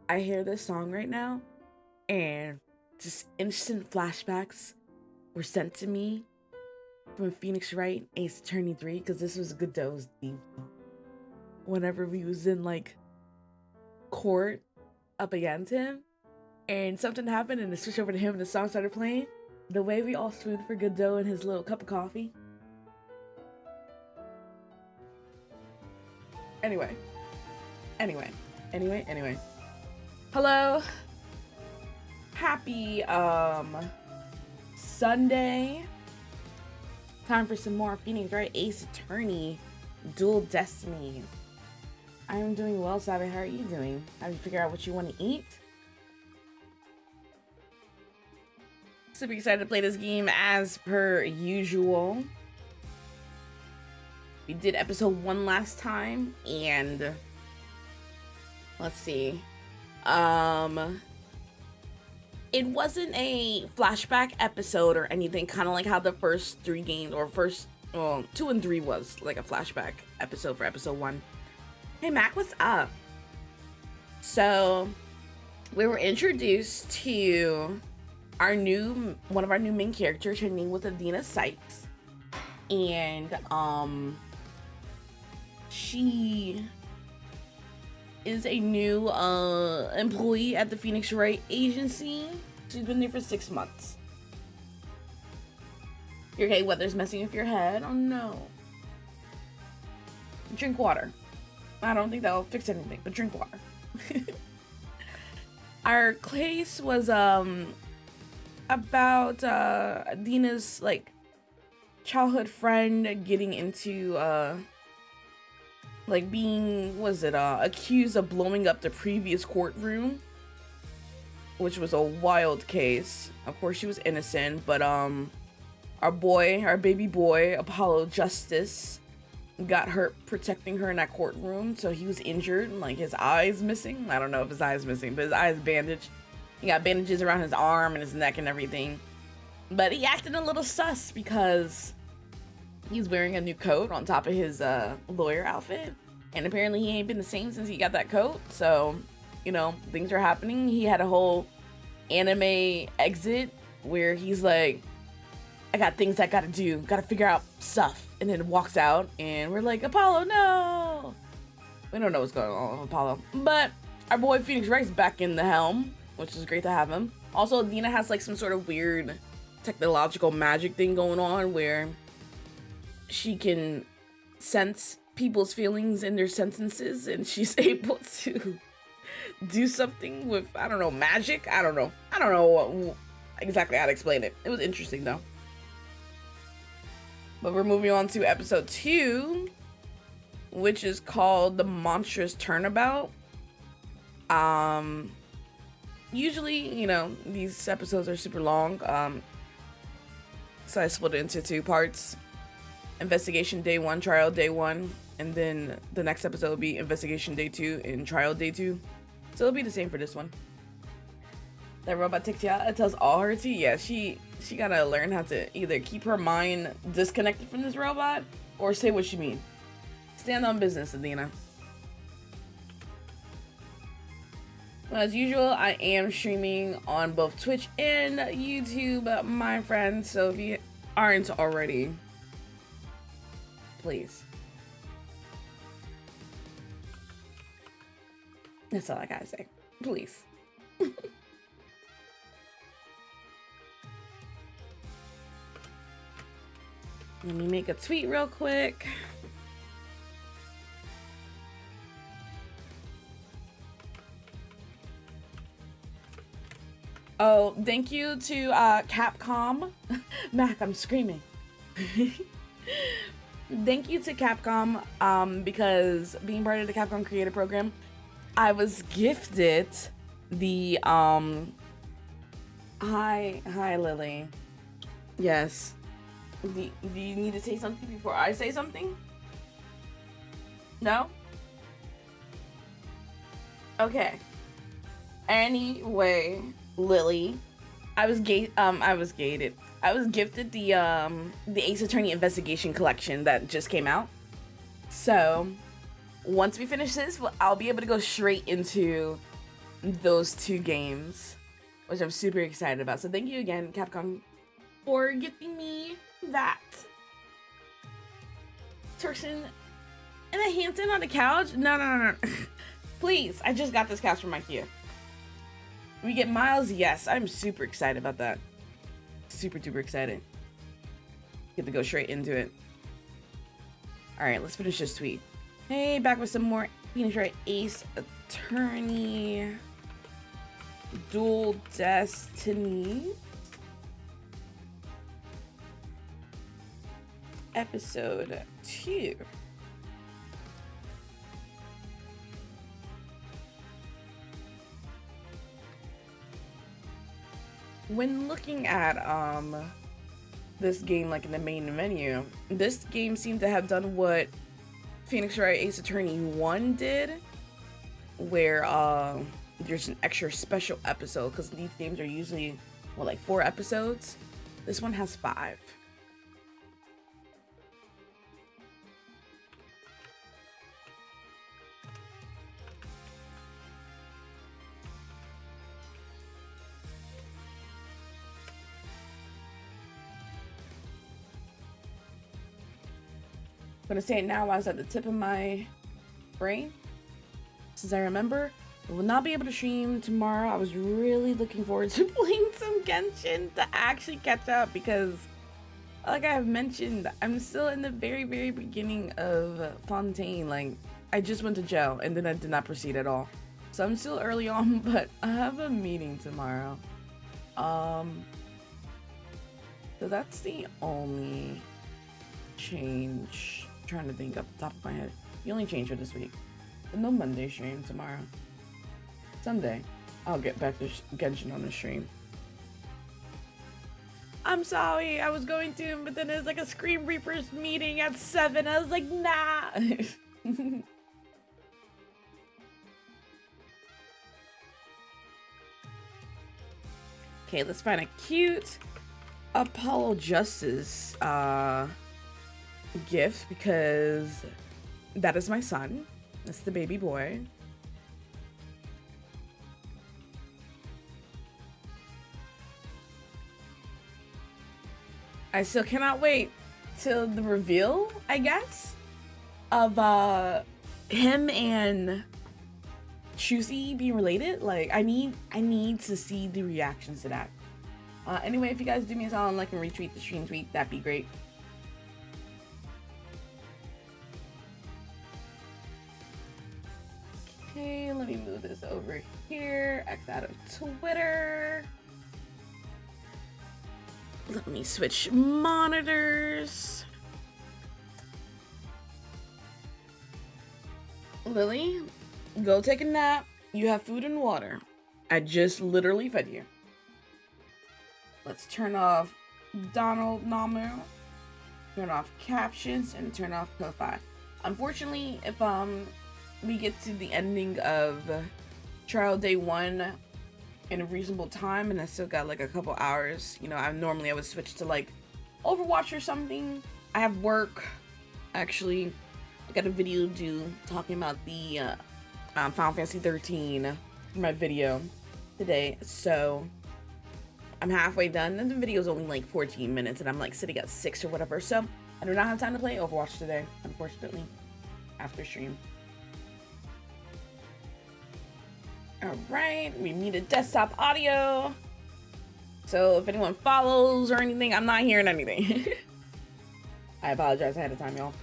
I hear this song right now, and just instant flashbacks were sent to me from Phoenix Wright, Ace Attorney 3, because this was Godot's theme song. Whenever we was in like court up against him, and something happened, and it switched over to him, and the song started playing. The way we all swooned for Godot and his little cup of coffee. Anyway. Hello. Happy Sunday. Time for some more Phoenix Wright Ace Attorney Dual Destinies. I am doing well, Savvy. How are you doing? Have you figured out what you want to eat? Super excited to play this game as per usual. We did episode 1 last time, and let's see. It wasn't a flashback episode or anything, kind of like how the first 3 games, or first, well, 2 and 3 was like a flashback episode for episode 1. Hey Mac, what's up? So we were introduced to one of our new main characters. Her name was Adina Sykes, and she is a new employee at the Phoenix Wright agency. She's been there for 6 months. Your hay weather's messing with your head. Oh no. Drink water. I don't think that'll fix anything, but drink water. Our case was about Adina's like childhood friend getting into like being, accused of blowing up the previous courtroom, which was a wild case. Of course she was innocent, but our baby boy Apollo Justice got hurt protecting her in that courtroom, so he was injured, like his eye's missing. I don't know if his eye's missing, but his eye's bandaged. He got bandages around his arm and his neck and everything. But he acted a little sus because he's wearing a new coat on top of his lawyer outfit. And apparently he ain't been the same since he got that coat. So, you know, things are happening. He had a whole anime exit where he's like, I got things I gotta do. Gotta figure out stuff. And then walks out and we're like, Apollo, no! We don't know what's going on with Apollo. But our boy Phoenix Wright's back in the helm, which is great to have him. Also, Adina has like some sort of weird technological magic thing going on where she can sense people's feelings in their sentences, and she's able to do something with, I don't know, magic? I don't know exactly how to explain it. It was interesting though. But we're moving on to episode 2, which is called the Monstrous Turnabout. Usually, you know, these episodes are super long, so I split it into 2 parts. Investigation Day 1, Trial Day 1, and then the next episode will be Investigation Day 2 and Trial Day 2. So it'll be the same for this one. That robot takes you out, it tells all her tea. Yeah, she gotta learn how to either keep her mind disconnected from this robot or say what she means. Stand on business, Adina. Well, as usual, I am streaming on both Twitch and YouTube, my friends. So if you aren't already, please. That's all I gotta say. Please. Let me make a tweet real quick. Oh, thank you to Capcom. Mac, I'm screaming. Thank you to Capcom, because being part of the Capcom Creator Program, I was gifted the Hi Lily. Yes. Do you need to say something before I say something? No? Okay. Anyway, Lily, I was gifted the Ace Attorney Investigation Collection that just came out. So once we finish this, I'll be able to go straight into those two games, which I'm super excited about. So thank you again, Capcom, for gifting me that. Turkson and a Hanson on the couch? No. Please, I just got this couch from IKEA. We get Miles? Yes, I'm super excited about that. Super duper excited. Get to go straight into it. Alright, let's finish this tweet. Hey, back with some more Phoenix Wright Ace Attorney Dual Destiny Episode 2. When looking at this game, like in the main menu, this game seemed to have done what Phoenix Wright Ace Attorney 1 did, where there's an extra special episode, because these games are usually, well, like 4 episodes. This one has 5. I'm gonna say it now while it's at the tip of my brain. Since I remember, I will not be able to stream tomorrow. I was really looking forward to playing some Genshin to actually catch up because, like I have mentioned, I'm still in the very, very beginning of Fontaine. Like, I just went to jail and then I did not proceed at all. So I'm still early on, but I have a meeting tomorrow. So that's the only change. I'm trying to think up the top of my head. The only change for this week. But no Monday stream tomorrow. Sunday, I'll get back to Genshin on the stream. I'm sorry, I was going to, but then there's like a Scream Reapers meeting at 7. I was like, nah. Okay, let's find a cute Apollo Justice gift, because that is my son. That's the baby boy. I still cannot wait till the reveal, I guess, of him and Chusi being related. Like, I need to see the reactions to that. Anyway, if you guys do me a solid, like and retweet the stream tweet, that'd be great. Okay, let me move this over here. X out of Twitter. Let me switch monitors. Lily, go take a nap. You have food and water. I just literally fed you. Let's turn off Namu, turn off captions, and turn off Ko-Fi. Unfortunately, if we get to the ending of trial day 1 in a reasonable time, and I still got like a couple hours, you know, I would switch to like Overwatch or something. I have work. Actually, I got a video due talking about the Final Fantasy 13 for my video today, so I'm halfway done, and the video is only like 14 minutes, and I'm like sitting at 6 or whatever, so I do not have time to play Overwatch today, unfortunately, after stream. Alright, we needed desktop audio. So if anyone follows or anything, I'm not hearing anything. I apologize ahead of time, y'all.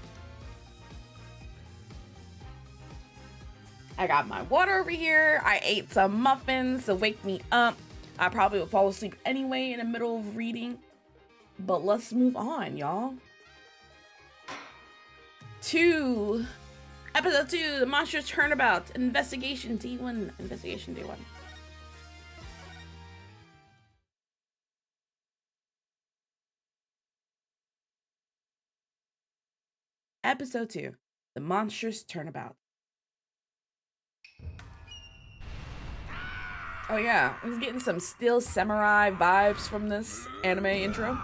I got my water over here. I ate some muffins to wake me up. I probably would fall asleep anyway in the middle of reading. But let's move on, y'all. Episode 2, the Monstrous Turnabout, Investigation D1. Investigation D1. Episode 2, the Monstrous Turnabout. Oh yeah, I was getting some Steel Samurai vibes from this anime intro.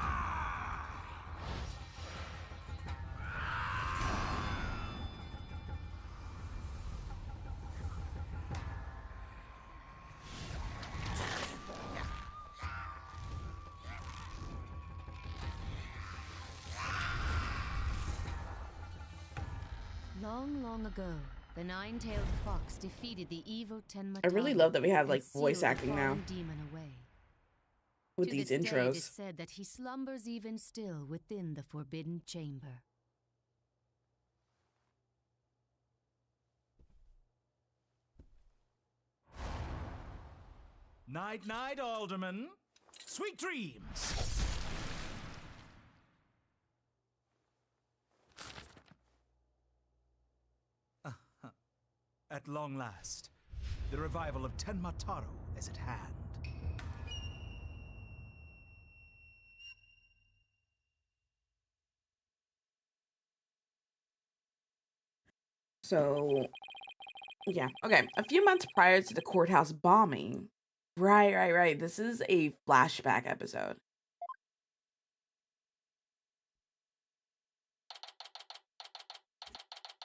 Long, long ago, the nine-tailed fox defeated the evil Tenma. I really love that we have like voice acting now demon away. with these intros. It is said that he slumbers even still within the forbidden chamber. Night, night, Alderman. Sweet dreams. At long last, the revival of Tenma Taro is at hand. So, yeah. Okay. A few months prior to the courthouse bombing. Right. This is a flashback episode.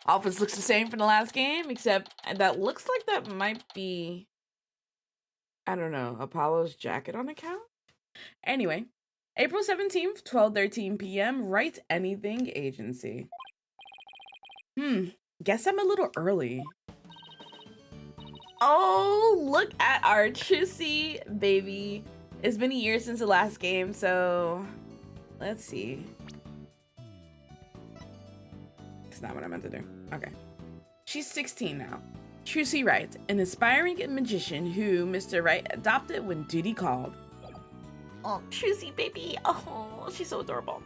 Office looks the same from the last game, except that looks like that might be, I don't know, Apollo's jacket on account? Anyway, April 17th, 12:13 p.m., Wright Anything Agency. Guess I'm a little early. Oh, look at our Chusi baby. It's been a year since the last game, so let's see. It's not what I meant to do. Okay. She's 16 now. Chusi Wright, an aspiring magician who Mr. Wright adopted when duty called. Oh, Chusi baby. Oh, she's so adorable.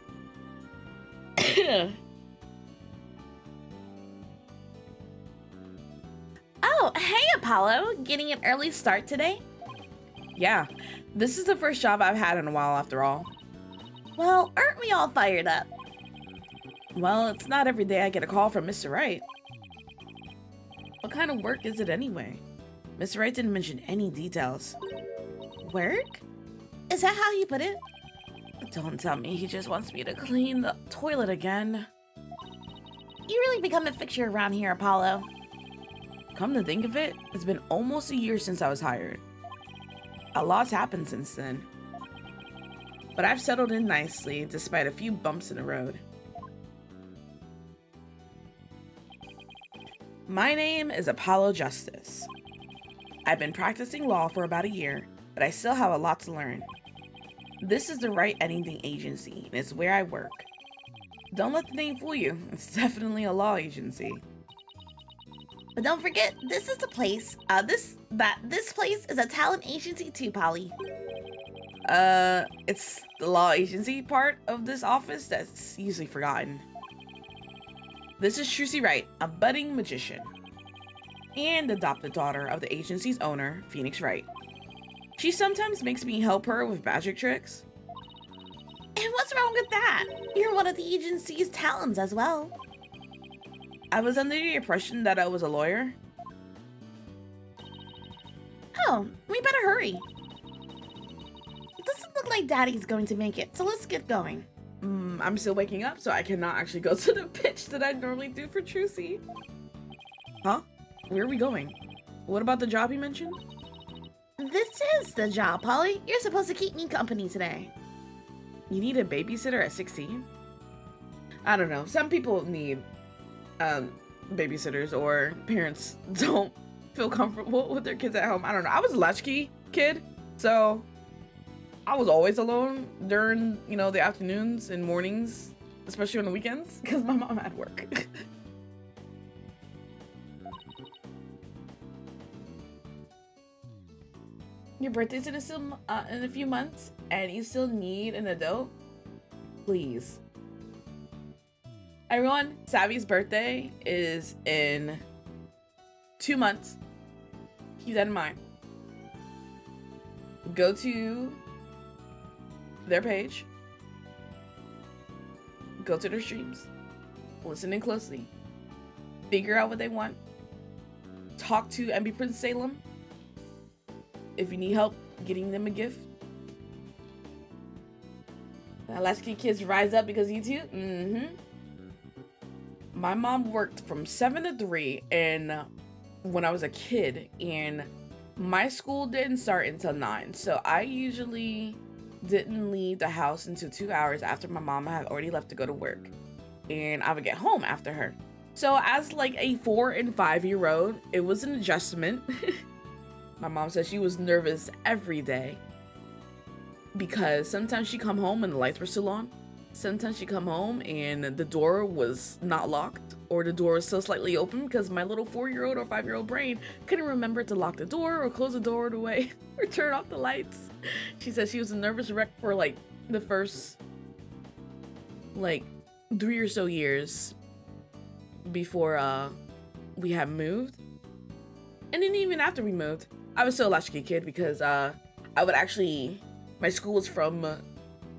Oh, hey Apollo. Getting an early start today? Yeah. This is the first job I've had in a while after all. Well, aren't we all fired up? Well, it's not every day I get a call from Mr. Wright. What kind of work is it anyway? Mr. Wright didn't mention any details. Work? Is that how you put it? Don't tell me he just wants me to clean the toilet again. You really become a fixture around here, Apollo. Come to think of it, it's been almost a year since I was hired. A lot's happened since then. But I've settled in nicely despite a few bumps in the road. My name is Apollo Justice. I've been practicing law for about a year, but I still have a lot to learn. This is the Wright Anything Agency, and it's where I work. Don't let the name fool you, it's definitely a law agency. But don't forget, this is the place, this place is a talent agency too, Polly. It's the law agency part of this office that's usually forgotten. This is Chusi Wright, a budding magician, and adopted daughter of the agency's owner, Phoenix Wright. She sometimes makes me help her with magic tricks. And what's wrong with that? You're one of the agency's talents as well. I was under the impression that I was a lawyer. Oh, we better hurry. It doesn't look like Daddy's going to make it, so let's get going. I'm still waking up, so I cannot actually go to the pitch that I normally do for Chusi. Huh? Where are we going? What about the job you mentioned? This is the job, Polly. You're supposed to keep me company today. You need a babysitter at 16? I don't know. Some people need babysitters, or parents don't feel comfortable with their kids at home. I don't know. I was a latchkey kid, so I was always alone during, the afternoons and mornings, especially on the weekends, because my mom had work. Your birthday's in a few months, and you still need an adult? Please. Everyone, Savvy's birthday is in 2 months. Keep that in mind. Go to their page. Go to their streams. Listen in closely. Figure out what they want. Talk to MB Prince Salem. If you need help getting them a gift. Latchkey kids rise up because of you too. My mom worked from 7 to 3 when I was a kid, and my school didn't start until 9. So I usually didn't leave the house until 2 hours after my mom had already left to go to work. And I would get home after her. So as like a 4 and 5-year-old, it was an adjustment. My mom said she was nervous every day because sometimes she'd come home and the lights were still on. Sometimes she'd come home and the door was not locked, or the door was still slightly open because my little 4-year-old or 5-year-old brain couldn't remember to lock the door or close the door all the way or turn off the lights. She said she was a nervous wreck for like the first like 3 or so years before we had moved. And then even after we moved, I was still a latchkey kid because I would actually, my school was from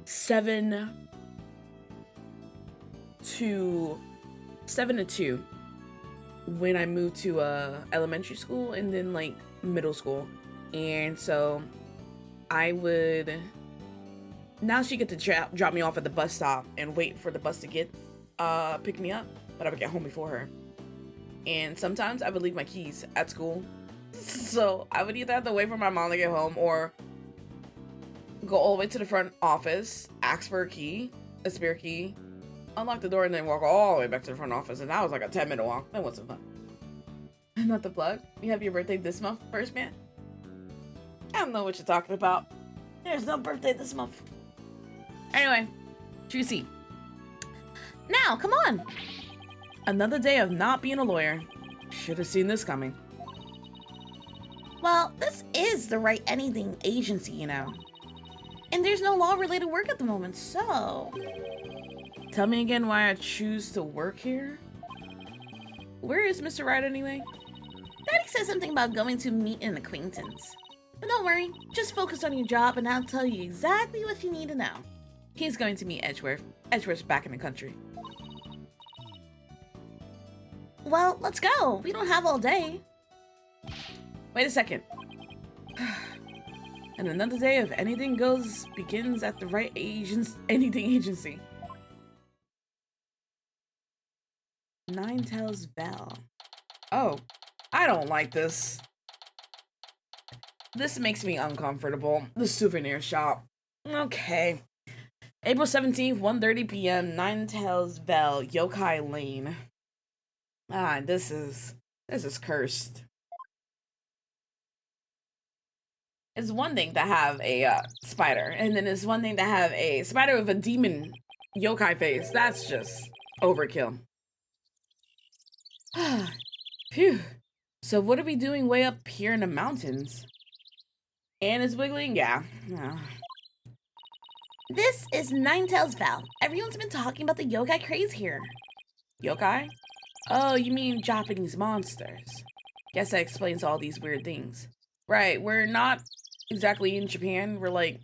7 to 2 when I moved to elementary school and then like middle school. And so I would, now she get to drop me off at the bus stop and wait for the bus to get pick me up, but I would get home before her. And sometimes I would leave my keys at school, so I would either have to wait for my mom to get home or go all the way to the front office, ask for a key, a spare key, unlock the door, and then walk all the way back to the front office. And that was like a 10-minute walk. That wasn't fun. Not the plug. You have your birthday this month, first man? I don't know what you're talking about. There's no birthday this month. Anyway, Tracy. Now, come on. Another day of not being a lawyer. Should have seen this coming. Well, this is the Wright anything agency, you know. And there's no law-related work at the moment, so... Tell me again why I choose to work here? Where is Mr. Wright anyway? Daddy said something about going to meet an acquaintance. But don't worry, just focus on your job and I'll tell you exactly what you need to know. He's going to meet Edgeworth. Edgeworth's back in the country. Well, let's go. We don't have all day. Wait a second. And another day of anything goes begins at the Wright anything agency. Ninetales Bell. Oh, I don't like this. This makes me uncomfortable. The souvenir shop. Okay. April 17th, 1:30 p.m. Ninetales Bell, Yokai Lane. Ah, this is cursed. It's one thing to have a spider, and then it's one thing to have a spider with a demon yokai face. That's just overkill. Phew. So what are we doing way up here in the mountains? And it's wiggling? Yeah. This is Ninetales Val. Everyone's been talking about the yokai craze here. Yokai? Oh, you mean Japanese monsters. Guess that explains all these weird things. Right, we're not exactly in Japan. We're like...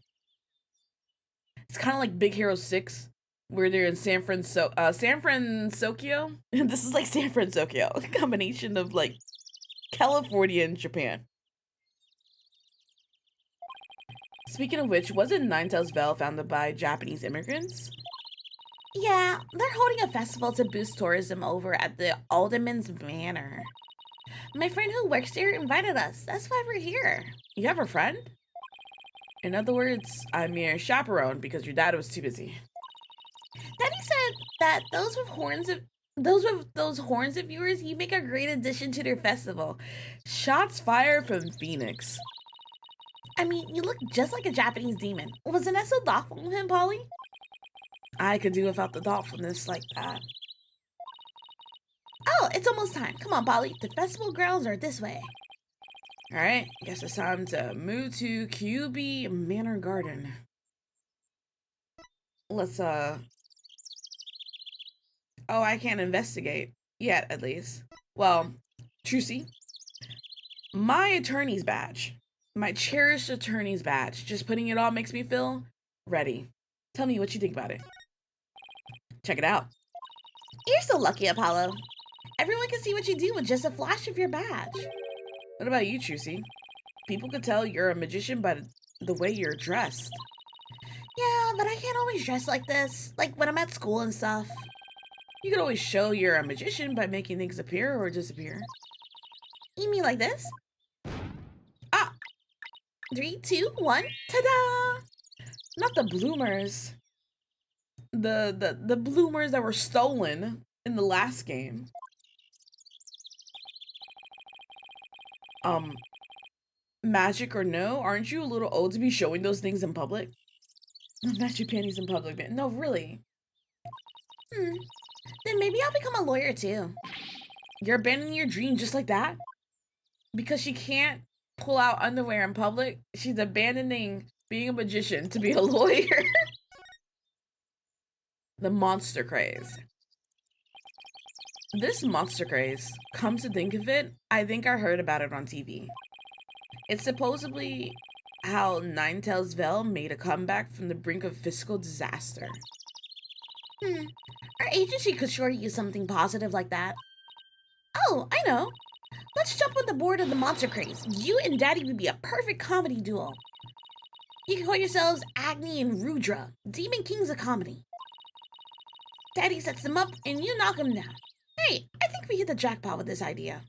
It's kind of like Big Hero 6, where they're in San Francisco. This is like San Francisco. A combination of like California and Japan. Speaking of which, wasn't Ninetales Bell founded by Japanese immigrants? Yeah, they're holding a festival to boost tourism over at the Alderman's Manor. My friend who works there invited us. That's why we're here. You have a friend? In other words, I'm your chaperone because your dad was too busy. Daddy said that those with those horns of yours, you make a great addition to their festival. Shots fired from Phoenix. I mean, you look just like a Japanese demon. Wasn't that so thoughtful of him, Polly? I could do without the thoughtfulness like that. Oh, it's almost time. Come on, Polly. The festival grounds are this way. Alright, guess it's time to move to QB Manor Garden. Let's, Oh, I can't investigate. Yet, at least. Well, Trucy. My attorney's badge. My cherished attorney's badge. Just putting it on makes me feel ready. Tell me what you think about it. Check it out. You're so lucky, Apollo. Everyone can see what you do with just a flash of your badge. What about you, Trucy? People could tell you're a magician by the way you're dressed. Yeah, but I can't always dress like this. Like when I'm at school and stuff. You could always show you're a magician by making things appear or disappear. You mean like this? Ah! 3, 2, 1, ta-da! Not the bloomers. The bloomers that were stolen in the last game. Magic or no? Aren't you a little old to be showing those things in public? Magic panties in public, man. No, really. Then maybe I'll become a lawyer too. You're abandoning your dream just like that? Because she can't pull out underwear in public, she's abandoning being a magician to be a lawyer. The monster craze. This monster craze, come to think of it, I think I heard about it on TV. It's supposedly how Ninetales Vel made a comeback from the brink of fiscal disaster. Our agency could sure use something positive like that. Oh, I know. Let's jump on the board of the monster craze. You and Daddy would be a perfect comedy duo. You can call yourselves Agni and Rudra, Demon Kings of Comedy. Daddy sets them up and you knock them down. Hey, I think we hit the jackpot with this idea.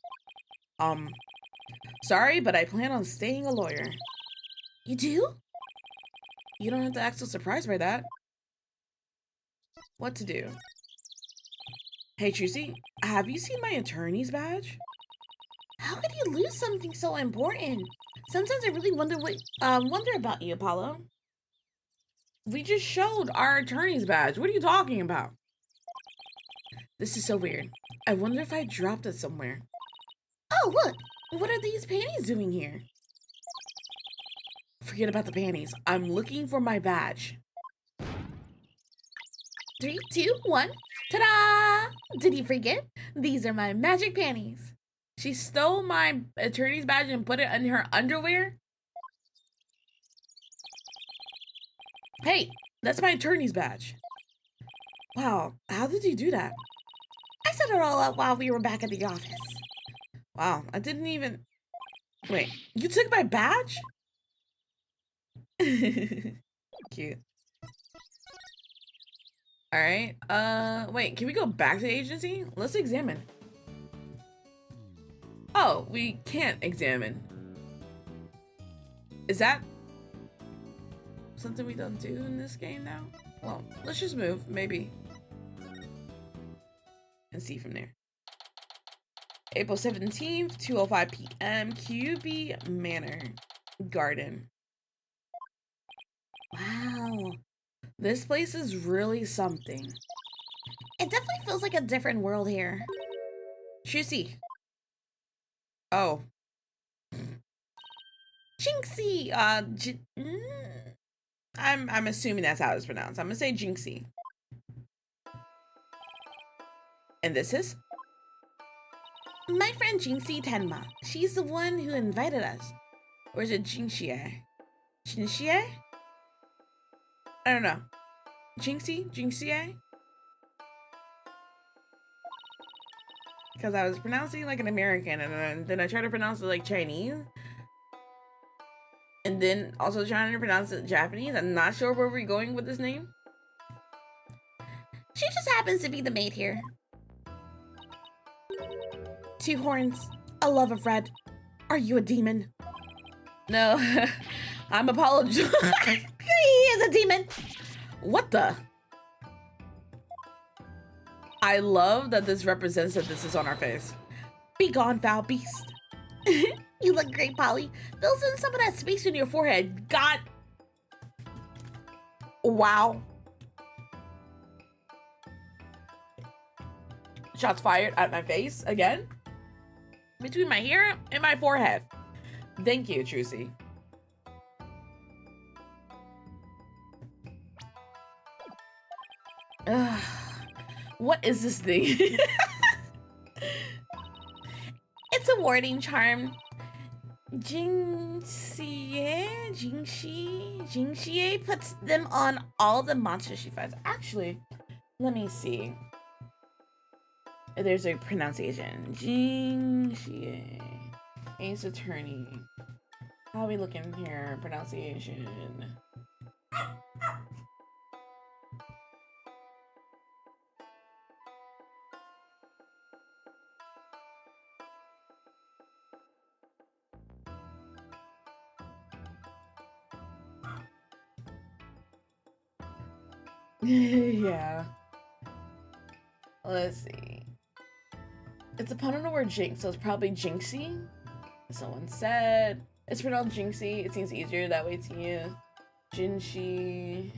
Sorry, but I plan on staying a lawyer. You do? You don't have to act so surprised by that. What to do? Hey, Trucy, have you seen my attorney's badge? How could you lose something so important? Sometimes I really wonder about you, Apollo. We just showed our attorney's badge. What are you talking about? This is so weird. I wonder if I dropped it somewhere. Oh, look! What are these panties doing here? Forget about the panties. I'm looking for my badge. 3, 2, 1. Ta-da! Did you forget? These are my magic panties. She stole my attorney's badge and put it in her underwear? Hey, that's my attorney's badge. Wow, how did you do that? I set it all up while we were back at the office. Wow, I didn't even... Wait, you took my badge? Cute. Alright, wait, can we go back to the agency? Let's examine. Oh, we can't examine. Is that something we don't do in this game now? Well, let's just move, maybe. And see from there. April 17th, 2:05 p.m. QB Manor Garden. Wow. This place is really something. It definitely feels like a different world here. Juicy. Oh. Jinxie! I'm assuming that's how it's pronounced. I'm gonna say Jinxie. And this is? My friend Jinxie Tenma. She's the one who invited us. Or is it Jinxie? Jinxie? I don't know. Jinxie? Jinxie? Because I was pronouncing like an American and then I tried to pronounce it like Chinese. And then also trying to pronounce it Japanese. I'm not sure where we're going with this name. She just happens to be the maid here. 2 horns, a love of red. Are you a demon? No, I'm apologizing. He is a demon. What the? I love that this represents that this is on our face. Be gone, foul beast. You look great, Polly. Fills in some of that space in your forehead. God. Wow. Shots fired at my face again. Between my hair and my forehead. Thank you, Trucy. What is this thing? It's a warding charm. Jinxie puts them on all the monsters she fights. Actually, let me see. There's a pronunciation. Jinxie. Ace Attorney. How are we looking here? Pronunciation. Yeah. Let's see. It's a pun on the word jinx, so it's probably Jinxie. Someone said it's pronounced Jinxie. It seems easier that way to you. Jinxie.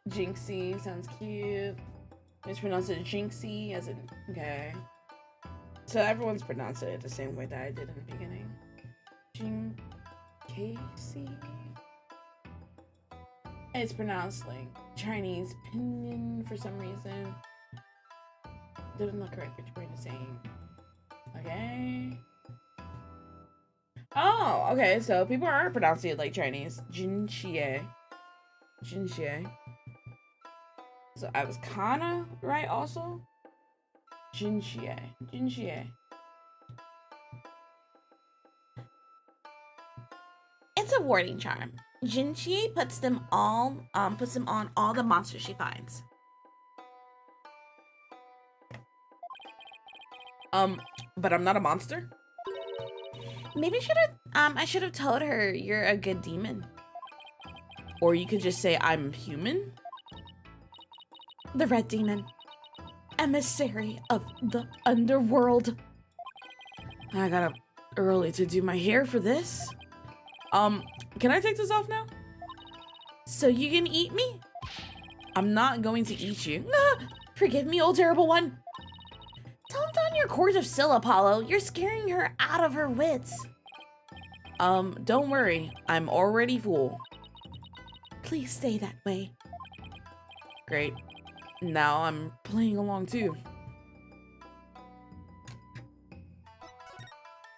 Jinxie sounds cute. It's pronounced it Jinxie as in okay. So everyone's pronounced it the same way that I did in the beginning. Casey. It's pronounced like Chinese pinyin for some reason. Doesn't look correct what your brain is saying. Okay. Oh, okay, so people are pronouncing it like Chinese. Jinxie. Jinxie. So I was kinda right also. Jinxie. Jinxie. It's a warding charm. Jinxie puts them on all the monsters she finds. But I'm not a monster? Maybe I should have told her you're a good demon. Or you could just say I'm human? The red demon. Emissary of the underworld. I got up early to do my hair for this. Can I take this off now? So you can eat me? I'm not going to eat you. Forgive me, old terrible one. Tone down your course of Syl, Apollo. You're scaring her out of her wits. Don't worry. I'm already full. Please stay that way. Great. Now I'm playing along too.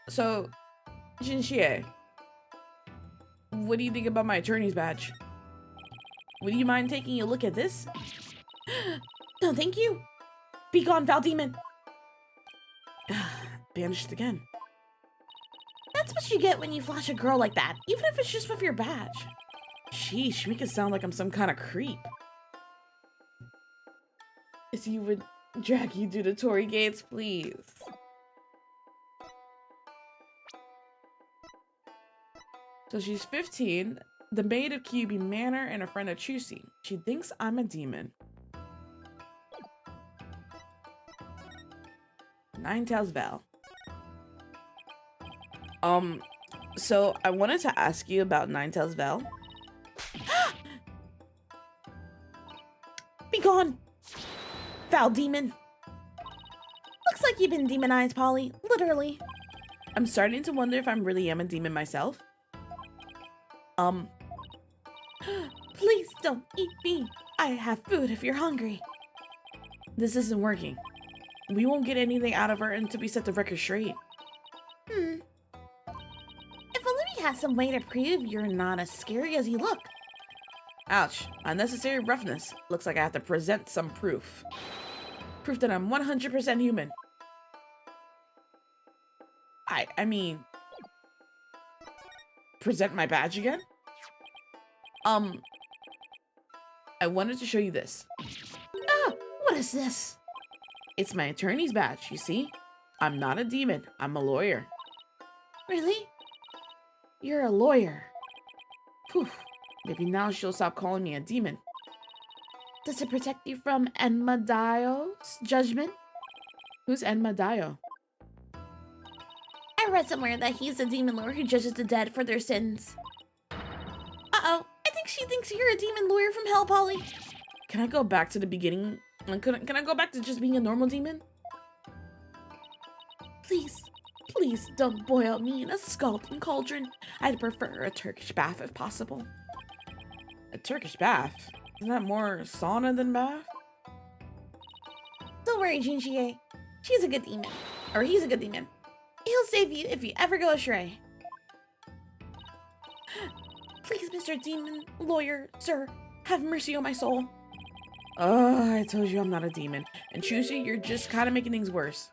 So, Jinxie, what do you think about my attorney's badge? Would you mind taking a look at this? No, thank you. Be gone, foul demon. Banished again. That's what you get when you flash a girl like that, even if it's just with your badge. Sheesh, make it sound like I'm some kind of creep. If you would drag you through the Tory gates, please. So she's 15, the maid of QB Manor, and a friend of Chusi. She thinks I'm a demon. Ninetales Val. So I wanted to ask you about Ninetales Val. Be gone, foul demon. Looks like you've been demonized, Polly. Literally. I'm starting to wonder if I really am a demon myself. Please don't eat me. I have food if you're hungry. This isn't working. We won't get anything out of her until we set the record straight. If only we had some way to prove you're not as scary as you look. Ouch. Unnecessary roughness. Looks like I have to present some proof. Proof that I'm 100% human. I mean... present my badge again? I wanted to show you this. Ah, what is this? It's my attorney's badge, you see? I'm not a demon. I'm a lawyer. Really? You're a lawyer. Whew. Maybe now she'll stop calling me a demon. Does it protect you from Enmadaio's judgment? Who's Enmadaio? I read somewhere that he's a demon lord who judges the dead for their sins. Uh-oh, I think she thinks you're a demon lawyer from hell, Polly. Can I go back to the beginning? Can I go back to just being a normal demon? Please, please don't boil me in a scalding cauldron. I'd prefer a Turkish bath if possible. A Turkish bath? Isn't that more sauna than bath? Don't worry, Jinxie. She's a good demon. Or he's a good demon. He'll save you if you ever go astray. Please, Mr. Demon, lawyer, sir, have mercy on my soul. I told you I'm not a demon. And Chusi, you're just kind of making things worse.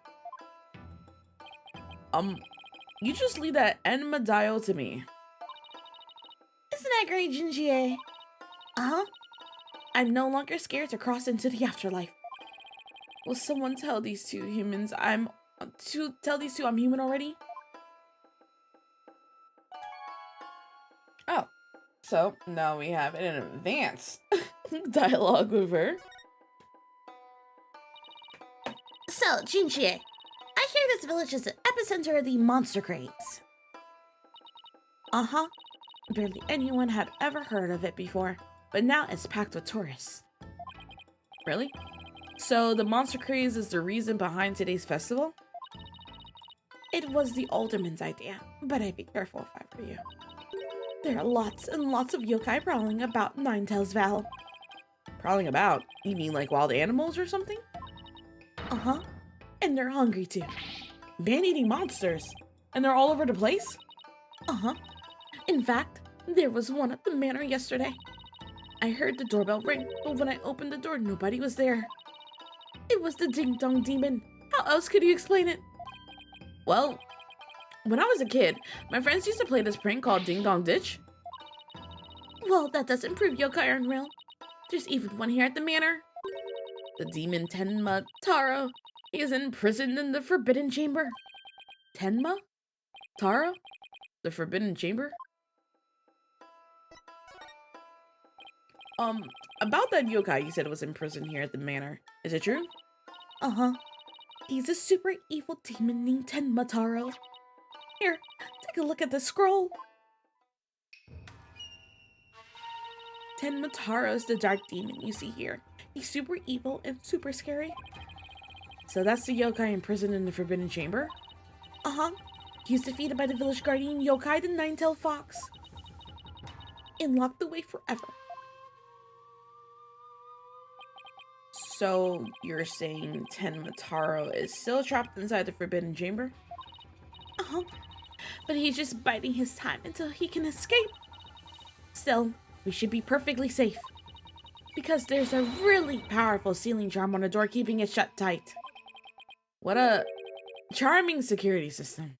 You just leave that Enmadaio to me. Isn't that great, Jinxie? Uh-huh. I'm no longer scared to cross into the afterlife. Will someone tell these two humans I'm human already? Oh, so now we have an advanced dialogue with her. So, Jinxie, this village is the epicenter of the monster craze. Uh-huh. Barely anyone had ever heard of it before, but now it's packed with tourists. Really? So the monster craze is the reason behind today's festival? It was the alderman's idea, but I'd be careful if I were you. There are lots and lots of yokai prowling about Ninetales Val. Prowling about? You mean like wild animals or something? Uh-huh. And they're hungry too. Man-eating monsters. And they're all over the place? Uh-huh. In fact, there was one at the manor yesterday. I heard the doorbell ring, but when I opened the door, nobody was there. It was the ding-dong demon. How else could you explain it? Well, when I was a kid, my friends used to play this prank called Ding Dong Ditch. Well, that doesn't prove yokai aren't real. There's even one here at the manor. The demon Tenma Taro. He is imprisoned in the Forbidden Chamber. Tenma? Taro? The Forbidden Chamber? About that yokai you said was imprisoned here at the manor. Is it true? Uh-huh. He's a super evil demon named Tenma Taro. Here, take a look at the scroll. Tenma Taro is the dark demon you see here. He's super evil and super scary. So that's the yokai imprisoned in the Forbidden Chamber? Uh-huh. He was defeated by the village guardian yokai, the Nine-Tailed Fox. And locked away forever. So you're saying Tenma Taro is still trapped inside the Forbidden Chamber? Uh-huh. But he's just biding his time until he can escape. Still, we should be perfectly safe. Because there's a really powerful sealing charm on the door keeping it shut tight. What a charming security system.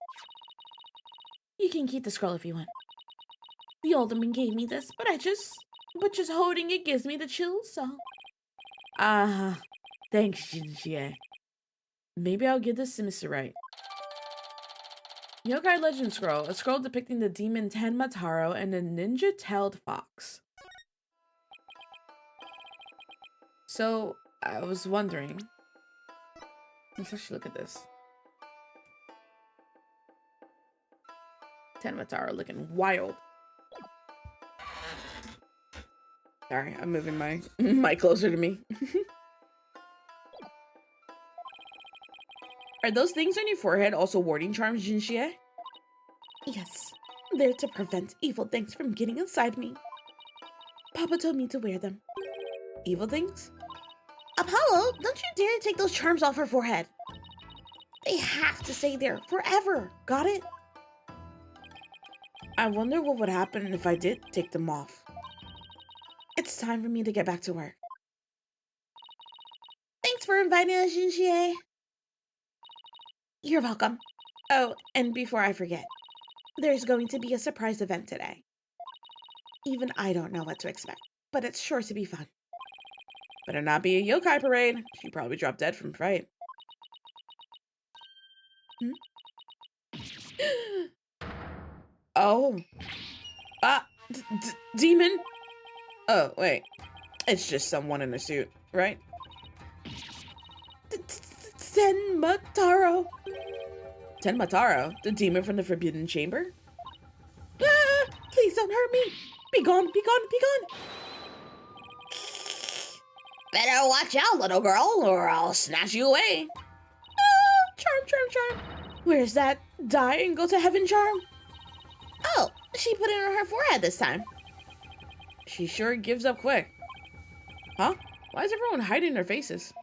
You can keep the scroll if you want. The alderman gave me this, but just holding it gives me the chills, so. Thanks, Jinjie. Maybe I'll give this to Mr. Wright. Yokai Legend Scroll, a scroll depicting the demon Tenma Taro and the ninja-tailed fox. So, I was wondering. Let's actually look at this. Tenma Taro looking wild. Sorry, I'm moving my mic closer to me. Are those things on your forehead also warding charms, Jinxie? Yes, they're to prevent evil things from getting inside me. Papa told me to wear them. Evil things? Apollo, don't you dare take those charms off her forehead. They have to stay there forever. Got it? I wonder what would happen if I did take them off. It's time for me to get back to work. Thanks for inviting us, Jinxie. You're welcome. Oh, and before I forget, there's going to be a surprise event today. Even I don't know what to expect, but it's sure to be fun. Better not be a yokai parade. She probably dropped dead from fright. Oh. Demon? Oh, wait. It's just someone in a suit, right? Tenma Taro. Tenma Taro? The demon from the Forbidden Chamber? Please don't hurt me. Be gone, be gone, be gone. Better watch out, little girl, or I'll snatch you away. Charm, charm, charm. Where's that die and go to heaven charm? Oh, she put it on her forehead this time. She sure gives up quick. Huh? Why is everyone hiding their faces?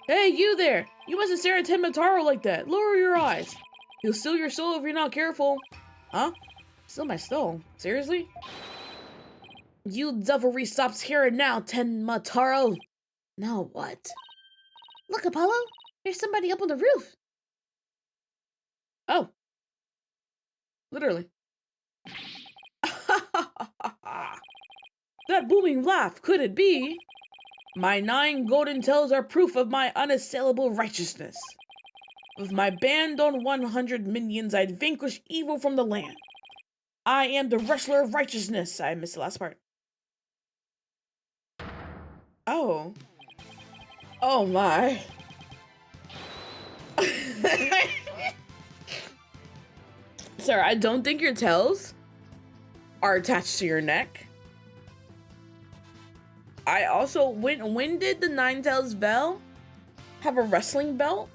Hey, you there! You mustn't stare at Tenma Taro like that. Lower your eyes. He'll steal your soul if you're not careful. Huh? Steal my soul? Seriously? You devilry stops here and now, Tenma Taro. Now what? Look, Apollo. There's somebody up on the roof. Oh. Literally. That booming laugh, could it be? My 9 golden tails are proof of my unassailable righteousness. With my band on 100 minions, I'd vanquish evil from the land. I am the wrestler of righteousness. I missed the last part. Oh. Oh my. Sir, I don't think your tails are attached to your neck. I also, when did the Ninetales Vel have a wrestling belt?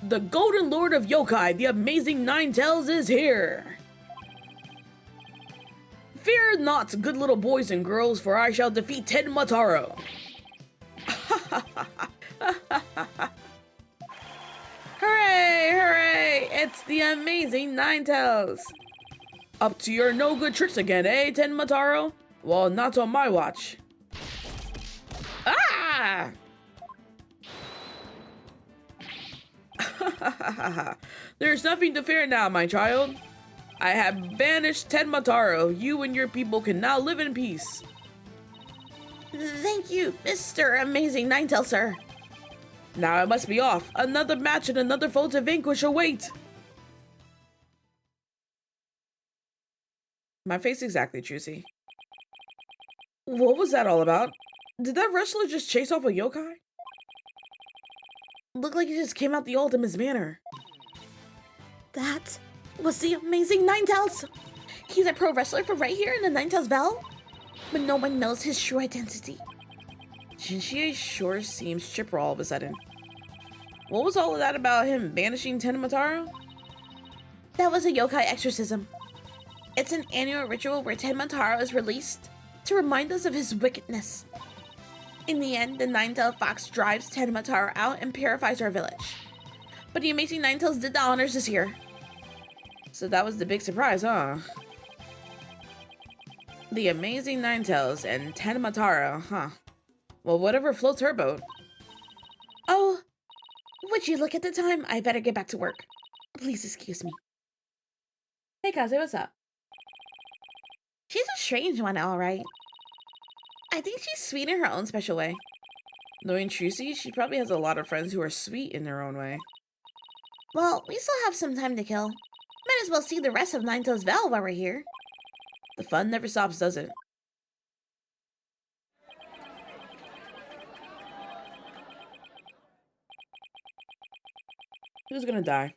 The Golden Lord of Yokai, the amazing Ninetales, is here. Fear not, good little boys and girls, for I shall defeat Tenmataro. Hooray, hooray! It's the amazing Ninetales. Up to your no good tricks again, eh, Tenmataro? Well, not on my watch. Ah! There's nothing to fear now, my child. I have banished Tenmataro. You and your people can now live in peace. Thank you, Mr. Amazing Ninetales, sir. Now I must be off. Another match and another foe to vanquish await. My face exactly, Juicy. What was that all about? Did that wrestler just chase off a yokai? Looked like he just came out the Ultimate's manor. That was the Amazing Ninetales. He's a pro wrestler from right here in the Ninetales Vel, but no one knows his true identity. Shinshie sure seems chipper all of a sudden. What was all of that about him banishing Tenmataro? That was a yokai exorcism. It's an annual ritual where Tenmataro is released to remind us of his wickedness. In the end, the Ninetale Fox drives Tenmataro out and purifies our village. But the Amazing Ninetales did the honors this year. So that was the big surprise, huh? The Amazing Ninetales and Tenmataro, huh? Well, whatever floats her boat. Oh, would you look at the time? I better get back to work. Please excuse me. Hey, Kaze, what's up? She's a strange one, all right. I think she's sweet in her own special way. Knowing Trucy, she probably has a lot of friends who are sweet in their own way. Well, we still have some time to kill. Might as well see the rest of Ninetales Vel while we're here. The fun never stops, does it? Who's gonna die?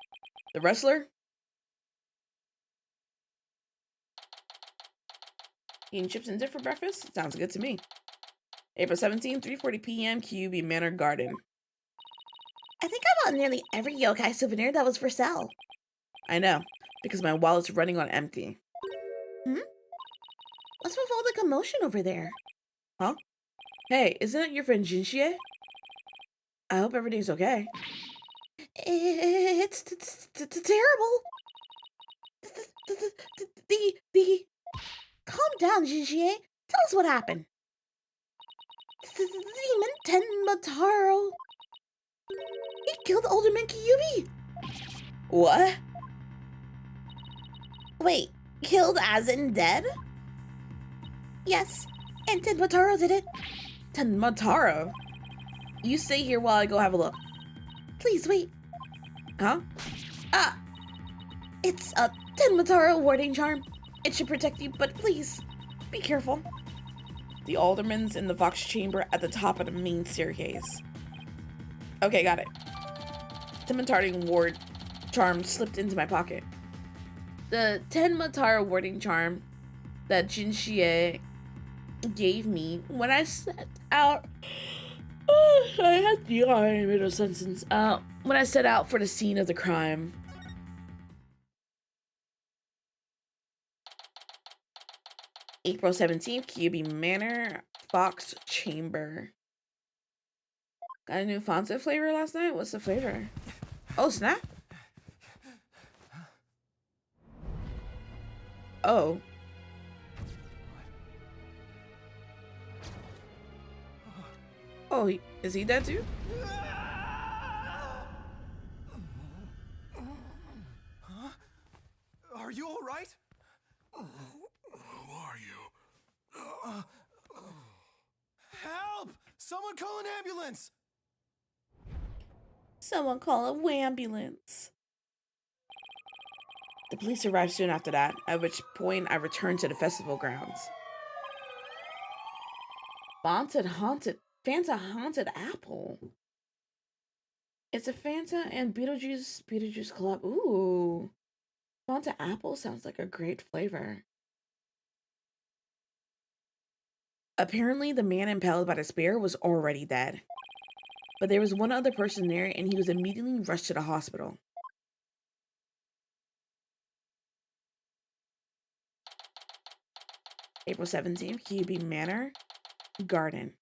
The wrestler? Eating chips and dip for breakfast? Sounds good to me. April 17th, 3:40 p.m., QB Manor Garden. I think I bought nearly every yokai souvenir that was for sale. I know, because my wallet's running on empty. What's with all the commotion over there? Huh? Hey, isn't that your friend Jinxie? I hope everything's okay. It's terrible. The Calm down, Jinxie. Tell us what happened. The demon Tenmataro. He killed Alderman Kyubi. What? Wait, killed as in dead? Yes, and Tenmataro did it. Tenmataro? You stay here while I go have a look. Please wait. Huh? It's a Tenmataro warding charm. It should protect you, but please, be careful. The alderman's in the Vox chamber at the top of the main staircase. Okay, got it. Tenmataro ward charm slipped into my pocket. The Tenmataro warding charm that Jinxie gave me when I set out. I had the middle sentence. When I set out for the scene of the crime. April 17th, QB Manor, Fox Chamber. Got a new Fanta flavor last night? What's the flavor? Oh, snap. Oh. Oh, is he dead too? Huh? Are you all right? Who are you? Help! Someone call an ambulance! Someone call a ambulance. The police arrived soon after that, at which point I returned to the festival grounds. Fanta haunted apple. It's a Fanta and Beetlejuice collab. Ooh. Fanta apple sounds like a great flavor. Apparently, the man impaled by the spear was already dead. But there was one other person there, and he was immediately rushed to the hospital. April 17th, QB Manor Garden.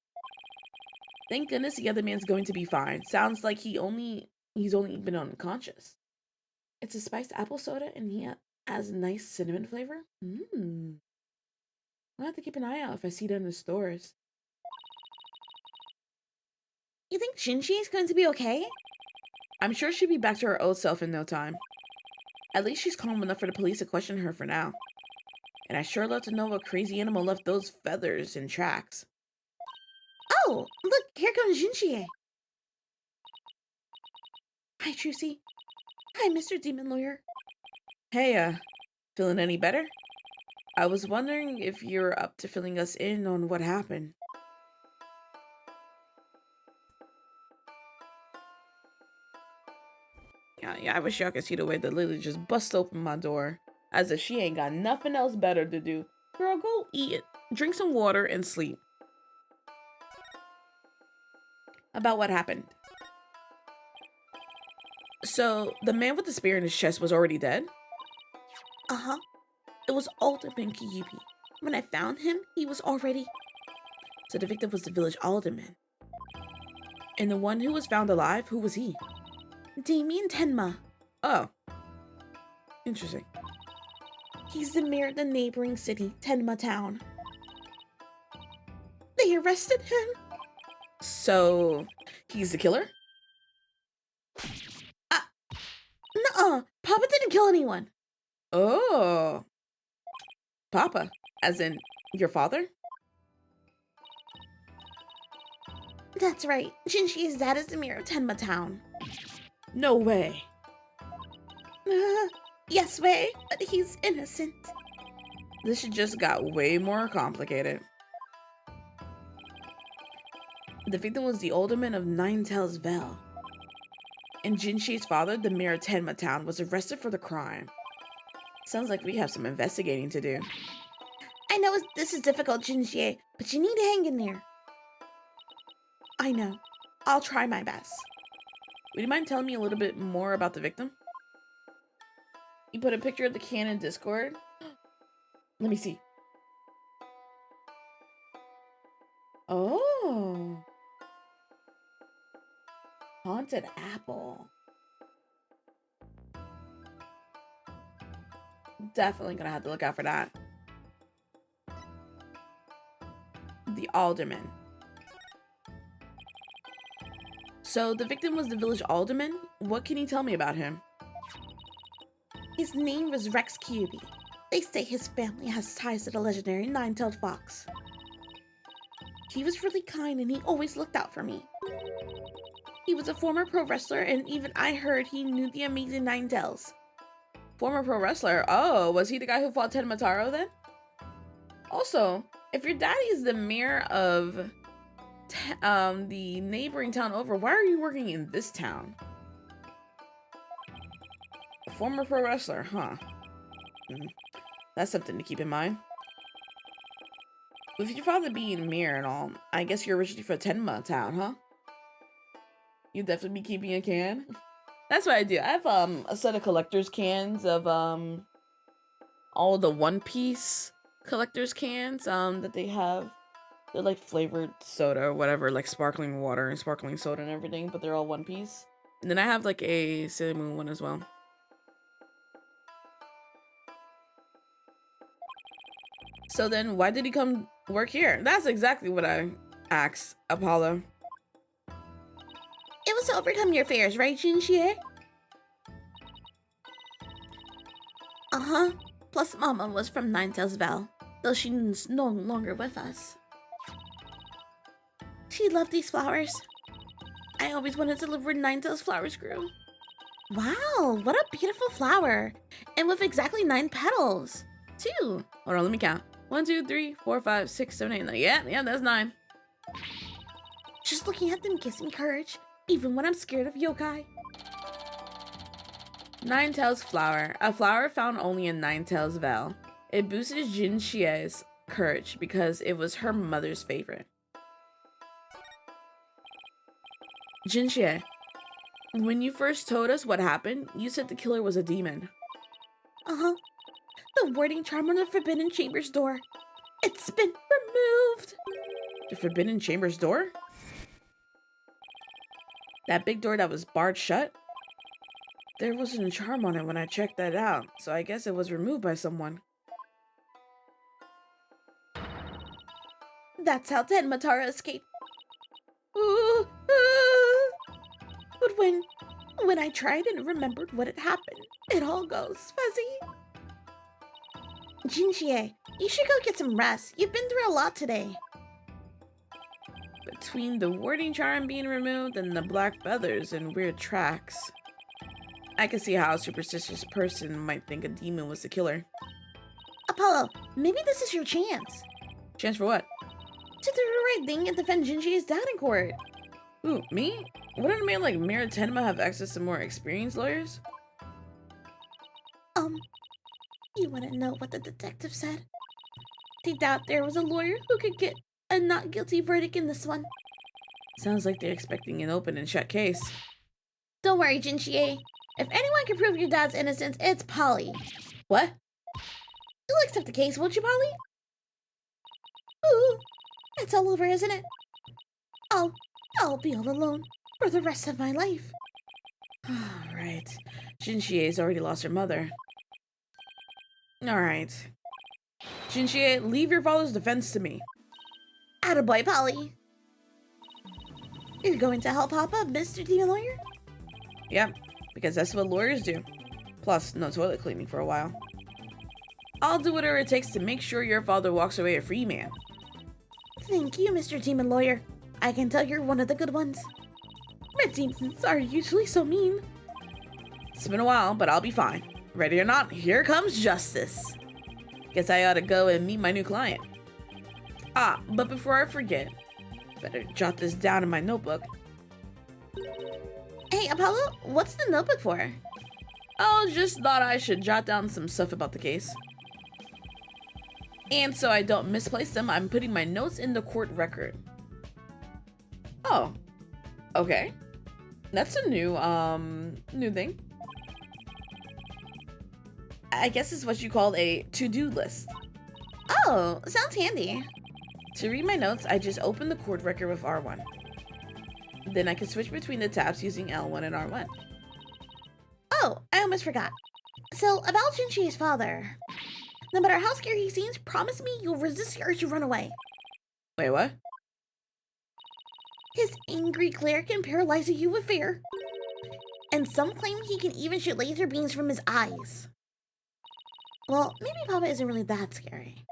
Thank goodness the other man's going to be fine. Sounds like he's only been unconscious. It's a spiced apple soda, and he has a nice cinnamon flavor. I'll have to keep an eye out if I see it in the stores. You think Shinji is going to be okay? I'm sure she'll be back to her old self in no time. At least she's calm enough for the police to question her for now. And I sure love to know what crazy animal left those feathers in tracks. Oh, look, here comes Shinji. Hi, Trucy. Hi, Mr. Demon Lawyer. Hey, feeling any better? I was wondering if you're up to filling us in on what happened. Yeah, I wish y'all could see the way that Lily just bust open my door. As if she ain't got nothing else better to do. Girl, go eat it, drink some water, and sleep. About what happened. So, the man with the spear in his chest was already dead? Uh-huh. It was Alderman Kyubi. When I found him, he was already... So the victim was the village alderman. And the one who was found alive, who was he? Damien Tenma. Oh. Interesting. He's the mayor of the neighboring city, Tenma Town. They arrested him. So, he's the killer? Nuh-uh. Papa didn't kill anyone. Oh. Papa, as in your father? That's right. Shinji's dad is the mayor of Tenma Town. No way. Yes way, but he's innocent. This just got way more complicated. The victim was the alderman of Ninetales Vale. And Jinshi's father, the mayor of Tenma Town, was arrested for the crime. Sounds like we have some investigating to do. I know this is difficult, Jinji, but you need to hang in there. I know. I'll try my best. Would you mind telling me a little bit more about the victim? You put a picture of the can in Discord? Let me see. Oh. Haunted apple. Definitely gonna have to look out for that. The alderman. So the victim was the village alderman? What can you tell me about him? His name was Rex Kyubi. They say his family has ties to the legendary nine-tailed fox. He was really kind and he always looked out for me. He was a former pro wrestler and even I heard he knew the amazing Ninetales. Former pro wrestler? Oh, was he the guy who fought Ted Mataro then? Also, if your daddy is the mayor of the neighboring town over, why are you working in this town? A former pro wrestler, huh? That's something to keep in mind. With your father being mayor and all, I guess you're originally from Tenma Town, huh? You'll definitely be keeping a can. That's what I do. I have a set of collector's cans of all the One Piece collector's cans that they have. They're like flavored soda or whatever, like sparkling water and sparkling soda and everything, but they're all One Piece. And then I have like a Sailor Moon one as well. So then why did he come work here? That's exactly what I asked Apollo. It was to overcome your fears, right, Jinxie? Uh-huh. Plus, Mama was from Ninetales Vale, though she's no longer with us. She loved these flowers. I always wanted to live where Ninetales flowers grew. Wow, what a beautiful flower. And with exactly 9 petals, too. Hold on, let me count. 1, 2, 3, 4, 5, 6, 7, 8, 9. Yeah, that's 9. Just looking at them gives me courage. even when I'm scared of yokai. Ninetales flower. A flower found only in Ninetales Vale. It boosted Jin Xie's courage because it was her mother's favorite. Jin Xie, when you first told us what happened, you said the killer was a demon. Uh-huh. The warding charm on the Forbidden Chamber's door. It's been removed. The Forbidden Chamber's door? That big door that was barred shut? There wasn't a charm on it when I checked that out, so I guess it was removed by someone. That's how Tenmatara escaped. Ooh, ah. But when I tried and remembered what had happened, it all goes fuzzy. Jinxie, you should go get some rest. You've been through a lot today. Between the warding charm being removed and the black feathers and weird tracks, I can see how a superstitious person might think a demon was the killer. Apollo, maybe this is your chance. Chance for what? To do the right thing and defend Jinxie's dad in court. Ooh, me? Wouldn't a man like Mira Tenma have access to more experienced lawyers? You want to know what the detective said? They doubt there was a lawyer who could get a not guilty verdict in this one. Sounds like they're expecting an open and shut case. Don't worry, Jinxie. If anyone can prove your dad's innocence, it's Polly. What? You'll accept the case, won't you, Polly? Ooh, it's all over, isn't it? I'll be all alone for the rest of my life. Right. Jinxie's already lost her mother. Alright. Jinxie, leave your father's defense to me. Attaboy, Polly. You're going to help Papa, Mr. Demon Lawyer? Yep, because that's what lawyers do. Plus, no toilet cleaning for a while. I'll do whatever it takes to make sure your father walks away a free man. Thank you, Mr. Demon Lawyer. I can tell you're one of the good ones. Red demons are usually so mean. It's been a while, but I'll be fine. Ready or not, here comes justice. Guess I ought to go and meet my new client. But before I forget, better jot this down in my notebook. Hey, Apollo, what's the notebook for? Oh, just thought I should jot down some stuff about the case. And so I don't misplace them, I'm putting my notes in the court record. Oh, okay. That's a new thing. I guess it's what you call a to-do list. Oh, sounds handy. To read my notes, I just open the court record with R1. Then I can switch between the tabs using L1 and R1. Oh, I almost forgot. So, about Jinxie's father. No matter how scary he seems, promise me you'll resist the urge to run away. Wait, what? His angry glare can paralyze you with fear. And some claim he can even shoot laser beams from his eyes. Well, maybe Papa isn't really that scary.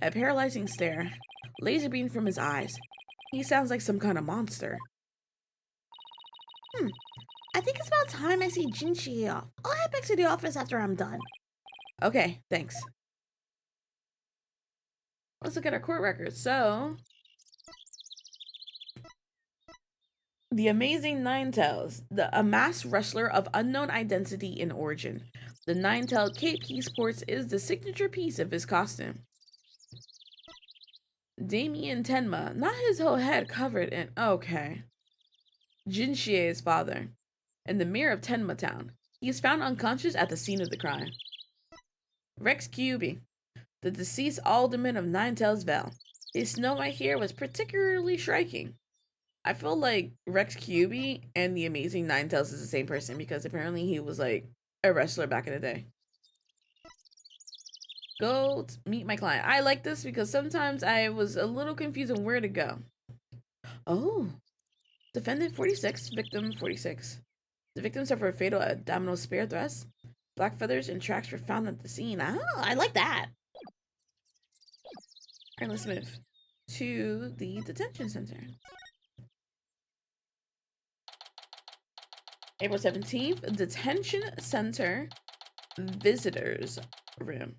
A paralyzing stare, laser beam from his eyes. He sounds like some kind of monster. I think it's about time I see Jinxie off. I'll head back to the office after I'm done. Okay, thanks. Let's look at our court records. So, the Amazing Ninetales, a masked wrestler of unknown identity and origin. The Ninetale cape he sports is the signature piece of his costume. Damien Tenma, not his whole head covered in... Okay. Jinxie's father. In the mirror of Tenma Town. He is found unconscious at the scene of the crime. Rex Kyubi, the deceased alderman of Ninetales Vale. His snow white hair was particularly striking. I feel like Rex Kyubi and the Amazing Ninetales is the same person because apparently he was like a wrestler back in the day. Go meet my client. I like this because sometimes I was a little confused on where to go. Oh, defendant 46, victim 46. The victim suffered a fatal abdominal spear thrust. Black feathers and tracks were found at the scene. Oh, I like that. Alright, let's move to the detention center. April 17th, detention center visitors room.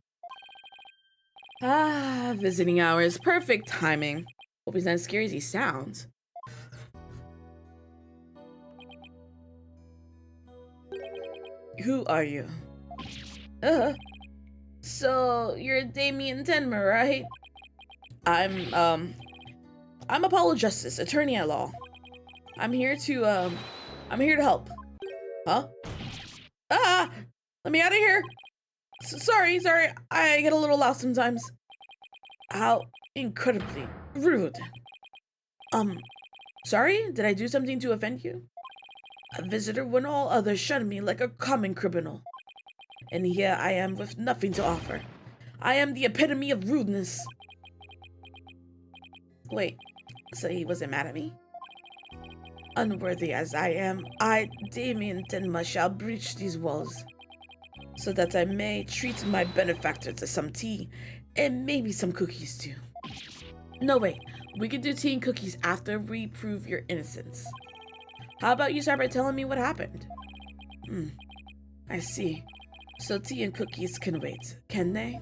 Visiting hours. Perfect timing. Hope he's not as scary as he sounds. who are you? So you're Damien Tenma, right? I'm Apollo Justice, attorney at law. I'm here to help. Huh? Ah! Let me out of here! Sorry, I get a little lost sometimes. How incredibly rude. Sorry? Did I do something to offend you? A visitor when all others shun me like a common criminal. And here I am with nothing to offer. I am the epitome of rudeness. Wait, so he wasn't mad at me? Unworthy as I am, I, Damien Tenma, shall breach these walls, so that I may treat my benefactor to some tea, and maybe some cookies too. No, wait, we can do tea and cookies after we prove your innocence. How about you start by telling me what happened? I see. So tea and cookies can wait, can they?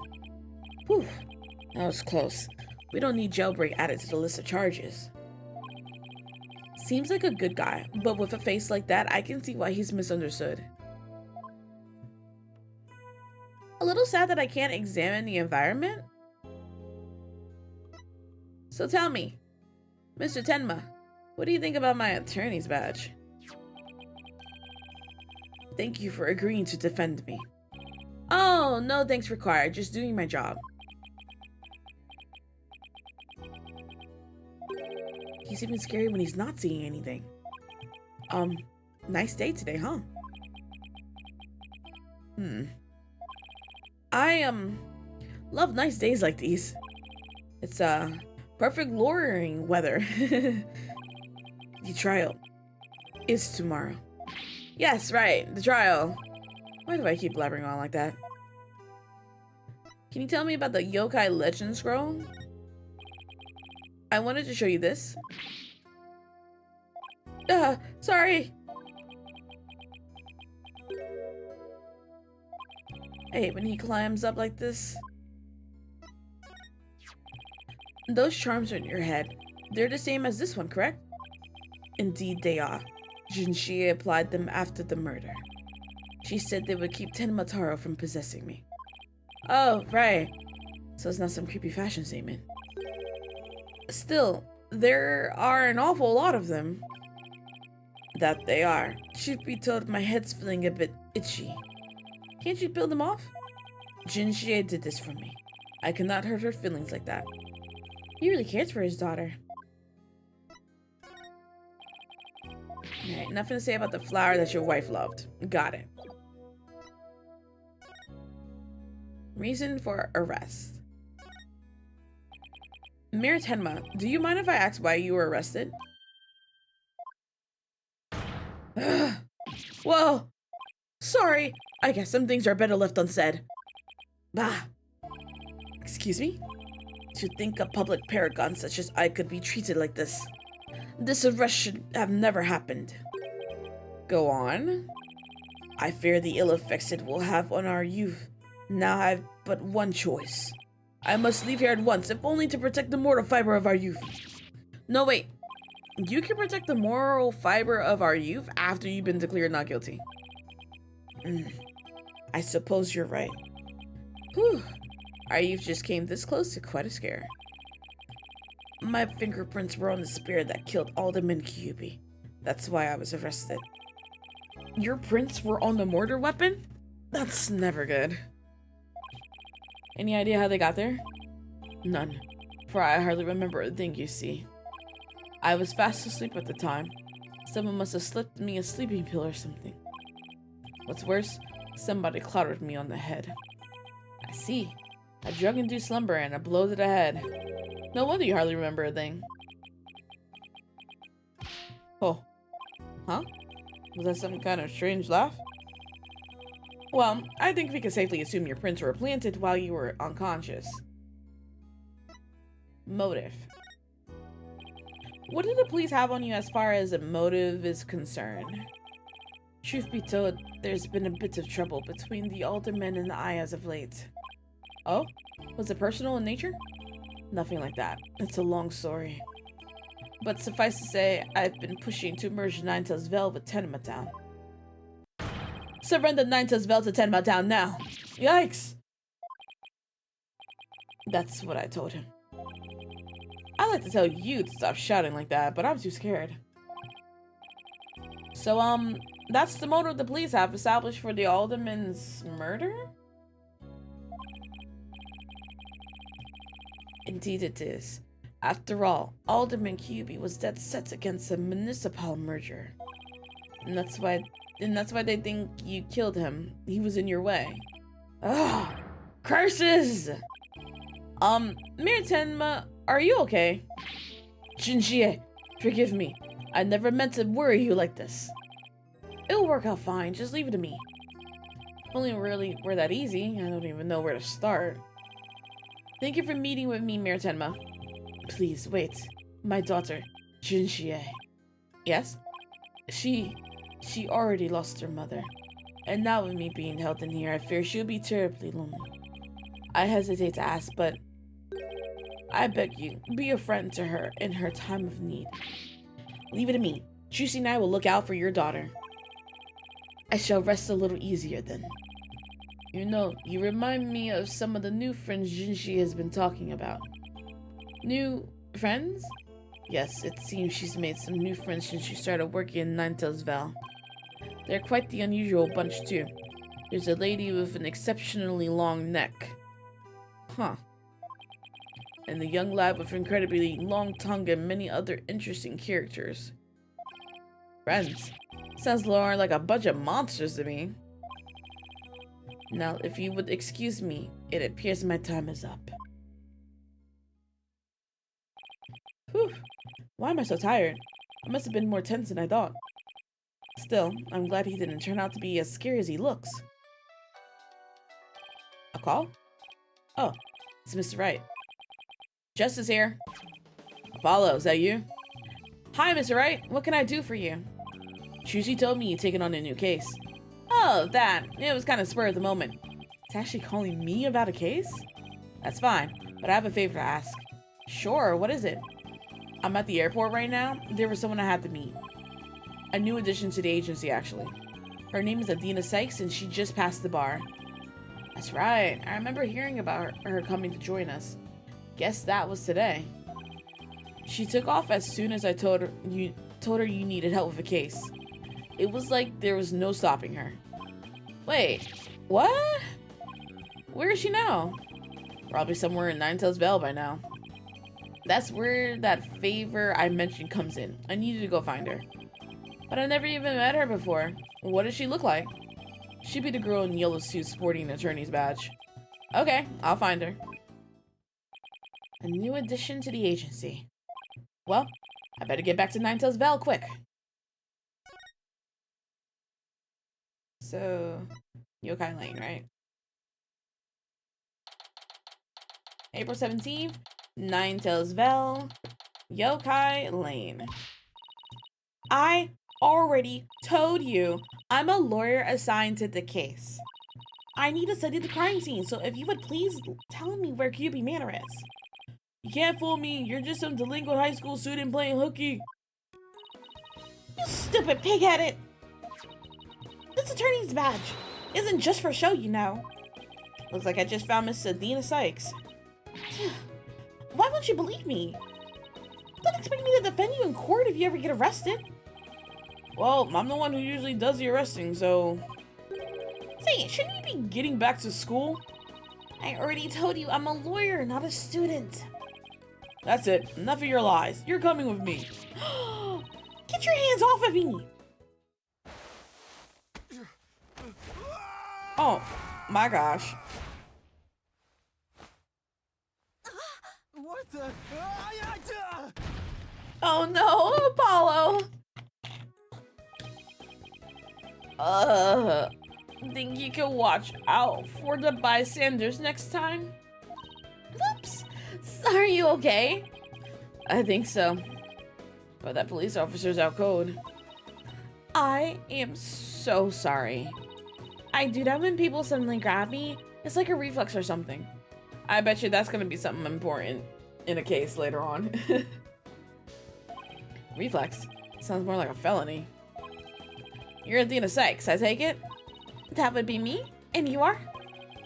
Whew, that was close. We don't need jailbreak added to the list of charges. Seems like a good guy, but with a face like that, I can see why he's misunderstood. A little sad that I can't examine the environment. So tell me, Mr. Tenma, what do you think about my attorney's badge? Thank you for agreeing to defend me. Oh, no thanks required, just doing my job. He's even scary when he's not seeing anything. Nice day today, huh? I, love nice days like these. It's, perfect lawyering weather. The trial is tomorrow. Yes, right, the trial. Why do I keep blabbering on like that? Can you tell me about the Yokai Legend Scroll? I wanted to show you this. Sorry. I hate when he climbs up like this. Those charms are in your head. They're the same as this one, correct? Indeed they are. Jinxie applied them after the murder. She said they would keep Tenmataro from possessing me. Oh, right. So it's not some creepy fashion statement. Still, there are an awful lot of them. That they are. Truth be told, my head's feeling a bit itchy. Can't you peel them off? Jinxie did this for me. I cannot hurt her feelings like that. He really cares for his daughter. Alright, nothing to say about the flower that your wife loved. Got it. Reason for arrest. Mayor Tenma, do you mind if I ask why you were arrested? Whoa! Sorry! I guess some things are better left unsaid. Bah! Excuse me? To think a public paragon such as I could be treated like this. This arrest should have never happened. Go on. I fear the ill effects it will have on our youth. Now I have but one choice. I must leave here at once, if only to protect the mortal fiber of our youth. No, wait. You can protect the moral fiber of our youth after you've been declared not guilty. I suppose you're right. Whew. Our youth just came this close to quite a scare. My fingerprints were on the spear that killed Alderman Kyubi. That's why I was arrested. Your prints were on the mortar weapon? That's never good. Any idea how they got there? None, for I hardly remember a thing, you see. I was fast asleep at the time. Someone must have slipped me a sleeping pill or something. What's worse, somebody clobbered me on the head. I see. A drug-induced slumber and a blow to the head. No wonder you hardly remember a thing. Oh. Huh? Was that some kind of strange laugh? Well, I think we can safely assume your prints were planted while you were unconscious. Motive. What do the police have on you as far as a motive is concerned? Truth be told, there's been a bit of trouble between the aldermen and I as of late. Oh? Was it personal in nature? Nothing like that. It's a long story. But suffice to say, I've been pushing to merge Ninetales Vale with Tenma Town. Surrender Ninetales Vel to Tenma down now. Yikes. That's what I told him. I'd like to tell you to stop shouting like that, but I'm too scared. So, that's the motive the police have established for the alderman's murder? Indeed it is. After all, Alderman QB was dead set against a municipal merger. And that's why they think you killed him. He was in your way. Ugh! Curses! Mayor Tenma, are you okay? Shinjie, forgive me. I never meant to worry you like this. It'll work out fine, just leave it to me. If only really were that easy, I don't even know where to start. Thank you for meeting with me, Mayor Tenma. Please, wait. My daughter, Jinxie. Yes? She already lost her mother. And now with me being held in here, I fear she'll be terribly lonely. I hesitate to ask, but I beg you, be a friend to her in her time of need. Leave it to me. Juicy and I will look out for your daughter. I shall rest a little easier then. You know, you remind me of some of the new friends Jinxie has been talking about. New friends? Yes, it seems she's made some new friends since she started working in Ninetales Vel. They're quite the unusual bunch too. There's a lady with an exceptionally long neck. Huh. And the young lad with incredibly long tongue and many other interesting characters. Friends? Sounds more like a bunch of monsters to me. Now, if you would excuse me, it appears my time is up. Whew. Why am I so tired? I must have been more tense than I thought. Still, I'm glad he didn't turn out to be as scary as he looks. A call? Oh, it's Mr. Wright. Justice here. Apollo, is that you? Hi, Mr. Wright. What can I do for you? Chushi told me you'd taken on a new case. Oh, that. It was kind of spur of the moment. It's actually calling me about a case? That's fine, but I have a favor to ask. Sure, what is it? I'm at the airport right now. There was someone I had to meet. A new addition to the agency, actually. Her name is Adina Sykes, and she just passed the bar. That's right. I remember hearing about her coming to join us. Guess that was today. She took off as soon as I told her you needed help with a case. It was like there was no stopping her. Wait, what? Where is she now? Probably somewhere in Ninetales Vel by now. That's where that favor I mentioned comes in. I needed to go find her. But I never even met her before. What does she look like? She'd be the girl in yellow suit sporting an attorney's badge. Okay, I'll find her. A new addition to the agency. Well, I better get back to Ninetales Vel quick. So, Yokai Lane, right? April 17th, Ninetales Vel, Yokai Lane. I already told you I'm a lawyer assigned to the case. I need to study the crime scene, so if you would please tell me where QB Manor is. You can't fool me, you're just some delinquent high school student playing hooky. You stupid pig-headed! This attorney's badge isn't just for show, you know. Looks like I just found Miss Adina Sykes. Why won't you believe me? Don't expect me to defend you in court if you ever get arrested. Well, I'm the one who usually does the arresting, so... Say, shouldn't you be getting back to school? I already told you I'm a lawyer, not a student. That's it. Enough of your lies. You're coming with me. Get your hands off of me! Oh, my gosh. What the? Oh no, Apollo! Think you can watch out for the bystanders next time? Whoops! Are you okay? I think so. But that police officer's out cold. I am so sorry. I do that when people suddenly grab me. It's like a reflex or something. I bet you that's gonna be something important in a case later on. Reflex? Sounds more like a felony. You're Adina Sykes, I take it? That would be me. And you are?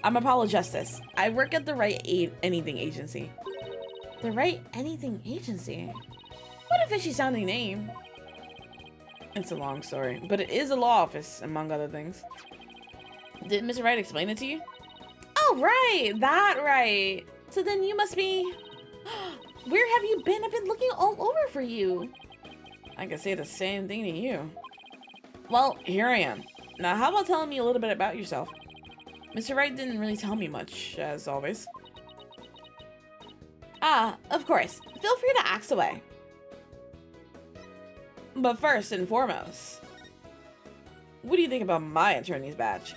I'm Apollo Justice. I work at the Wright Anything Agency. The Wright Anything Agency? What a fishy sounding name. It's a long story, but it is a law office, among other things. Did Mr. Wright explain it to you? Oh, right. That right. So then you must be... Where have you been? I've been looking all over for you. I could say the same thing to you. Well, here I am. Now, how about telling me a little bit about yourself? Mr. Wright didn't really tell me much, as always. Ah, of course. Feel free to ask away. But first and foremost, what do you think about my attorney's badge?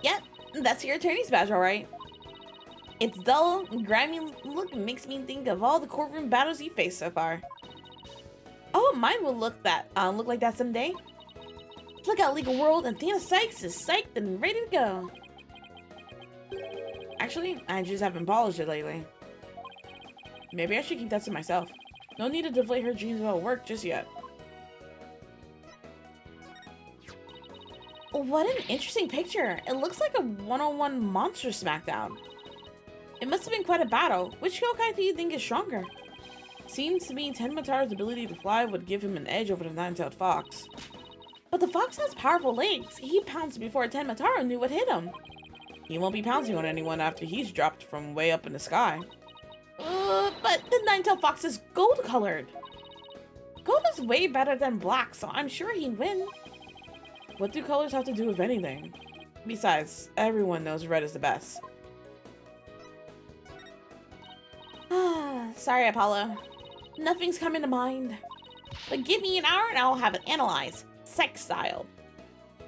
Yep, that's your attorney's badge, alright. Its dull, grimy look makes me think of all the courtroom battles you faced so far. Oh, mine will look like that someday. Look out, legal world, and Athena Sykes is psyched and ready to go. Actually, I just haven't polished it lately. Maybe I should keep that to myself. No need to deflate her dreams about work just yet. What an interesting picture. It looks like a one-on-one Monstrous smackdown. It must have been quite a battle. Which yokai do you think is stronger? Seems to me Tenmataru's ability to fly would give him an edge over the nine-tailed fox. But the fox has powerful legs. He pounced before Tenmataru knew what hit him. He won't be pouncing on anyone after he's dropped from way up in the sky. But the nine-tailed fox is gold-colored. Gold is way better than black, so I'm sure he'd win. What do colors have to do with anything? Besides, everyone knows red is the best. Sorry, Apollo. Nothing's coming to mind. But give me an hour and I'll have it analyzed, sex style.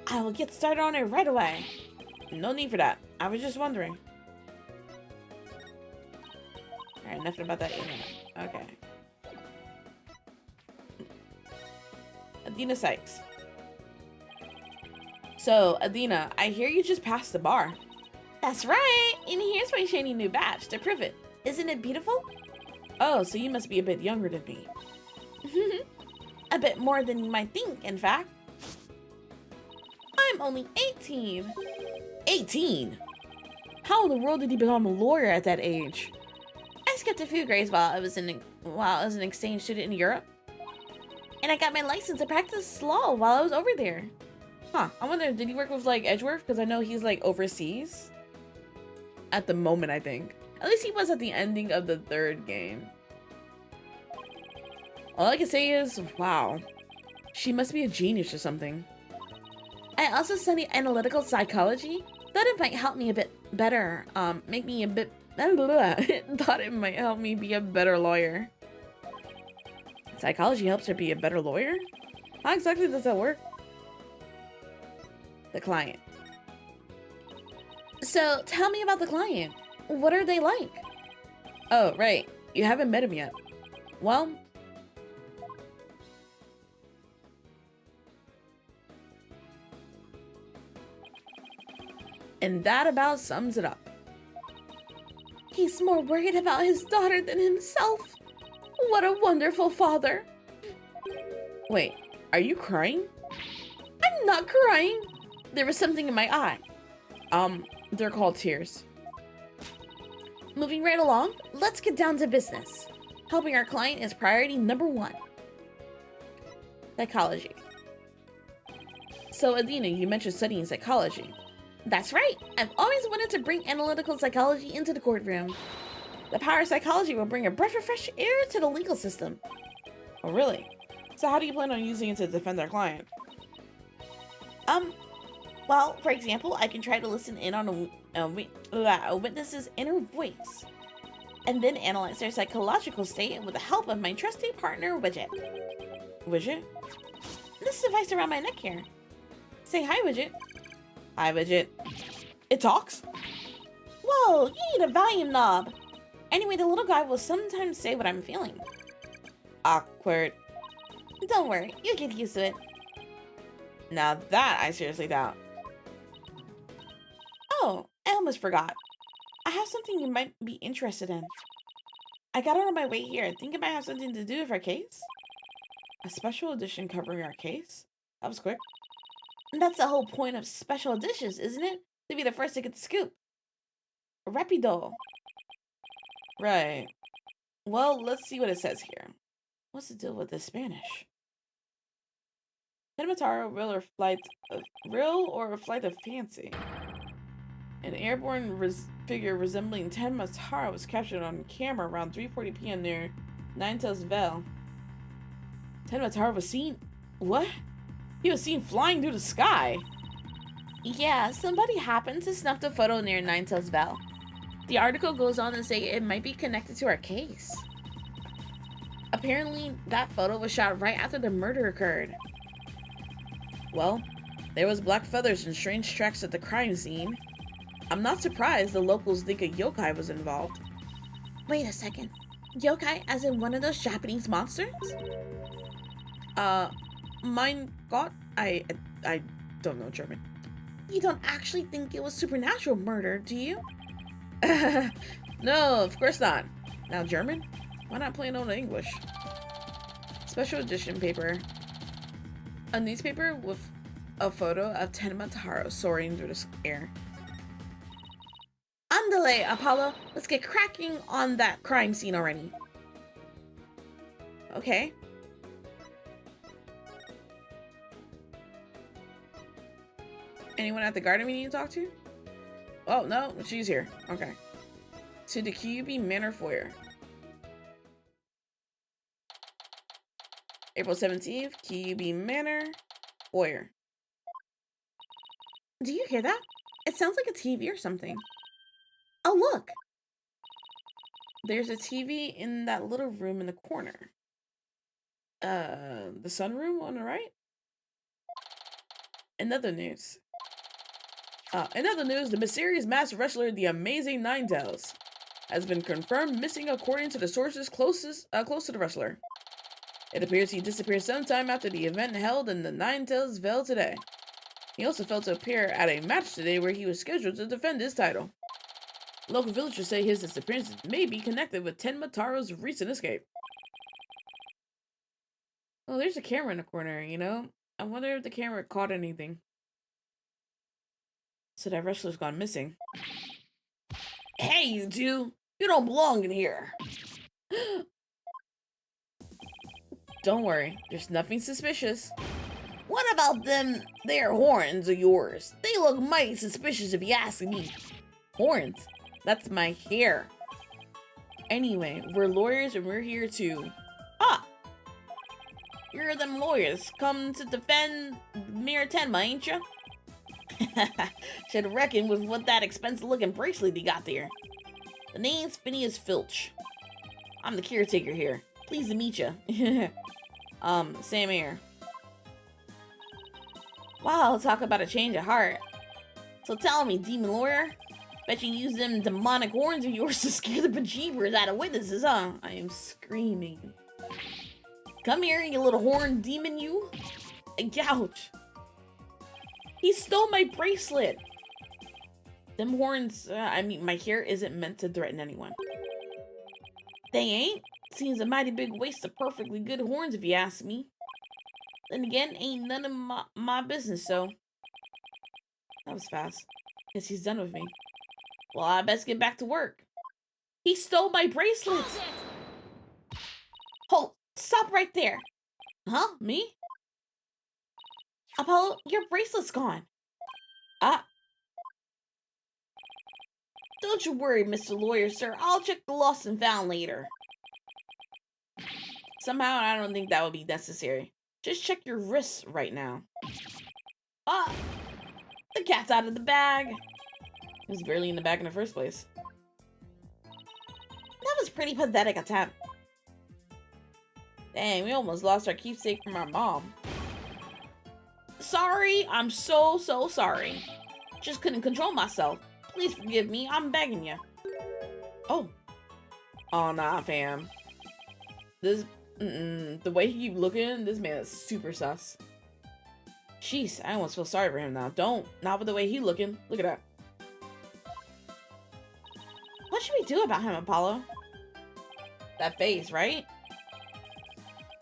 I will get started on it right away. No need for that. I was just wondering. Alright, nothing about that either. Okay. Athena Sykes. So, Athena, I hear you just passed the bar. That's right! And here's my shiny new badge to prove it. Isn't it beautiful? Oh, so you must be a bit younger than me. A bit more than you might think, in fact. I'm only 18. 18? How in the world did you become a lawyer at that age? I skipped a few grades while I was an exchange student in Europe. And I got my license to practice law while I was over there. Huh, I wonder, did he work with, like, Edgeworth? Because I know he's, like, overseas. At the moment, I think. At least he was at the ending of the third game. All I can say is, wow. She must be a genius or something. I also study analytical psychology. Thought it might help me a bit better, make me a bit... Thought it might help me be a better lawyer. Psychology helps her be a better lawyer? How exactly does that work? The client. So, tell me about the client. What are they like? Oh, right. You haven't met him yet. Well... and that about sums it up. He's more worried about his daughter than himself. What a wonderful father. Wait, are you crying? I'm not crying. There was something in my eye. They're called tears. Moving right along, let's get down to business. Helping our client is priority number 1. Psychology. So, Athena, you mentioned studying psychology. That's right. I've always wanted to bring analytical psychology into the courtroom. The power of psychology will bring a breath of fresh air to the legal system. Oh, really? So how do you plan on using it to defend our client? Well, for example, I can try to listen in on a witness's inner voice, and then analyze their psychological state with the help of my trusty partner, Widget. Widget? This device around my neck here. Say hi, Widget. Hi, Widget. It talks? Whoa, you need a volume knob. Anyway, the little guy will sometimes say what I'm feeling. Awkward. Don't worry, you'll get used to it. Now that I seriously doubt. Oh, I almost forgot. I have something you might be interested in. I got it on my way here. Think it might have something to do with our case? A special edition covering our case? That was quick. And that's the whole point of special editions, isn't it? To be the first to get the scoop. Rapido. Right. Well, let's see what it says here. What's the deal with this Spanish? Tenemataro, real or a flight of fancy? An airborne figure resembling Tenemataro was captured on camera around 3:40 p.m. near Ninetales Vale. Tenemataro was seen... What? He was seen flying through the sky. Yeah, somebody happened to snap the photo near Ninetales Vale. The article goes on to say it might be connected to our case. Apparently, that photo was shot right after the murder occurred. Well, there was black feathers and strange tracks at the crime scene. I'm not surprised the locals think a yokai was involved. Wait a second. Yokai as in one of those Japanese monsters? Mein Gott? I don't know German. You don't actually think it was supernatural murder, do you? No, of course not. Now German? Why not play it on English? Special edition paper. A newspaper with a photo of Tenemataro soaring through the air. Andale, Apollo. Let's get cracking on that crime scene already. Okay. Anyone at the garden we need to talk to? Oh, no, she's here. Okay. To the QB Manor Foyer. April 17th, QB Manor Foyer. Do you hear that? It sounds like a TV or something. Oh, look! There's a TV in that little room in the corner. The sunroom on the right? Another news. The mysterious masked wrestler, the Amazing Ninetales, has been confirmed missing according to the sources close to the wrestler. It appears he disappeared sometime after the event held in the Ninetales Vale today. He also failed to appear at a match today where he was scheduled to defend his title. Local villagers say his disappearance may be connected with Tenmataro's recent escape. Oh, there's a camera in the corner, you know? I wonder if the camera caught anything. So that wrestler's gone missing. Hey, you two! You don't belong in here! Don't worry, there's nothing suspicious. What about them there horns of yours? They look mighty suspicious if you ask me. Horns? That's my hair. Anyway, we're lawyers and we're here to... Ah! You're them lawyers come to defend Mir Tenma, ain't ya? Should reckon with what that expensive looking bracelet you got there. The name's Phineas Filch. I'm the caretaker here. Pleased to meet ya. Same here. Wow, talk about a change of heart. So tell me, demon lawyer, bet you use them demonic horns of yours to scare the bejeebers out of witnesses, huh? I am screaming. Come here, you little horn demon, you. Ouch. He stole my bracelet. Them horns, I mean, my hair isn't meant to threaten anyone. They ain't. Seems a mighty big waste of perfectly good horns if you ask me. Then again, ain't none of my business, so. That was fast. Guess he's done with me. Well, I best get back to work. He stole my bracelets! Hold, stop right there. Huh? Me? Apollo, your bracelet's gone. Ah. Don't you worry, Mr. Lawyer, sir. I'll check the lost and found later. Somehow, I don't think that would be necessary. Just check your wrists right now. Ah! The cat's out of the bag. It was barely in the bag in the first place. That was a pretty pathetic attempt. Dang, we almost lost our keepsake from our mom. Sorry, I'm so sorry. Just couldn't control myself. Please forgive me, I'm begging you. Oh. Oh, nah, fam. The way he keep looking, this man is super sus. Jeez, I almost feel sorry for him now. Not with the way he looking. Look at that. What should we do about him, Apollo? That face, right?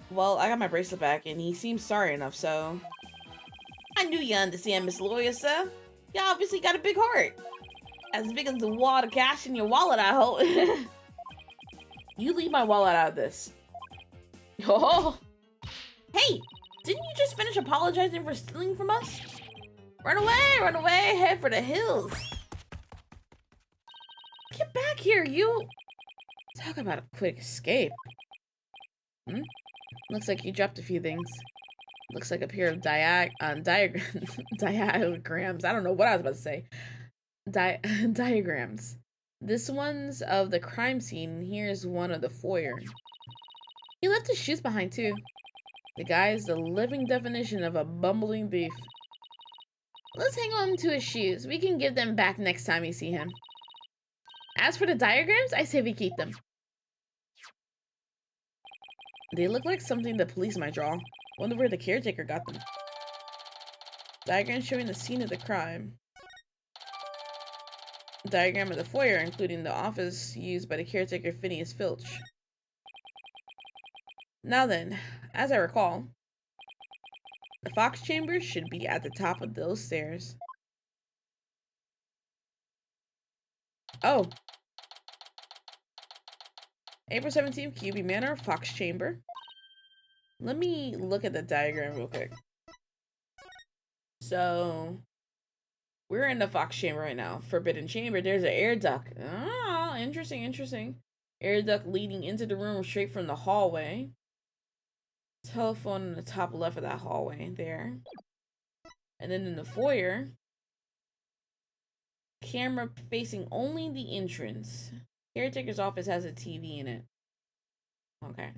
Well, I got my bracelet back, and he seems sorry enough, so... I knew you understand, Miss Lawyer, sir. You obviously got a big heart. As big as the wad of cash in your wallet, I hope. You leave my wallet out of this. Oh. Hey, didn't you just finish apologizing for stealing from us? Run away, head for the hills. Get back here, you. Talk about a quick escape. Looks like you dropped a few things. Looks like a pair of diagrams. I don't know what I was about to say. Diagrams. This one's of the crime scene, and here's one of the foyer. He left his shoes behind too. The guy's the living definition of a bumbling thief. Let's hang on to his shoes. We can give them back next time we see him. As for the diagrams, I say we keep them. They look like something the police might draw. Wonder where the caretaker got them. Diagram showing the scene of the crime. Diagram of the foyer, including the office used by the caretaker Phineas Filch. Now then, as I recall, the Fox chamber should be at the top of those stairs. Oh. April 17th, QB Manor, Fox Chamber. Let me look at the diagram real quick. So, we're in the Fox Chamber right now. Forbidden Chamber. There's an air duct. Oh, interesting. Air duct leading into the room straight from the hallway. Telephone in the top left of that hallway there. And then in the foyer, camera facing only the entrance. Caretaker's office has a TV in it. Okay.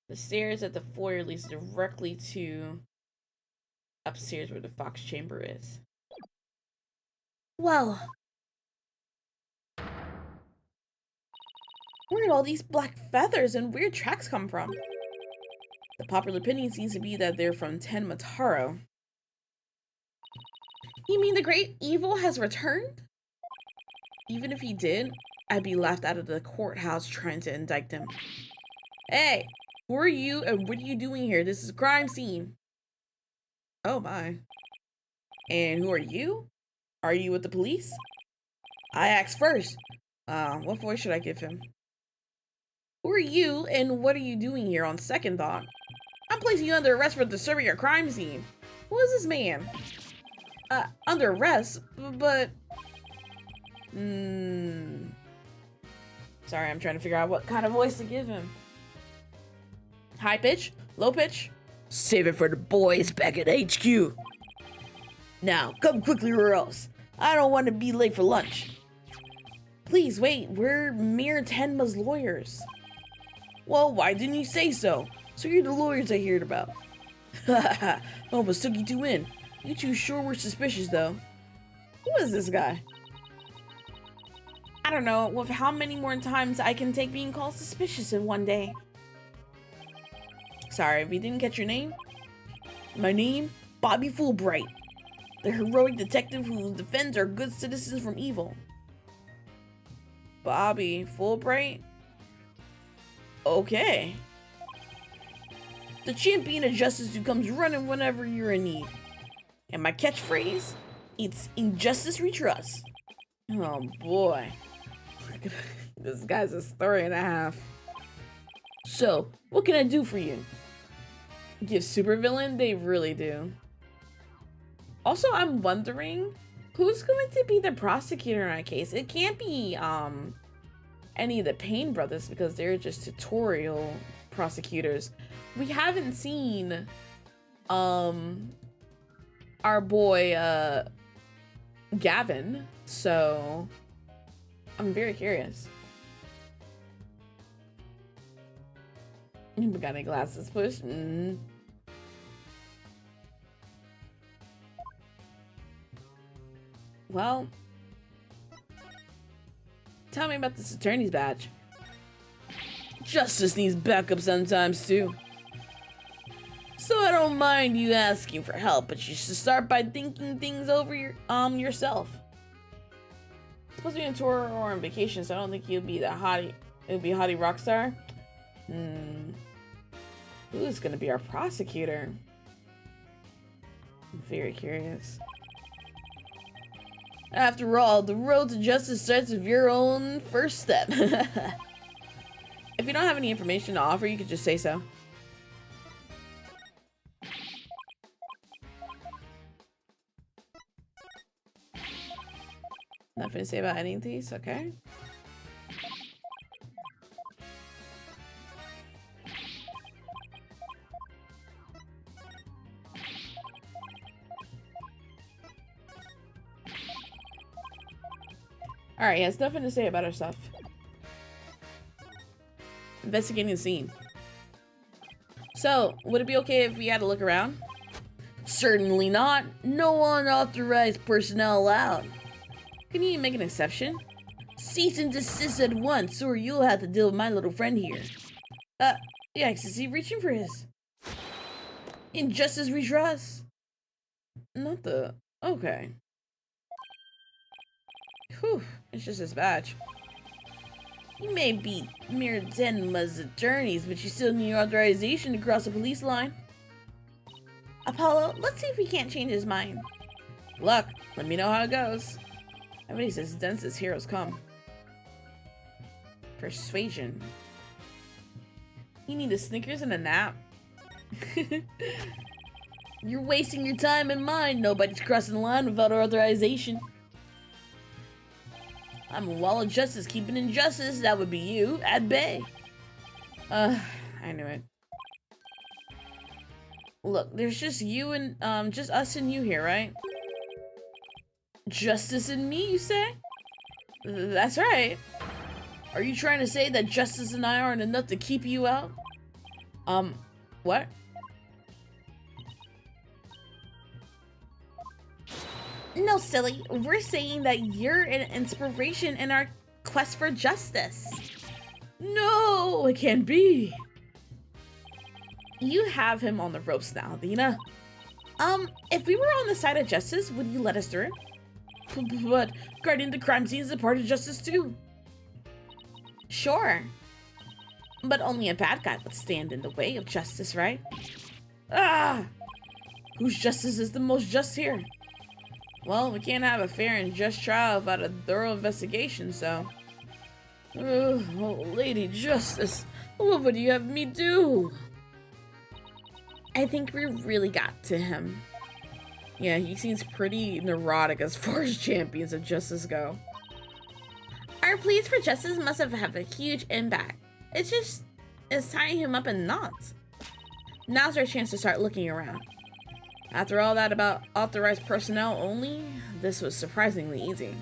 The stairs at the foyer leads directly to upstairs where the Fox Chamber is. Whoa. Where did all these black feathers and weird tracks come from? The popular opinion seems to be that they're from Tenmataro. You mean the great evil has returned? Even if he did, I'd be laughed out of the courthouse trying to indict him. Hey, who are you and what are you doing here? This is a crime scene. Oh my. And who are you? Are you with the police? I asked first. What voice should I give him? Who are you and what are you doing here on second thought? I'm placing you under arrest for disturbing a crime scene. Who is this man? Under arrest? But... Sorry, I'm trying to figure out what kind of voice to give him. High pitch? Low pitch? Save it for the boys back at HQ. Now, come quickly or else. I don't want to be late for lunch. Please wait, we're mere Tenma's lawyers. Well, why didn't you say so? So you're the lawyers I heard about. Haha, almost took you two in. You two sure were suspicious though. Who is this guy? I don't know, with how many more times I can take being called suspicious in one day. Sorry, if we didn't get your name. My name, Bobby Fulbright. The heroic detective who defends our good citizens from evil. Bobby Fulbright? Okay. The champion of justice who comes running whenever you're in need. And my catchphrase? It's injustice we trust. Oh boy. This guy's a story and a half. So, what can I do for you? Give supervillain? They really do. Also, I'm wondering who's going to be the prosecutor in our case. It can't be any of the Payne brothers because they're just tutorial prosecutors. We haven't seen our boy Gavin, so I'm very curious. We got any glasses pushed? Well, tell me about this attorney's badge. Justice needs backup sometimes too. So I don't mind you asking for help, but you should start by thinking things over yourself. Supposed to be on tour or on vacation, so I don't think you'll be that hottie. It'll be a hottie rock star. Who's gonna be our prosecutor? I'm very curious. After all, the road to justice starts with your own first step. If you don't have any information to offer, you could just say so. Nothing to say about any of these? Okay. Alright, he has nothing to say about our stuff. Investigating the scene. So, would it be okay if we had to look around? Certainly not. No unauthorized personnel allowed. Can you make an exception? Cease and desist at once, or you'll have to deal with my little friend here. Yeah, is he reaching for his injustice we trust? Not the... Okay. Whew, it's just his badge. You may be mere Denma's attorneys, but you still need authorization to cross the police line. Apollo, let's see if we can't change his mind. Luck, let me know how it goes. Everybody says densest heroes come. Persuasion. You need a Snickers and a nap. You're wasting your time and mine. Nobody's crossing the line without authorization. I'm a wall of justice keeping injustice. That would be you at bay. I knew it. Look, there's just you and just us and you here, right? Justice and me, you say? That's right. Are you trying to say that justice and I aren't enough to keep you out? What? No, silly. We're saying that you're an inspiration in our quest for justice. No, it can't be. You have him on the ropes now, Lena. If we were on the side of justice, would you let us through? But guarding the crime scene is a part of justice too. Sure. But only a bad guy would stand in the way of justice, right? Ah! Whose justice is the most just here? Well, we can't have a fair and just trial without a thorough investigation, so... Oh, Lady Justice, what would you have me do? I think we really got to him. Yeah, he seems pretty neurotic as far as champions of justice go. Our pleas for justice must have had a huge impact. It's tying him up in knots. Now's our chance to start looking around. After all that about authorized personnel only, this was surprisingly easy.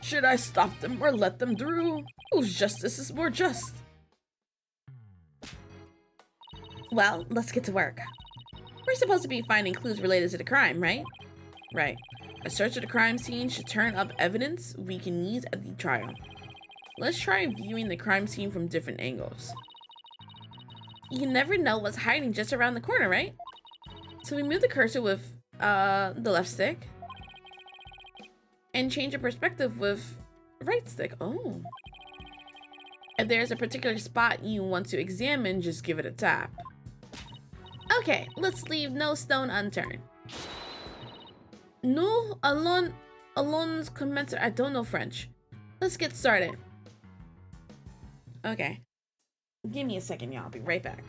Should I stop them or let them through? Whose justice is more just? Well, let's get to work. We're supposed to be finding clues related to the crime, right? Right. A search of the crime scene should turn up evidence we can use at the trial. Let's try viewing the crime scene from different angles. You never know what's hiding just around the corner, right? So we move the cursor with the left stick and change the perspective with right stick. Oh. If there's a particular spot you want to examine, just give it a tap. Okay, let's leave no stone unturned. No, allons commencer. I don't know French. Let's get started. Okay. Give me a second, y'all. I'll be right back.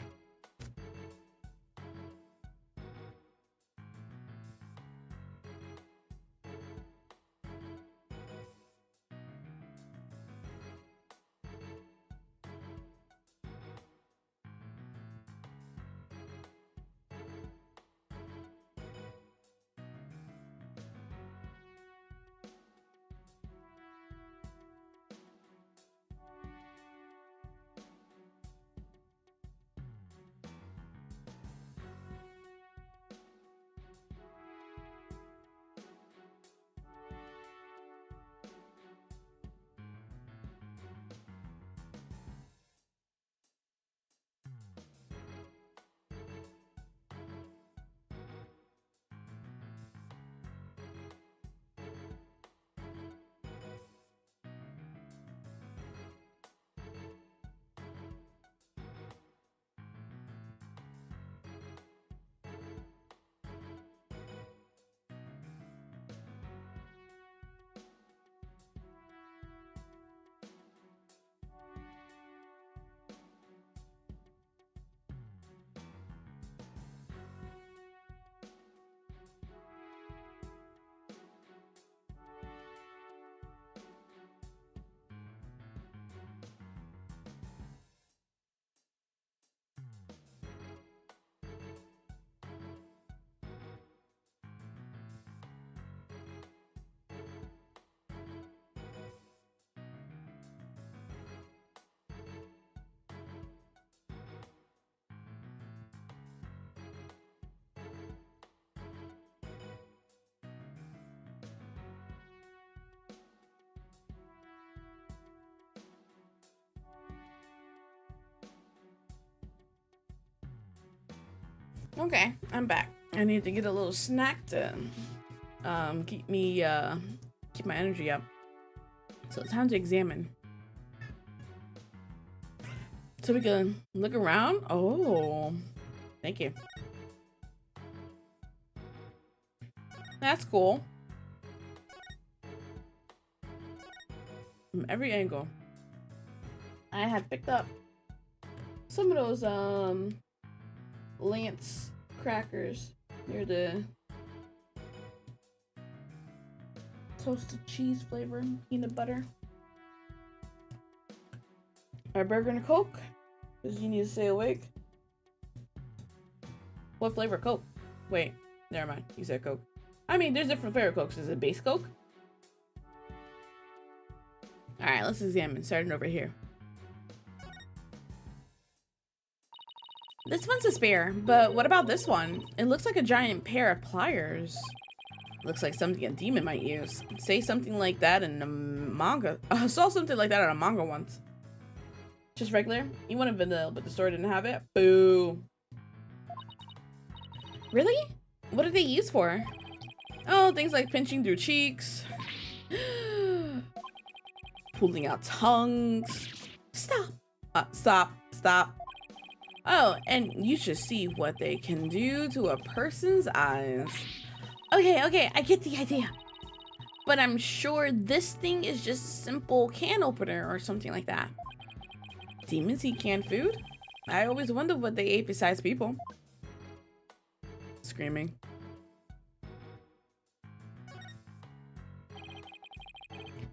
Okay, I'm back. I need to get a little snack to keep my energy up. So it's time to examine. So we can look around. Oh, thank you. That's cool. From every angle. I had picked up some of those Lance crackers near the toasted cheese flavor, peanut butter. A burger and a Coke, because you need to stay awake. What flavor Coke? Wait, never mind. You said Coke. I mean, there's different flavor Cokes. Is it base Coke? Alright, let's examine. Starting over here. This one's a spare, but what about this one? It looks like a giant pair of pliers. Looks like something a demon might use. Say something like that in a manga. I saw something like that in a manga once. Just regular? You wanted vanilla, but the store didn't have it? Boo. Really? What did they use for? Oh, things like pinching through cheeks. Pulling out tongues. Stop. Stop. Oh, and you should see what they can do to a person's eyes. Okay, I get the idea. But I'm sure this thing is just a simple can opener or something like that. Demons eat canned food? I always wondered what they ate besides people. Screaming.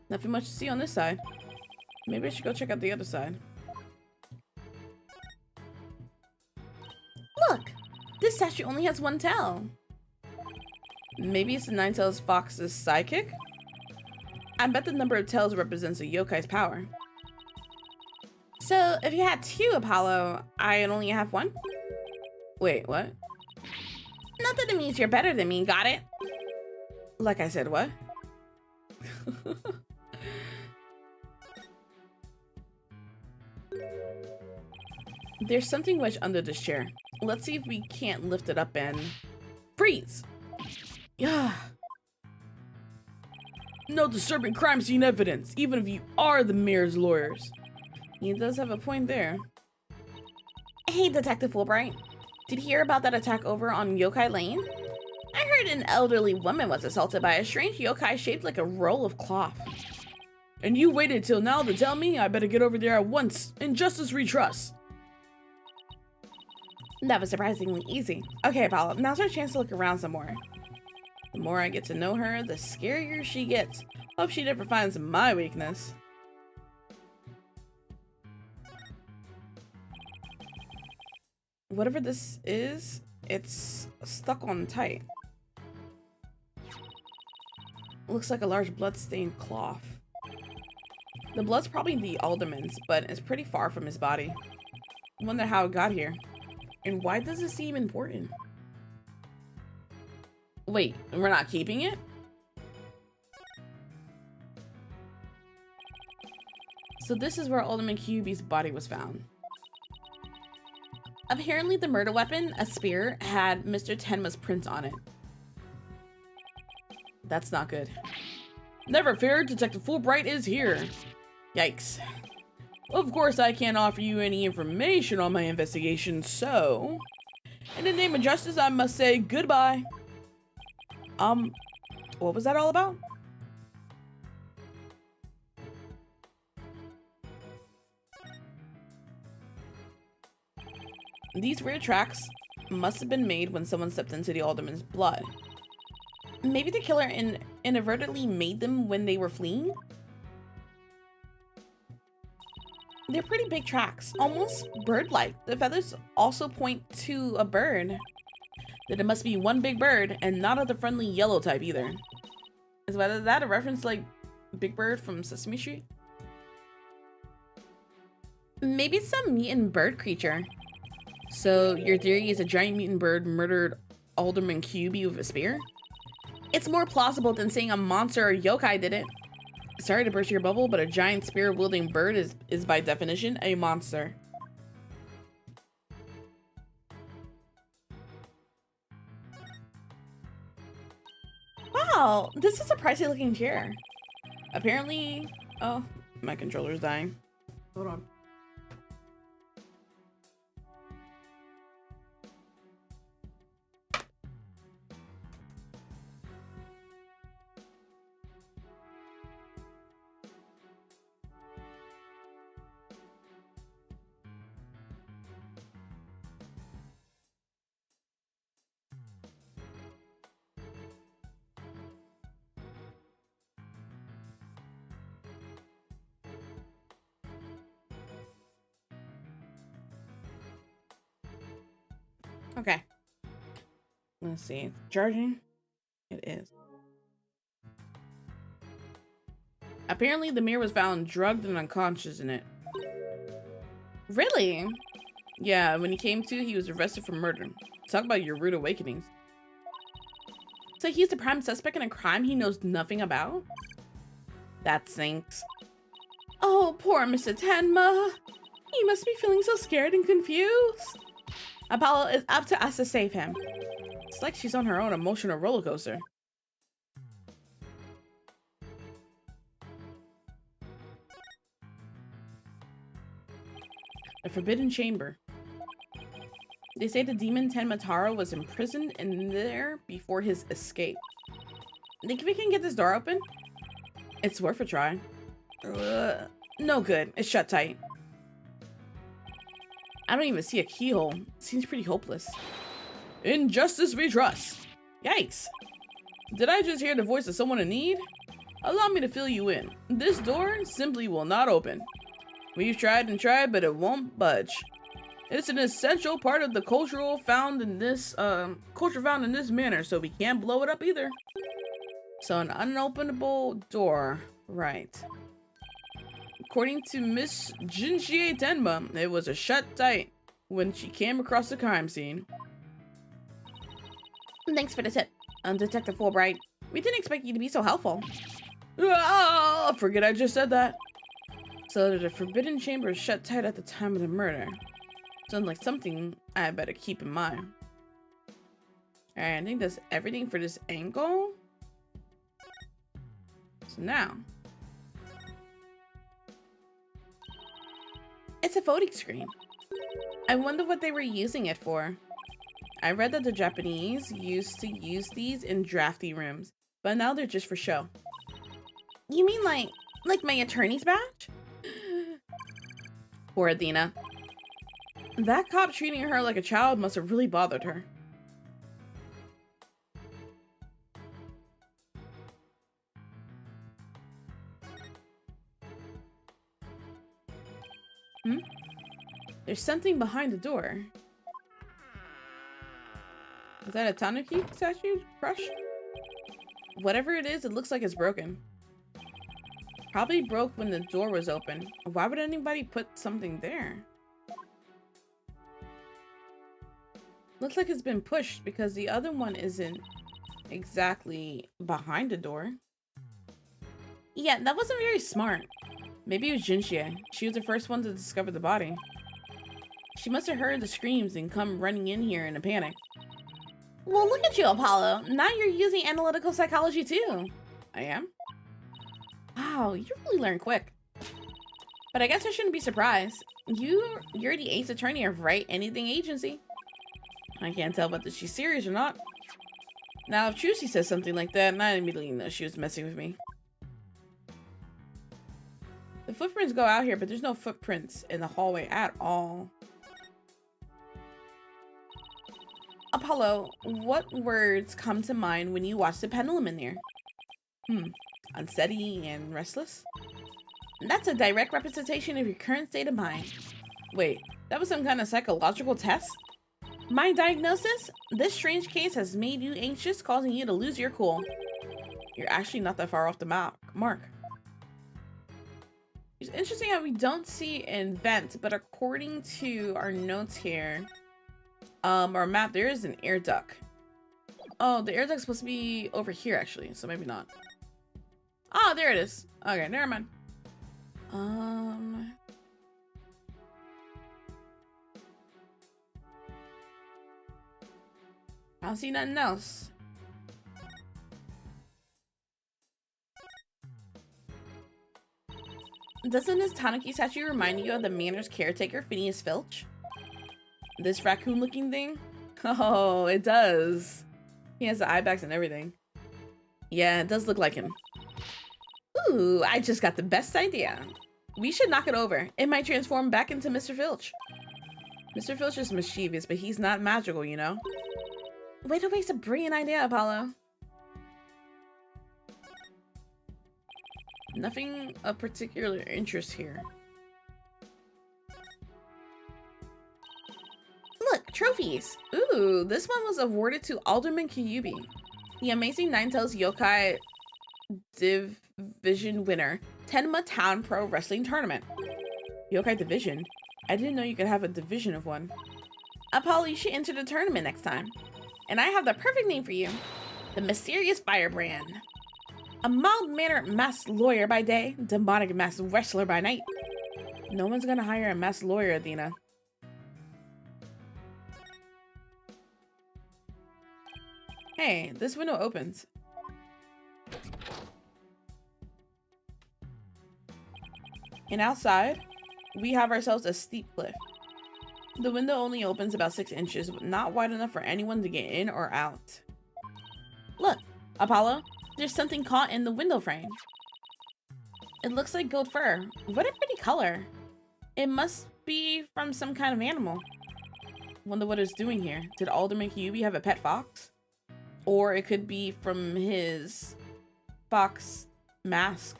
Nothing much to see on this side. Maybe I should go check out the other side. Look! This statue only has one tail. Maybe it's the Nine-Tailed Fox's sidekick? I bet the number of tails represents a yokai's power. So, if you had two, Apollo, I'd only have one? Wait, what? Not that it means you're better than me, got it? Like I said, what? There's something wedged under this chair. Let's see if we can't lift it up and... Freeze! Yeah. No disturbing crime scene evidence, even if you are the mayor's lawyers. He does have a point there. Hey, Detective Fulbright. Did you hear about that attack over on Yokai Lane? I heard an elderly woman was assaulted by a strange yokai shaped like a roll of cloth. And you waited till now to tell me? I better get over there at once. Injustice we trust. That was surprisingly easy. Okay, Apollo, now's our chance to look around some more. The more I get to know her, the scarier she gets. Hope she never finds my weakness. Whatever this is, it's stuck on tight. Looks like a large blood-stained cloth. The blood's probably the alderman's, but it's pretty far from his body. Wonder how it got here. And why does it seem important? Wait, we're not keeping it? So this is where Alderman Kyuubi's body was found. Apparently the murder weapon, a spear, had Mr. Tenma's print on it. That's not good. Never fear, Detective Fulbright is here. Yikes. Of course I can't offer you any information on my investigation, so... in the name of justice, I must say goodbye. What was that all about? These weird tracks must have been made when someone stepped into the alderman's blood. Maybe the killer inadvertently made them when they were fleeing? They're pretty big tracks, almost bird-like. The feathers also point to a bird. That it must be one big bird and not of the friendly yellow type either. Is that a reference to, like, Big Bird from Sesame Street? Maybe it's some mutant bird creature. So your theory is a giant mutant bird murdered Alderman Kyuubi with a spear? It's more plausible than saying a monster or yokai did it. Sorry to burst your bubble, but a giant spear-wielding bird is by definition a monster. Wow, this is a pricey looking chair. Apparently, oh, my controller's dying. Hold on. Okay. Let's see. Charging? It is. Apparently, the mirror was found drugged and unconscious in it. Really? Yeah, when he came to, he was arrested for murder. Talk about your rude awakenings. So he's the prime suspect in a crime he knows nothing about? That sinks. Oh, poor Mr. Tenma. He must be feeling so scared and confused. Apollo, it's up to us to save him. It's like she's on her own emotional roller coaster. The Forbidden Chamber. They say the demon Tenmataro was imprisoned in there before his escape. Think we can get this door open? It's worth a try. No good. It's shut tight. I don't even see a keyhole. Seems pretty hopeless. In justice we trust. Yikes. Did I just hear the voice of someone in need? Allow me to fill you in. This door simply will not open. We've tried and tried, but it won't budge. It's an essential part of the culture found in this manner, so we can't blow it up either. So an unopenable door, right. According to Miss Jinjie Tenma, it was a shut tight when she came across the crime scene. Thanks for the tip, Detective Fulbright. We didn't expect you to be so helpful. Ah, forget I just said that. So the Forbidden Chamber is shut tight at the time of the murder. Sounds like something I better keep in mind. Alright, I think that's everything for this angle. So now. It's a voting screen. I wonder what they were using it for. I read that the Japanese used to use these in drafty rooms, but now they're just for show. You mean like my attorney's badge? Poor Adina. That cop treating her like a child must have really bothered her. Hmm? There's something behind the door. Is that a Tanuki statue? Crush? Whatever it is, it looks like it's broken. Probably broke when the door was open. Why would anybody put something there? Looks like it's been pushed because the other one isn't exactly behind the door. Yeah, that wasn't very smart. Maybe it was Jinxie. She was the first one to discover the body. She must have heard the screams and come running in here in a panic. Well, look at you, Apollo. Now you're using analytical psychology too. I am? Wow, you really learn quick. But I guess I shouldn't be surprised. You're the ace attorney of Wright Anything Agency. I can't tell whether she's serious or not. Now, if Trucy says something like that, I immediately know she was messing with me. The footprints go out here, but there's no footprints in the hallway at all. Apollo, what words come to mind when you watch the pendulum in there? Unsteady and restless? That's a direct representation of your current state of mind. Wait, that was some kind of psychological test? My diagnosis? This strange case has made you anxious, causing you to lose your cool. You're actually not that far off the mark. It's interesting how we don't see an vent, but according to our notes here, our map, there is an air duct. Oh, the air duct's supposed to be over here, actually, so maybe not. Oh, there it is. Okay, never mind. I don't see nothing else. Doesn't this Tanuki statue remind you of the manor's caretaker, Phineas Filch? This raccoon-looking thing? Oh, it does. He has the eye bags and everything. Yeah, it does look like him. Ooh, I just got the best idea. We should knock it over. It might transform back into Mr. Filch. Mr. Filch is mischievous, but he's not magical, you know? Way to waste a brilliant idea, Apollo. Nothing of particular interest here. Look, trophies. Ooh, this one was awarded to Alderman Kyubi, the amazing Ninetales Yokai Division winner, Tenma Town Pro Wrestling Tournament. Yokai Division? I didn't know you could have a division of one. Apollo, you should enter the tournament next time. And I have the perfect name for you. The Mysterious Firebrand. A mild-mannered masked lawyer by day, demonic masked wrestler by night. No one's gonna hire a masked lawyer, Athena. Hey, this window opens. And outside, we have ourselves a steep cliff. The window only opens about 6 inches, but not wide enough for anyone to get in or out. Look, Apollo, there's something caught in the window frame. It looks like goat fur. What a pretty color. It must be from some kind of animal. Wonder what it's doing here. Did Alderman Kyubi have a pet fox? Or it could be from his fox mask.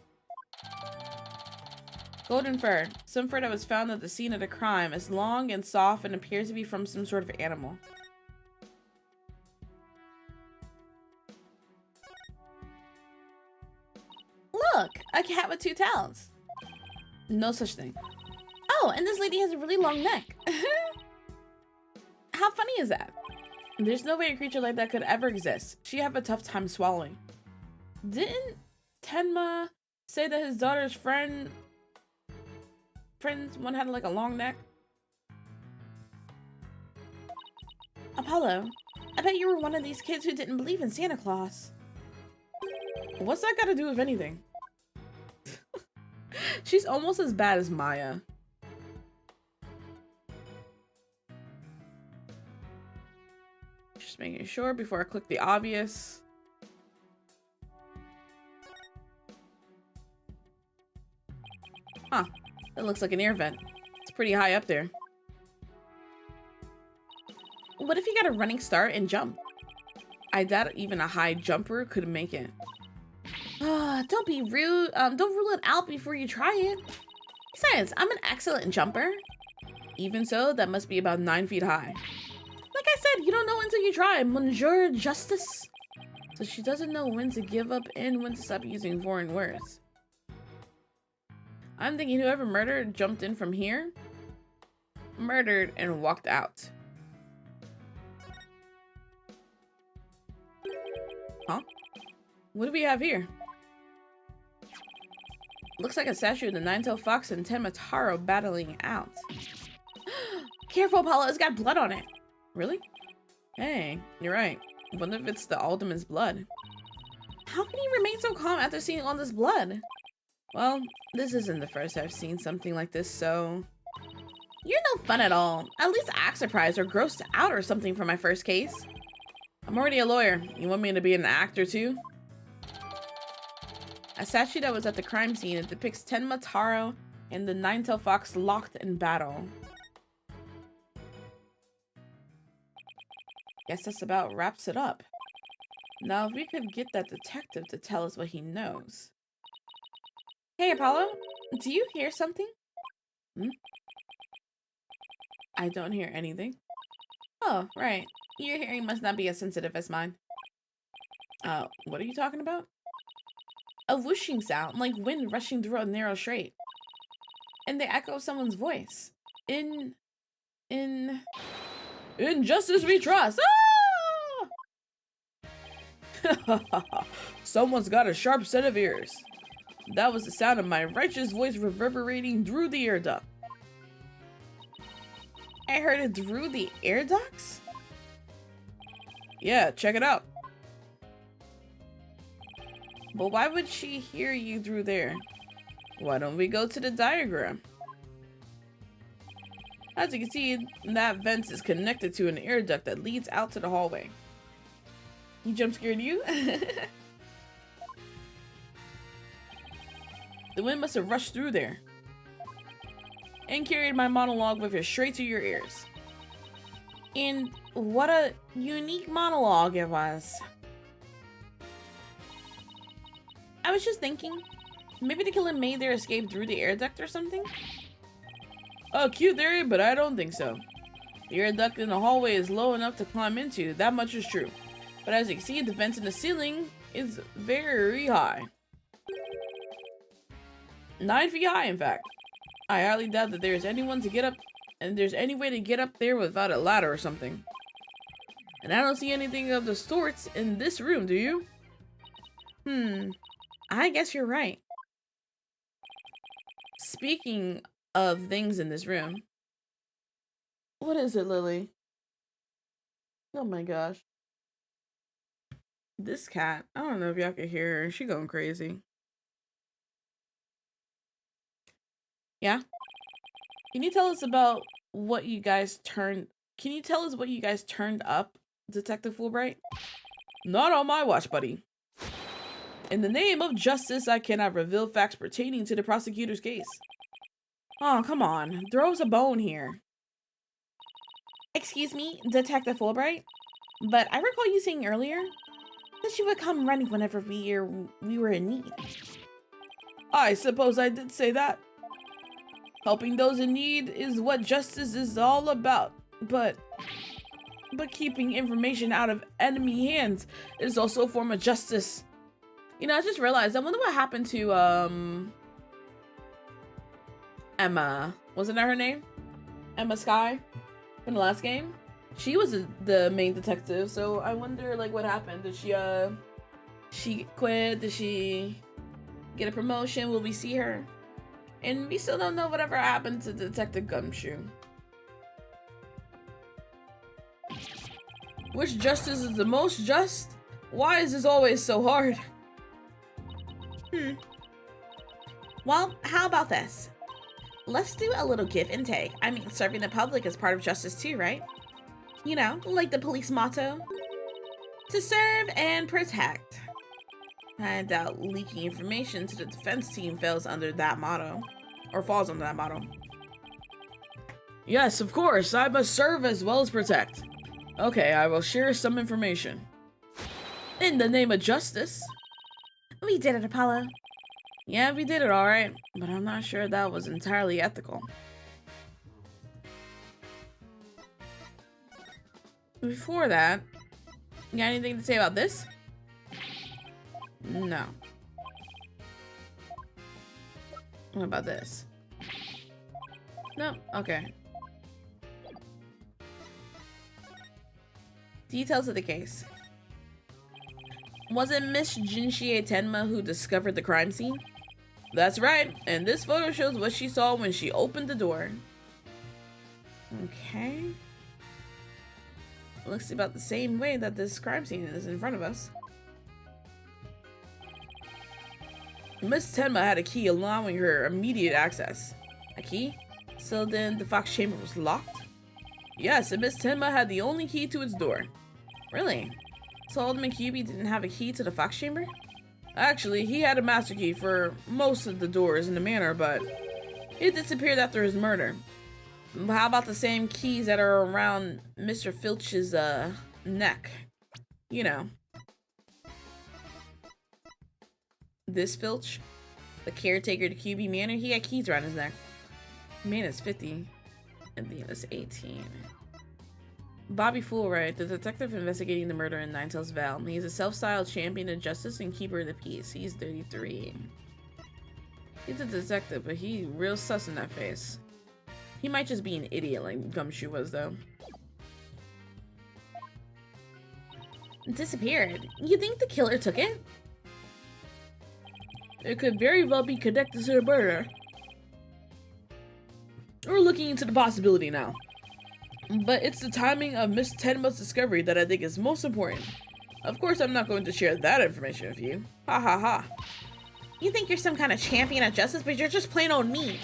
Golden fur. Some fur that was found at the scene of the crime. Is long and soft and appears to be from some sort of animal. Look! A cat with 2 tails. No such thing. Oh, and this lady has a really long neck. How funny is that? There's no way a creature like that could ever exist. She'd have a tough time swallowing. Didn't Tenma say that his daughter's friend's one had like a long neck? Apollo, I bet you were one of these kids who didn't believe in Santa Claus. What's that got to do with anything? She's almost as bad as Maya. Just making sure before I click the obvious. Huh. That looks like an air vent. It's pretty high up there. What if you got a running start and jump? I doubt even a high jumper could make it. Don't be rude. Don't rule it out before you try it. Besides, I'm an excellent jumper. Even so, that must be about 9 feet high. Like I said, you don't know until you try. Monsieur Justice. So she doesn't know when to give up and when to stop using foreign words. I'm thinking whoever murdered jumped in from here, murdered, and walked out. Huh? What do we have here? Looks like a statue of the Nine-Tailed Fox and Tenma Taro battling out. Careful, Paula, it's got blood on it. Really? Hey, you're right. I wonder if it's the Alderman's blood. How can he remain so calm after seeing all this blood? Well, this isn't the first I've seen something like this, so... You're no fun at all. At least act surprised or grossed out or something for my first case. I'm already a lawyer. You want me to be an actor too? A statue that was at the crime scene. It depicts Tenma Taro and the Nine-Tailed Fox locked in battle. Guess this about wraps it up. Now, if we could get that detective to tell us what he knows. Hey, Apollo, do you hear something? Hmm? I don't hear anything. Oh, right. Your hearing must not be as sensitive as mine. What are you talking about? A whooshing sound, like wind rushing through a narrow strait. And the echo of someone's voice. In justice we trust! Ah! Someone's got a sharp set of ears. That was the sound of my righteous voice reverberating through the air duct. I heard it through the air ducts? Yeah, check it out. But why would she hear you through there? Why don't we go to the diagram? As you can see, that vent is connected to an air duct that leads out to the hallway. He jump scared you? The wind must have rushed through there and carried my monologue with it straight to your ears. And what a unique monologue it was. I was just thinking, maybe the killer made their escape through the air duct or something? Oh, cute theory, but I don't think so. The air duct in the hallway is low enough to climb into, that much is true. But as you can see, the vent in the ceiling is very high. 9 feet high, in fact. I highly doubt that there's anyone to get up, and there's any way to get up there without a ladder or something. And I don't see anything of the sorts in this room, do you? I guess you're right. Speaking of things in this room. What is it, Lily? Oh my gosh. This cat, I don't know if y'all can hear her. She going crazy. Yeah? Can you tell us about what you guys turned... Can you tell us what you guys turned up, Detective Fulbright? Not on my watch, buddy. In the name of justice, I cannot reveal facts pertaining to the prosecutor's case. Oh, come on. Throw us a bone here. Excuse me, Detective Fulbright? But I recall you saying earlier that you would come running whenever we were in need. I suppose I did say that. Helping those in need is what justice is all about. But keeping information out of enemy hands is also a form of justice. You know, I just realized, I wonder what happened to, Emma. Wasn't that her name? Emma Skye? From the last game? She was the main detective, so I wonder, like, what happened. Did she quit? Did she get a promotion? Will we see her? And we still don't know whatever happened to Detective Gumshoe. Which justice is the most just? Why is this always so hard? Well, how about this? Let's do a little give and take. I mean, serving the public is part of justice too, right? You know, like the police motto. To serve and protect. I doubt leaking information to the defense team falls under that motto. Or falls under that motto. Yes, of course. I must serve as well as protect. Okay, I will share some information. In the name of justice. We did it, Apollo. Yeah, we did it alright. But I'm not sure that was entirely ethical. Before that, you got anything to say about this? No. What about this? No? Okay. Details of the case. Was it Miss Jinshie Tenma who discovered the crime scene? That's right, and this photo shows what she saw when she opened the door. Okay. Looks about the same way that this crime scene is in front of us. Miss Tenma had a key allowing her immediate access. A key? So then the Fox chamber was locked? Yes, and Miss Tenma had the only key to its door. Really? So Alderman QB didn't have a key to the Fox chamber? Actually, he had a master key for most of the doors in the manor, but it disappeared after his murder. How about the same keys that are around Mr. Filch's neck? You know. This Filch, the caretaker to QB Manor, he had keys around his neck. Man is 50, and the is 18. Bobby Fulbright, the detective investigating the murder in Ninetales Val. He's a self-styled champion of justice and keeper of the peace. He's 33. He's a detective, but he real sus in that face. He might just be an idiot like Gumshoe was, though. Disappeared. You think the killer took it? It could very well be connected to the murder. We're looking into the possibility now. But it's the timing of Miss Tenma's discovery that I think is most important. Of course, I'm not going to share that information with you. Ha ha ha. You think you're some kind of champion of justice, but you're just plain old mean.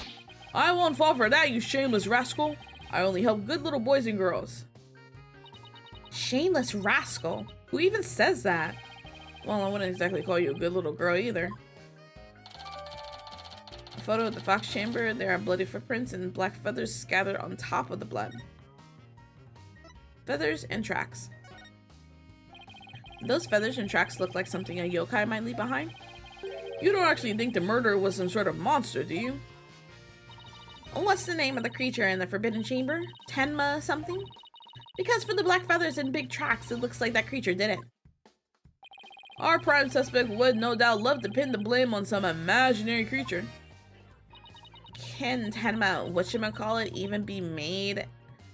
I won't fall for that, you shameless rascal. I only help good little boys and girls. Shameless rascal? Who even says that? Well, I wouldn't exactly call you a good little girl either. A photo of the fox chamber. There are bloody footprints and black feathers scattered on top of the blood. Feathers and tracks. Those feathers and tracks look like something a yokai might leave behind. You don't actually think the murderer was some sort of monster, do you? What's the name of the creature in the forbidden chamber? Tenma something? Because for the black feathers and big tracks, it looks like that creature did it. Our prime suspect would no doubt love to pin the blame on some imaginary creature. Can Tenma, whatchamacallit, even be made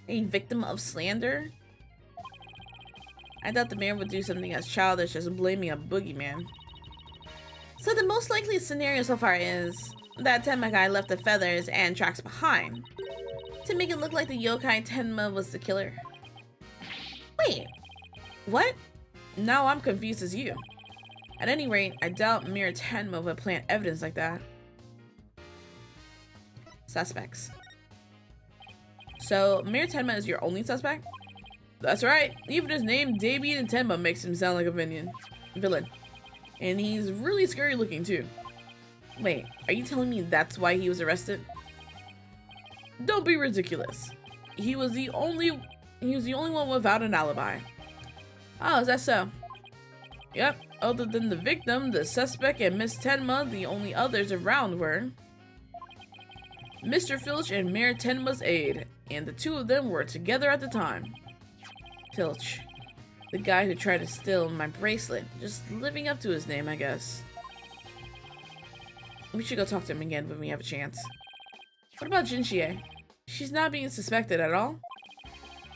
a victim of slander? I doubt the man would do something as childish as blaming a boogeyman. So the most likely scenario so far is that Tenma guy left the feathers and tracks behind to make it look like the yokai Tenma was the killer. Wait, what? Now I'm confused as you. At any rate, I doubt mere Tenma would plant evidence like that. Suspects. So, Mir Tenma is your only suspect? That's right. Even his name, Damien Tenma, makes him sound like a villain. And he's really scary looking too. Wait, are you telling me that's why he was arrested? Don't be ridiculous. He was the only one without an alibi. Oh, is that so? Yep. Other than the victim, the suspect, and Miss Tenma, the only others around were Mr. Filch and Mayor Tenma's aide, and the two of them were together at the time. Filch, the guy who tried to steal my bracelet, just living up to his name, I guess. We should go talk to him again when we have a chance. What about Jinxie? She's not being suspected at all.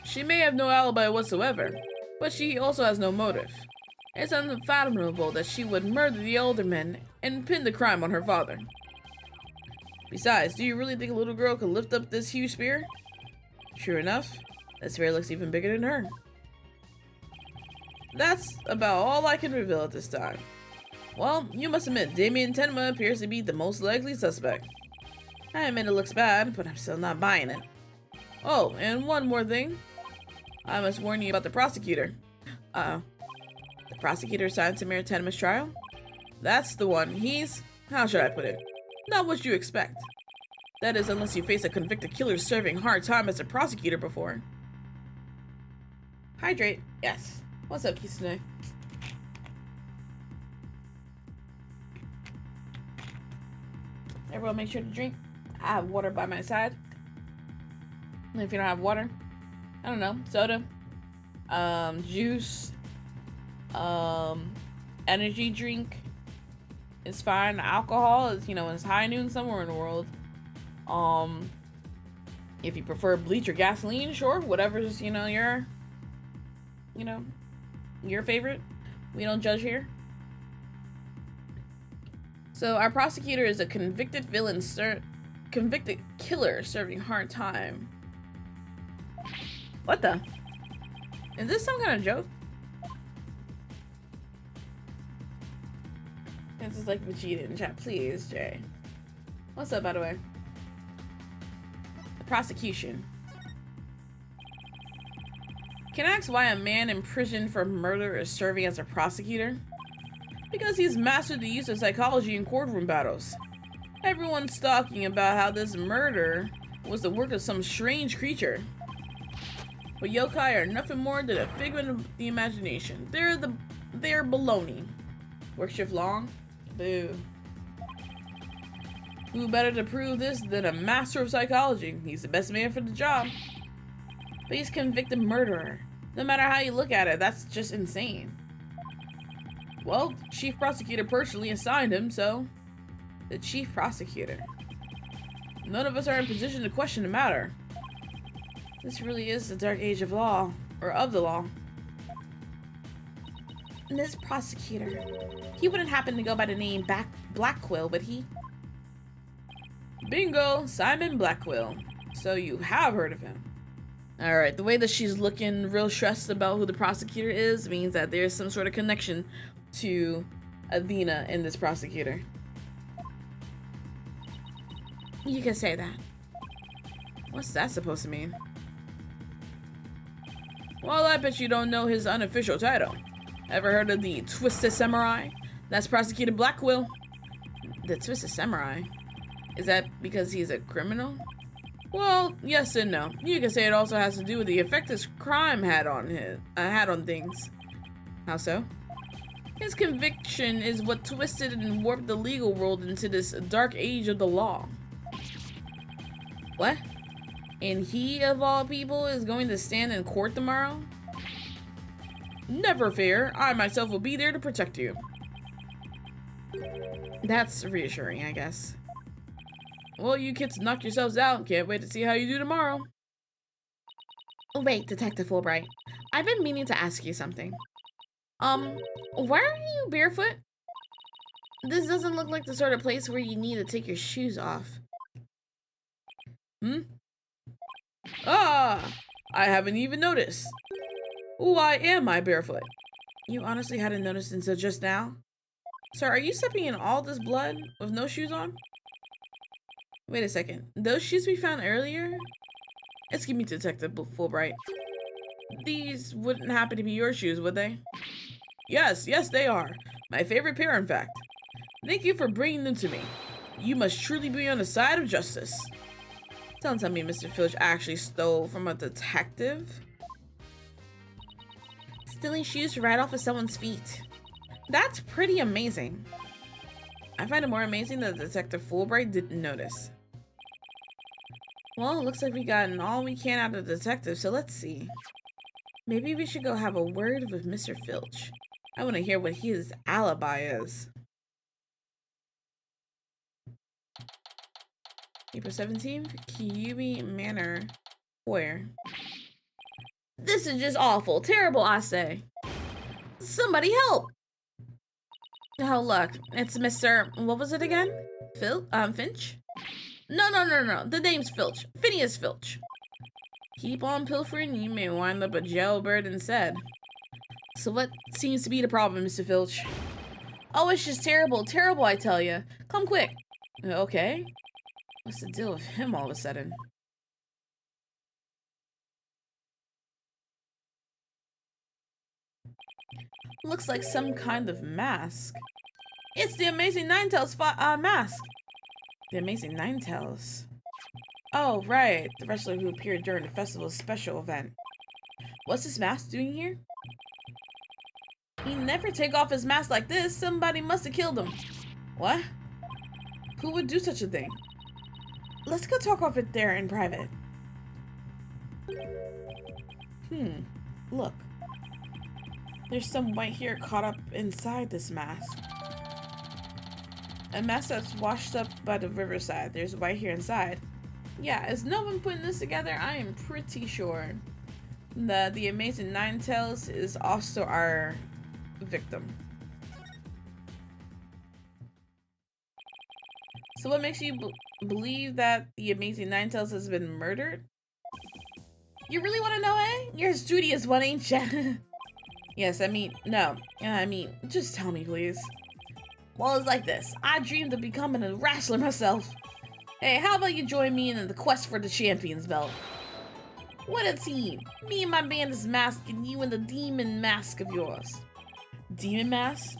She may have no alibi whatsoever, but she also has no motive. It's unfathomable that she would murder the alderman and pin the crime on her father. Besides, do you really think a little girl could lift up this huge spear? Sure enough, that spear looks even bigger than her. That's about all I can reveal at this time. Well, you must admit, Damien Tenma appears to be the most likely suspect. I admit it looks bad, but I'm still not buying it. Oh, and one more thing. I must warn you about the prosecutor. The prosecutor assigned to Mayor Tenma's trial? That's the one. He's, how should I put it, not what you expect. That is, unless you face a convicted killer serving hard time as a prosecutor before. Hydrate. Yes. What's up, Kisune? Everyone make sure to drink. I have water by my side. And if you don't have water, I don't know, soda, juice, energy drink is fine. Alcohol is, it's high noon somewhere in the world. If you prefer bleach or gasoline, sure, whatever's, your favorite. We don't judge here. So our prosecutor is a convicted convicted killer serving hard time. What the? Is this some kind of joke? This is like Vegeta in chat. Please, Jay. What's up, by the way? The prosecution. Can I ask why a man in prison for murder is serving as a prosecutor? Because he's mastered the use of psychology in courtroom battles. Everyone's talking about how this murder was the work of some strange creature. But yokai are nothing more than a figment of the imagination. They're baloney. Work shift long? Boo. Who better to prove this than a master of psychology? He's the best man for the job. But he's a convicted murderer. No matter how you look at it, that's just insane. Well, chief prosecutor personally assigned him, so the chief prosecutor. None of us are in position to question the matter. This really is the dark age of law, or of the law. This prosecutor, he wouldn't happen to go by the name Blackquill, would he? Bingo, Simon Blackquill. So you have heard of him. Alright, the way that she's looking real stressed about who the prosecutor is means that there's some sort of connection to Athena and this prosecutor. You can say that. What's that supposed to mean? Well, I bet you don't know his unofficial title. Ever heard of the Twisted Samurai? That's Prosecutor Blackwell. The Twisted Samurai? Is that because he's a criminal? Well, yes and no. You can say it also has to do with the effect his crime had on things. How so? His conviction is what twisted and warped the legal world into this dark age of the law. What? And he, of all people, is going to stand in court tomorrow? Never fear. I myself will be there to protect you. That's reassuring, I guess. Well, you kids knock yourselves out. Can't wait to see how you do tomorrow. Wait, Detective Fulbright. I've been meaning to ask you something. Why are you barefoot? This doesn't look like the sort of place where you need to take your shoes off. Ah! I haven't even noticed. Why am I barefoot? You honestly hadn't noticed until just now? Sir, are you stepping in all this blood with no shoes on? Wait a second. Those shoes we found earlier? Excuse me, Detective Fulbright. These wouldn't happen to be your shoes, would they? Yes, they are. My favorite pair, in fact. Thank you for bringing them to me. You must truly be on the side of justice. Don't tell me Mr. Filch actually stole from a detective. Stealing shoes right off of someone's feet. That's pretty amazing. I find it more amazing that Detective Fulbright didn't notice. Well, it looks like we gotten all we can out of the detective, so let's see. Maybe we should go have a word with Mr. Filch. I want to hear what his alibi is. April 17th, Kyubi Manor. Where? This is just awful. Terrible, I say. Somebody help! Oh, look. It's Mr. What was it again? Finch? No. The name's Filch. Phineas Filch. Keep on pilfering, you may wind up a jailbird instead. So what seems to be the problem, Mr. Filch? Oh, it's just terrible. Terrible, I tell you. Come quick. Okay. What's the deal with him all of a sudden? Looks like some kind of mask. It's the Amazing Ninetales mask. The Amazing Ninetales. Oh, right. The wrestler who appeared during the festival's special event. What's this mask doing here? He'd never take off his mask like this. Somebody must have killed him. What? Who would do such a thing? Let's go talk off it there in private. Look. There's some white hair caught up inside this mask. A mask that's washed up by the riverside. There's white hair inside. Yeah, as no one putting this together, I am pretty sure that the Amazing Ninetales is also our victim. So what makes you believe that the Amazing Ninetales has been murdered? You really want to know, eh? You're a studious one, ain't ya? Yes, no. Just tell me, please. Well, it's like this. I dreamed of becoming a wrestler myself. Hey, how about you join me in the quest for the champion's belt? What a team. Me and my band's mask and you in the demon mask of yours. Demon mask?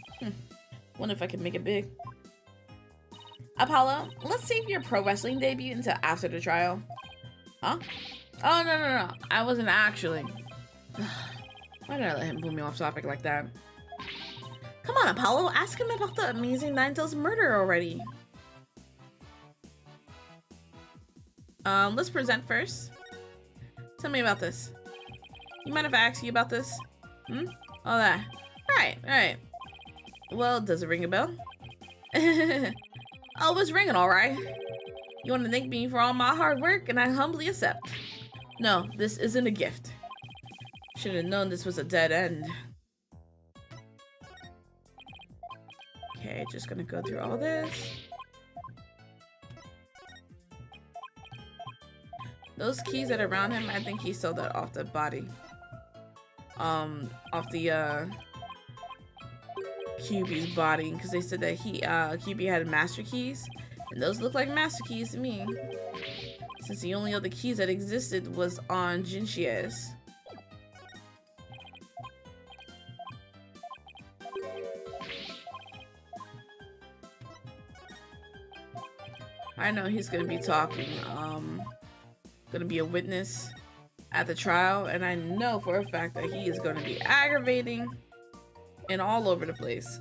Wonder if I can make it big. Apollo, let's save your pro wrestling debut until after the trial. Huh? Oh, no. I wasn't actually. Why did I let him pull me off topic like that? Come on, Apollo. Ask him about the Amazing Ninetales murder already. Let's present first. Tell me about this. You mind if I ask you about this? All that. Right. Well, does it ring a bell? Oh, it's ringing all right. You want to thank me for all my hard work, and I humbly accept. No, this isn't a gift. Should have known this was a dead end. Okay, just gonna go through all this. Those keys that are around him, I think he stole that off the body. Off the QB's body, because they said that QB had master keys, And those look like master keys to me. Since the only other keys that existed was on Jinxie's. I know he's gonna be talking, gonna be a witness at the trial, and I know for a fact that he is gonna be aggravating and all over the place.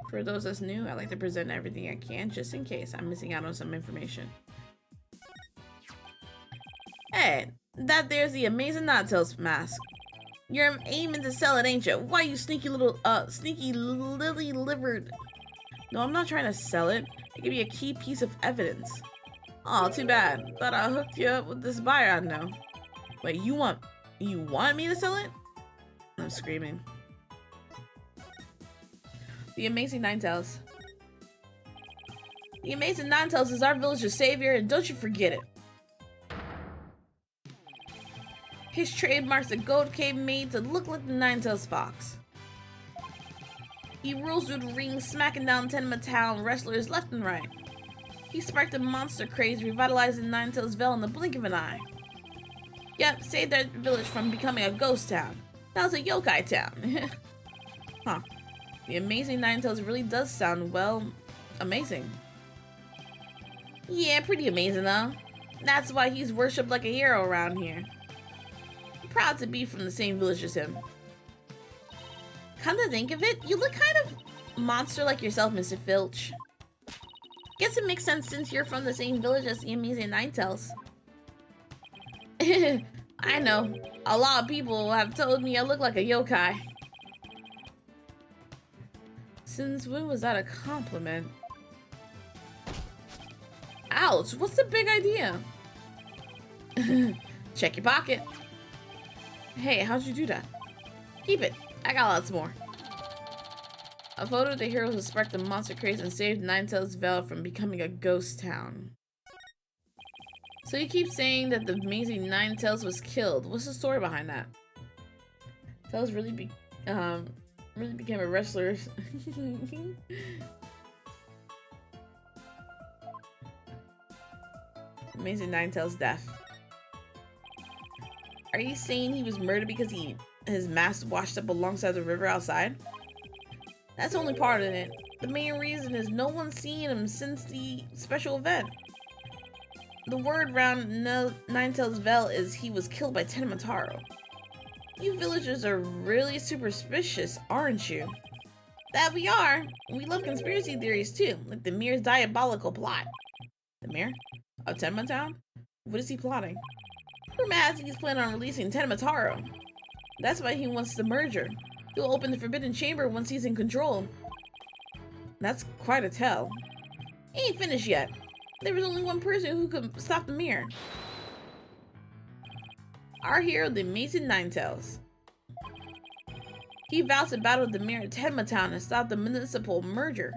For those that's new, I like to present everything I can just in case I'm missing out on some information. Hey, that there's the amazing Ninetales mask. You're aiming to sell it, ain't you? Why you sneaky lily-livered? No, I'm not trying to sell it. It could be a key piece of evidence. Aw, too bad. Thought I hooked you up with this buyer I know. Wait, you want me to sell it? I'm screaming. The amazing Ninetales. The amazing Ninetales is our village's savior, and don't you forget it. His trademark's a gold cape made to look like the Ninetales fox. He rules with rings, smacking down Tenement Town wrestlers left and right. He sparked a monster craze, revitalizing Ninetales Vale in the blink of an eye. Yep, saved that village from becoming a ghost town. Now it's a yokai town. Huh. The amazing Ninetales really does sound, well, amazing. Yeah, pretty amazing though. That's why he's worshipped like a hero around here. I'm proud to be from the same village as him. Come to think of it, you look kind of monster like yourself, Mr. Filch. Guess it makes sense since you're from the same village as the amazing Ninetales. I know, a lot of people have told me I look like a yokai. Since when was that a compliment? Ouch, what's the big idea? Check your pocket. Hey, how'd you do that? Keep it, I got lots more. A photo of the hero who sparked the monster craze and saved Ninetales Vale from becoming a ghost town. So you keep saying that the amazing Ninetales was killed. What's the story behind that? Tails really became a wrestler. Amazing Ninetales' death. Are you saying he was murdered because his mask washed up alongside the river outside? That's only part of it. The main reason is no one's seen him since the special event. The word around Ninetales Vale is he was killed by Tenement. You villagers are really superstitious, aren't you? That we are. We love conspiracy theories too, like the mayor's diabolical plot. The mayor? Of Tenement Town? What is he plotting? Rumor has he's planning on releasing Tenement. That's why he wants the merger. He'll open the Forbidden Chamber once he's in control. That's quite a tell. He ain't finished yet. There was only one person who could stop the mirror. Our hero, the amazing Ninetales. He vows to battle the mayor of Tenement and stop the municipal merger.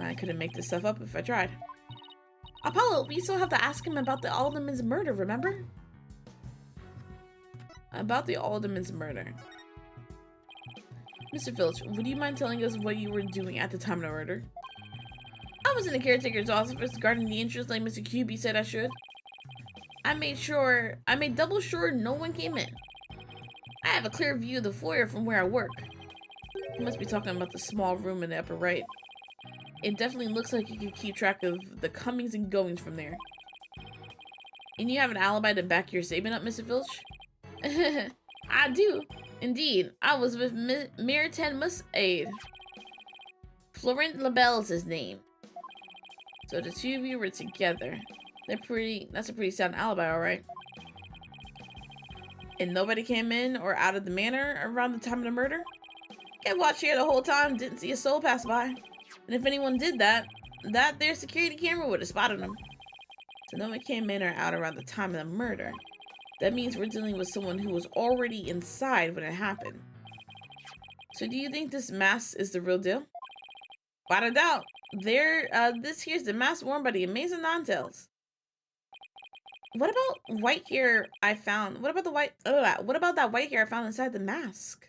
I couldn't make this stuff up if I tried. Apollo, we still have to ask him about the alderman's murder, remember? About the alderman's murder. Mr. Filch, would you mind telling us what you were doing at the time of the murder? I was in the caretaker's office guarding the entrance like Mr. QB said I should. I made double sure no one came in. I have a clear view of the foyer from where I work. You must be talking about the small room in the upper right. It definitely looks like you can keep track of the comings and goings from there. And you have an alibi to back your statement up, Mr. Filch? I do. Indeed, I was with Mayor Tenma's aide. Florent LaBelle is his name. So the two of you were together. That's a pretty sound alibi, alright? And nobody came in or out of the manor around the time of the murder? Kept watch here the whole time, didn't see a soul pass by. And if anyone did that their security camera would have spotted them. So no one came in or out around the time of the murder. That means we're dealing with someone who was already inside when it happened. So do you think this mask is the real deal? Without a doubt. This here's the mask worn by the amazing Ninetales. What about white hair I found? What about the white? What about that white hair I found inside the mask?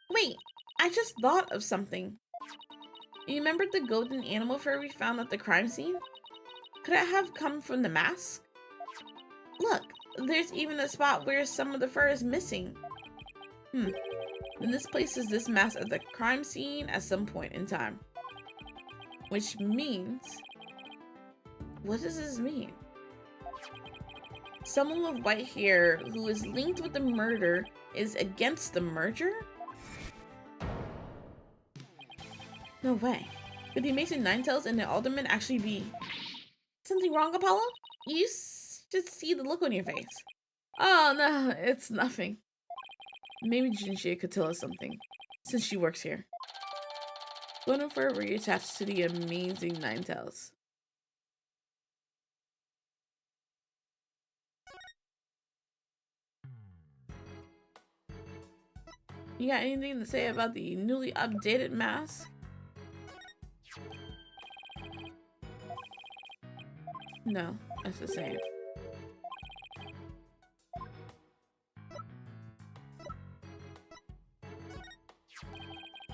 Wait, I just thought of something. You remember the golden animal fur we found at the crime scene? Could it have come from the mask? Look, there's even a spot where some of the fur is missing. Then this places this mask at the crime scene at some point in time. Which means... what does this mean? Someone with white hair who is linked with the murder is against the merger? No way. Could the Mason Ninetales and the Alderman actually be... something wrong, Apollo? You should see the look on your face. Oh no, it's nothing. Maybe Jinxie could tell us something, since she works here. Golden fur reattached to the amazing Ninetales. You got anything to say about the newly updated mask? No, that's the same.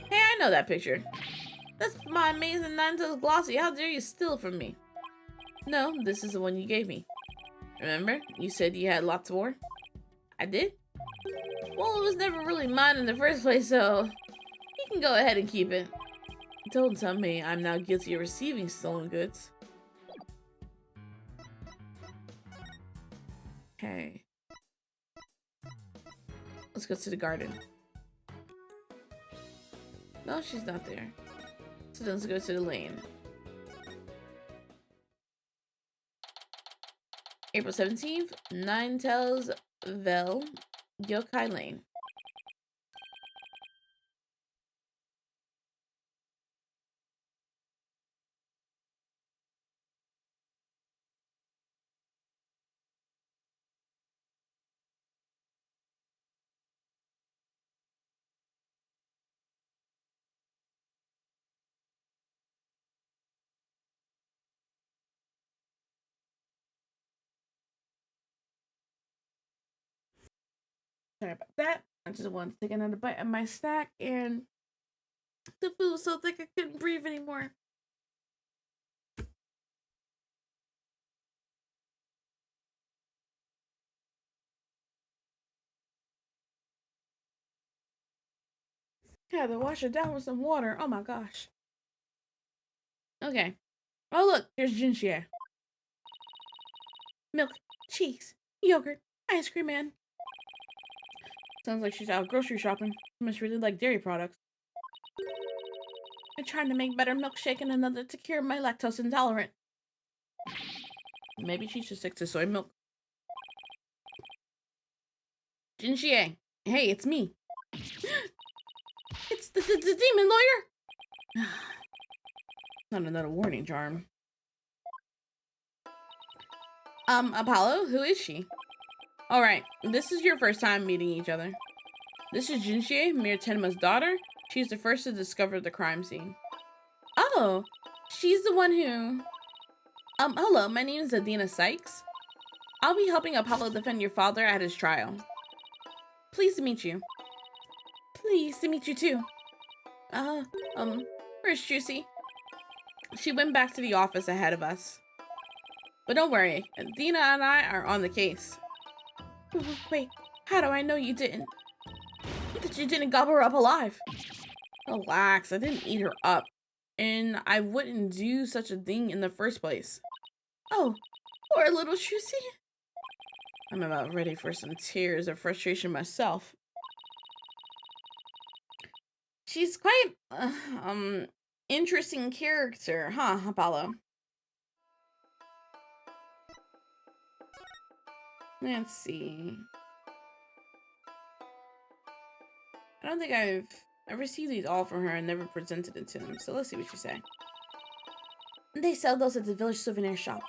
Hey, I know that picture. That's my amazing Ninetales glossy. How dare you steal it from me? No, this is the one you gave me. Remember? You said you had lots more? I did? Well, it was never really mine in the first place, so you can go ahead and keep it. Don't tell me I'm now guilty of receiving stolen goods. Okay. Let's go to the garden. No, she's not there. So let's go to the lane. April 17th, Ninetales Vel, Yokai Lane. Sorry about that. I just wanted to take another bite of my snack, and the food was so thick I couldn't breathe anymore. I had to wash it down with some water. Oh my gosh. Okay. Oh look, there's Jinxie. Milk, cheese, yogurt, ice cream, man. Sounds like she's out grocery shopping. Must really like dairy products. I'm trying to make better milkshake and another to cure my lactose intolerant. Maybe she should stick to soy milk. Jinxie, hey, it's me. It's the demon lawyer. Not another warning charm. Apollo, who is she? Alright, this is your first time meeting each other. This is Jinxie, Mir Tenma's daughter. She's the first to discover the crime scene. Oh, she's the one who... hello, my name is Adina Sykes. I'll be helping Apollo defend your father at his trial. Pleased to meet you. Pleased to meet you too. Where's Juicy? She went back to the office ahead of us. But don't worry, Adina and I are on the case. Wait, how do I know you didn't? That you didn't gobble her up alive? Relax, I didn't eat her up. And I wouldn't do such a thing in the first place. Oh, poor little Juicy. I'm about ready for some tears of frustration myself. She's quite, interesting character, huh, Apollo? Let's see. I don't think I've received these all from her and never presented it to him, so let's see what you say. They sell those at the village souvenir shop.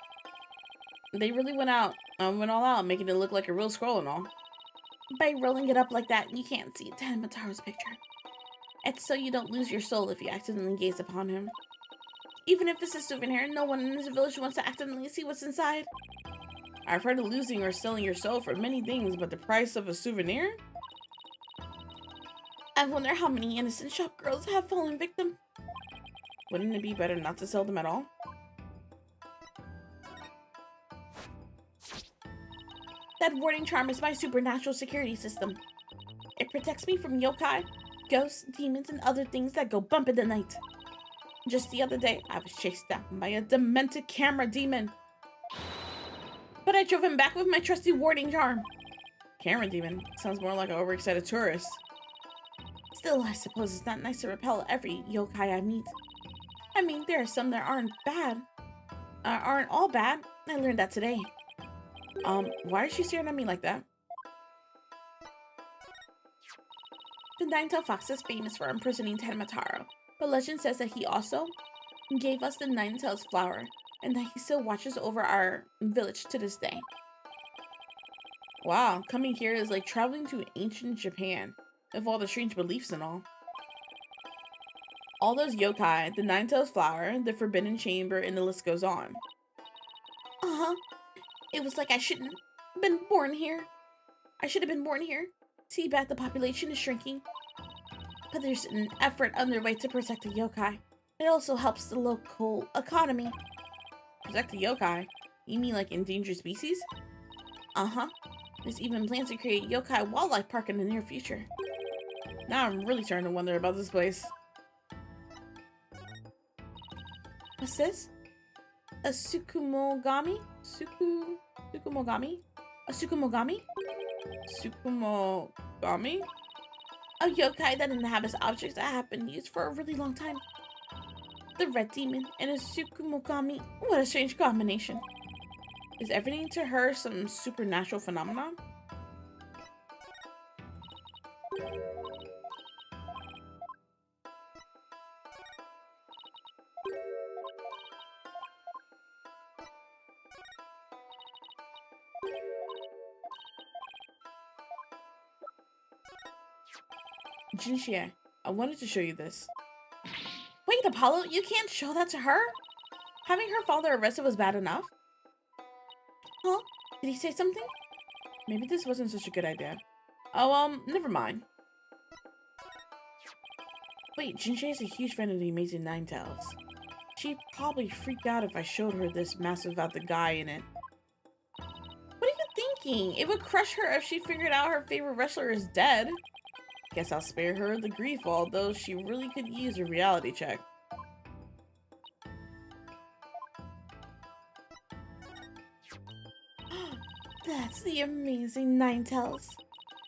They really went all out, making it look like a real scroll and all. By rolling it up like that, you can't see Tanmataro's picture. It's so you don't lose your soul if you accidentally gaze upon him. Even if it's a souvenir, no one in this village wants to accidentally see what's inside. I've heard of losing or selling your soul for many things, but the price of a souvenir? I wonder how many innocent shop girls have fallen victim. Wouldn't it be better not to sell them at all? That warding charm is my supernatural security system. It protects me from yokai, ghosts, demons, and other things that go bump in the night. Just the other day, I was chased down by a demented camera demon. But I drove him back with my trusty warding charm. Camera demon? Sounds more like an overexcited tourist. Still, I suppose it's not nice to repel every yokai I meet. I mean, there are some that aren't bad. Aren't all bad. I learned that today. Why is she staring at me like that? The Nine-Tailed Fox is famous for imprisoning Tenmataro, but legend says that he also gave us the Nine-Tails flower, and that he still watches over our village to this day. Wow, coming here is like traveling to ancient Japan, with all the strange beliefs and all. All those yokai, the Nine-Tails flower, the forbidden chamber, and the list goes on. Uh-huh. It was like I shouldn't have been born here. I should have been born here. Too bad the population is shrinking. But there's an effort underway to protect the yokai. It also helps the local economy. Protect the yokai? You mean like endangered species? Uh-huh. There's even plans to create yokai wildlife park in the near future. Now I'm really starting to wonder about this place. What's this? A Sukumogami? Sukumogami? A Sukumogami? Sukumogami? A yokai that inhabits objects that have been used for a really long time. The red demon and a Sukumogami. What a strange combination. Is everything to her some supernatural phenomenon? Jinxie, I wanted to show you this. Wait, Apollo, you can't show that to her? Having her father arrested was bad enough? Huh? Did he say something? Maybe this wasn't such a good idea. Oh, never mind. Wait, Jinxie is a huge fan of the Amazing Ninetales. She'd probably freak out if I showed her this massive about the guy in it. What are you thinking? It would crush her if she figured out her favorite wrestler is dead. Guess I'll spare her the grief, although she really could use a reality check. That's the Amazing Ninetales.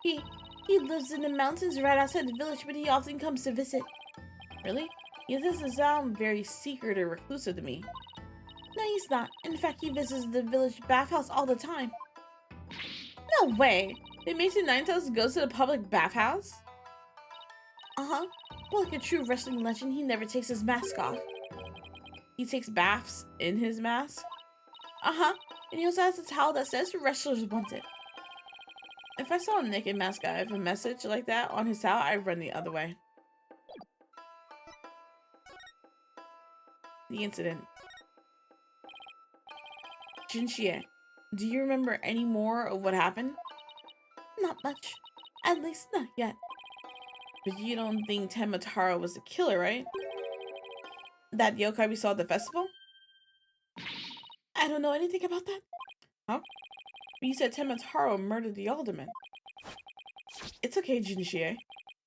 He lives in the mountains right outside the village, but he often comes to visit. Really? He doesn't sound very secret or reclusive to me. No, he's not. In fact, he visits the village bathhouse all the time. No way! The Amazing Ninetales goes to the public bathhouse? Uh-huh. Well, like a true wrestling legend, he never takes his mask off. He takes baths in his mask? Uh-huh. And he also has a towel that says wrestlers wanted. If I saw a naked mask guy with a message like that on his towel, I'd run the other way. The incident. Jinxie, do you remember any more of what happened? Not much. At least not yet. But you don't think Tenmataro was the killer, right? That yokai we saw at the festival? I don't know anything about that. Huh? But you said Tenmataro murdered the alderman. It's okay, Jinxie.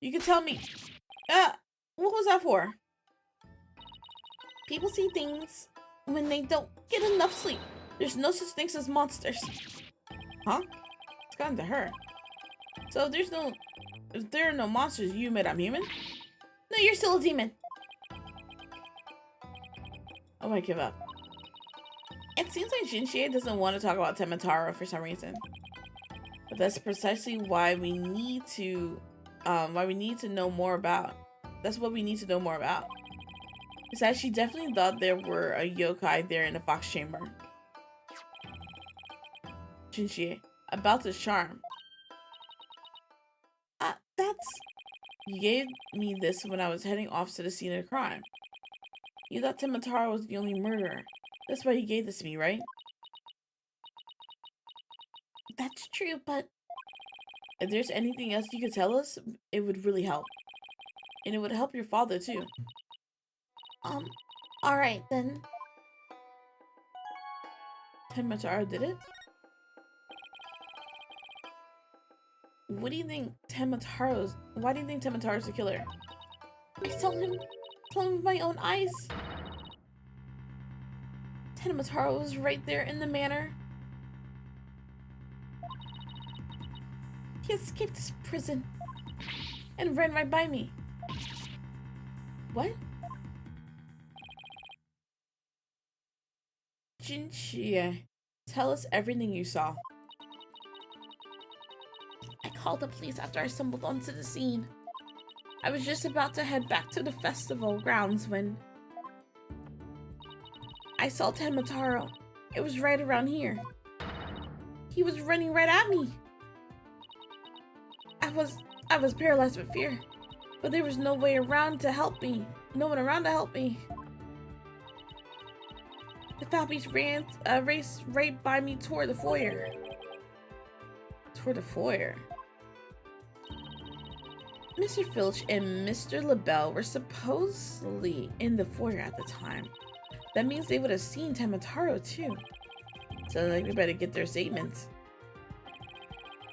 You can tell me. What was that for? People see things when they don't get enough sleep. There's no such things as monsters. Huh? It's gotten to her. So if there are no monsters, you admit I'm human? No, you're still a demon. I might give up. It seems like Jinxie doesn't want to talk about Tenmataro for some reason. But that's precisely why we need to know more about. That's what we need to know more about. Besides, she definitely thought there were a yokai there in the fox chamber. Jinxie, about this charm. You gave me this when I was heading off to the scene of the crime. You thought Tenmataro was the only murderer. That's why you gave this to me, right? That's true, but If there's anything else you could tell us, it would really help. And it would help your father too. alright then. Tenmataro did it? What do you think Temataro's... Why do you think Temataro's the killer? I saw him with my own eyes. Tenemataro was right there in the manor. He escaped his prison. And ran right by me. What? Jinchie, tell us everything you saw. I called the police after I stumbled onto the scene. I was just about to head back to the festival grounds when I saw Tenmataro. It was right around here. He was running right at me. I was paralyzed with fear, but there was no way around to help me. No one around to help me. The Falpies raced right by me toward the foyer. Toward the foyer? Mr. Filch and Mr. LaBelle were supposedly in the foyer at the time. That means they would have seen Temataro too. So like we better get their statements.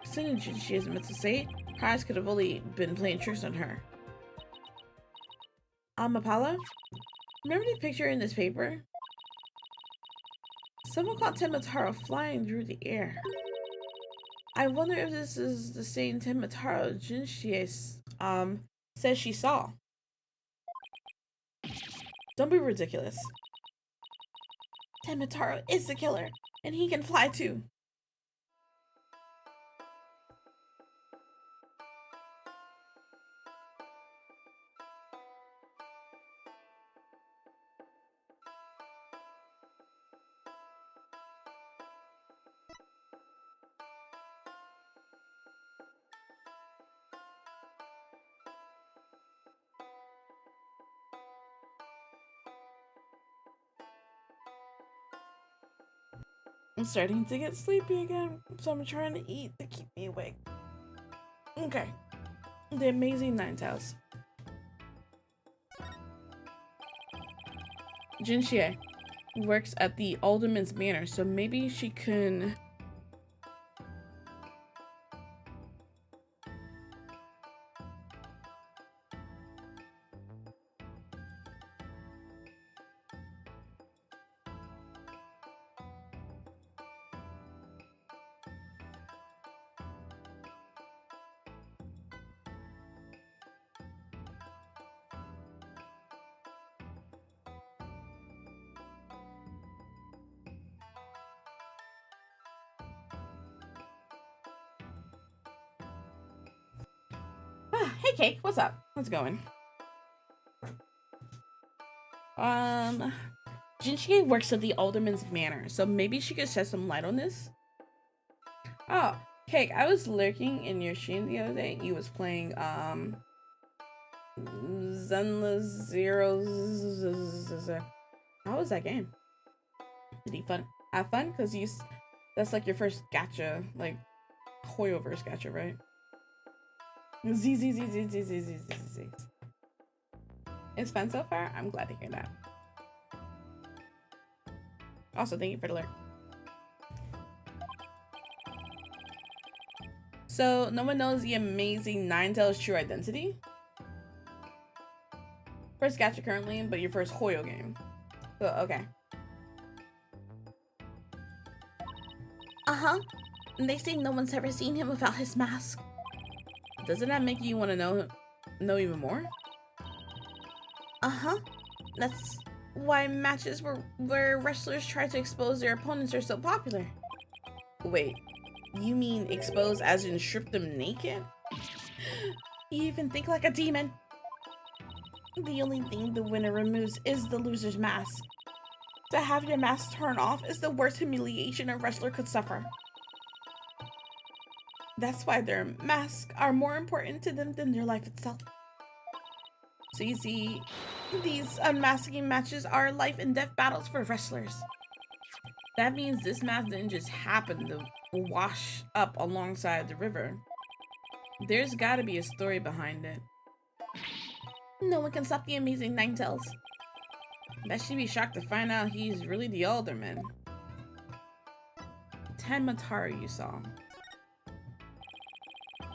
Since she isn't meant to say, her eyes could have only been playing tricks on her. Apollo? Remember the picture in this paper? Someone caught Temataro flying through the air. I wonder if this is the same Temataro Jinchie says she saw. Don't be ridiculous. Temataro is the killer, and he can fly too. I'm starting to get sleepy again, so I'm trying to eat to keep me awake. Okay. The Amazing Ninetales. Jinchie works at the Alderman's Manor, so maybe she can... Hey Cake, what's up? How's it going? Jinchie works at the Alderman's Manor, so maybe she could shed some light on this. Oh, Cake, I was lurking in your stream the other day. You was playing Zenla Zeros. How was that game? Did you have fun? Cause that's like your first gacha, like Hoyoverse gacha, right? Z. It's fun so far. I'm glad to hear that. Also, thank you for the alert. So, no one knows the Amazing Ninetales' true identity? First gacha currently, but your first Hoyo game. So, okay. Uh-huh. And they say no one's ever seen him without his mask. Doesn't that make you want to know even more? Uh-huh. That's why matches where wrestlers try to expose their opponents are so popular. Wait, you mean expose as in strip them naked? You even think like a demon. The only thing the winner removes is the loser's mask. To have your mask torn off is the worst humiliation a wrestler could suffer. That's why their masks are more important to them than their life itself. So you see, these unmasking matches are life and death battles for wrestlers. That means this math didn't just happen to wash up alongside the river. There's gotta be a story behind it. No one can stop the amazing Ninetales. Bet she'd be shocked to find out he's really the alderman. 10 Mataru you saw.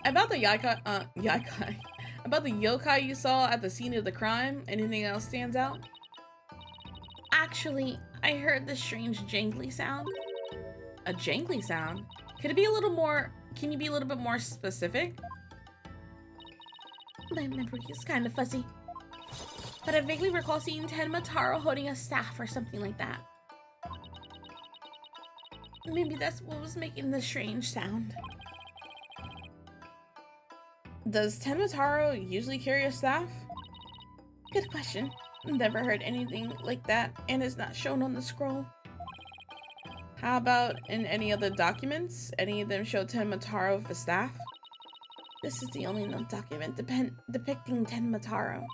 About the about the yokai you saw at the scene of the crime, anything else stands out? Actually, I heard this strange jangly sound. A jangly sound? Can you be a little bit more specific? My memory is kind of fuzzy, but I vaguely recall seeing Tenma Taro holding a staff or something like that. Maybe that's what was making the strange sound. Does Tenma Taro usually carry a staff? Good question. Never heard anything like that, and it's not shown on the scroll. How about in any other documents? Any of them show Tenma Taro with a staff? This is the only known document depicting Tenma Taro.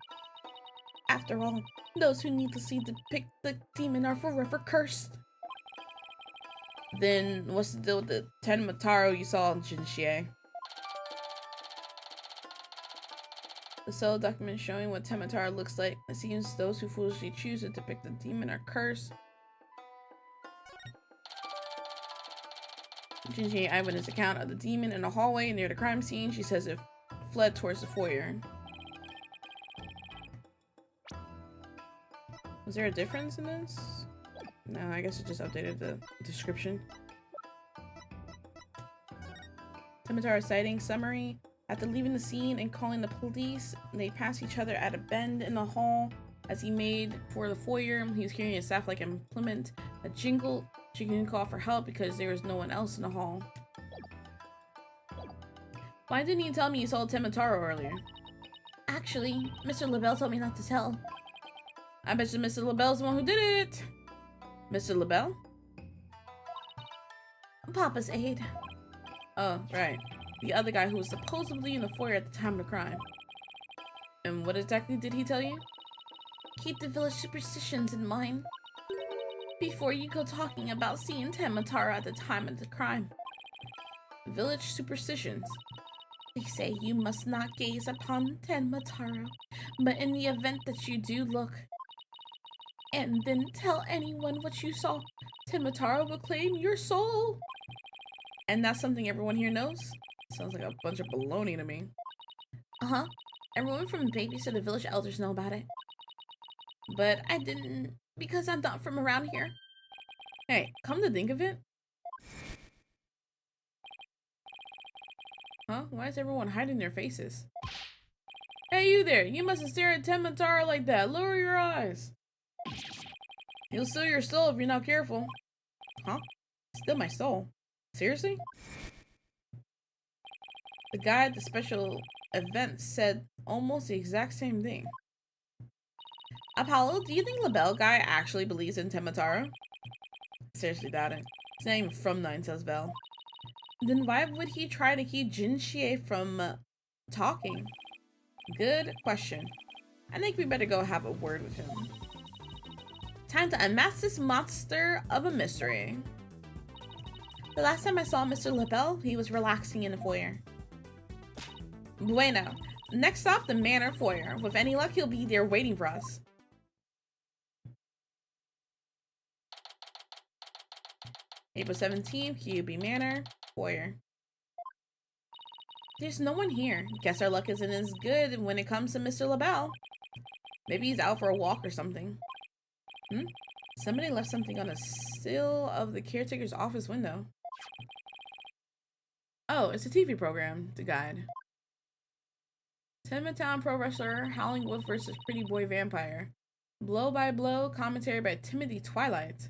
After all, those who needlessly depict the demon are forever cursed. Then what's the deal with the Tenma Taro you saw in Jinxie? The sole document showing what Tenma Taro looks like. It seems those who foolishly choose to depict the demon are cursed. Jinxie eyewitness account of the demon in a hallway near the crime scene. She says it fled towards the foyer. Was there a difference in this? No, I guess it just updated the description. Tenma Taro sighting summary. After leaving the scene and calling the police, they passed each other at a bend in the hall. As he made for the foyer, he was carrying a staff like an implement. A jingle. She couldn't call for help because there was no one else in the hall. Why didn't you tell me you saw Tenma Taro earlier? Actually, Mr. LaBelle told me not to tell. I bet you Mr. LaBelle's the one who did it. Mr. LaBelle? Papa's aide. Oh, right. The other guy who was supposedly in the foyer at the time of the crime. And what exactly did he tell you? Keep the village superstitions in mind before you go talking about seeing Tenma Taro at the time of the crime. Village superstitions. They say you must not gaze upon Tenma Taro, but in the event that you do look, and then tell anyone what you saw, Tenma Taro will claim your soul. And that's something everyone here knows? Sounds like a bunch of baloney to me. Uh-huh. Everyone from babies to the village elders know about it. But I didn't, because I'm not from around here. Hey, come to think of it. Huh? Why is everyone hiding their faces? Hey, you there! You mustn't stare at Tenma Taro like that! Lower your eyes! He'll steal your soul if you're not careful. Huh? Steal my soul? Seriously? The guy at the special event said almost the exact same thing. Apollo, do you think LaBelle guy actually believes in Tenma Taro? Seriously doubt it. He's not even from Ninetales Belle. Then why would he try to keep Jinxie from talking? Good question. I think we better go have a word with him. Time to unmask this monster of a mystery. The last time I saw Mr. LaBelle, he was relaxing in the foyer. Bueno. Next stop, the Manor foyer. With any luck, he'll be there waiting for us. April 17th, QB Manor, foyer. There's no one here. Guess our luck isn't as good when it comes to Mr. LaBelle. Maybe he's out for a walk or something. Somebody left something on the sill of the caretaker's office window. Oh, it's a TV program, the guide. Tenma Town Pro Wrestler, Howling Wolf vs. Pretty Boy Vampire. Blow by blow, commentary by Timothy Twilight.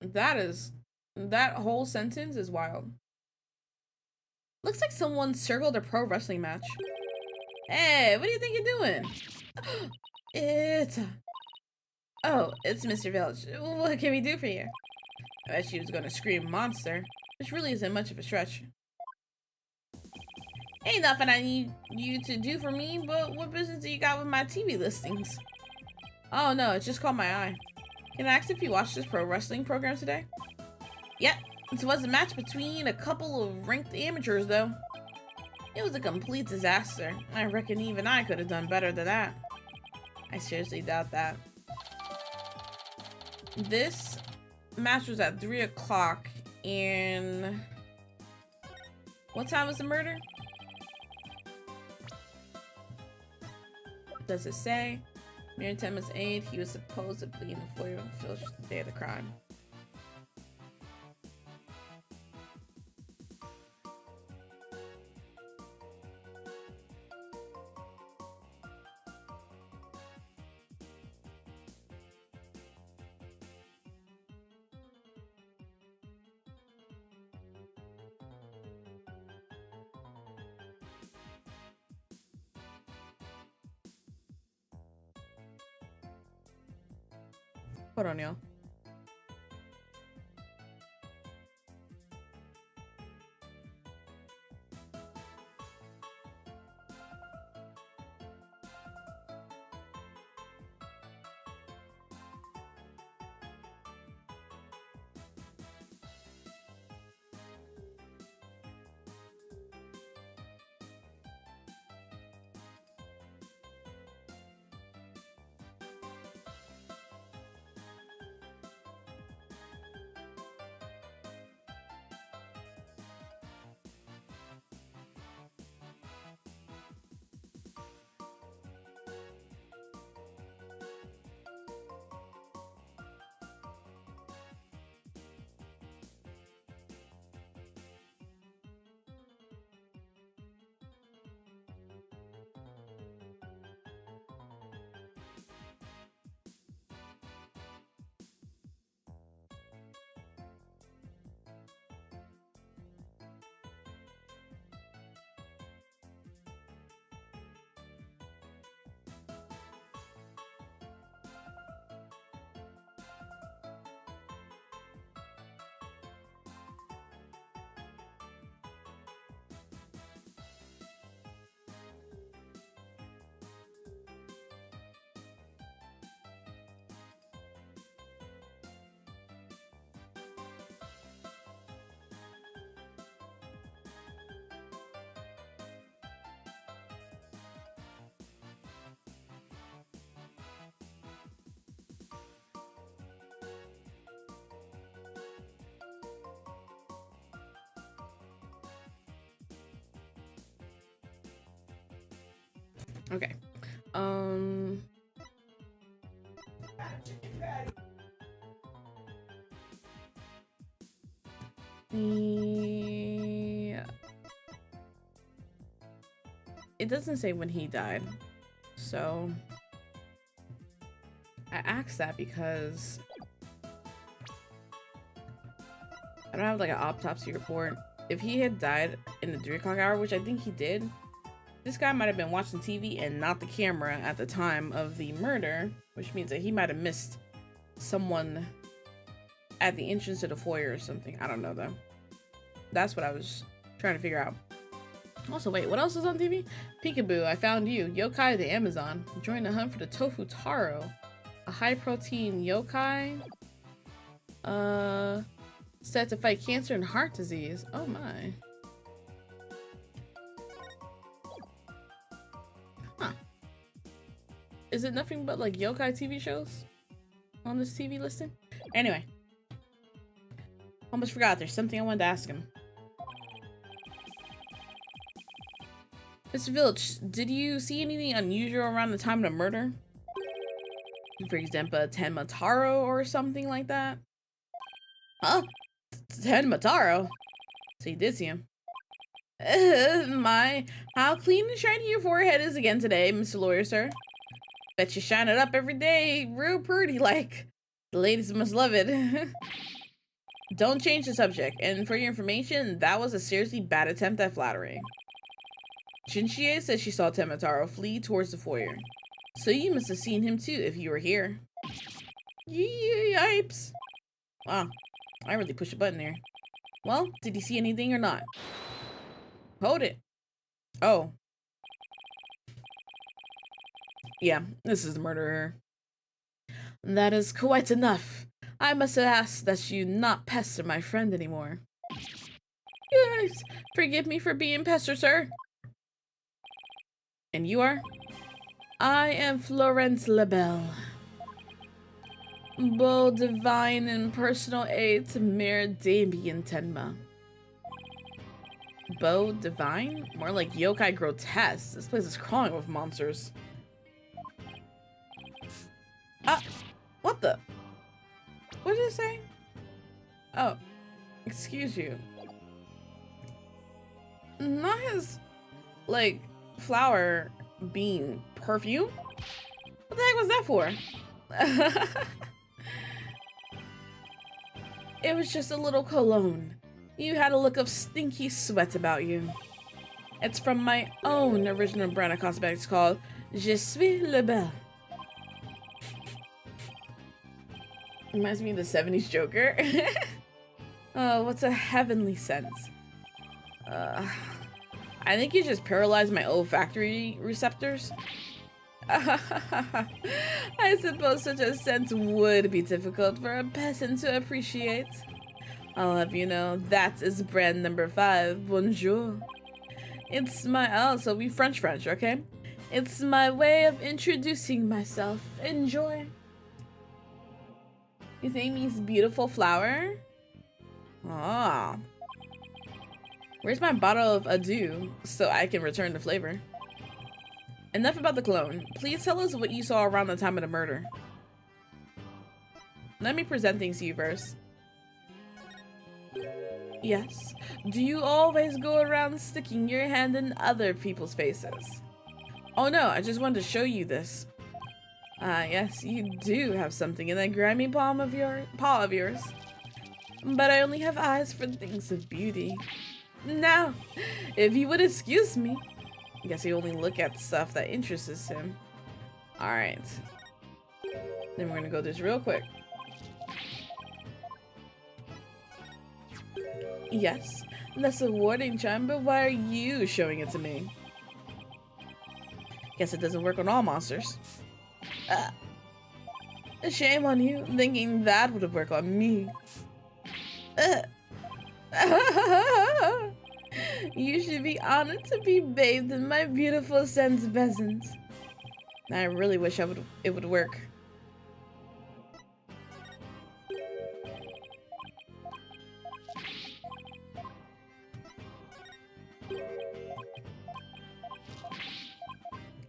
That whole sentence is wild. Looks like someone circled a pro wrestling match. Hey, what do you think you're doing? It's Mr. Village. What can we do for you? I bet she was gonna scream monster, which really isn't much of a stretch. Ain't nothing I need you to do for me, but what business do you got with my TV listings? Oh no, it just caught my eye. Can I ask if you watched this pro wrestling program today? Yep, this was a match between a couple of ranked amateurs, though. It was a complete disaster. I reckon even I could have done better than that. I seriously doubt that. This match was at 3 o'clock, and... what time was the murder? Does it say? Near 10 minutes 8, he was supposedly in the foyer on the day of the crime. Hold on, y'all. Okay. It doesn't say when he died, so I asked that because I don't have like an autopsy report. If he had died in the 3 o'clock hour, which I think he did, this guy might have been watching TV and not the camera at the time of the murder, which means that he might have missed someone at the entrance to the foyer or something. I don't know though. That's what I was trying to figure out. Also, wait, what else is on TV? Peekaboo, I found you. Yokai the Amazon. Join the hunt for the tofu taro. A high-protein yokai. Set to fight cancer and heart disease. Oh my. Huh. Is it nothing but like yokai TV shows on this TV listing? Anyway. Almost forgot, there's something I wanted to ask him. Mr. Vilch, did you see anything unusual around the time of the murder? For example, Tenma Taro or something like that? Huh? Tenma Taro? So you did see him. My, how clean and shiny your forehead is again today, Mr. Lawyer, sir. Bet you shine it up every day, real pretty like. The ladies must love it. Don't change the subject, and for your information, that was a seriously bad attempt at flattery. Shinchie says she saw Temataro flee towards the foyer. So you must have seen him too if you were here. Yipes. Wow, I really pushed a button there. Well, did he see anything or not? Hold it. Oh. Yeah, this is the murderer. That is quite enough. I must ask that you not pester my friend anymore. Yes, forgive me for being pester, sir. And you are? I am Florence Labelle. Bold, divine, and personal aid to Mayor Damien Tenma. Bow divine? More like yokai grotesque. This place is crawling with monsters. Ah! What the? What did it say? Oh. Excuse you. Not his, like, flower bean perfume? What the heck was that for? It was just a little cologne. You had a look of stinky sweat about you. It's from my own original brand of cosmetics called Je suis le belle. Reminds me of the 70s Joker. Oh, what's a heavenly scent? I think you just paralyzed my olfactory receptors. I suppose such a scent would be difficult for a peasant to appreciate. I'll have you know, that is brand number 5. Bonjour. It's my, oh, so we French, okay? It's my way of introducing myself. Enjoy. His name means beautiful flower? Ah. Where's my bottle of adieu so I can return the flavor? Enough about the clone. Please tell us what you saw around the time of the murder. Let me present things to you first. Yes. Do you always go around sticking your hand in other people's faces? Oh no, I just wanted to show you this. Yes, you do have something in that grimy paw of yours. But I only have eyes for things of beauty. Now, if you would excuse me. I guess he only look at stuff that interests him. Alright. Then we're gonna go this real quick. Yes, that's a warding charm, but why are you showing it to me? Guess it doesn't work on all monsters. Shame on you, thinking that would work on me. You should be honored to be bathed in my beautiful scent peasant. I really wish it would work.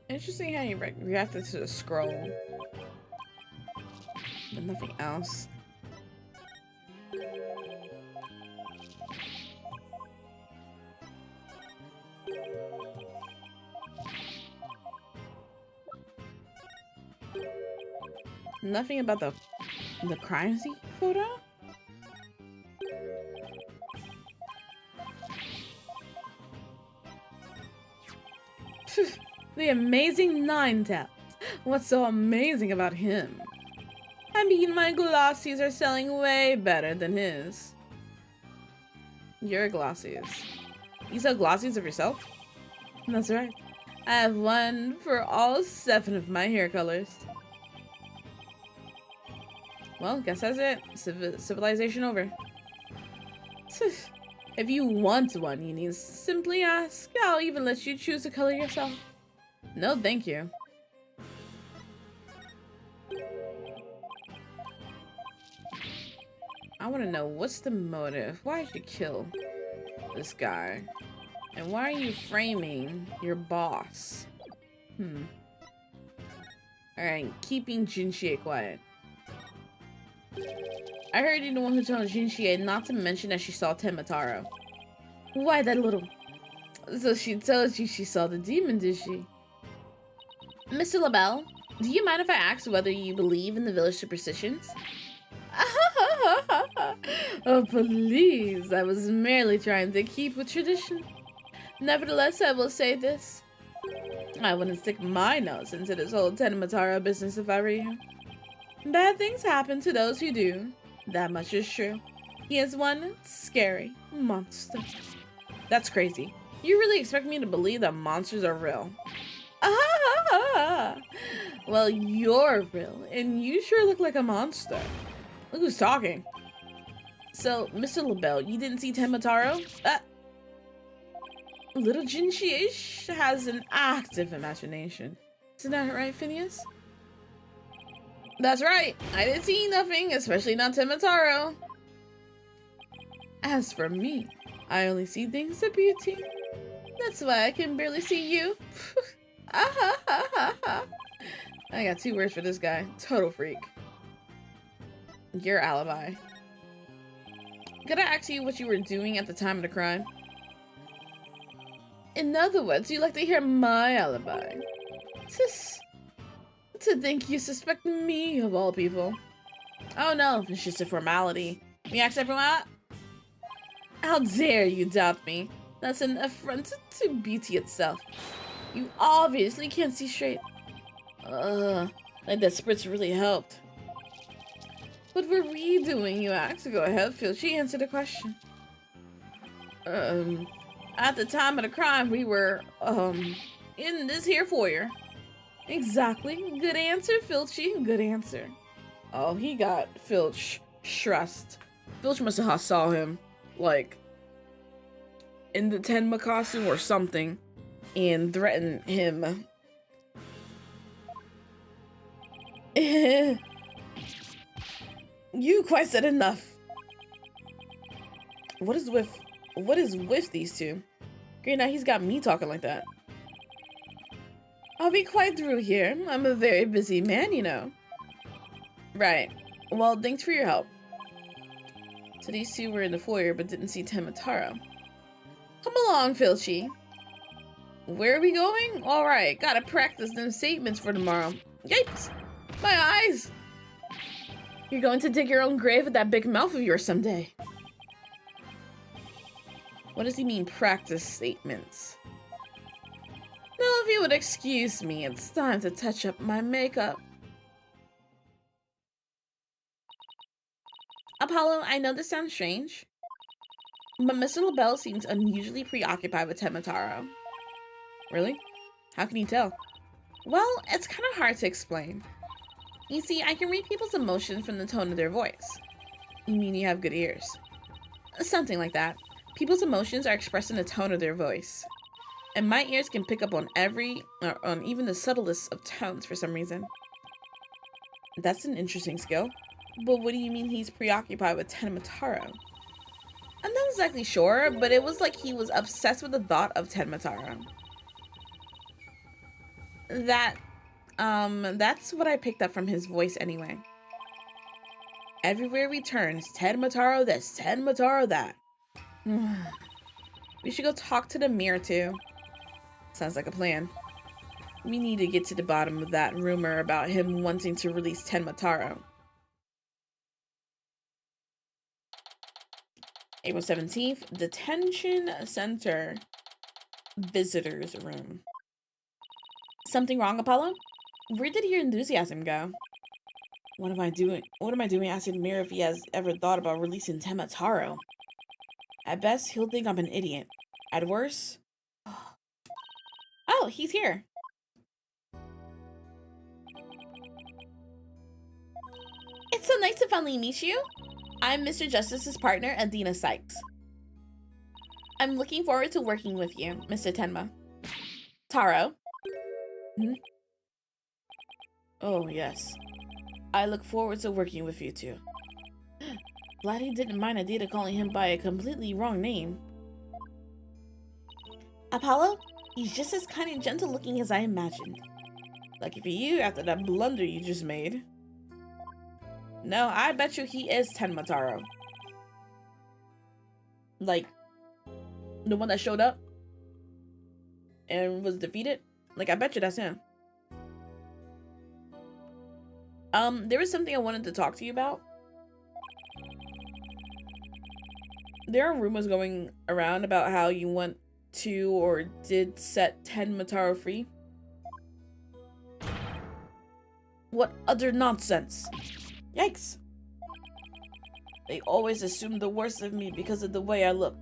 Interesting how you reacted to the scroll, but nothing else. Nothing about the crime scene photo? The amazing Ninetales. What's so amazing about him? I mean, my glossies are selling way better than his. Your glossies. You sell glossies of yourself? That's right. I have one for all 7 of my hair colors. Well, guess that's it. Civilization over. If you want one, you need to simply ask. I'll even let you choose the color yourself. No, thank you. I want to know, what's the motive? Why did you kill this guy? And why are you framing your boss? Alright, keeping Jinxie quiet. I heard you're the one who told Jinxie not to mention that she saw Tenma. Why that little... So she told you she saw the demon, did she? Mr. LaBelle, do you mind if I ask whether you believe in the village superstitions? Oh, please. I was merely trying to keep with tradition. Nevertheless, I will say this. I wouldn't stick my nose into this whole Tenma business if I were you. Bad things happen to those who do. That much is true. He is one scary monster. That's crazy. You really expect me to believe that monsters are real? Well, you're real, and you sure look like a monster. Who's talking? So, Mr. LaBelle, you didn't see Tenmataro? Little Jinchi has an active imagination. Isn't that right, Phineas? That's right. I didn't see nothing, especially not Tenmataro. As for me, I only see things of beauty. That's why I can barely see you. I got 2 words for this guy. Total freak. Your alibi. Could I ask you what you were doing at the time of the crime? In other words, you'd like to hear my alibi. To think you suspect me of all people. Oh no, it's just a formality. Me ask everyone. How dare you doubt me? That's an affront to beauty itself. You obviously can't see straight. Like that spritz really helped. What were we doing, you ask? Go ahead, Phil. She answered the question. At the time of the crime, we were, in this here foyer. Exactly. Good answer, Filchy. Good answer. Oh, he got Filch stressed. Filch must have saw him, like, in the Tenma costume or something, and threatened him. You quite said enough. What is with these two? Great, now he's got me talking like that. I'll be quite through here. I'm a very busy man, you know. Right. Well, thanks for your help. So these two were in the foyer but didn't see Tenmataro. Come along, Filchy. Where are we going? Alright, gotta practice them statements for tomorrow. Yikes! My eyes! You're going to dig your own grave with that big mouth of yours someday. What does he mean, practice statements? Now, if you would excuse me, it's time to touch up my makeup. Apollo, I know this sounds strange, but Mr. LaBelle seems unusually preoccupied with Tenmataro. Really? How can you tell? Well, it's kind of hard to explain. You see, I can read people's emotions from the tone of their voice. You mean you have good ears? Something like that. People's emotions are expressed in the tone of their voice. And my ears can pick up on on even the subtlest of tones for some reason. That's an interesting skill. But what do you mean he's preoccupied with Tenmataro? I'm not exactly sure, but it was like he was obsessed with the thought of Tenmataro. That's what I picked up from his voice anyway. Everywhere we turn, it's Tenmataro this, Tenmataro that. We should go talk to the mirror too. Sounds like a plan. We need to get to the bottom of that rumor about him wanting to release Tenmataro. April 17th, Detention Center. Visitors room. Something wrong, Apollo? Where did your enthusiasm go? What am I doing? What am I doing asking Mirror if he has ever thought about releasing Tenmataro? At best, he'll think I'm an idiot. At worst... Oh, he's here. It's so nice to finally meet you. I'm Mr. Justice's partner, Adina Sykes. I'm looking forward to working with you, Mr. Tenma. Taro. Oh, yes. I look forward to working with you too. Glad he didn't mind Adina calling him by a completely wrong name. Apollo? He's just as kind and gentle looking as I imagined. Lucky for you after that blunder you just made. No, I bet you he is Tenmataro. Like, the one that showed up and was defeated? Like, I bet you that's him. There was something I wanted to talk to you about. There are rumors going around about how you want to or did set Tenmataro free. What other nonsense? Yikes. They always assume the worst of me because of the way I look.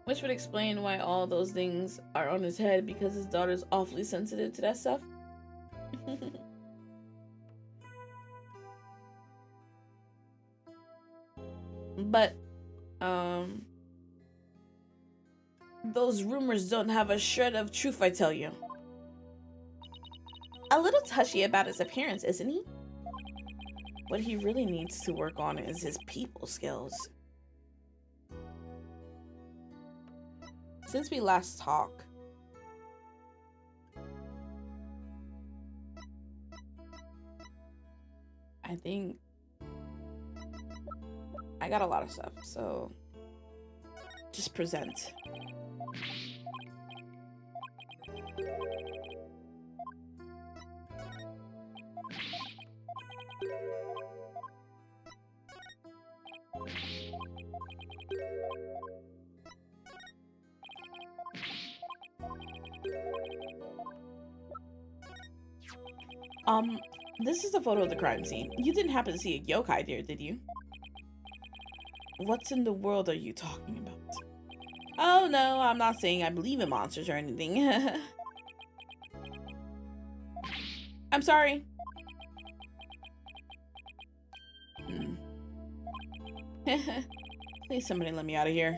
Which would explain why all those things are on his head, because his daughter's awfully sensitive to that stuff. But, those rumors don't have a shred of truth, I tell you. A little touchy about his appearance, isn't he? What he really needs to work on is his people skills. Since we last talked, I think I got a lot of stuff, so just present. This is a photo of the crime scene. You didn't happen to see a yokai there, did you? What in the world are you talking about? Oh no, I'm not saying I believe in monsters or anything. I'm sorry. Please somebody let me out of here.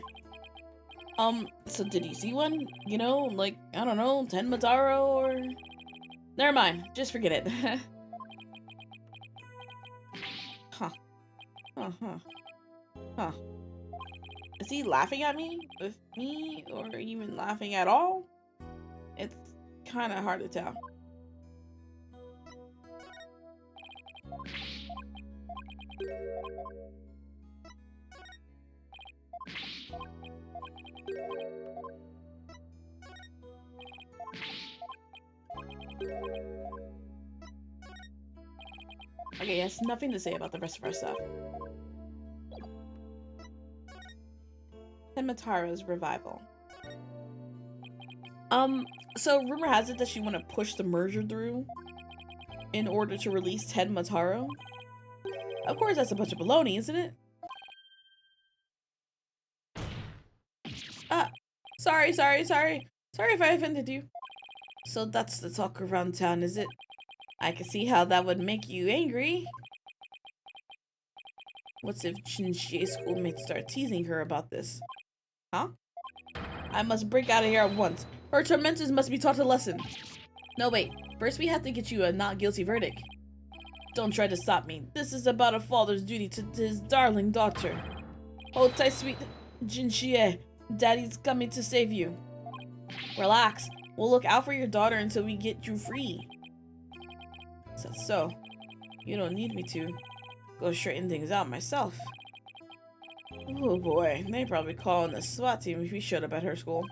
So did you see one? You know, like, I don't know, Tenmataro or... Never mind, just forget it. Huh. Huh. Is he laughing at me? With me? Or even laughing at all? It's kind of hard to tell. Okay, yes, nothing to say about the rest of our stuff. Tenmataro's revival. So rumor has it that she want to push the merger through in order to release Tenmataro. Of course, that's a bunch of baloney, isn't it? Sorry if I offended you. So that's the talk around town, is it? I can see how that would make you angry. What's if Shinshie's schoolmates start teasing her about this? Huh? I must break out of here at once. Her tormentors must be taught a lesson. No, wait. First we have to get you a not guilty verdict. Don't try to stop me. This is about a father's duty to his darling daughter. Hold tight, sweet Jinshie. Daddy's coming to save you. Relax. We'll look out for your daughter until we get you free. So, you don't need me to go straighten things out myself. Oh boy, they probably call in the SWAT team if we showed up at her school.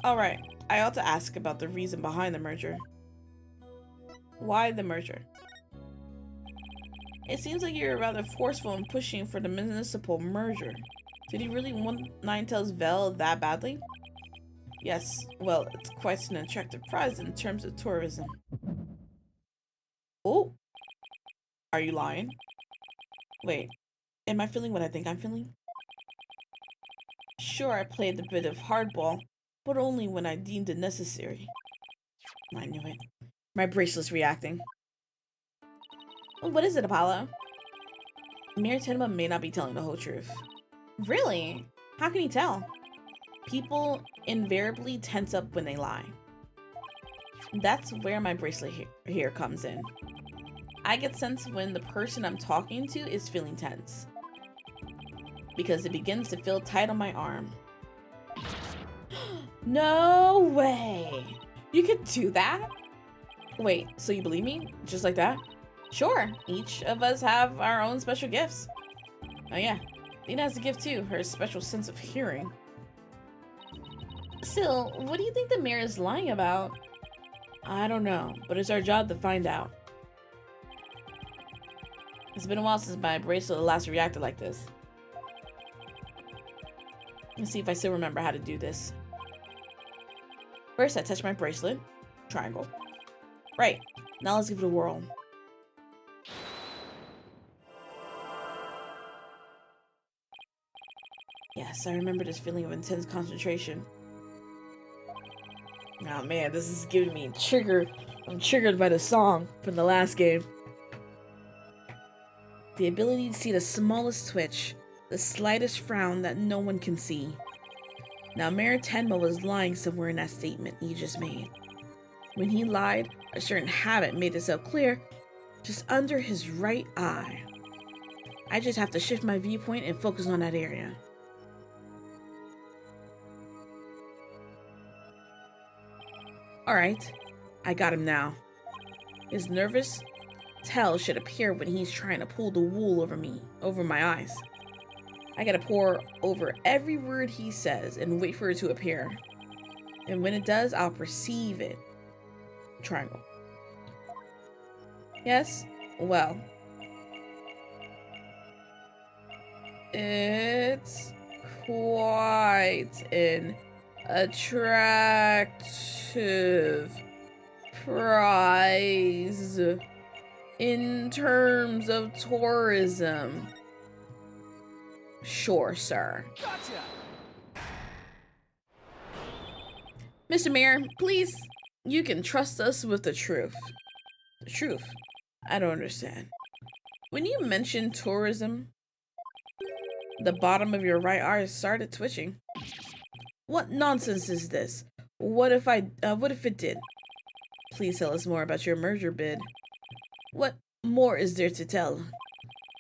Alright, I ought to ask about the reason behind the merger. Why the merger? It seems like you're rather forceful in pushing for the municipal merger. Did he really want Ninetales Vel that badly? Yes, well, it's quite an attractive prize in terms of tourism. Oh! Are you lying? Wait, am I feeling what I think I'm feeling? Sure, I played a bit of hardball, but only when I deemed it necessary. I knew it. My bracelet's reacting. What is it, Apollo? Mayor Tenma may not be telling the whole truth. Really? How can you tell? People invariably tense up when they lie. That's where my bracelet here comes in. I get sense when the person I'm talking to is feeling tense, because it begins to feel tight on my arm. No way! You could do that? Wait, so you believe me? Just like that? Sure, each of us have our own special gifts. Oh yeah, Lena has a gift too, her special sense of hearing. Still, what do you think the mayor is lying about? I don't know, but it's our job to find out. It's been a while since my bracelet last reacted like this. Let me see if I still remember how to do this. First, I touch my bracelet. Triangle. Right. Now let's give it a whirl. Yes, I remember this feeling of intense concentration. Oh man, this is giving me I'm triggered by the song from the last game. The ability to see the smallest twitch, the slightest frown that no one can see. Now, Mayor Tenma was lying somewhere in that statement he just made. When he lied, a certain habit made itself clear just under his right eye. I just have to shift my viewpoint and focus on that area. Alright, I got him now. His nervous tell should appear when he's trying to pull the wool over my eyes. I gotta pour over every word he says and wait for it to appear. And when it does, I'll perceive it. Triangle. Yes? Well. It's quite an attractive prize in terms of tourism. Sure, sir. Gotcha! Mr. Mayor, please, you can trust us with the truth. The truth? I don't understand. When you mentioned tourism, the bottom of your right eye started twitching. What nonsense is this? What if it did? Please tell us more about your merger bid. What more is there to tell?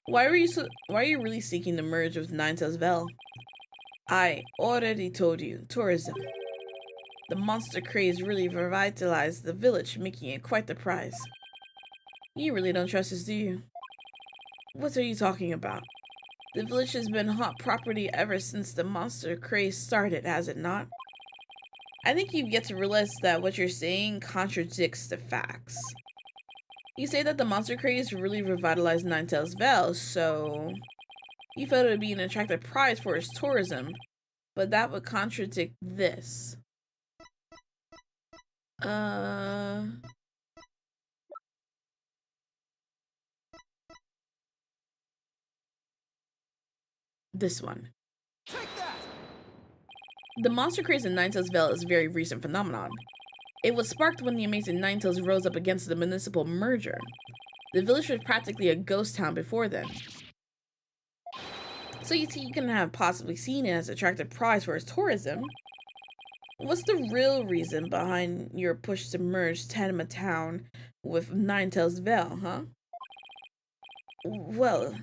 Why are you really seeking to merge with Ninetales Vel? I already told you, tourism. The monster craze really revitalized the village, making it quite the prize. You really don't trust us, do you? What are you talking about? The village has been hot property ever since the monster craze started, has it not? I think you've yet to realize that what you're saying contradicts the facts. You say that the monster craze really revitalized Ninetales Vel, so you felt it would be an attractive prize for its tourism, but that would contradict this. This one. Take that! The monster craze in Ninetales Vel is a very recent phenomenon. It was sparked when the amazing Ninetales rose up against the municipal merger. The village was practically a ghost town before then. So you see, you couldn't have possibly seen it as an attractive prize for its tourism. What's the real reason behind your push to merge Tenma Town with Ninetales Vel, huh? Well,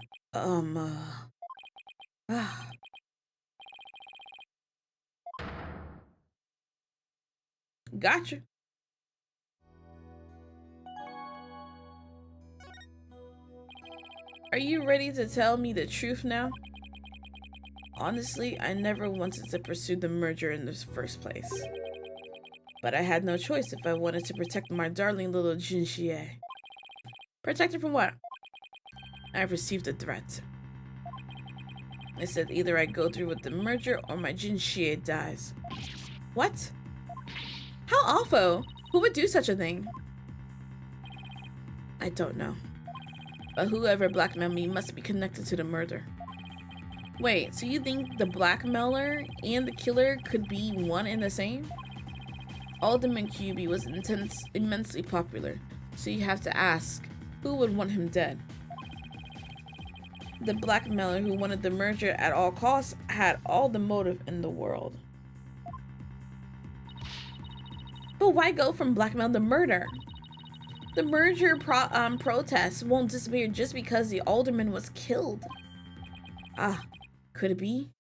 Gotcha. Are you ready to tell me the truth now? Honestly, I never wanted to pursue the merger in the first place. But I had no choice if I wanted to protect my darling little Jinxie. Protect her from what? I received a threat. It said either I go through with the merger or my Jinxie dies. What? How awful! Who would do such a thing? I don't know. But whoever blackmailed me must be connected to the murder. Wait, so you think the blackmailer and the killer could be one and the same? Alderman QB was immensely popular, so you have to ask, who would want him dead? The blackmailer who wanted the merger at all costs had all the motive in the world. But why go from blackmail to murder? The merger protest won't disappear just because the alderman was killed. Ah, could it be?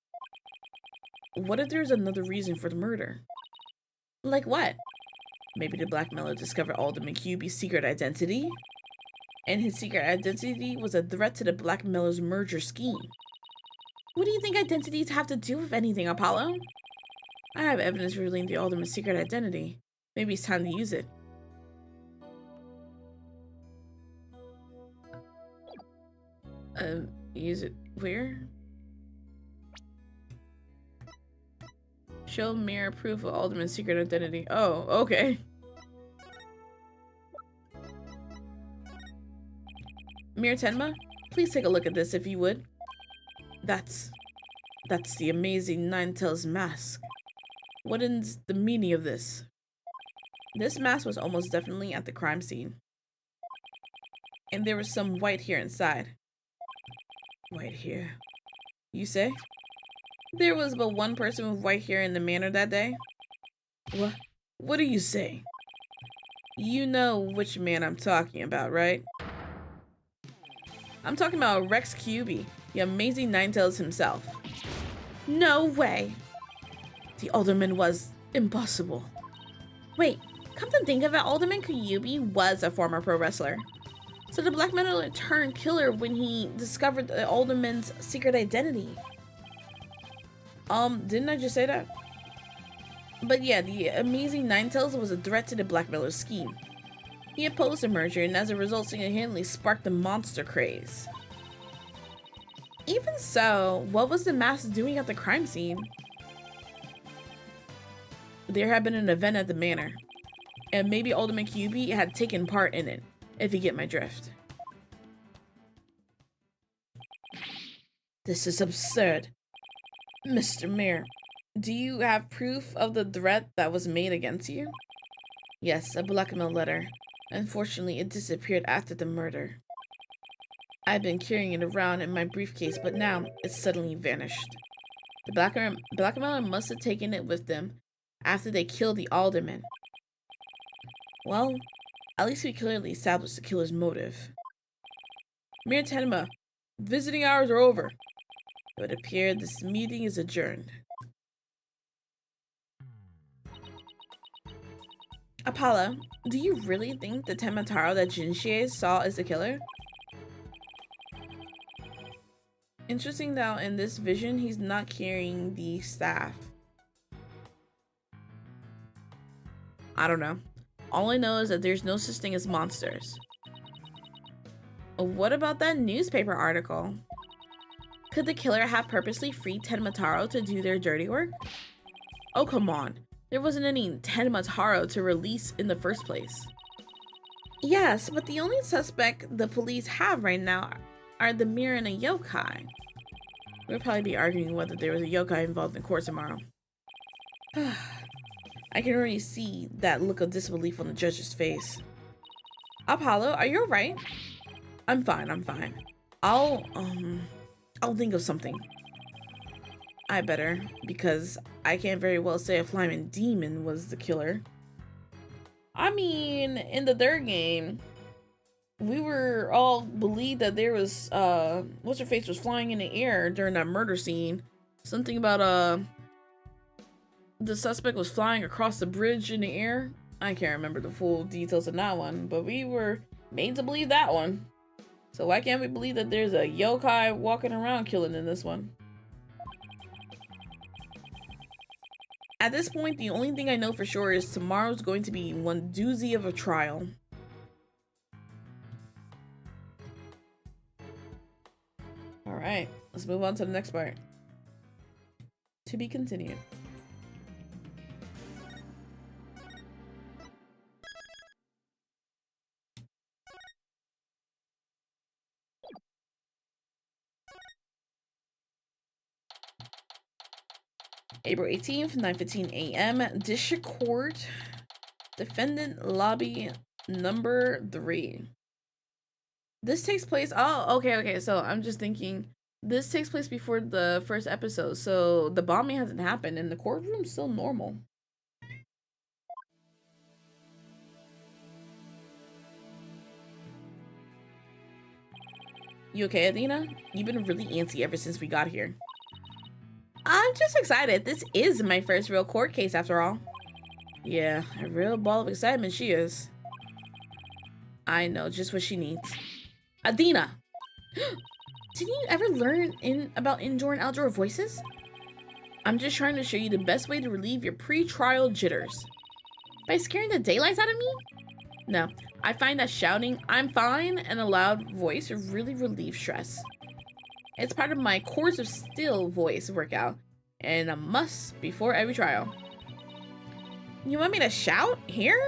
What if there's another reason for the murder? Like what? Maybe the blackmailer discovered Alderman QB's secret identity? And his secret identity was a threat to the blackmailer's merger scheme. What do you think identities have to do with anything, Apollo? I have evidence revealing the alderman's secret identity. Maybe it's time to use it. Use it where? Show mirror proof of Alderman's secret identity. Oh, okay. Mayor Tenma, please take a look at this if you would. That's the amazing Ninetales mask. What is the meaning of this? This mask was almost definitely at the crime scene. And there was some white here inside. white hair. You say? There was but one person with white hair in the manor that day? What? What do you say? You know which man I'm talking about, right? I'm talking about Rex QB, the amazing Ninetales himself. No way! The alderman was impossible. Wait, come to think of it, Alderman Kyubi was a former pro wrestler. So the Black Metal turned killer when he discovered the alderman's secret identity. Didn't I just say that? But yeah, the amazing Ninetales was a threat to the Black Metal scheme. He opposed the merger and as a result single-handedly sparked the monster craze. Even so, what was the mask doing at the crime scene? There had been an event at the manor, and maybe Alderman QB had taken part in it, if you get my drift. This is absurd. Mr. Mayor, do you have proof of the threat that was made against you? Yes, a blackmail letter. Unfortunately, it disappeared after the murder. I've been carrying it around in my briefcase, but now it's suddenly vanished. The blackmailer must have taken it with them after they killed the alderman. Well, at least we clearly established the killer's motive. Mayor Tenma, visiting hours are over. It would appear this meeting is adjourned. Apollo, do you really think the Tenmataro that Jinshie saw is the killer? Interesting that in this vision, he's not carrying the staff. I don't know. All I know is that there's no such thing as monsters. What about that newspaper article? Could the killer have purposely freed Tenmataro to do their dirty work? Oh, come on. There wasn't any Tenmataro to release in the first place. Yes, but the only suspect the police have right now are the mirror and a yokai. We'll probably be arguing whether there was a yokai involved in court tomorrow. I can already see that look of disbelief on the judge's face. Apollo, are you alright? I'm fine, I'm fine. I'll think of something. I better, because I can't very well say a flying demon was the killer. I mean, in the third game, we were all believed that there was, what's-her-face was flying in the air during that murder scene. Something about, the suspect was flying across the bridge in the air. I can't remember the full details of that one, but we were made to believe that one. So why can't we believe that there's a yokai walking around killing in this one? At this point, the only thing I know for sure is tomorrow's going to be one doozy of a trial. Alright, let's move on to the next part. To be continued. April 18th, 9:15 a.m. District Court. Defendant Lobby number 3. This takes place... Oh, okay. So I'm just thinking... This takes place before the first episode. So the bombing hasn't happened and the courtroom's still normal. You okay, Athena? You've been really antsy ever since we got here. I'm just excited. This is my first real court case after all. Yeah, a real ball of excitement she is. I know just what she needs. Athena! Didn't you ever learn about indoor and outdoor voices? I'm just trying to show you the best way to relieve your pre-trial jitters. By scaring the daylights out of me? No, I find that shouting, "I'm fine," and a loud voice really relieves stress. It's part of my course of still voice workout, and a must before every trial. You want me to shout? Here?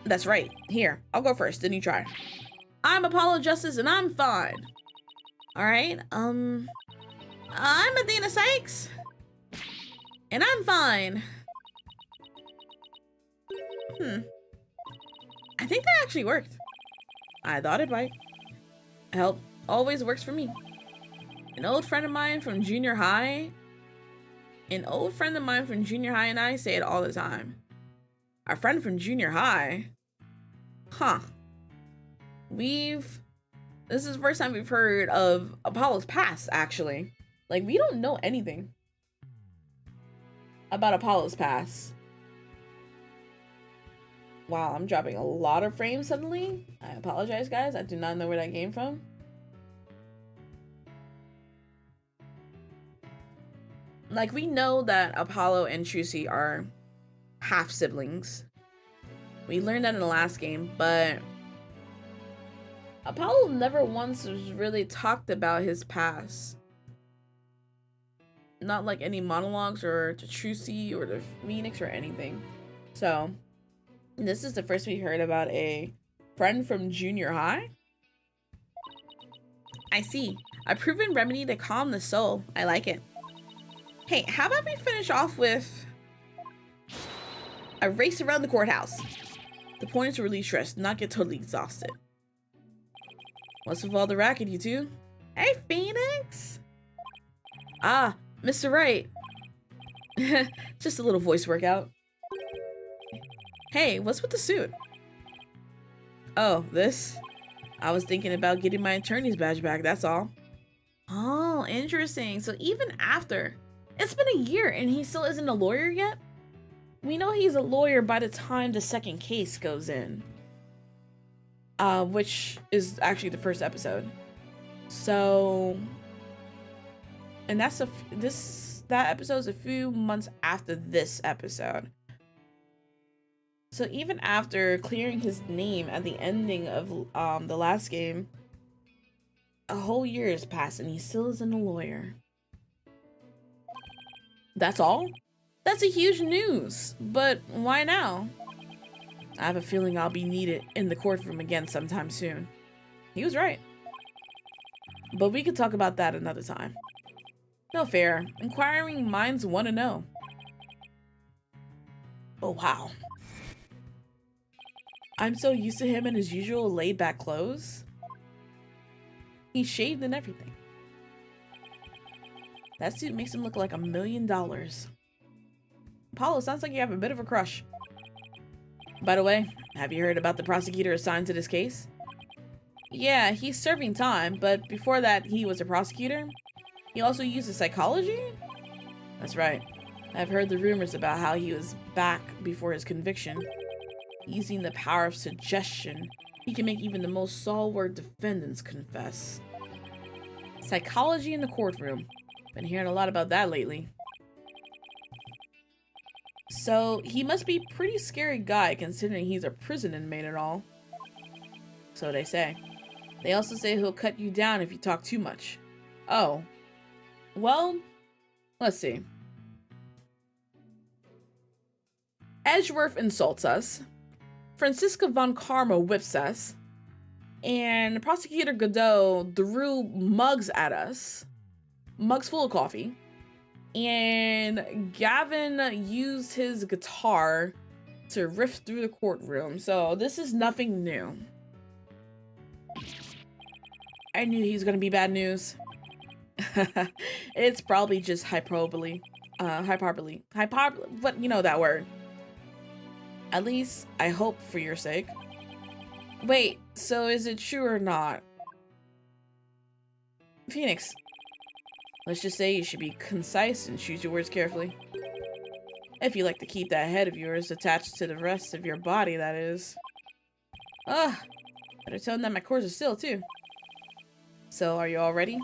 That's right. Here. I'll go first, then you try. I'm Apollo Justice, and I'm fine. Alright, I'm Athena Sykes, and I'm fine. I think that actually worked. I thought it might. Help always works for me. An old friend of mine from junior high? An old friend of mine from junior high and I say it all the time. Our friend from junior high? Huh. This is the first time we've heard of Apollo's past, actually. Like, we don't know anything about Apollo's past. Wow, I'm dropping a lot of frames suddenly. I apologize, guys. I do not know where that came from. Like, we know that Apollo and Trucy are half siblings. We learned that in the last game, but Apollo never once was really talked about his past. Not like any monologues or to Trucy or to Phoenix or anything. So, this is the first we heard about a friend from junior high. I see. A proven remedy to calm the soul. I like it. Hey, how about we finish off with a race around the courthouse? The point is to release stress, not get totally exhausted. What's with all the racket, you two? Hey, Phoenix! Ah, Mr. Wright. Just a little voice workout. Hey, what's with the suit? Oh, this? I was thinking about getting my attorney's badge back, that's all. Oh, interesting. So even after... It's been a year and he still isn't a lawyer yet? We know he's a lawyer by the time the second case goes in. Which is actually the first episode. So... And that's that episode is a few months after this episode. So even after clearing his name at the ending of the last game, a whole year has passed and he still isn't a lawyer. That's all? That's a huge news, but why now? I have a feeling I'll be needed in the courtroom again sometime soon. He was right. But we could talk about that another time. No fair. Inquiring minds want to know. Oh, wow. I'm so used to him in his usual laid-back clothes. He's shaved and everything. That suit makes him look like $1 million. Apollo, sounds like you have a bit of a crush. By the way, have you heard about the prosecutor assigned to this case? Yeah, he's serving time, but before that, he was a prosecutor. He also uses psychology? That's right. I've heard the rumors about how he was back before his conviction. Using the power of suggestion, he can make even the most stalwart defendants confess. Psychology in the courtroom. Been hearing a lot about that lately. So, he must be a pretty scary guy considering he's a prison inmate and all. So they say. They also say he'll cut you down if you talk too much. Oh. Well, let's see. Edgeworth insults us. Francisca von Karma whips us. And Prosecutor Godot threw mugs at us. Mugs full of coffee. And Gavin used his guitar to riff through the courtroom. So this is nothing new. I knew he was gonna be bad news. It's probably just hyperbole. Hyperbole, but you know that word. At least, I hope for your sake. Wait, so is it true or not? Phoenix, let's just say you should be concise and choose your words carefully. If you like to keep that head of yours attached to the rest of your body, that is. Ugh, better tell them that my cords are still, too. So, are you all ready?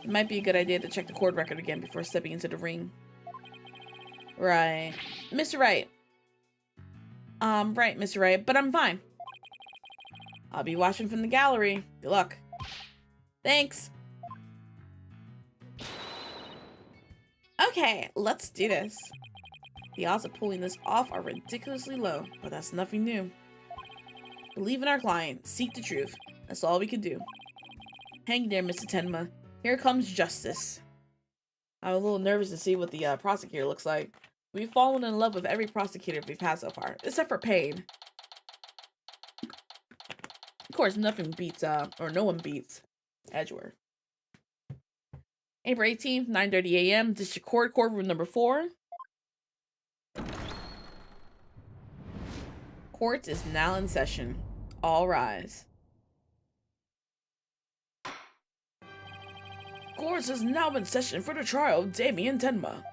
It might be a good idea to check the court record again before stepping into the ring. Right. Mr. Wright. Right, Mr. Wright, but I'm fine. I'll be watching from the gallery. Good luck. Thanks. Okay, let's do this. The odds of pulling this off are ridiculously low, but that's nothing new. Believe in our client. Seek the truth. That's all we can do. Hang there, Mr. Tenma. Here comes justice. I'm a little nervous to see what the prosecutor looks like. We've fallen in love with every prosecutor we've had so far, except for Payne. Of course, nothing beats, or no one beats Edgeworth. April 18th, 9:30 a.m. District Court, courtroom number 4. Court is now in session. All rise. Court is now in session for the trial of Damien Tenma.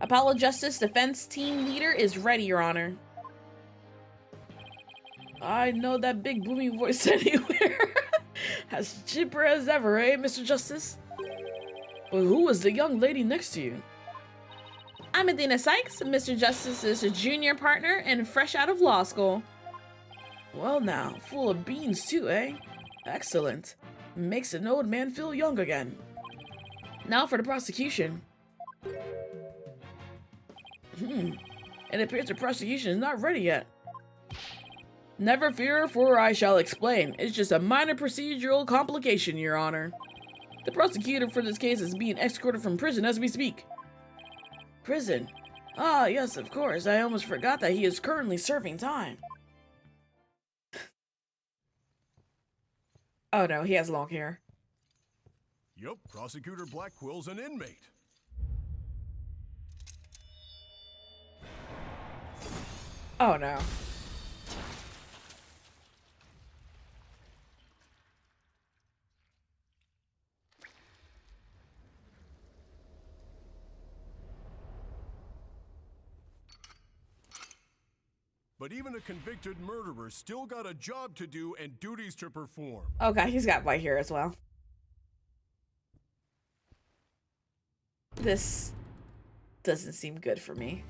Apollo Justice Defense Team Leader is ready, Your Honor. I know that big booming voice anywhere. As chipper as ever, eh, Mr. Justice? But who is the young lady next to you? I'm Athena Sykes, Mr. Justice's junior partner and fresh out of law school. Well now, full of beans too, eh? Excellent. Makes an old man feel young again. Now for the prosecution. It appears the prosecution is not ready yet. Never fear, for I shall explain. It's just a minor procedural complication, Your Honor. The prosecutor for this case is being escorted from prison as we speak. Prison? Ah, yes, of course. I almost forgot that he is currently serving time. Oh no, he has long hair. Yup, Prosecutor Blackwell's an inmate. Oh no. But even a convicted murderer still got a job to do and duties to perform. Okay, he's got white hair as well. This doesn't seem good for me.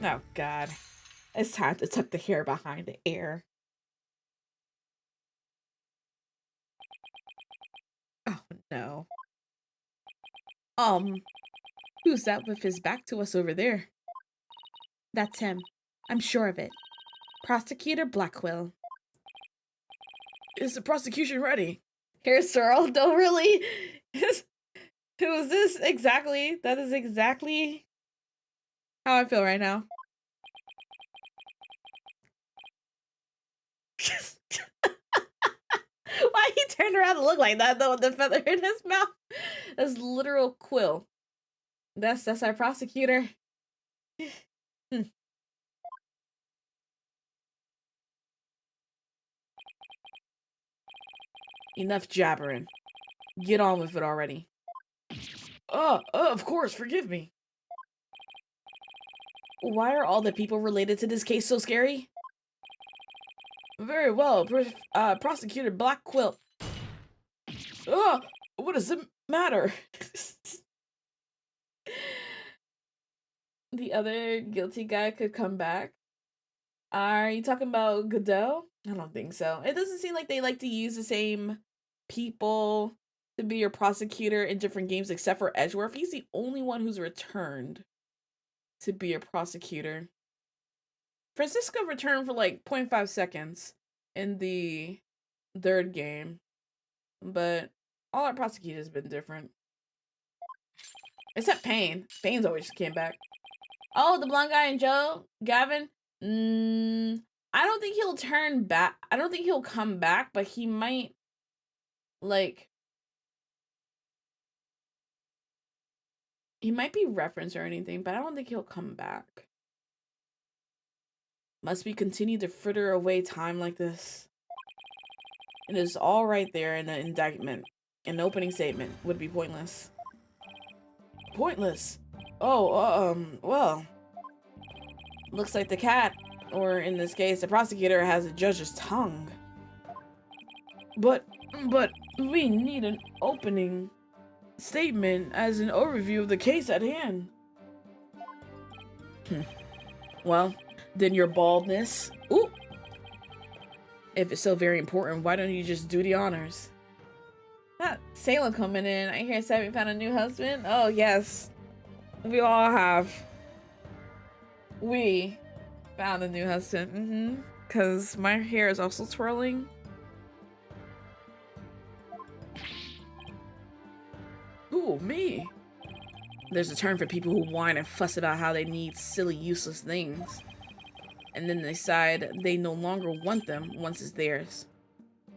Oh God. It's time to tuck the hair behind the ear. Oh no. Who's that with his back to us over there? That's him. I'm sure of it. Prosecutor Blackwell. Is the prosecution ready? Here's Searle. Don't really. Who is this exactly? That is exactly how I feel right now. Why he turned around to look like that though with the feather in his mouth? That's literal Quill. That's our prosecutor. Enough jabbering. Get on with it already. Of course, forgive me. Why are all the people related to this case so scary? Very well, Prosecutor Black Quill. What does it matter? The other guilty guy could come back. Are you talking about Godot? I don't think so. It doesn't seem like they like to use the same people to be your prosecutor in different games except for Edgeworth. He's the only one who's returned to be a prosecutor. Francisco returned for like 0.5 seconds in the third game, but all our prosecutors have been different. Except Payne. Payne's always came back. Oh, the blonde guy and Joe? Gavin? I don't think he'll turn back. I don't think he'll come back, but he might, like, he might be referenced or anything, but I don't think he'll come back. Must we continue to fritter away time like this? It is all right there in the indictment. An opening statement would be pointless. Pointless? Oh, well. Looks like the cat, or in this case, the prosecutor, has a judge's tongue. But we need an opening statement as an overview of the case at hand. Well, then your baldness. Ooh. If it's so very important, why don't you just do the honors? That Salem coming in. I hear Sammy found a new husband. Oh, yes. We all have. We found a new husband. Because my hair is also twirling. Ooh, me. There's a term for people who whine and fuss about how they need silly, useless things. and then decide they no longer want them once it's theirs.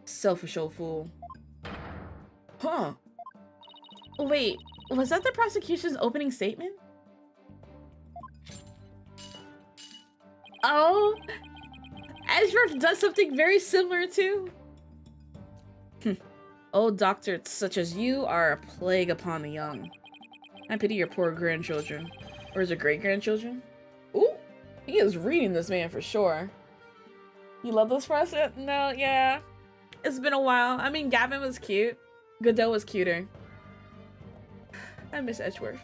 Selfish old fool. Huh. Wait, was that the prosecution's opening statement? Oh, Edgeworth does something very similar too. Old doctors such as you are a plague upon the young. I pity your poor grandchildren. Or is it great-grandchildren? Ooh, he is reading this man for sure. You love those process? No, yeah. It's been a while. I mean, Gavin was cute. Godot was cuter. I miss Edgeworth.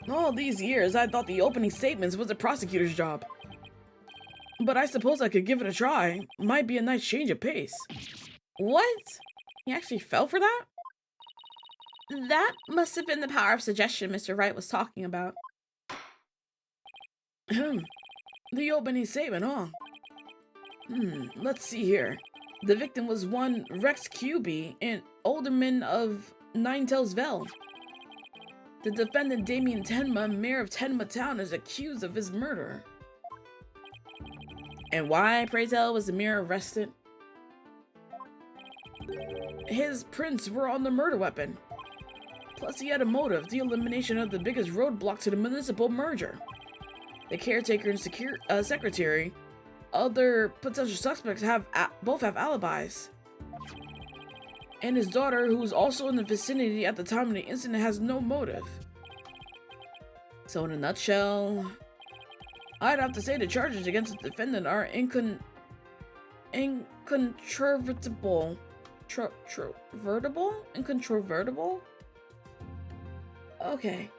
All these years, I thought the opening statements was the prosecutor's job. But I suppose I could give it a try. Might be a nice change of pace. What? He actually fell for that? That must have been the power of suggestion Mr. Wright was talking about. The opening statement, huh? Let's see here. The victim was one Rex QB, an alderman of Ninetales Vale. The defendant, Damien Tenma, mayor of Tenma Town, is accused of his murder. And why, pray tell, was the mayor arrested? His prints were on the murder weapon. Plus, he had a motive, the elimination of the biggest roadblock to the municipal merger. The caretaker and secretary, other potential suspects both have alibis. And his daughter, who was also in the vicinity at the time of the incident, has no motive. So in a nutshell, I'd have to say the charges against the defendant are incontrovertible. Incontrovertible? Okay.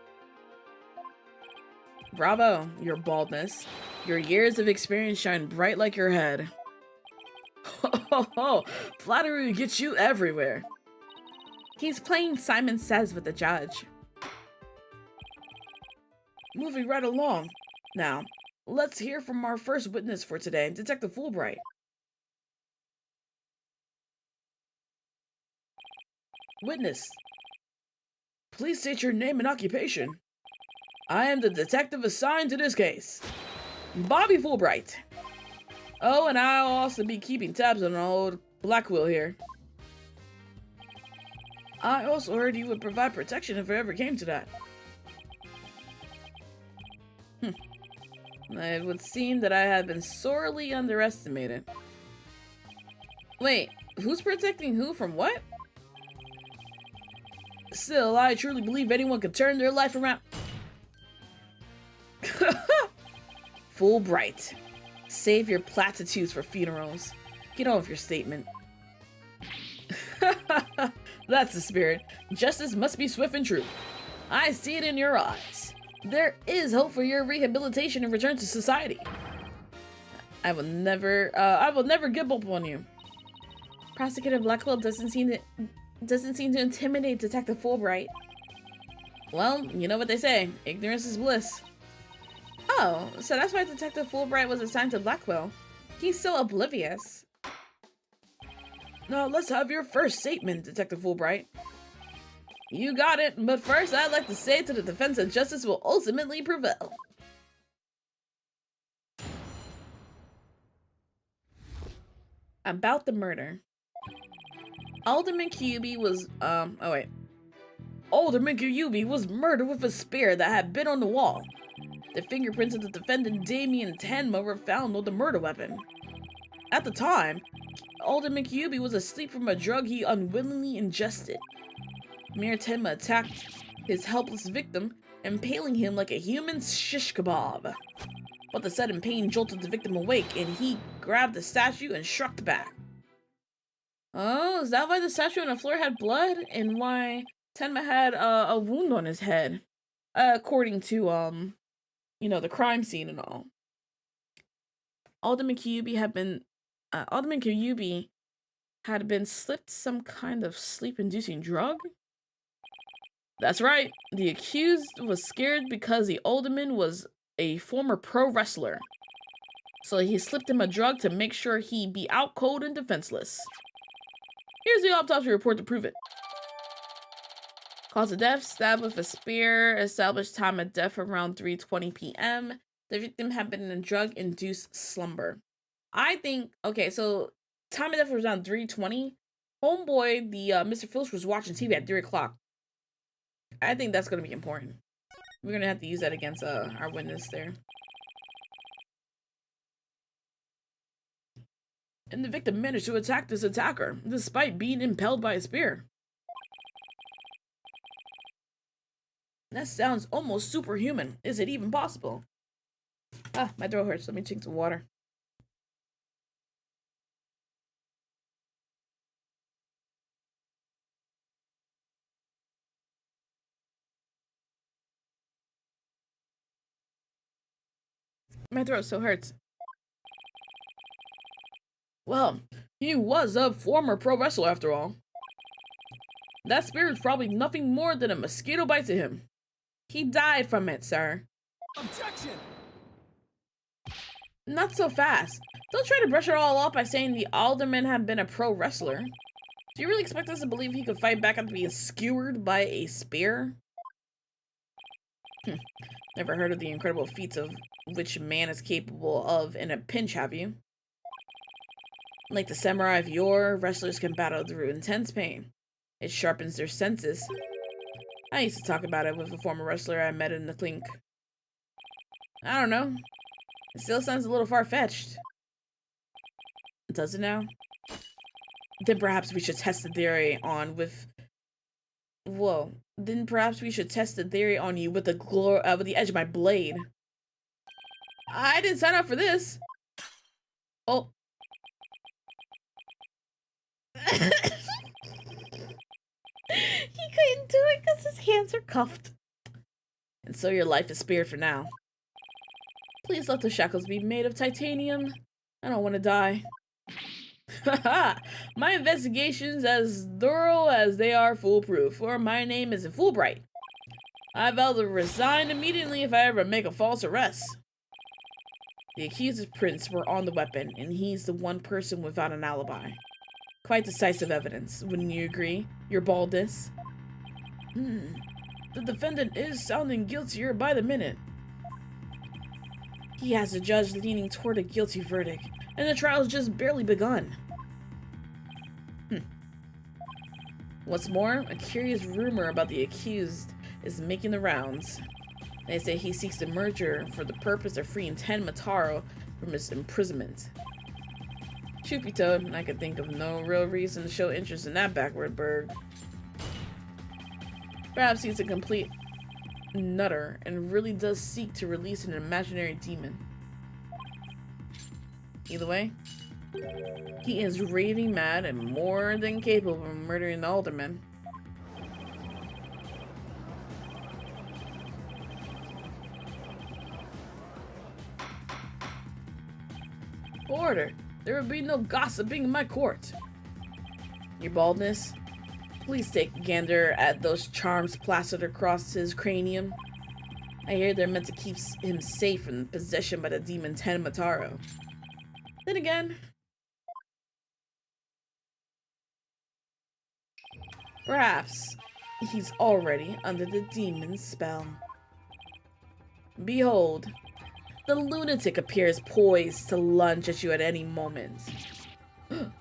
Bravo, your baldness. Your years of experience shine bright like your head. Ho, flattery gets you everywhere. He's playing Simon Says with the judge. Moving right along. Now, let's hear from our first witness for today, Detective Fulbright. Witness, please state your name and occupation. I am the detective assigned to this case, Bobby Fulbright. Oh, and I'll also be keeping tabs on old Blackwell here. I also heard you would provide protection if it ever came to that. It would seem that I had been sorely underestimated. Wait, who's protecting who from what? Still, I truly believe anyone can turn their life around. Fulbright. Save your platitudes for funerals. Get on with your statement. That's the spirit. Justice must be swift and true. I see it in your eyes. There is hope for your rehabilitation and return to society. I will never give up on you. Prosecutor Blackwell doesn't seem to intimidate Detective Fulbright. Well, you know what they say. Ignorance is bliss. Oh, so that's why Detective Fulbright was assigned to Blackwell. He's so oblivious. Now, let's have your first statement, Detective Fulbright. You got it, but first I'd like to say to the defense that justice will ultimately prevail. About the murder. Alderman Kyubi was, Alderman Kyubi was murdered with a spear that had been on the wall. The fingerprints of the defendant Damien Tenma were found on the murder weapon. At the time, Alderman Kyubi was asleep from a drug he unwillingly ingested. Mayor Tenma attacked his helpless victim, impaling him like a human shish kebab. But the sudden pain jolted the victim awake, and he grabbed the statue and shrugged back. Oh, is that why the statue on the floor had blood? And why Tenma had a wound on his head? According to, the crime scene and all. Alderman Kyubi had been slipped some kind of sleep-inducing drug? That's right. The accused was scared because the alderman was a former pro wrestler. So he slipped him a drug to make sure he'd be out cold and defenseless. Here's the autopsy report to prove it. Cause of death, stab with a spear, established time of death around 3:20 p.m. The victim had been in a drug-induced slumber. I think, okay, so time of death was around 3:20. Homeboy, the Mr. Phillips was watching TV at 3 o'clock. I think that's going to be important. We're going to have to use that against our witness there. And the victim managed to attack this attacker, despite being impelled by a spear. That sounds almost superhuman. Is it even possible? Ah, my throat hurts. Let me drink some water. My throat still hurts. Well, he was a former pro wrestler after all. That spear is probably nothing more than a mosquito bite to him. He died from it, sir. Objection! Not so fast. Don't try to brush it all off by saying the alderman had been a pro wrestler. Do you really expect us to believe he could fight back after being skewered by a spear? Never heard of the incredible feats of which man is capable of in a pinch, have you? Like the samurai of yore, wrestlers can battle through intense pain. It sharpens their senses. I used to talk about it with a former wrestler I met in the clink. I don't know. It still sounds a little far-fetched. Does it now? Then perhaps we should test the theory on with... Whoa. Then perhaps we should test the theory on you with the edge of my blade. I didn't sign up for this. Oh. He couldn't do it because his hands are cuffed. And so your life is spared for now. Please let the shackles be made of titanium. I don't want to die. Haha! My investigation's as thorough as they are foolproof, for my name isn't Fulbright. I vow to resign immediately if I ever make a false arrest. The accused's prints were on the weapon, and he's the one person without an alibi. Quite decisive evidence, wouldn't you agree? Your baldness. The defendant is sounding guiltier by the minute. He has the judge leaning toward a guilty verdict, and the trial's just barely begun. What's more, a curious rumor about the accused is making the rounds. They say he seeks the merger for the purpose of freeing Mataro from his imprisonment. Truth be told, I could think of no real reason to show interest in that backward bird. Perhaps he's a complete nutter and really does seek to release an imaginary demon. Either way, he is raving mad and more than capable of murdering the alderman. Order! There will be no gossiping in my court. Your baldness? Please take a gander at those charms plastered across his cranium. I hear they're meant to keep him safe from possession by the demon Mataro. Then again, perhaps he's already under the demon's spell. Behold, the lunatic appears poised to lunge at you at any moment. The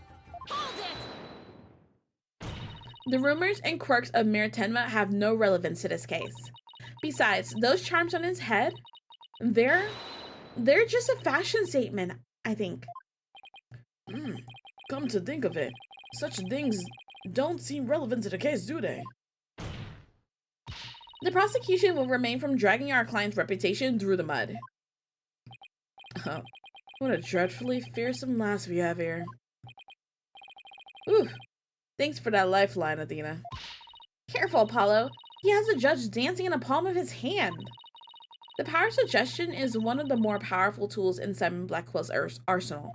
rumors and quirks of Mayor Tenma have no relevance to this case. Besides, those charms on his head, they're just a fashion statement, I think. Come to think of it, such things don't seem relevant to the case, do they? The prosecution will refrain from dragging our client's reputation through the mud. Oh, what a dreadfully fearsome lass we have here. Ooh, thanks for that lifeline, Athena. Careful, Apollo. He has the judge dancing in the palm of his hand. The power of suggestion is one of the more powerful tools in Simon Blackwell's arsenal.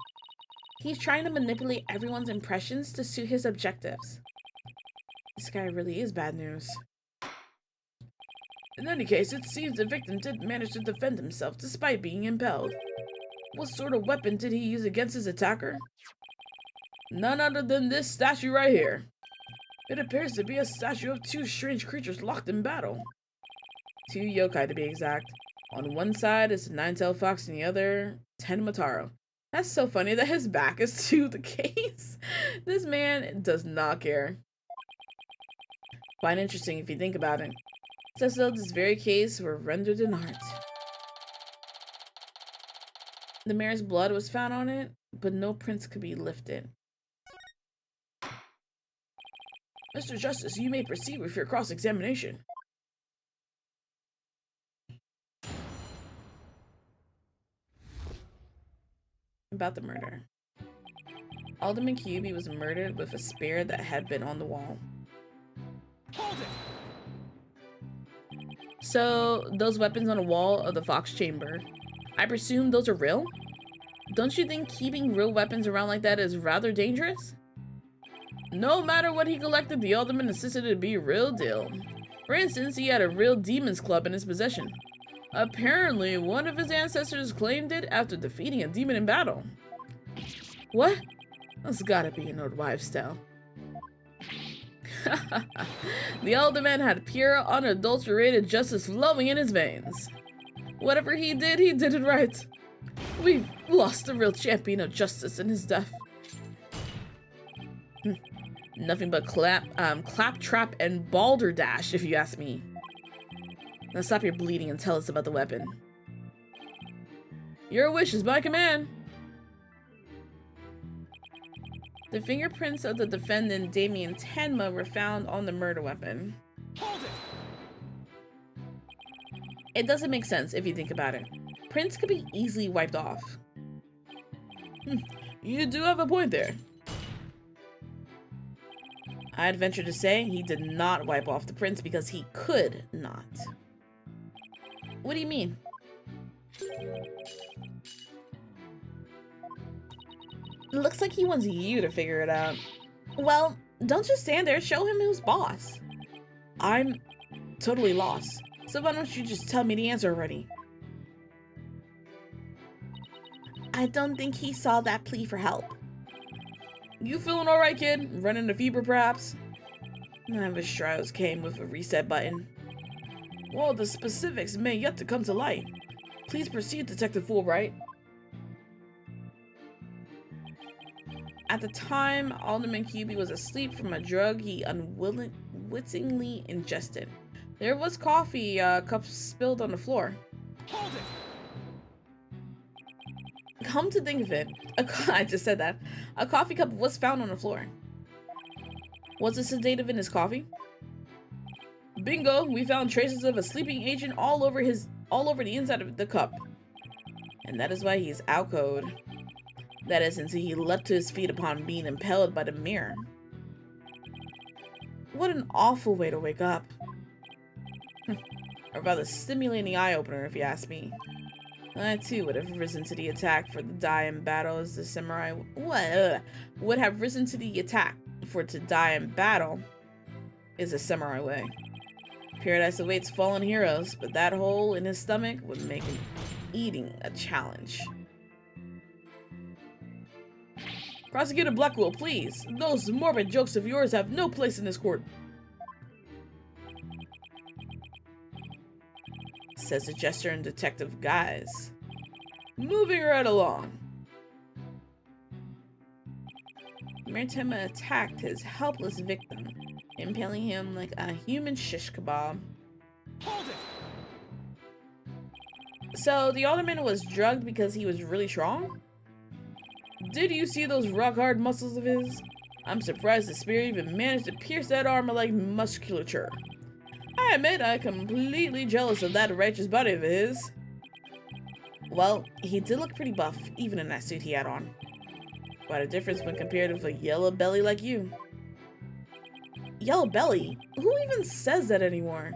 He's trying to manipulate everyone's impressions to suit his objectives. This guy really is bad news. In any case, it seems the victim did manage to defend himself despite being impelled. What sort of weapon did he use against his attacker? None other than this statue right here. It appears to be a statue of two strange creatures locked in battle. Two yokai to be exact. On one side is the nine-tailed fox and the other, Tenmataro. That's so funny that his back is to the case. This man does not care. Quite interesting if you think about it. It's as though this very case were rendered in art. The mare's blood was found on it, but no prints could be lifted. Mr. Justice, you may proceed with your cross-examination. About the murder. Alderman Kyubi was murdered with a spear that had been on the wall. Hold it! So, those weapons on the wall of the Fox Chamber, I presume those are real? Don't you think keeping real weapons around like that is rather dangerous? No matter what he collected, the Alderman insisted it be real deal. For instance, he had a real demon's club in his possession. Apparently, one of his ancestors claimed it after defeating a demon in battle. What? That's gotta be an old wives' tale. The Alderman had pure, unadulterated justice flowing in his veins. Whatever he did it right. We've lost the real champion of justice in his death. Nothing but claptrap and balderdash, if you ask me. Now stop your bleeding and tell us about the weapon. Your wish is my command. The fingerprints of the defendant, Damien Tenma, were found on the murder weapon. Hold it! It doesn't make sense if you think about it. Prints could be easily wiped off. You do have a point there. I'd venture to say he did not wipe off the prints because he could not. What do you mean? Looks like he wants you to figure it out. Well, don't just stand there, show him who's boss. I'm totally lost. So why don't you just tell me the answer already? I don't think he saw that plea for help. You feeling alright, kid? Running a fever, perhaps? I wish trials came with a reset button. Well, the specifics may yet to come to light. Please proceed, Detective Wright. At the time, Alderman Kyubi was asleep from a drug he unwittingly ingested. There was coffee cups spilled on the floor. Hold it! Come to think of it, I just said that. A coffee cup was found on the floor. Was it sedative in his coffee? Bingo! We found traces of a sleeping agent all over the inside of the cup. And that is why he is out cold. That is until he leapt to his feet upon being impaled by the mirror. What an awful way to wake up. A rather stimulating eye-opener, if you ask me. I too would have risen to the attack for the die in battle as the samurai would have risen to the attack for to die in battle is a samurai way. Paradise awaits fallen heroes, but that hole in his stomach would make eating a challenge. Prosecutor Blackwell, please. Those morbid jokes of yours have no place in this court. Says the jester in detective guise. Moving right along. Maritema attacked his helpless victim, impaling him like a human shish kebab. Hold it! So the Alderman was drugged because he was really strong? Did you see those rock-hard muscles of his? I'm surprised the spear even managed to pierce that armor like musculature. I admit I'm completely jealous of that righteous body of his. Well, he did look pretty buff, even in that suit he had on. Quite a difference when compared with a yellow belly like you. Yellow belly? Who even says that anymore?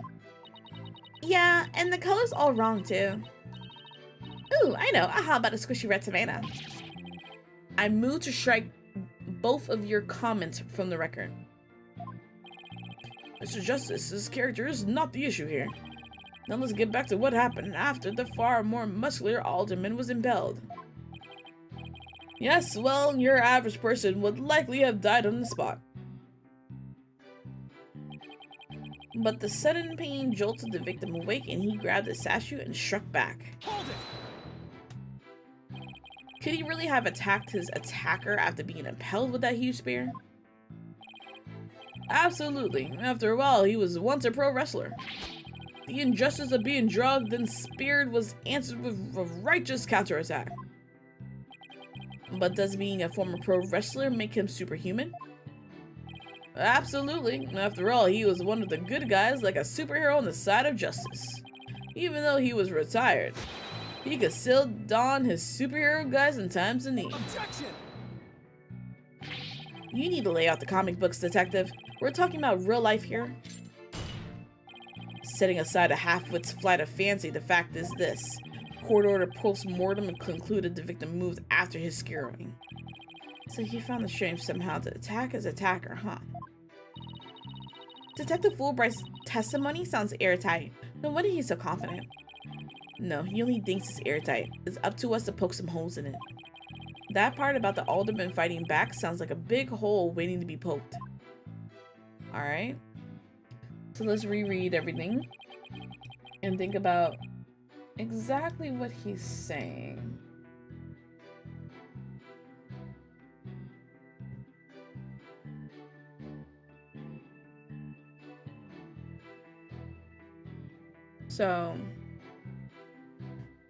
Yeah, and the color's all wrong too. Ooh, I know. How about a squishy red tomato? I move to strike both of your comments from the record. Mr. Justice, his character is not the issue here. Now let's get back to what happened after the far more muscular Alderman was impaled. Yes, well, your average person would likely have died on the spot. But the sudden pain jolted the victim awake and he grabbed the statue and struck back. Hold it! Could he really have attacked his attacker after being impaled with that huge spear? Absolutely. After a while, he was once a pro wrestler. The injustice of being drugged and speared was answered with a righteous counterattack. But does being a former pro wrestler make him superhuman? Absolutely. After all, he was one of the good guys, like a superhero on the side of justice. Even though he was retired, he could still don his superhero guise in times of need. Objection! You need to lay out the comic books, detective. We're talking about real life here. Setting aside a half-wit's flight of fancy, the fact is this. Court order post-mortem concluded the victim moved after his skewering. So he found it strange somehow to attack his attacker, huh? Detective Fulbright's testimony sounds airtight. No wonder he's so confident. No, he only thinks it's airtight. It's up to us to poke some holes in it. That part about the alderman fighting back sounds like a big hole waiting to be poked. Alright. So let's reread everything and think about exactly what he's saying. So,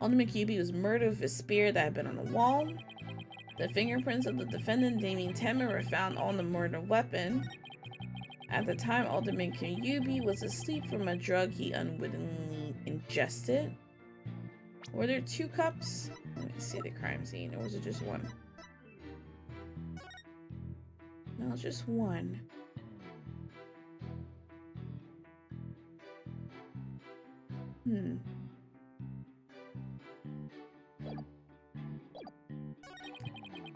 Alderman QB was murdered with a spear that had been on the wall. The fingerprints of the defendant, Damien Temer, were found on the murder weapon. At the time, Alderman QB was asleep from a drug he unwittingly ingested. Were there 2 cups? Let me see the crime scene, or was it just 1? No, just 1.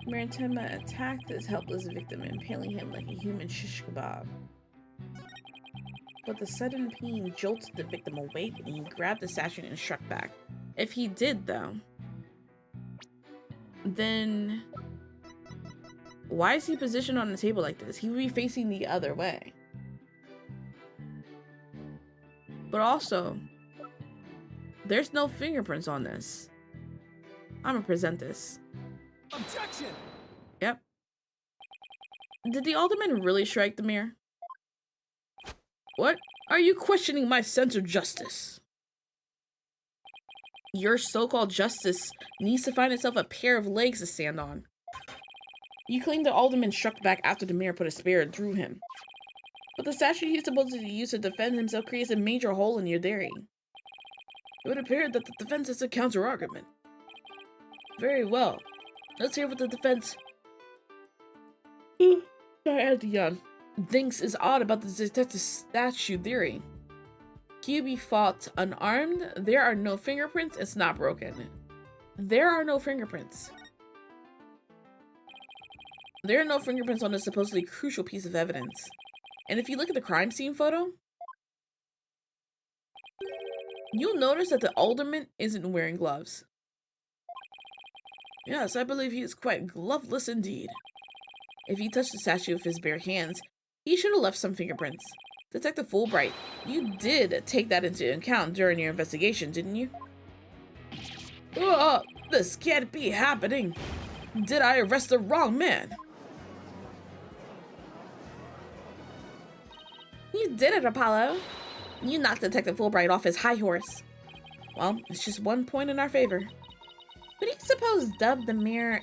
Maritema attacked his helpless victim, impaling him like a human shish kebab. But the sudden pain jolted the victim awake and he grabbed the statue and struck back. If he did, though, then why is he positioned on the table like this? He would be facing the other way. But also, there's no fingerprints on this. I'm gonna present this. Objection! Yep. Did the alderman really strike the mirror? What? Are you questioning my sense of justice? Your so-called justice needs to find itself a pair of legs to stand on. You claim the alderman struck back after the mayor put a spear through him. But the statue he's supposed to use to defend himself creates a major hole in your theory. It would appear that the defense is a counter-argument. Very well. Let's hear what the defense thinks is odd about the detective statue theory. QB fought unarmed. There are no fingerprints. It's not broken. There are no fingerprints. There are no fingerprints on this supposedly crucial piece of evidence. And if you look at the crime scene photo, you'll notice that the alderman isn't wearing gloves. Yes, I believe he is quite gloveless indeed. If he touched the statue with his bare hands, he should have left some fingerprints. Detective Fulbright, you did take that into account during your investigation, didn't you? This can't be happening. Did I arrest the wrong man? You did it, Apollo. You knocked Detective Fulbright off his high horse. Well, it's just 1 point in our favor. Who do you suppose clubbed the mayor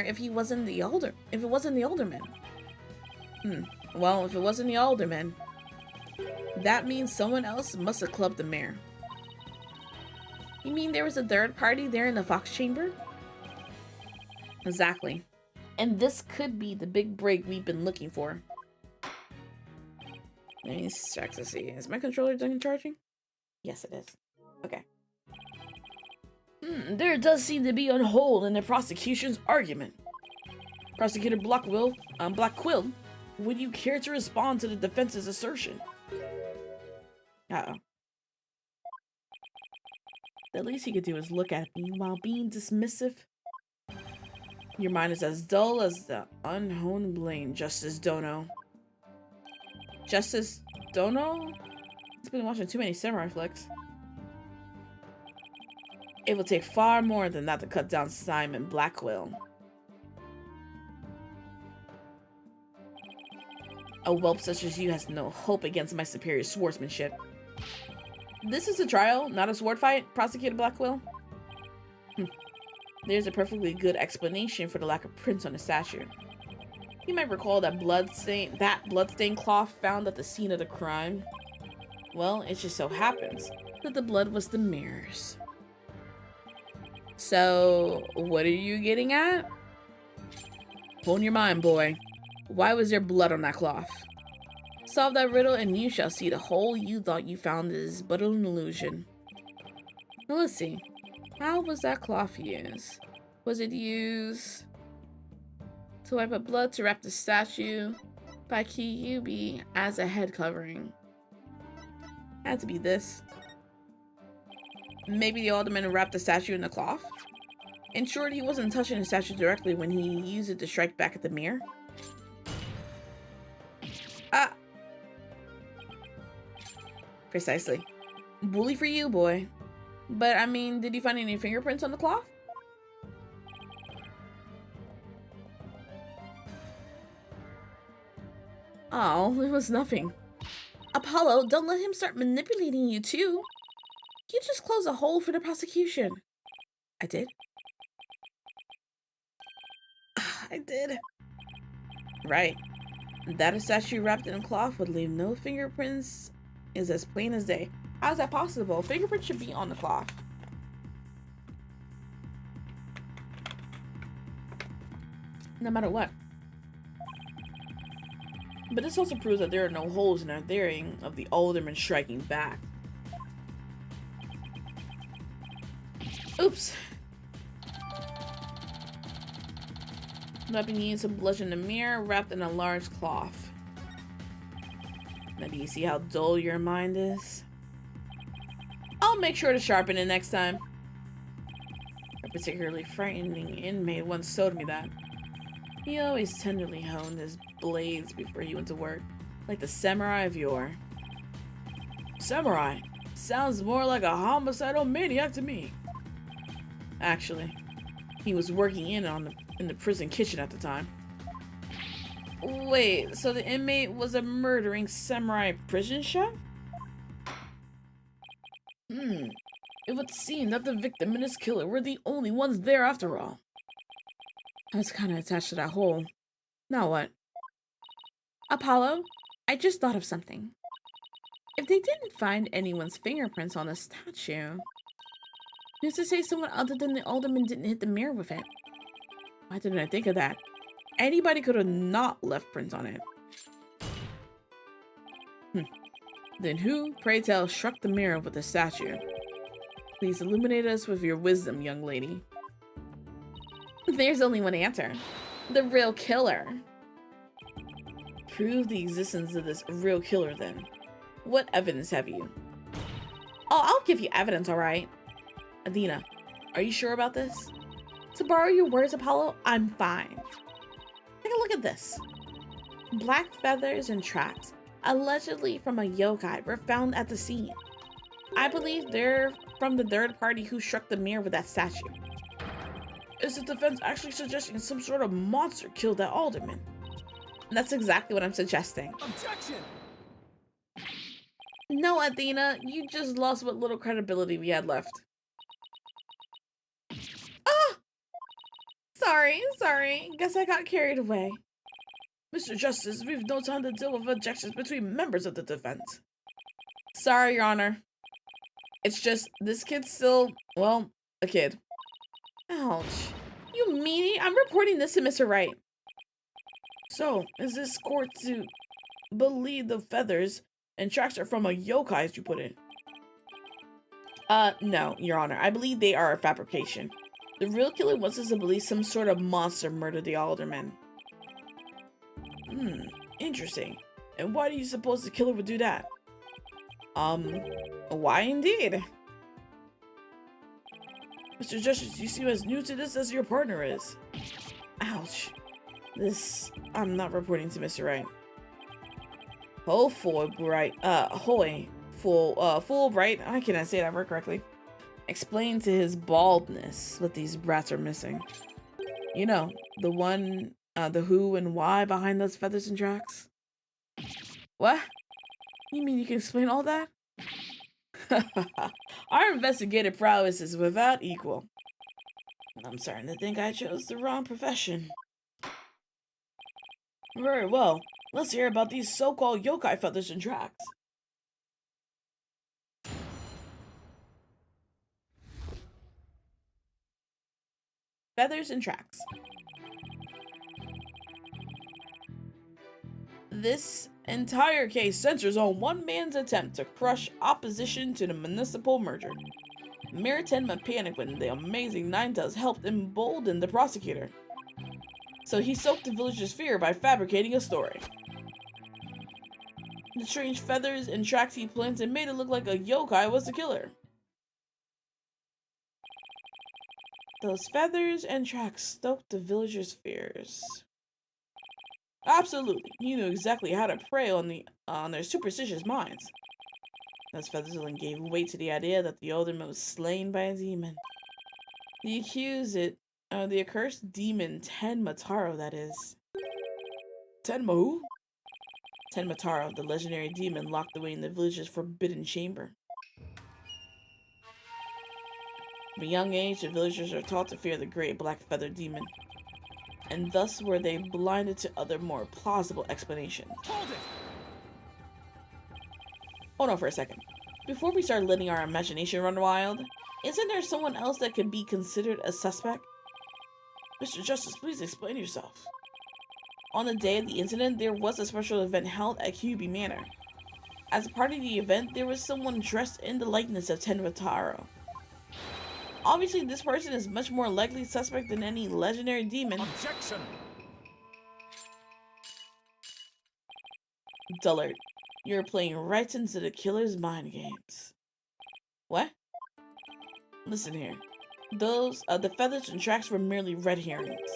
if it wasn't the alderman? Well, if it wasn't the alderman, that means someone else must have clubbed the mayor. You mean there was a third party there in the Fox chamber? Exactly. And this could be the big break we've been looking for. Let me check to see. Is my controller done charging? Yes, it is. Okay. There does seem to be a hole in the prosecution's argument. Prosecutor Blackquill, would you care to respond to the defense's assertion? Uh-oh. The least he could do is look at me while being dismissive. Your mind is as dull as the unhoned blade, Justice Dono. Justice Don't know. I've been watching too many samurai flicks. It will take far more than that to cut down Simon Blackwell. A whelp such as you has no hope against my superior swordsmanship. This is a trial, not a sword fight, Prosecutor Blackwell. There's a perfectly good explanation for the lack of prints on the statue. You might recall that bloodstained cloth found at the scene of the crime. Well, it just so happens that the blood was the mirror's. So, what are you getting at? Hone your mind, boy. Why was there blood on that cloth? Solve that riddle and you shall see the hole you thought you found is but an illusion. Now let's see. How was that cloth used? Was it used to wipe up blood to wrap the statue by Kyuubi as a head covering? Had to be this. Maybe the alderman wrapped the statue in the cloth? In short, he wasn't touching the statue directly when he used it to strike back at the mirror. Ah! Precisely. Bully for you, boy. But, I mean, did you find any fingerprints on the cloth? Oh, it was nothing. Apollo, don't let him start manipulating you too. You just closed a hole for the prosecution. I did? I did. Right. That a statue wrapped in cloth would leave no fingerprints is as plain as day. How is that possible? Fingerprints should be on the cloth. No matter what. But this also proves that there are no holes in our theory of the alderman striking back. Oops. Weapon used to bludgeon the mirror wrapped in a large cloth. Now do you see how dull your mind is? I'll make sure to sharpen it next time. A particularly frightening inmate once told me that. He always tenderly honed his blades before he went to work, like the samurai of yore. Samurai? Sounds more like a homicidal maniac to me. Actually, he was working in the prison kitchen at the time. Wait, so the inmate was a murdering samurai prison chef? It would seem that the victim and his killer were the only ones there after all. I was kind of attached to that hole. Now what? Apollo, I just thought of something. If they didn't find anyone's fingerprints on the statue, who's to say someone other than the alderman didn't hit the mirror with it? Why didn't I think of that? Anybody could have not left prints on it. Then who, pray tell, struck the mirror with the statue? Please illuminate us with your wisdom, young lady. There's only one answer. The real killer. Prove the existence of this real killer, then. What evidence have you? Oh, I'll give you evidence, alright? Athena, are you sure about this? To borrow your words, Apollo, I'm fine. Take a look at this. Black feathers and tracks, allegedly from a yokai, were found at the scene. I believe they're from the third party who struck the mirror with that statue. Is the defense actually suggesting some sort of monster killed that alderman? That's exactly what I'm suggesting. Objection! No, Athena, you just lost what little credibility we had left. Ah! Sorry. Guess I got carried away. Mr. Justice, we've no time to deal with objections between members of the defense. Sorry, Your Honor. It's just, this kid's still, well, a kid. Ouch. You meanie? I'm reporting this to Mr. Wright. So, is this court to believe the feathers and tracks are from a yokai, as you put it? No, Your Honor. I believe they are a fabrication. The real killer wants us to believe some sort of monster murdered the alderman. Interesting. And why do you suppose the killer would do that? Why indeed? Mr. Justice, you seem as new to this as your partner is. Ouch. I'm not reporting to Mr. Wright. Fulbright, I cannot say that word correctly, explained to his baldness what these brats are missing. You know, the one, the who and why behind those feathers and tracks. What? You mean you can explain all that? Our investigative prowess is without equal. I'm starting to think I chose the wrong profession. Very well, let's hear about these so-called yokai feathers and tracks. Feathers and tracks. This entire case centers on one man's attempt to crush opposition to the municipal merger. Mayor Tenma panicked when the amazing Ninetales helped embolden the prosecutor. So he soaked the villagers' fear by fabricating a story. The strange feathers and tracks he planted made it look like a yokai was the killer. Those feathers and tracks stoked the villagers' fears. Absolutely, he knew exactly how to prey on their superstitious minds. Those feathers only gave weight to the idea that the older man was slain by a demon. The accursed demon Tenmataro, that is. Tenma who? Tenmataro, the legendary demon locked away in the village's forbidden chamber. From a young age, the villagers are taught to fear the great black feather demon, and thus were they blinded to other more plausible explanations. Hold it! Hold on for a second. Before we start letting our imagination run wild, isn't there someone else that could be considered a suspect? Mr. Justice, please explain yourself. On the day of the incident, there was a special event held at QB Manor. As a part of the event, there was someone dressed in the likeness of Tenvataro. Obviously, this person is much more likely suspect than any legendary demon. Objection! Dullard, you're playing right into the killer's mind games. What? Listen here. The feathers and tracks were merely red herrings.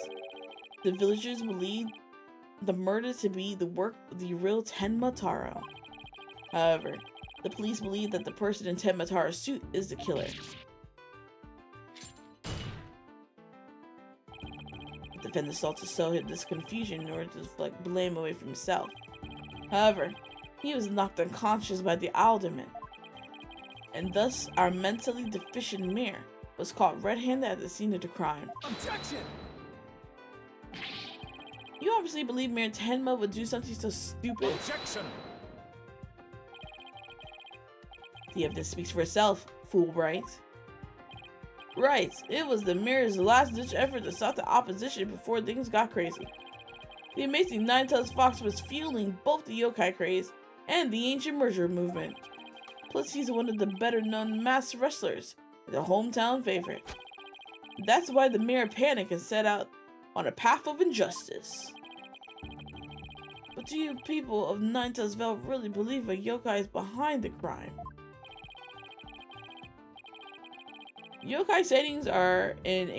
The villagers believed the murder to be the work of the real Tenmataro. However, the police believe that the person in Tenmataro's suit is the killer. The defendant sought to sow this confusion in order to deflect blame away from himself. However, he was knocked unconscious by the alderman, and thus our mentally deficient mayor was caught red-handed at the scene of the crime. Objection! You obviously believe Mayor Tenma would do something so stupid. Objection! The evidence speaks for itself, fool, right? Right, it was the mayor's last-ditch effort to stop the opposition before things got crazy. The amazing Ninetales Fox was fueling both the yokai craze and the ancient merger movement. Plus, he's one of the better-known masked wrestlers, the hometown favorite. That's why the mayor panicked and set out on a path of injustice. But do you people of Ninetales Vale really believe a yokai is behind the crime? Yokai sightings are an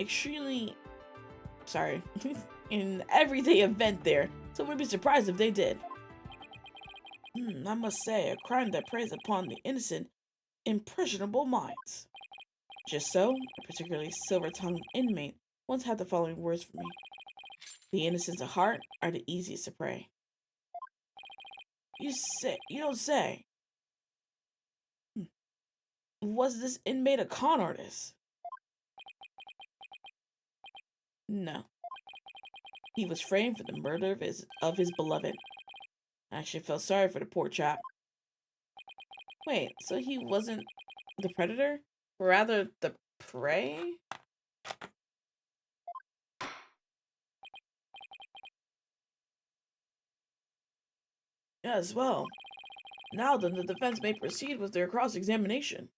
an everyday event there, so we'd be surprised if they did. I must say, a crime that preys upon the innocent, impressionable minds. Just so, a particularly silver-tongued inmate once had the following words for me. The innocents at heart are the easiest to prey. You don't say. Was this inmate a con artist? No. He was framed for the murder of his beloved. I actually felt sorry for the poor chap. Wait, so he wasn't the predator? Or rather, the prey? Yes, well. Now then, the defense may proceed with their cross-examination.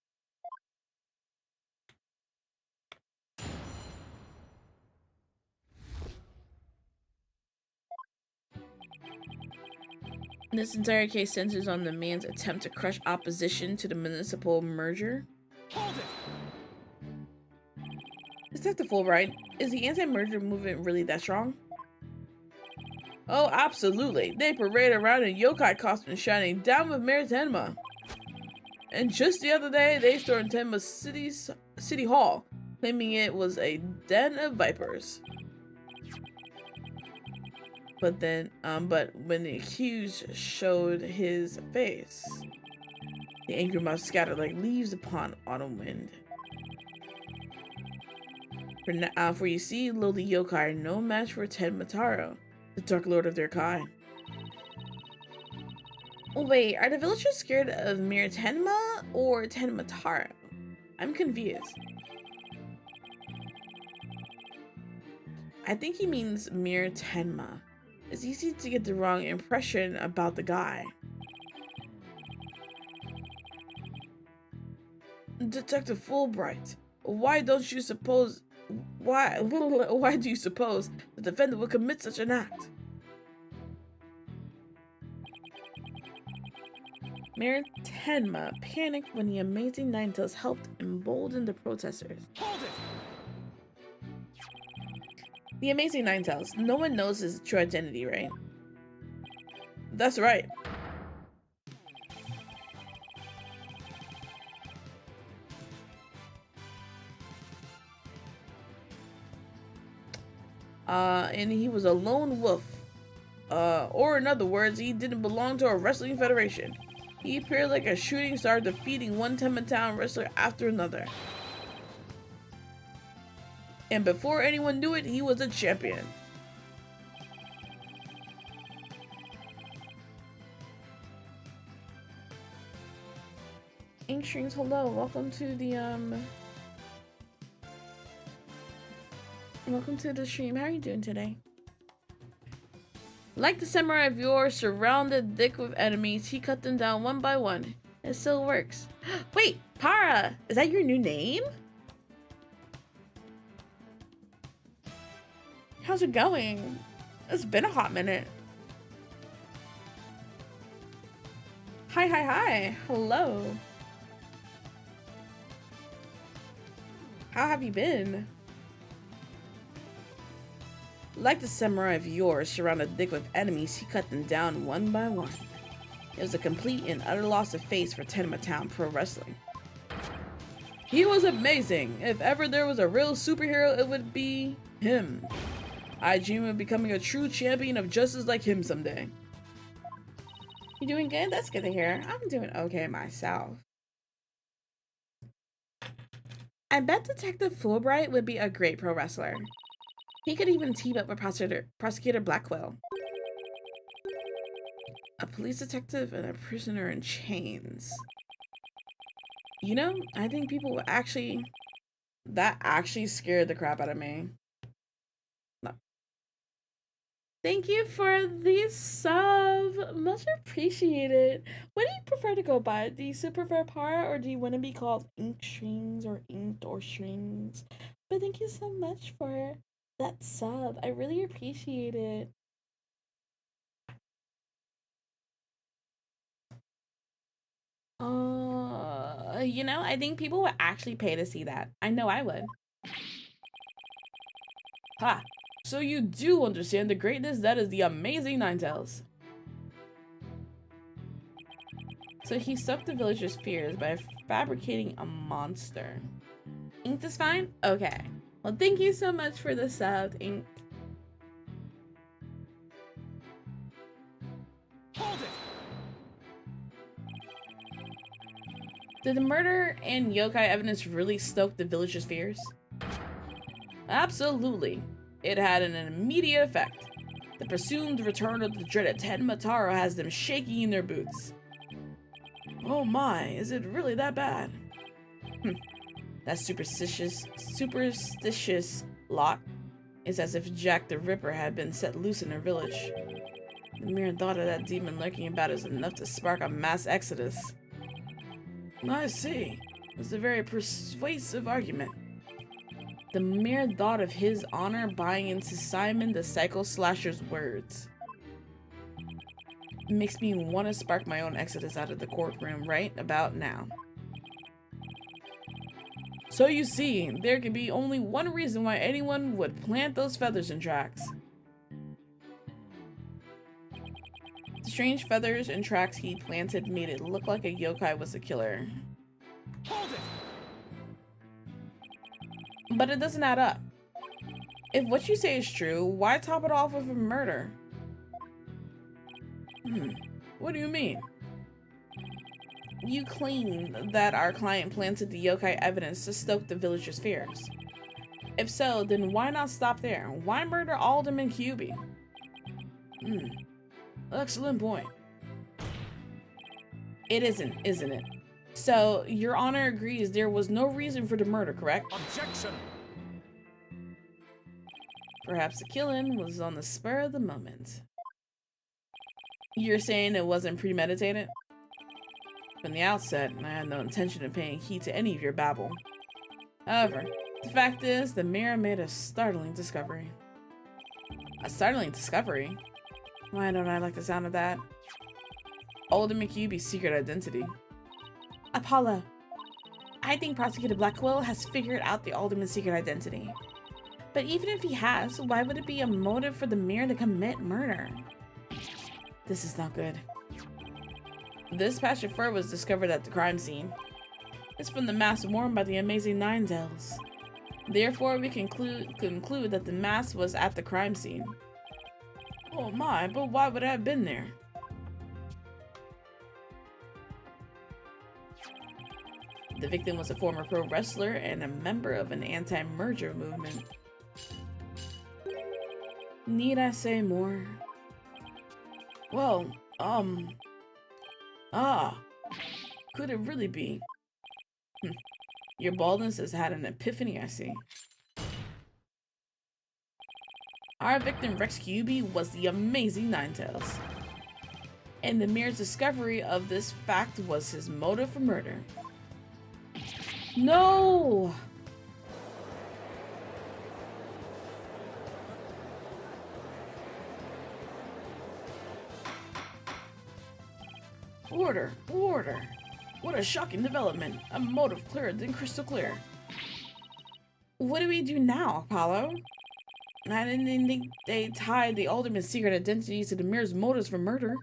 This entire case centers on the man's attempt to crush opposition to the municipal merger. Hold it! Detective Fulbright, is the anti-merger movement really that strong? Oh, absolutely. They parade around in yokai costumes shining down with Mayor Tenma. And just the other day, they stormed Tenma's city hall, claiming it was a den of vipers. But when the accused showed his face, the angry mob scattered like leaves upon autumn wind. For you see, lowly yokai are no match for Tenma Taro, the Dark Lord of their kind. Wait, are the villagers scared of Mir Tenma or Tenma Taro? I'm confused. I think he means Mir Tenma. It's easy to get the wrong impression about the guy. Detective Fulbright, why do you suppose the defendant would commit such an act? Mayor Tenma panicked when the Amazing Ninetales helped embolden the protesters. Hold it! The Amazing Ninetales, no one knows his true identity, right? That's right. And he was a lone wolf. Or in other words, he didn't belong to a wrestling federation. He appeared like a shooting star, defeating one Tenma Town wrestler after another. And before anyone knew it, he was a champion. Ink Strings, hello, welcome to the stream. How are you doing today? Like the samurai of yore, surrounded thick with enemies, he cut them down one by one. It still works. Wait, Para! Is that your new name? How's it going? It's been a hot minute. Hi. Hello. How have you been? Like the samurai of yore, surrounded thick with enemies, he cut them down one by one. It was a complete and utter loss of face for Tenma Town Pro Wrestling. He was amazing. If ever there was a real superhero, it would be him. I dream of becoming a true champion of justice like him someday. You doing good? That's good to hear. I'm doing okay myself. I bet Detective Fulbright would be a great pro wrestler. He could even team up with Prosecutor Blackwell. A police detective and a prisoner in chains. You know, I think people would that actually scared the crap out of me. No. Thank you for the sub. Much appreciated. What do you prefer to go by? Do you still prefer Para, or do you want to be called Ink Strings or Inked or Strings? But thank you so much for that sub. I really appreciate it. You know, I think people would actually pay to see that. I know I would. Ha! So you do understand the greatness that is the Amazing Ninetales. So he sunk the villagers' fears by fabricating a monster. Inked is fine? Okay. Well, thank you so much for the sub, Inked. Hold it! Did the murder and yokai evidence really stoke the villagers' fears? Absolutely. It had an immediate effect. The presumed return of the dreaded Tenma Taro has them shaking in their boots. Oh my, is it really that bad? That superstitious lot is as if Jack the Ripper had been set loose in their village. The mere thought of that demon lurking about is enough to spark a mass exodus. I see. It's a very persuasive argument. The mere thought of his honor buying into Simon the Psycho Slasher's words makes me want to spark my own exodus out of the courtroom right about now. So you see, there can be only one reason why anyone would plant those feathers in tracks. The strange feathers and tracks he planted made it look like a yokai was the killer. Hold it! But it doesn't add up. If what you say is true, why top it off with a murder? What do you mean? You claim that our client planted the yokai evidence to stoke the villagers' fears. If so, then why not stop there? Why murder Alderman Kyubi? Excellent point. It isn't it? So, Your Honor agrees there was no reason for the murder, correct? Objection! Perhaps the killing was on the spur of the moment. You're saying it wasn't premeditated? From the outset, I had no intention of paying heed to any of your babble. However, the fact is, the mirror made a startling discovery. A startling discovery? Why don't I like the sound of that? Alderman Kyubi's secret identity. Apollo, I think Prosecutor Blackwell has figured out the Alderman's secret identity. But even if he has, why would it be a motive for the mirror to commit murder? This is not good. This patch of fur was discovered at the crime scene. It's from the mask worn by the amazing Ninetales. Therefore, we conclude that the mask was at the crime scene. Oh my, but why would it have been there? The victim was a former pro wrestler and a member of an anti-merger movement. Need I say more? Well, could it really be? Your baldness has had an epiphany, I see. Our victim, Rex Kyubi, was the amazing Ninetales. And the mere discovery of this fact was his motive for murder. No! Order! Order! What a shocking development. A motive clearer than crystal clear. What do we do now, Apollo? I didn't think they tied the Alderman's secret identity to the mirror's motives for murder.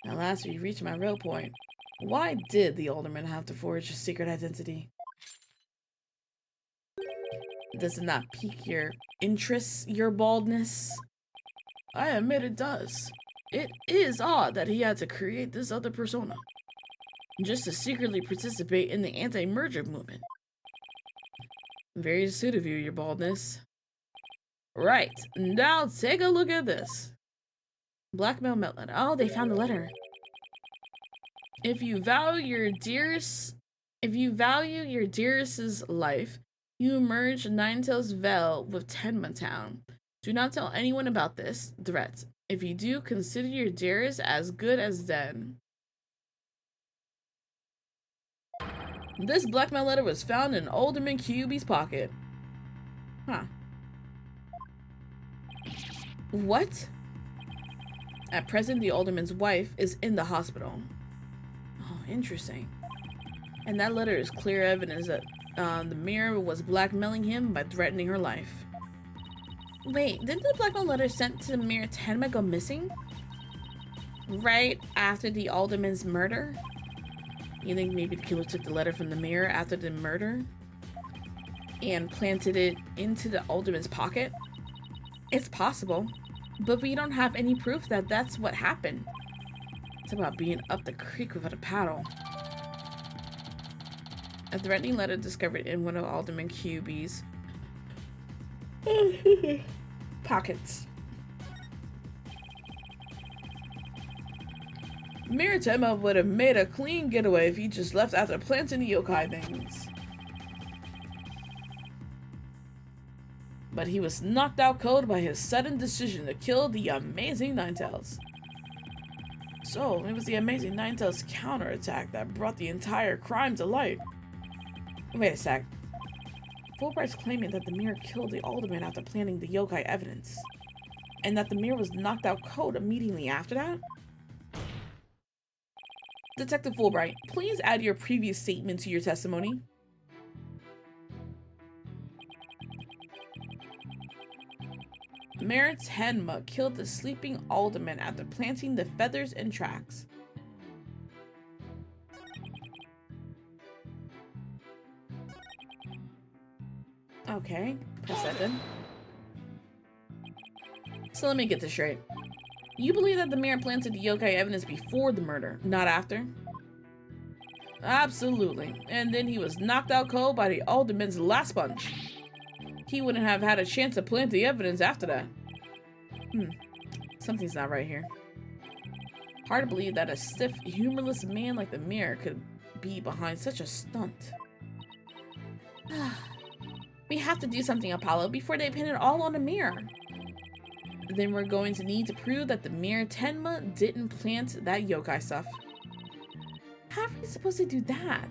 At last we reached my real point. Why did the Alderman have to forge a secret identity? Does it not pique your interest, your baldness? I admit it does. It is odd that he had to create this other persona, just to secretly participate in the anti-merger movement. Very astute of you, your baldness. Right, now take a look at this. Blackmail letter. Oh, they found the letter. If you value your dearest's life, you merge Ninetales Vale with Tenma Town. Do not tell anyone about this threat. If you do, consider your dearest as good as dead. This blackmail letter was found in Alderman Kyubi's pocket. Huh. What? At present, the Alderman's wife is in the hospital. Oh, interesting. And that letter is clear evidence that the mirror was blackmailing him by threatening her life. Wait, didn't the blackmail letter sent to the mirror Tenma go missing? Right after the Alderman's murder? You think maybe the killer took the letter from the mirror after the murder and planted it into the Alderman's pocket? It's possible, but we don't have any proof that that's what happened. It's about being up the creek without a paddle. A threatening letter discovered in one of Alderman Kyubi's pockets. Mirror Tenma would have made a clean getaway if he just left after planting the yokai things. But he was knocked out cold by his sudden decision to kill the amazing Ninetales. So, it was the amazing Ninetales counterattack that brought the entire crime to light. Wait a sec. Fulbright's claiming that the mirror killed the Alderman after planting the yokai evidence, and that the mirror was knocked out cold immediately after that? Detective Fulbright, please add your previous statement to your testimony. Mayor Tenma killed the sleeping alderman after planting the feathers and tracks. Okay, press that then. So let me get this straight. You believe that the mayor planted the yokai evidence before the murder, not after? Absolutely. And then he was knocked out cold by the alderman's last punch. He wouldn't have had a chance to plant the evidence after that. Something's not right here. Hard to believe that a stiff, humorless man like the mayor could be behind such a stunt. We have to do something, Apollo, before they pin it all on the mayor. Then we're going to need to prove that the mayor Tenma didn't plant that yokai stuff. How are we supposed to do that?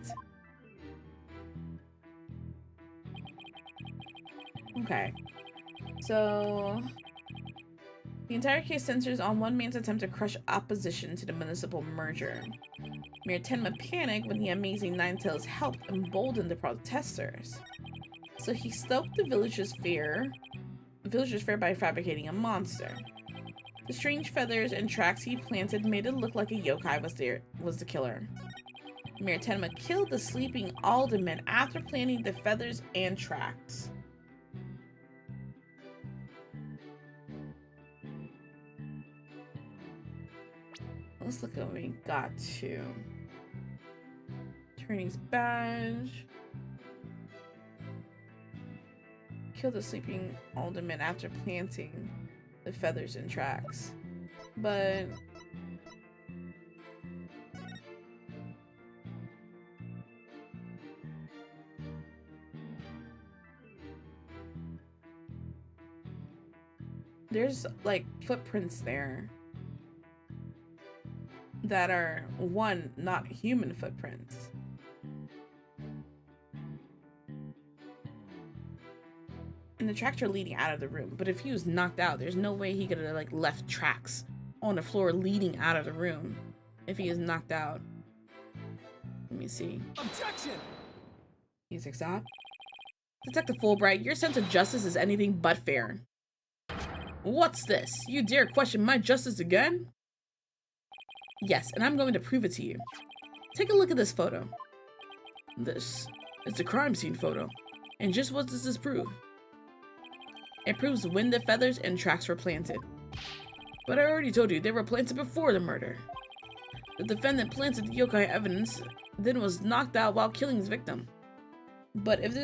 Okay. So the entire case centers on one man's attempt to crush opposition to the municipal merger. Mayor Tenma panicked when the amazing Ninetales helped embolden the protesters. So he stoked the villagers' fear by fabricating a monster. The strange feathers and tracks he planted made it look like a yokai was the killer. Mayor Tenma killed the sleeping alderman after planting the feathers and tracks. Let's look at what we got to. Attorney's badge. Kill the sleeping alderman after planting the feathers and tracks. But there's like footprints there that are, one, not human footprints. And the tracks are leading out of the room. But if he was knocked out, there's no way he could have like left tracks on the floor leading out of the room if he is knocked out. Let me see. Objection! Music stop. Detective Fulbright, your sense of justice is anything but fair. What's this? You dare question my justice again? Yes, and I'm going to prove it to you. Take a look at this photo. This is a crime scene photo. And just what does this prove? It proves when the feathers and tracks were planted. But I already told you they were planted before the murder. The defendant planted the yokai evidence, then was knocked out while killing his victim. But if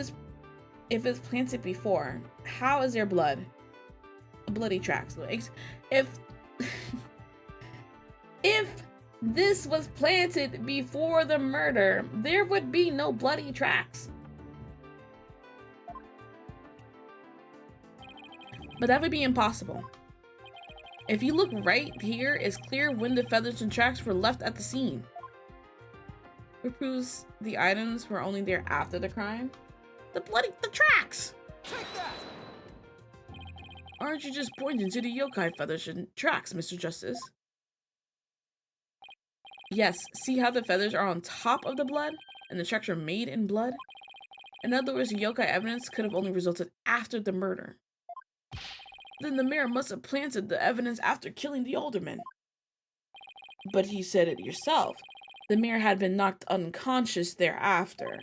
it's planted before, how is there blood? Bloody tracks. If this was planted before the murder, there would be no bloody tracks. But that would be impossible. If you look right here, it's clear when the feathers and tracks were left at the scene. It proves the items were only there after the crime. The tracks! Take that! Aren't you just pointing to the yokai feathers and tracks, Mr. Justice? Yes, see how the feathers are on top of the blood and the tracks are made in blood? In other words, the yokai evidence could have only resulted after the murder. Then the mayor must have planted the evidence after killing the alderman. But he said it yourself. The mayor had been knocked unconscious thereafter.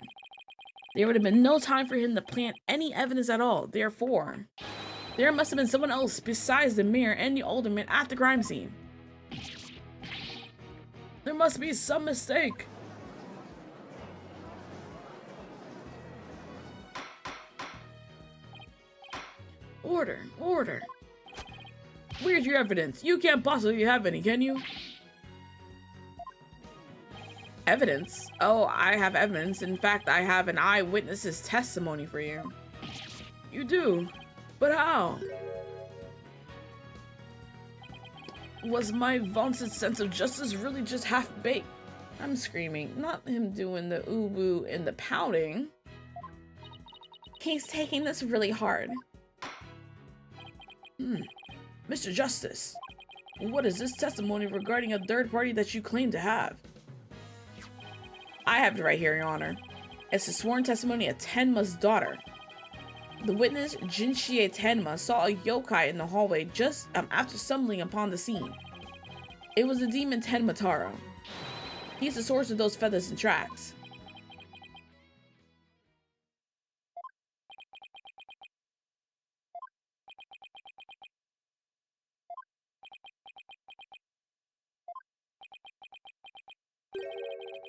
There would have been no time for him to plant any evidence at all. Therefore, there must have been someone else besides the mayor and the alderman at the crime scene. There must be some mistake. Order, order. Where's your evidence? You can't possibly have any, can you? Evidence? Oh, I have evidence. In fact, I have an eyewitness's testimony for you. You do? But how? Was my vaunted sense of justice really just half-baked? I'm screaming, not him doing the ooh-woo and the pouting. He's taking this really hard. Mr. Justice, what is this testimony regarding a third party that you claim to have? I have it right here, Your Honor. It's the sworn testimony of Tenma's daughter. The witness, Jinshie Tenma, saw a yokai in the hallway just after stumbling upon the scene. It was the demon Tenma Taro. He's the source of those feathers and tracks.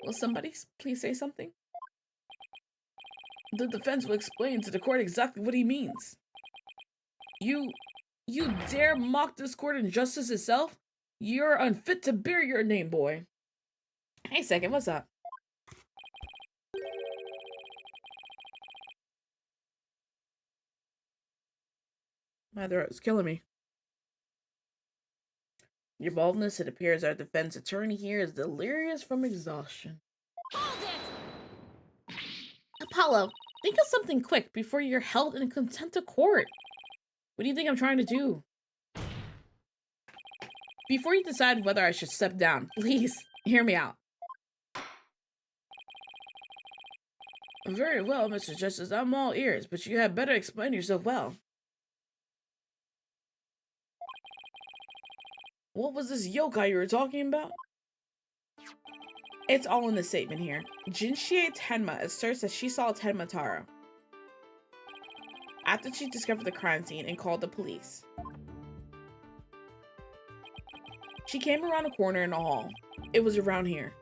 Will somebody please say something? The defense will explain to the court exactly what he means. You dare mock this court and justice itself? You're unfit to bear your name, boy. Hey, second, what's up? My throat is killing me. Your baldness, it appears our defense attorney here is delirious from exhaustion. Hold it! Apollo, think of something quick before you're held in contempt of court. What do you think I'm trying to do? Before you decide whether I should step down, please hear me out. Very well, Mr. Justice, I'm all ears, but you had better explain yourself well. What was this yokai you were talking about? It's all in the statement here. Jinshie Tenma asserts that she saw Tenma Taro after she discovered the crime scene and called the police. She came around a corner in the hall. It was around here.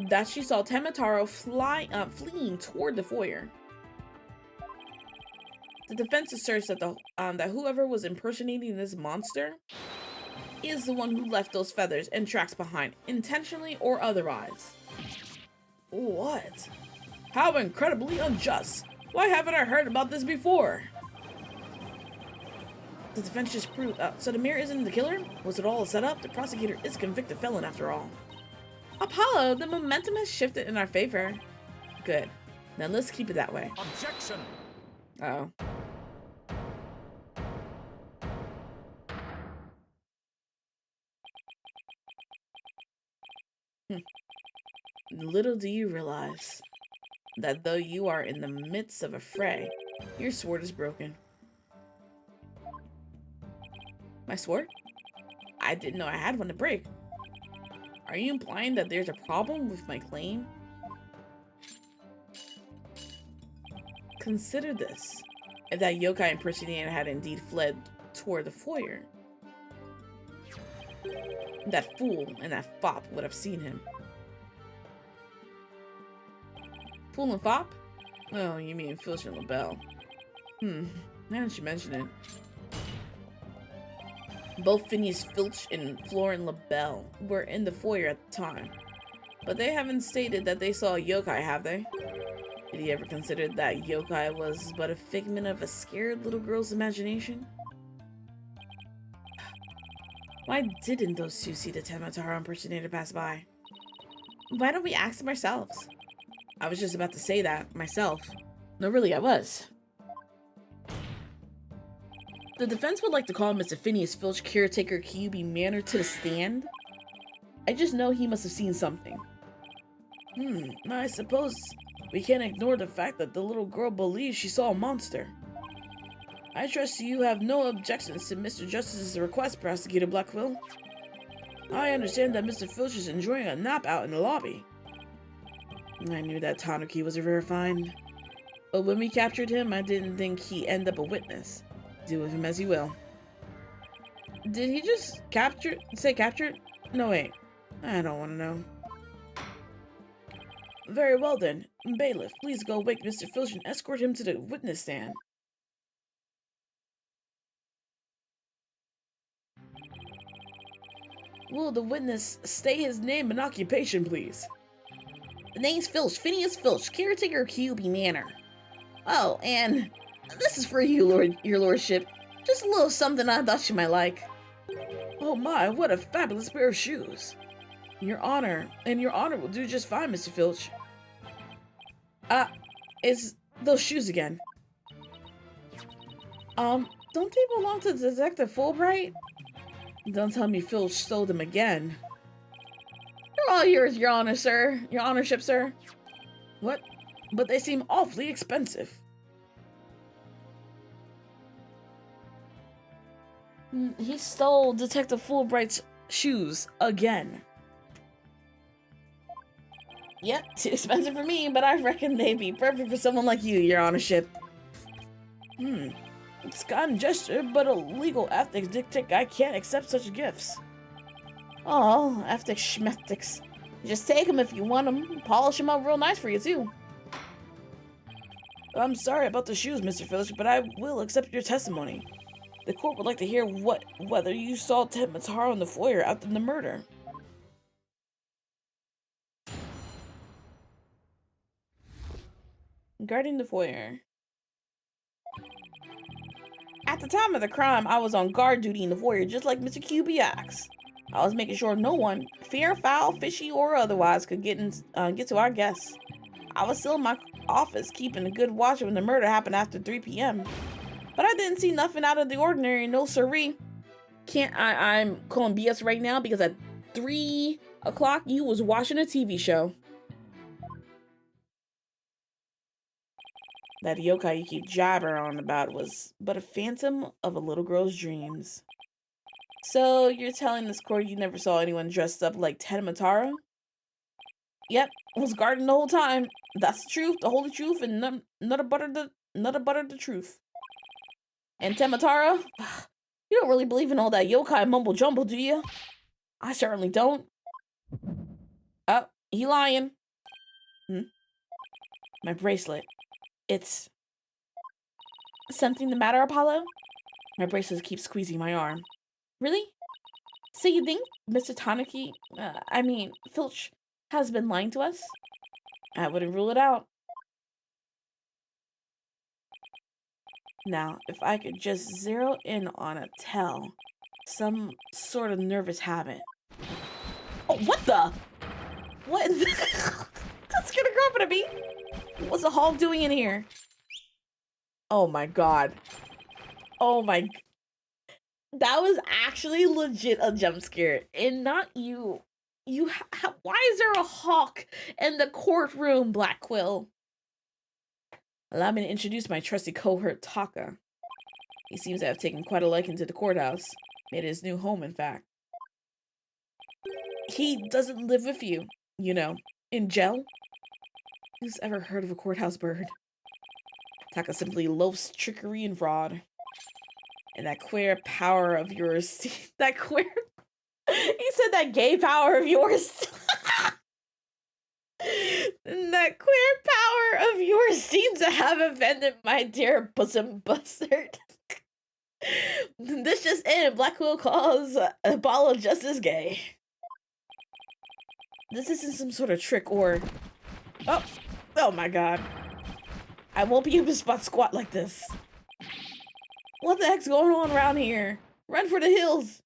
That she saw Tenma Taro fleeing toward the foyer. The defense asserts that that whoever was impersonating this monster is the one who left those feathers and tracks behind, intentionally or otherwise. What? How incredibly unjust! Why haven't I heard about this before? The defense just proved. So the mirror isn't the killer? Was it all a setup? The prosecutor is a convicted felon after all. Apollo, the momentum has shifted in our favor. Good. Then let's keep it that way. Objection! Uh-oh. Little do you realize that though you are in the midst of a fray, your sword is broken. My sword? I didn't know I had one to break. Are you implying that there's a problem with my claim? Consider this. If that yokai impersonator had indeed fled toward the foyer, that fool and that fop would have seen him. Fool and fop? Oh, you mean Filch and LaBelle. Now that you mention it. Both Phineas Filch and Florence LaBelle were in the foyer at the time. But they haven't stated that they saw a yokai, have they? Did he ever consider that yokai was but a figment of a scared little girl's imagination? Why didn't those two see the Tenma Taro impersonator pass by? Why don't we ask them ourselves? I was just about to say that, myself. No, really, I was. The defense would like to call Mr. Phineas Filch caretaker QB Manor to the stand. I just know he must have seen something. I suppose we can't ignore the fact that the little girl believes she saw a monster. I trust you have no objections to Mr. Justice's request, Prosecutor Blackquill. I understand that Mr. Filch is enjoying a nap out in the lobby. I knew that Tanuki was a rare find. But when we captured him, I didn't think he'd end up a witness. Do with him as you will. Did he just say captured? No, wait. I don't want to know. Very well then. Bailiff, please go wake Mr. Filch and escort him to the witness stand. Will the witness state his name and occupation, please? The name's Filch, Phineas Filch, caretaker of QB Manor. Oh, and this is for you, your lordship. Just a little something I thought you might like. Oh my, what a fabulous pair of shoes. Your honor will do just fine, Mr. Filch. It's those shoes again. Don't they belong to Detective Fulbright? Don't tell me Filch stole them again. You're all yours, Your Honor, sir. Your Honorship, sir. What? But they seem awfully expensive. He stole Detective Fulbright's shoes again. Yep, too expensive for me, but I reckon they'd be perfect for someone like you, Your Honorship. It's a kind gesture, but a legal ethics dictate I can't accept such gifts. Oh, ethics schmetics. Just take them if you want them. Polish them up real nice for you, too. I'm sorry about the shoes, Mr. Filch, but I will accept your testimony. The court would like to hear whether you saw Ted Mataro in the foyer after the murder. Guarding the foyer. At the time of the crime, I was on guard duty in the foyer, just like Mr. QB asked. I was making sure no one, fair, foul, fishy, or otherwise, could get to our guests. I was still in my office, keeping a good watch when the murder happened after 3 p.m. But I didn't see nothing out of the ordinary, no siree. I'm calling BS right now because at 3 o'clock, you was watching a TV show. That yokai you keep jabbering on about was but a phantom of a little girl's dreams. So, you're telling this court you never saw anyone dressed up like Ted Mataro? Yep, was guarding the whole time. That's the truth, the holy truth, and none but the truth. And Ted Mataro? You don't really believe in all that yokai mumble jumble, do you? I certainly don't. Oh, he lying. My bracelet. It's... Something the matter, Apollo? My bracelet keeps squeezing my arm. Really? So you think Mr. Tanaki, Filch, has been lying to us? I wouldn't rule it out. Now, if I could just zero in on a tell, some sort of nervous habit. Oh, what the? What? That's gonna go up to me. What's the Hulk doing in here? Oh my god. Oh my... That was actually legit a jump scare. And not you. Why is there a hawk in the courtroom, Black Quill? Allow me to introduce my trusty cohort, Taka. He seems to have taken quite a liking to the courthouse. Made it his new home, in fact. He doesn't live with you, you know, in jail. Who's ever heard of a courthouse bird? Taka simply loafs trickery and fraud. And that queer power of yours... That queer... He said that gay power of yours... That queer power of yours seems to have offended my dear bosom buzzard. This just in, Black Quill calls Apollo just as gay. This isn't some sort of trick or... Oh my god. I won't be able to spot squat like this. What the heck's going on around here? Run for the hills!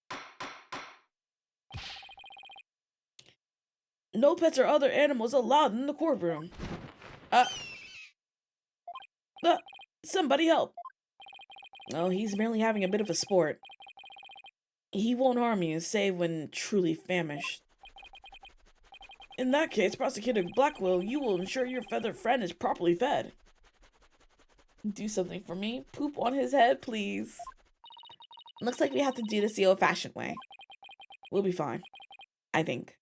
No pets or other animals allowed in the courtroom. Somebody help. Oh, he's merely having a bit of a sport. He won't harm you, save when truly famished. In that case, Prosecutor Blackwell, you will ensure your feathered friend is properly fed. Do something for me. Poop on his head, please. Looks like we have to do this the old-fashioned way. We'll be fine. I think.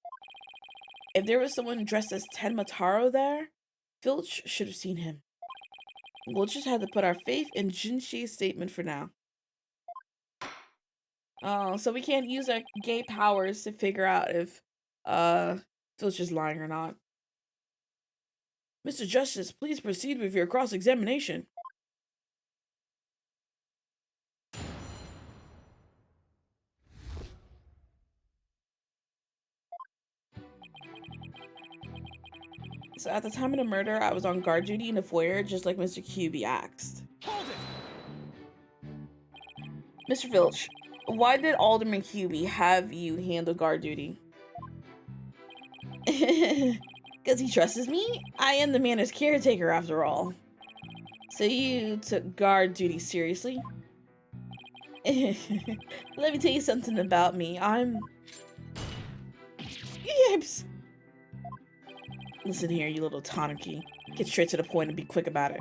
If there was someone dressed as Ted Mataro there, Filch should have seen him. We'll just have to put our faith in Jinshi's statement for now. Oh, so we can't use our gay powers to figure out if, Filch is lying or not. Mr. Justice, please proceed with your cross-examination. So at the time of the murder, I was on guard duty in the foyer, just like Mr. QB asked. Hold it! Mr. Filch, why did Alderman QB have you handle guard duty? Because he trusts me? I am the manor's caretaker after all. So you took guard duty seriously? Let me tell you something about me. Yips! Listen here, you little tanuki. Get straight to the point and be quick about it.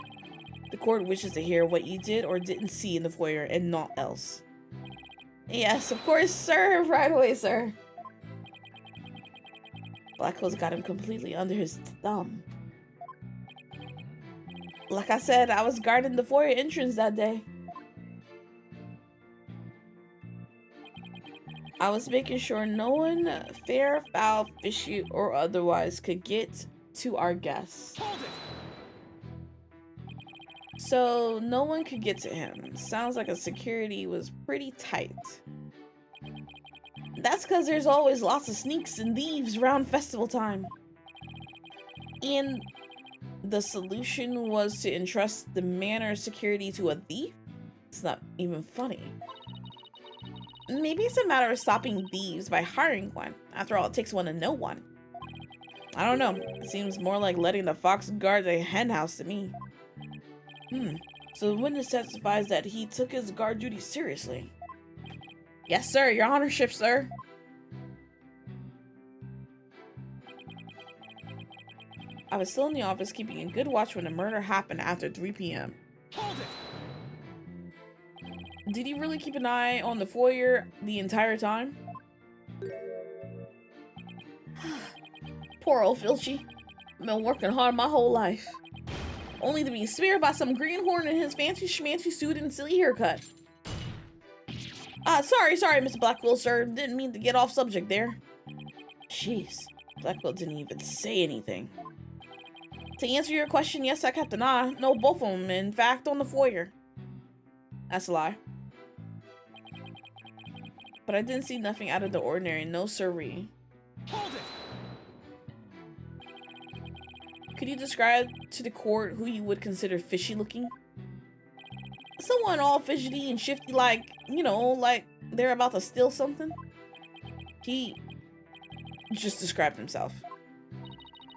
The court wishes to hear what you did or didn't see in the foyer and naught else. Yes, of course, sir. Right away, sir. Blackwell's got him completely under his thumb. Like I said, I was guarding the foyer entrance that day. I was making sure no one, fair, foul, fishy, or otherwise, could get to our guests. So no one could get to him. Sounds like a security was pretty tight. That's because there's always lots of sneaks and thieves around festival time. And the solution was to entrust the manor security to a thief? It's not even funny. Maybe it's a matter of stopping thieves by hiring one. After all, it takes one to know one. I don't know. It seems more like letting the fox guard the henhouse to me. So the witness testifies that he took his guard duty seriously. Yes, sir. Your honorship, sir. I was still in the office keeping a good watch when the murder happened after 3 p.m. Hold it! Did he really keep an eye on the foyer the entire time? Poor old Filchy. I've been working hard my whole life. Only to be smeared by some greenhorn in his fancy schmancy suit and silly haircut. Sorry, Mr. Blackwell, sir. Didn't mean to get off subject there. Jeez, Blackwell didn't even say anything. To answer your question, yes, I kept an eye. No, both of them, in fact, on the foyer. That's a lie. But I didn't see nothing out of the ordinary. No siree. Hold it! Could you describe to the court who you would consider fishy looking? Someone all fidgety and shifty like, you know, like they're about to steal something? He just described himself.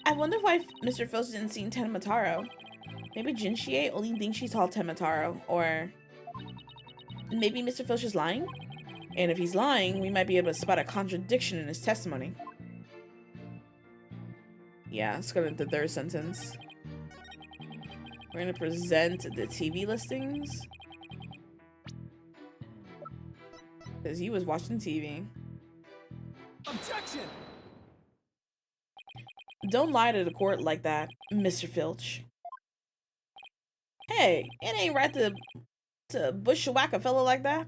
I wonder why Mr. Filch didn't see Temataro. Maybe Jinchie only thinks she saw Temataro, or maybe Mr. Filch is lying? And if he's lying, we might be able to spot a contradiction in his testimony. Yeah, let's go to the third sentence. We're gonna present the TV listings. Because he was watching TV. Objection! Don't lie to the court like that, Mr. Filch. Hey, it ain't right to bushwhack a fella like that.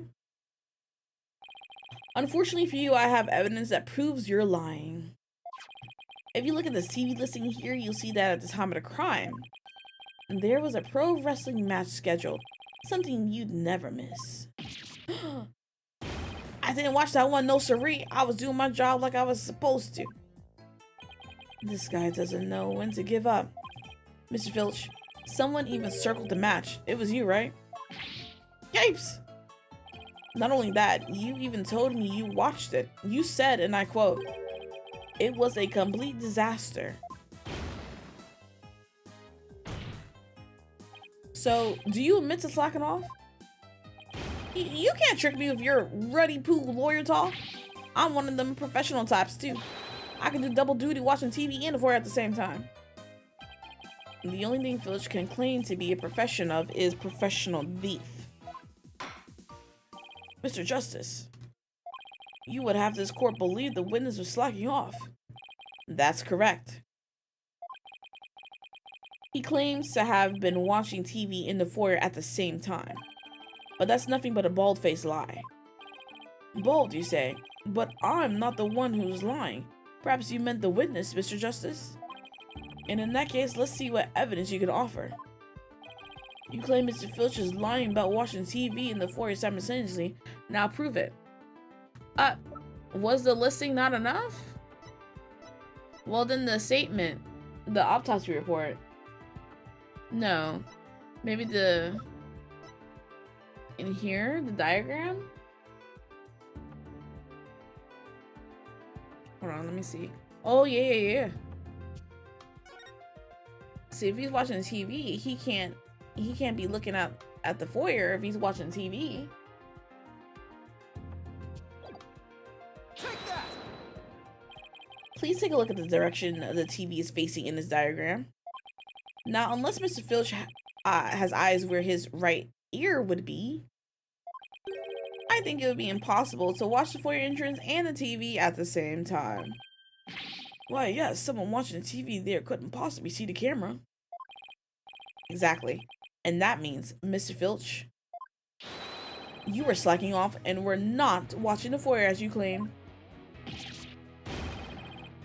Unfortunately for you, I have evidence that proves you're lying. If you look at this TV listing here, you'll see that at the time of the crime, there was a pro wrestling match scheduled. Something you'd never miss. I didn't watch that one, no siree. I was doing my job like I was supposed to. This guy doesn't know when to give up. Mr. Filch, someone even circled the match. It was you, right? Yipes! Not only that, you even told me you watched it. You said, and I quote, "It was a complete disaster." So, do you admit to slacking off? You can't trick me with your ruddy poo lawyer talk. I'm one of them professional types too. I can do double duty watching TV and the foyer at the same time. The only thing Filch can claim to be a profession of is professional thief. Mr. Justice, you would have this court believe the witness was slacking off. That's correct. He claims to have been watching TV in the foyer at the same time. But that's nothing but a bald-faced lie. Bald, you say? But I'm not the one who's lying. Perhaps you meant the witness, Mr. Justice? And in that case, let's see what evidence you can offer. You claim Mr. Filch is lying about watching TV in the foyer simultaneously. Now prove it. Was the listing not enough? Well, then the statement, the autopsy report. No. Maybe in here, the diagram? Hold on, let me see. Oh, yeah. See, if he's watching TV, he can't be looking at the foyer if he's watching TV. Take that! Please Please take a look at the direction the TV is facing in this diagram. Now, unless Mr. Filch has eyes where his right ear would be, I think it would be impossible to watch the foyer entrance and the TV at the same time. Why, yes, someone watching the TV there couldn't possibly see the camera. Exactly. And that means, Mr. Filch, you were slacking off and were not watching the foyer as you claim.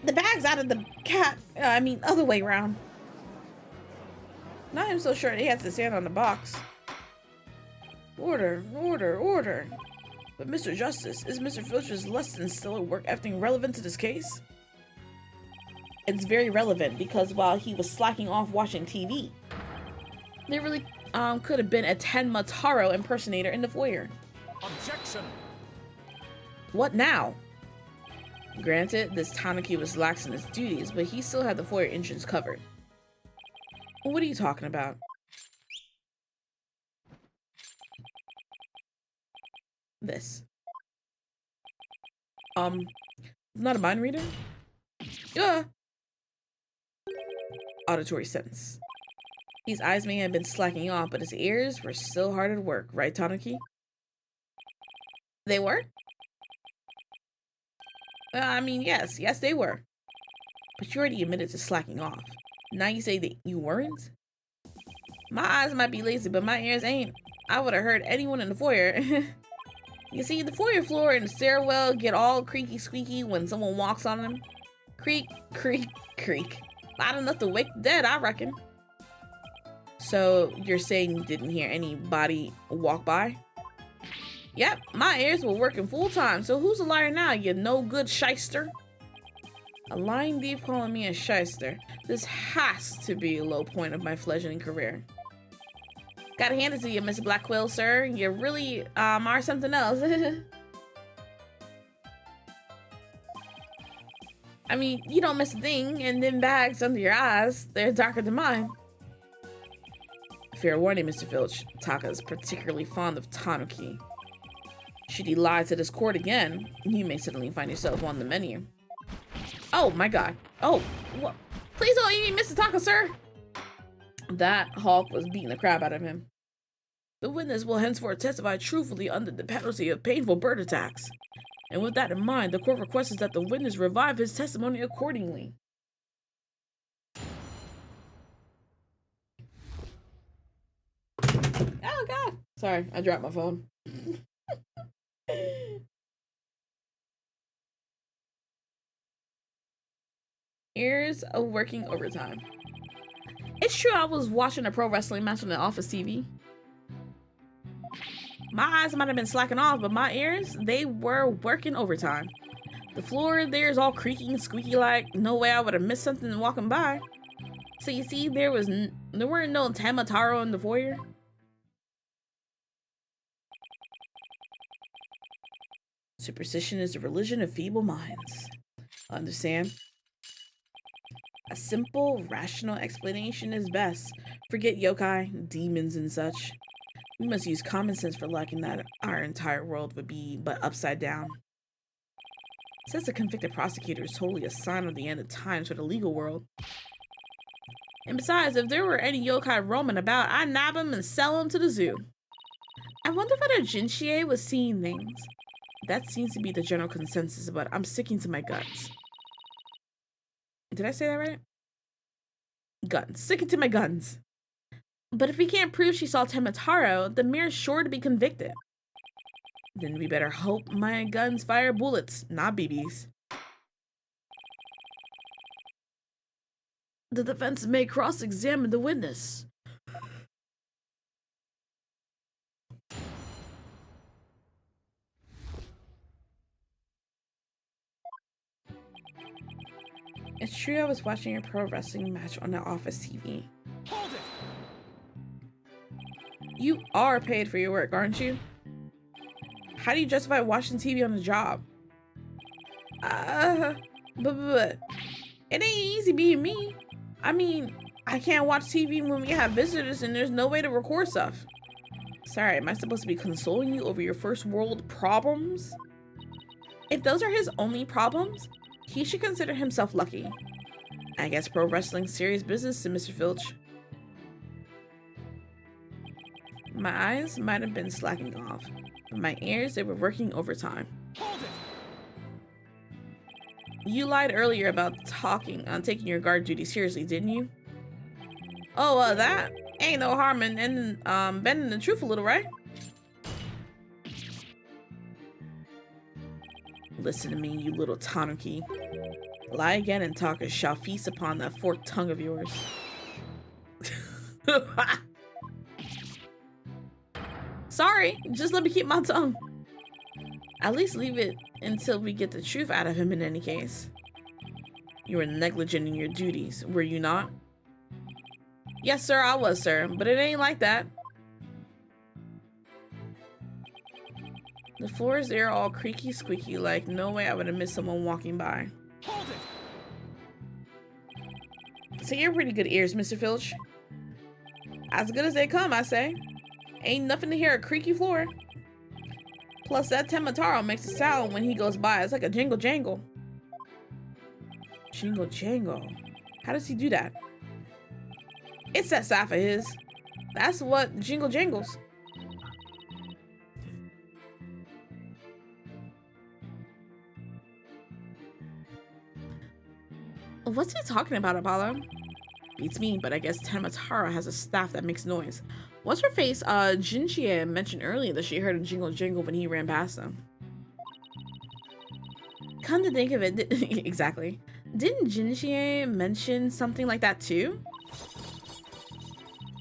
The bag's out of the cat. Other way around. Not I'm so sure he has to stand on the box. Order, order, order. But Mr. Justice, is Mr. Filch's less than stellar work ethic relevant to this case? It's very relevant because while he was slacking off watching TV, there really could have been a Tenma Taro impersonator in the foyer. Objection! What now? Granted, this Tanuki was lax in his duties, but he still had the foyer entrance covered. What are you talking about? This. Not a mind reader? Yeah. Auditory sense. His eyes may have been slacking off, but his ears were still hard at work, right, Tanuki? They were? Yes, they were. But you already admitted to slacking off. Now you say that you weren't? My eyes might be lazy, but my ears ain't. I would have heard anyone in the foyer. You see, the foyer floor and the stairwell get all creaky squeaky when someone walks on them. Creak, creak, creak. Loud enough to wake the dead, I reckon. So, you're saying you didn't hear anybody walk by? Yep, my ears were working full time, so who's a liar now, you no good shyster? A lying thief calling me a shyster. This has to be a low point of my fledgling career. Gotta hand it to you, Mr. Black Quill, sir. You really are something else. You don't miss a thing, and them bags under your eyes, they're darker than mine. Fair warning, Mr. Filch. Taka is particularly fond of Tanuki. Should he lie to this court again, you may suddenly find yourself on the menu. Oh my god. Oh, what? Please don't eat me, Mr. Taka, sir. That hawk was beating the crap out of him. The witness will henceforth testify truthfully under the penalty of painful bird attacks. And with that in mind, the court requests that the witness revive his testimony accordingly. Oh god. Sorry, I dropped my phone. Years of working overtime. It's true I was watching a pro wrestling match on the office TV. My eyes might have been slacking off, but my ears, they were working overtime. The floor there is all creaky and squeaky like no way I would have missed something walking by. So you see, there weren't no Tamataro in the foyer. Superstition is the religion of feeble minds. Understand? A simple, rational explanation is best. Forget yokai, demons, and such. We must use common sense for lacking that our entire world would be but upside down. Says the convicted prosecutor is totally a sign of the end of times for the legal world. And besides, if there were any yokai roaming about, I'd nab them and sell them to the zoo. I wonder if other Jinchie was seeing things. That seems to be the general consensus, but I'm sticking to my guts. Did I say that right? Guns. Sticking to my guns. But if we can't prove she saw Temataro, the mayor's sure to be convicted. Then we better hope my guns fire bullets, not BBs. The defense may cross-examine the witness. It's true I was watching a pro wrestling match on the office TV. Hold it! You are paid for your work, aren't you? How do you justify watching TV on the job? But it ain't easy being me. I can't watch TV when we have visitors and there's no way to record stuff. Sorry, am I supposed to be consoling you over your first world problems? If those are his only problems, He should consider himself lucky. I guess pro wrestling's serious business to Mr. Filch. My eyes might have been slacking off, but my ears, they were working overtime. Hold it! You lied earlier about taking your guard duty seriously, didn't you? Oh, that ain't no harm in bending the truth a little, right? Listen to me, you little tanuki. Lie again and talkers shall feast upon that forked tongue of yours. Sorry, just let me keep my tongue. At least leave it until we get the truth out of him in any case. You were negligent in your duties, were you not? Yes, sir, I was, sir, but it ain't like that. The floors there are all creaky squeaky, like no way I would have missed someone walking by. Hold it! So you're pretty good ears, Mr. Filch. As good as they come, I say. Ain't nothing to hear a creaky floor. Plus that Temataro makes a sound when he goes by. It's like a jingle jangle. Jingle jangle? How does he do that? It's that staff of his. That's what jingle jangles. What's he talking about, Apollo? Beats me, but I guess Temataro has a staff that makes noise. What's her face? Jinxie mentioned earlier that she heard a jingle jangle when he ran past them. Come to think of it, exactly. Didn't Jinxie mention something like that too?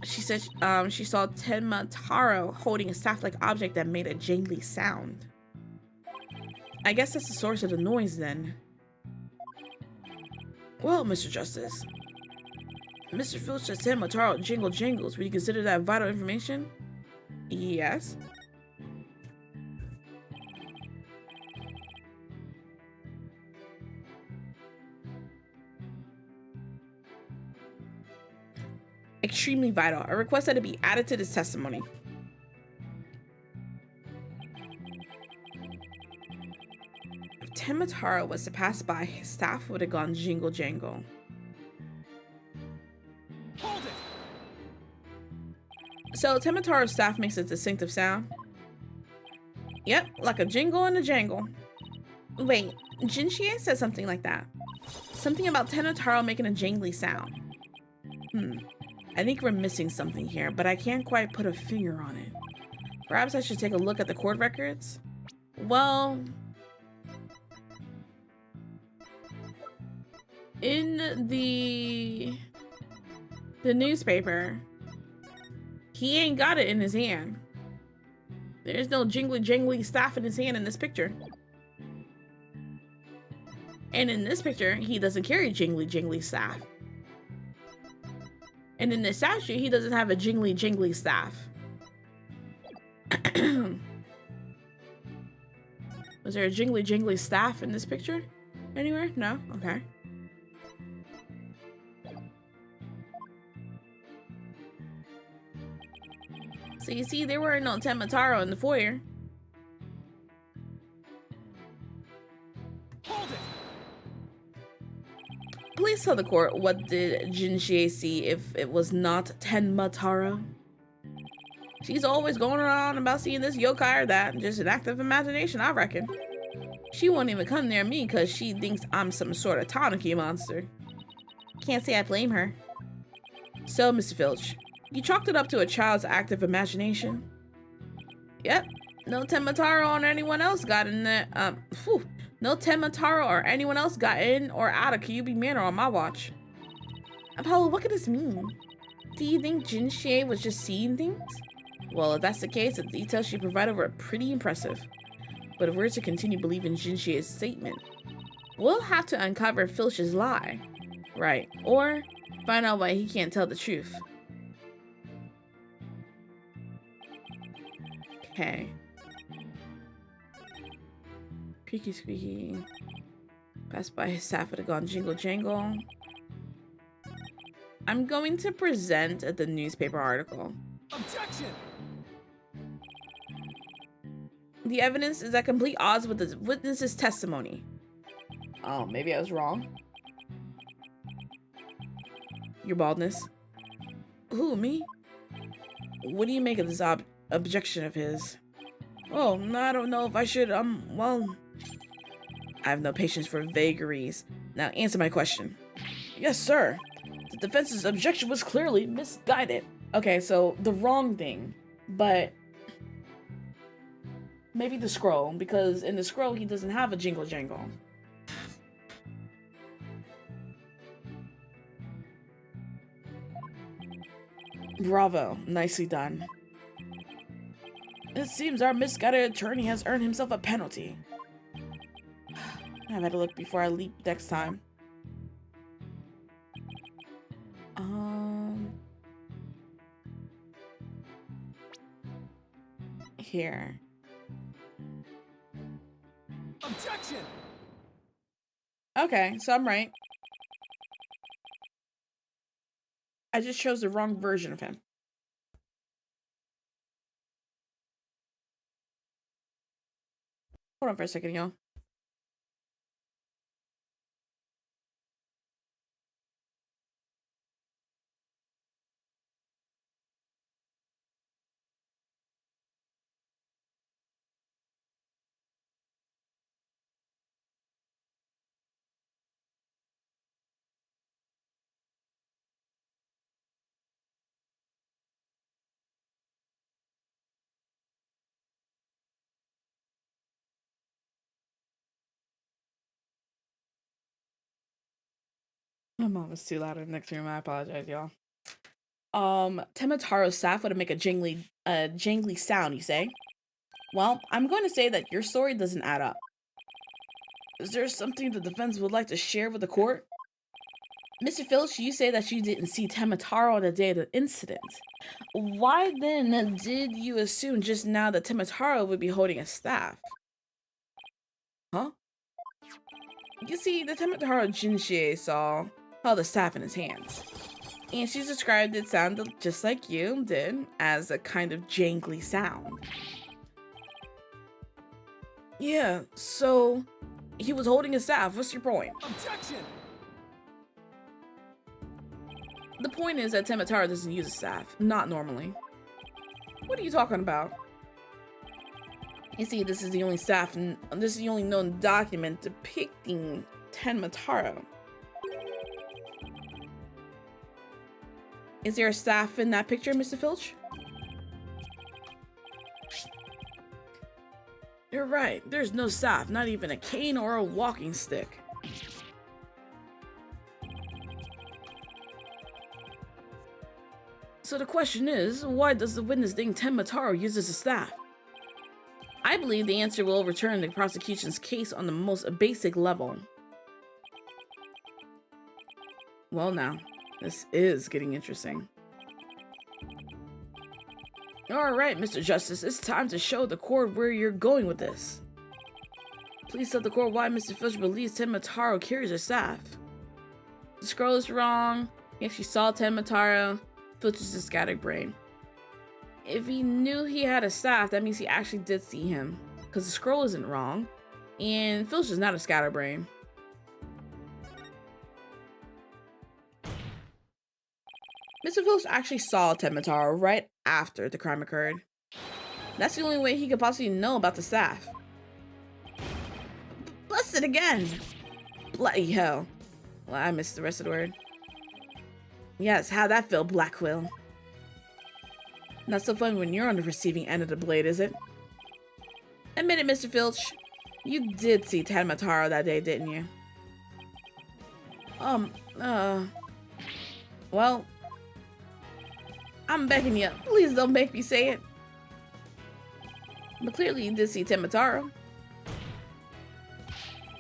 She said she saw Temataro holding a staff-like object that made a jangly sound. I guess that's the source of the noise then. Well, Mr. Justice, Mr. Filch says Temataro jingle jangles. Would you consider that vital information? Yes. Extremely vital. I request that it be added to this testimony. If Temataro was to pass by, his staff would have gone jingle jangle. Hold it! So Temataro's staff makes a distinctive sound? Yep, like a jingle and a jangle. Wait, Jinxie said something like that. Something about Temataro making a jangly sound. I think we're missing something here, but I can't quite put a finger on it. Perhaps I should take a look at the court records? Well, in the newspaper, he ain't got it in his hand. There's no jingly jangly staff in his hand in this picture. And in this picture, he doesn't carry jingly jangly staff. And in this statue, he doesn't have a jingly jangly staff. Was there a jingly jangly staff in this picture? Anywhere? No? Okay. So you see, there were no Temataro in the foyer. Hold it! Please tell the court, what did Jinxie see if it was not Temataro? She's always going around about seeing this yokai or that. Just an active imagination, I reckon. She won't even come near me because she thinks I'm some sort of tanuki monster. Can't say I blame her. So, Mr. Filch, you chalked it up to a child's active imagination? Yep. No Temataro or anyone else got in there. No Temataro or anyone else got in or out of Kyuubi Manor on my watch. Apollo, what could this mean? Do you think Jinxie was just seeing things? Well, if that's the case, the details she provided were pretty impressive. But if we're to continue believing Jinxie's statement, we'll have to uncover Filch's lie. Right. Or find out why he can't tell the truth. Okay. Creaky squeaky. Passed by his staff would have gone jingle jangle. I'm going to present the newspaper article. Objection! The evidence is at complete odds with the witness's testimony. Oh, maybe I was wrong. Your baldness. Who, me? What do you make of this objection of his? Oh, no, I don't know if I should, well... I have no patience for vagaries. Now answer my question. Yes, sir. The defense's objection was clearly misguided. Okay, so the wrong thing, but maybe the scroll, because in the scroll he doesn't have a jingle jangle. Bravo, nicely done. It seems our misguided attorney has earned himself a penalty. I better look before I leap next time. Here. Objection! Okay, so I'm right. I just chose the wrong version of him. Hold on for a second, y'all. My mom was too loud in the next room. I apologize, y'all. Temataro's staff would make a jangly sound, you say? Well, I'm going to say that your story doesn't add up. Is there something the defense would like to share with the court? Mr. Filch, you say that you didn't see Temataro on the day of the incident. Why then did you assume just now that Temataro would be holding a staff? Huh? You see, the Temataro Jinshie saw held a staff in his hands. And she described it sounded just like you did, as a kind of jangly sound. Yeah, so he was holding a staff. What's your point? Objection! The point is that Temataro doesn't use a staff. Not normally. What are you talking about? You see, this is the only staff, this is the only known document depicting Temataro. Is there a staff in that picture, Mr. Filch? You're right, there's no staff, not even a cane or a walking stick. So the question is, why does the witness think Temataro uses a staff? I believe the answer will overturn the prosecution's case on the most basic level. Well now, this is getting interesting. Alright, Mr. Justice, it's time to show the court where you're going with this. Please tell the court why Mr. Filch believes Temataro carries a staff. The scroll is wrong. He actually saw Temataro. Filch is a scattered brain. If he knew he had a staff, that means he actually did see him. Because the scroll isn't wrong. And Filch is not a scatterbrain. Mr. Filch actually saw Temataro right after the crime occurred. That's the only way he could possibly know about the staff. Busted again! Bloody hell. Well, I missed the rest of the word. Yes, how'd that feel, Black Quill? Not so fun when you're on the receiving end of the blade, is it? Admit it, Mr. Filch. You did see Temataro that day, didn't you? Well, I'm begging you, please don't make me say it. But clearly you did see Temataro.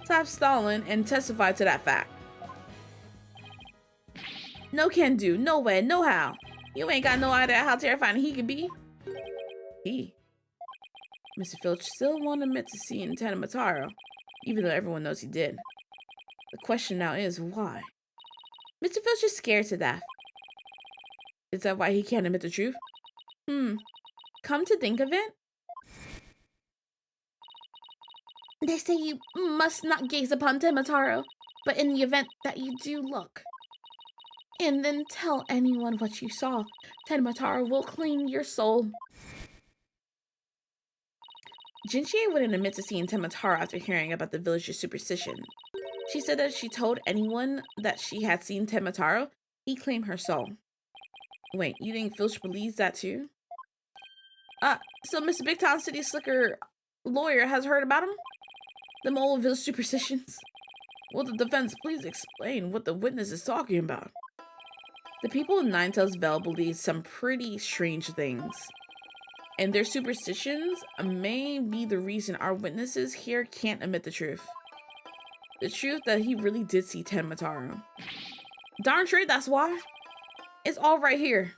Stop stalling and testify to that fact. No can do, no way, no how. You ain't got no idea how terrifying he could be. He? Mr. Filch still won't admit to seeing Temataro, even though everyone knows he did. The question now is, why? Mr. Filch is scared to death. Is that why he can't admit the truth? Come to think of it, They say you must not gaze upon Temataro, but in the event that you do look, and then tell anyone what you saw, Temataro will claim your soul. Jinchie wouldn't admit to seeing Temataro after hearing about the village's superstition. She said that if she told anyone that she had seen Temataro, he'd claim her soul. Wait, you think Filch believes that too? So Mr. Big Town City Slicker lawyer has heard about him? Them old village superstitions? Will the defense please explain what the witness is talking about? The people in Ninetales Vale believe some pretty strange things. And their superstitions may be the reason our witnesses here can't admit the truth. The truth that he really did see Temataro. Darn straight, that's why. It's all right here.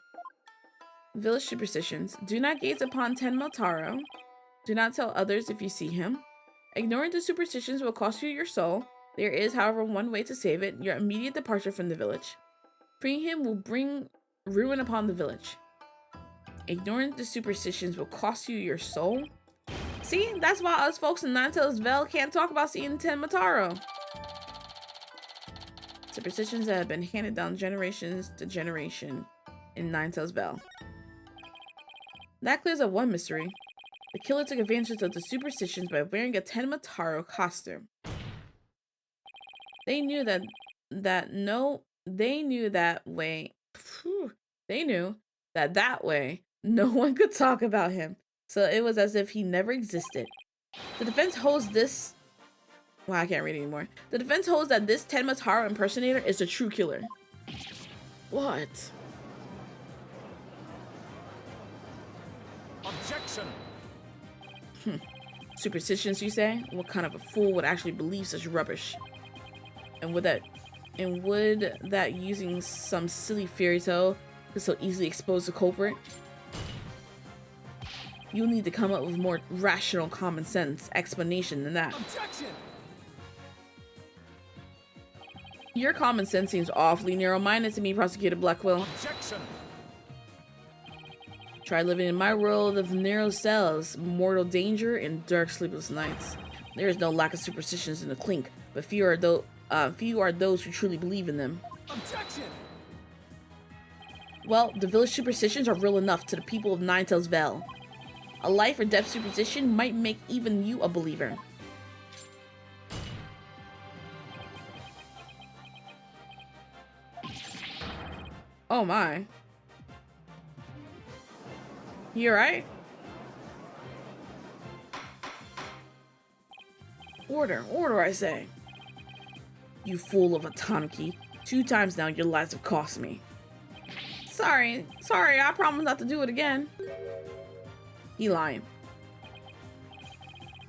Village superstitions. Do not gaze upon Temataro. Do not tell others if you see him. Ignoring the superstitions will cost you your soul. There is, however, one way to save it. Your immediate departure from the village. Freeing him will bring ruin upon the village. Ignoring the superstitions will cost you your soul. See, that's why us folks in Ninetales Vale can't talk about seeing Temataro. Superstitions that have been handed down generations to generation in Ninetales Vale. That clears up one mystery. The killer took advantage of the superstitions by wearing a Temataro costume. They knew that way no one could talk about him, so it was as if he never existed. The defense holds this. Wow, I can't read anymore. The defense holds that this Temataro impersonator is the true killer. What? Objection! Superstitions, you say? What kind of a fool would actually believe such rubbish? And would that using some silly fairy tale could so easily expose the culprit? You'll need to come up with more rational, common sense explanation than that. Objection! Your common sense seems awfully narrow-minded to me, Prosecutor Blackwell. Objection! Try living in my world of narrow cells, mortal danger, and dark sleepless nights. There is no lack of superstitions in the clink, but few are those who truly believe in them. Objection! Well, the village superstitions are real enough to the people of Ninetales Vale. A life or death superstition might make even you a believer. Oh my. You alright? Order, I say. You fool of a Tanuki. 2 times now your lives have cost me. Sorry, I promise not to do it again. He lying.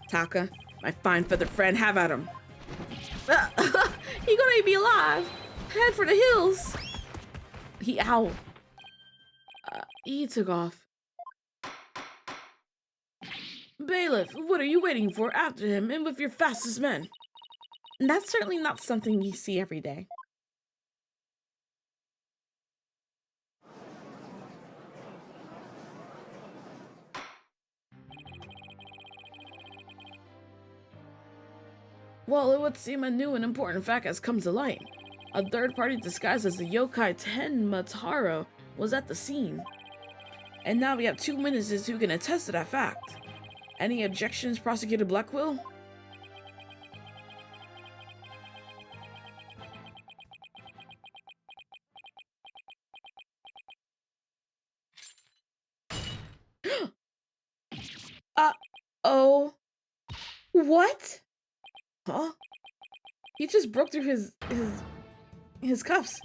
Taka, my fine feathered friend, have at him. He gonna be alive. Head for the hills. He owl. He took off. Bailiff, what are you waiting for? After him and with your fastest men. That's certainly not something you see every day. Well, it would seem a new and important fact has come to light. A third party disguised as the yokai Temataro was at the scene. And now we have 2 witnesses who can attest to that fact. Any objections, Prosecutor Blackwell? Oh. What? Huh? He just broke through his cuffs.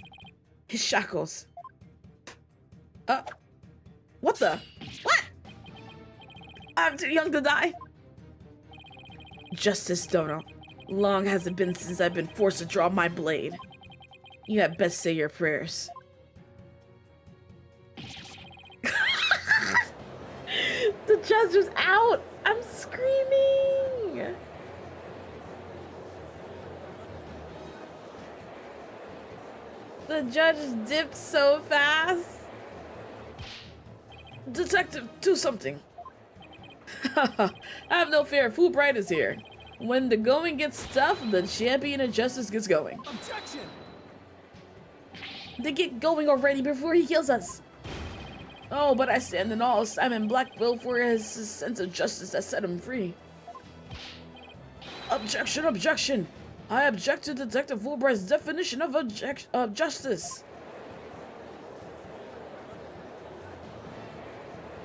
His shackles. What the? What? I'm too young to die. Justice, Dono. Long has it been since I've been forced to draw my blade. You had best say your prayers. The judge was out. I'm screaming. The judge dipped so fast. Detective, do something. I have no fear. Wright is here. When the going gets tough, the champion of justice gets going. Objection! Then get going already before he kills us. Oh, but I stand in awe of Simon Blackwell for his sense of justice that set him free. Objection, objection! I object to Detective Fulbright's definition of justice.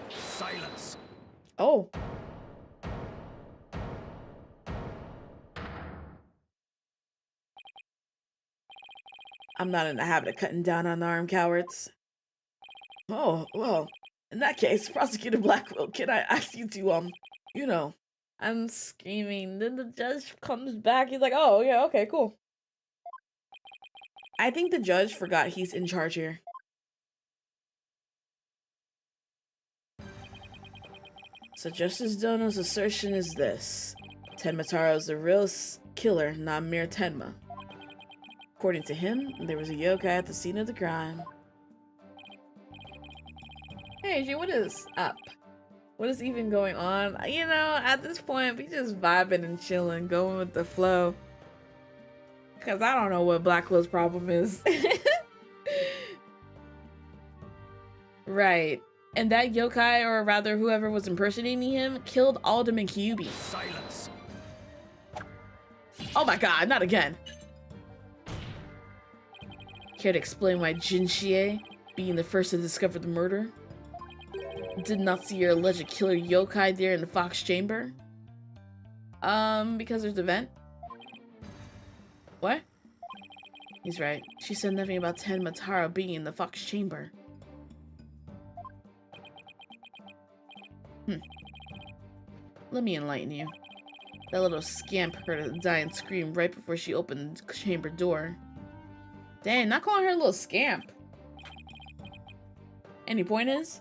Silence! Oh. I'm not in the habit of cutting down on armed cowards. Oh, well, in that case, Prosecutor Blackwell, can I ask you to, you know, I'm screaming. Then the judge comes back. He's like, oh, yeah, okay, cool. I think the judge forgot he's in charge here. So Justice Dono's assertion is this. Tenma Taro is the real killer, not mere Tenma. According to him, there was a yokai at the scene of the crime. Hey, G, what is up? What is even going on? You know, at this point, we just vibing and chilling, going with the flow. Because I don't know what Blackwell's problem is. Right. And that yokai, or rather whoever was impersonating him, killed Alderman Kyubi. Silence! Oh my god, not again. Care to explain why Jinshie, being the first to discover the murder, did not see your alleged killer yokai there in the Fox Chamber? Because there's a vent? What? He's right. She said nothing about Tenma Taro being in the Fox Chamber. Let me enlighten you. That little scamp heard a dying scream right before she opened the chamber door. Dang, not calling her a little scamp. Any point is?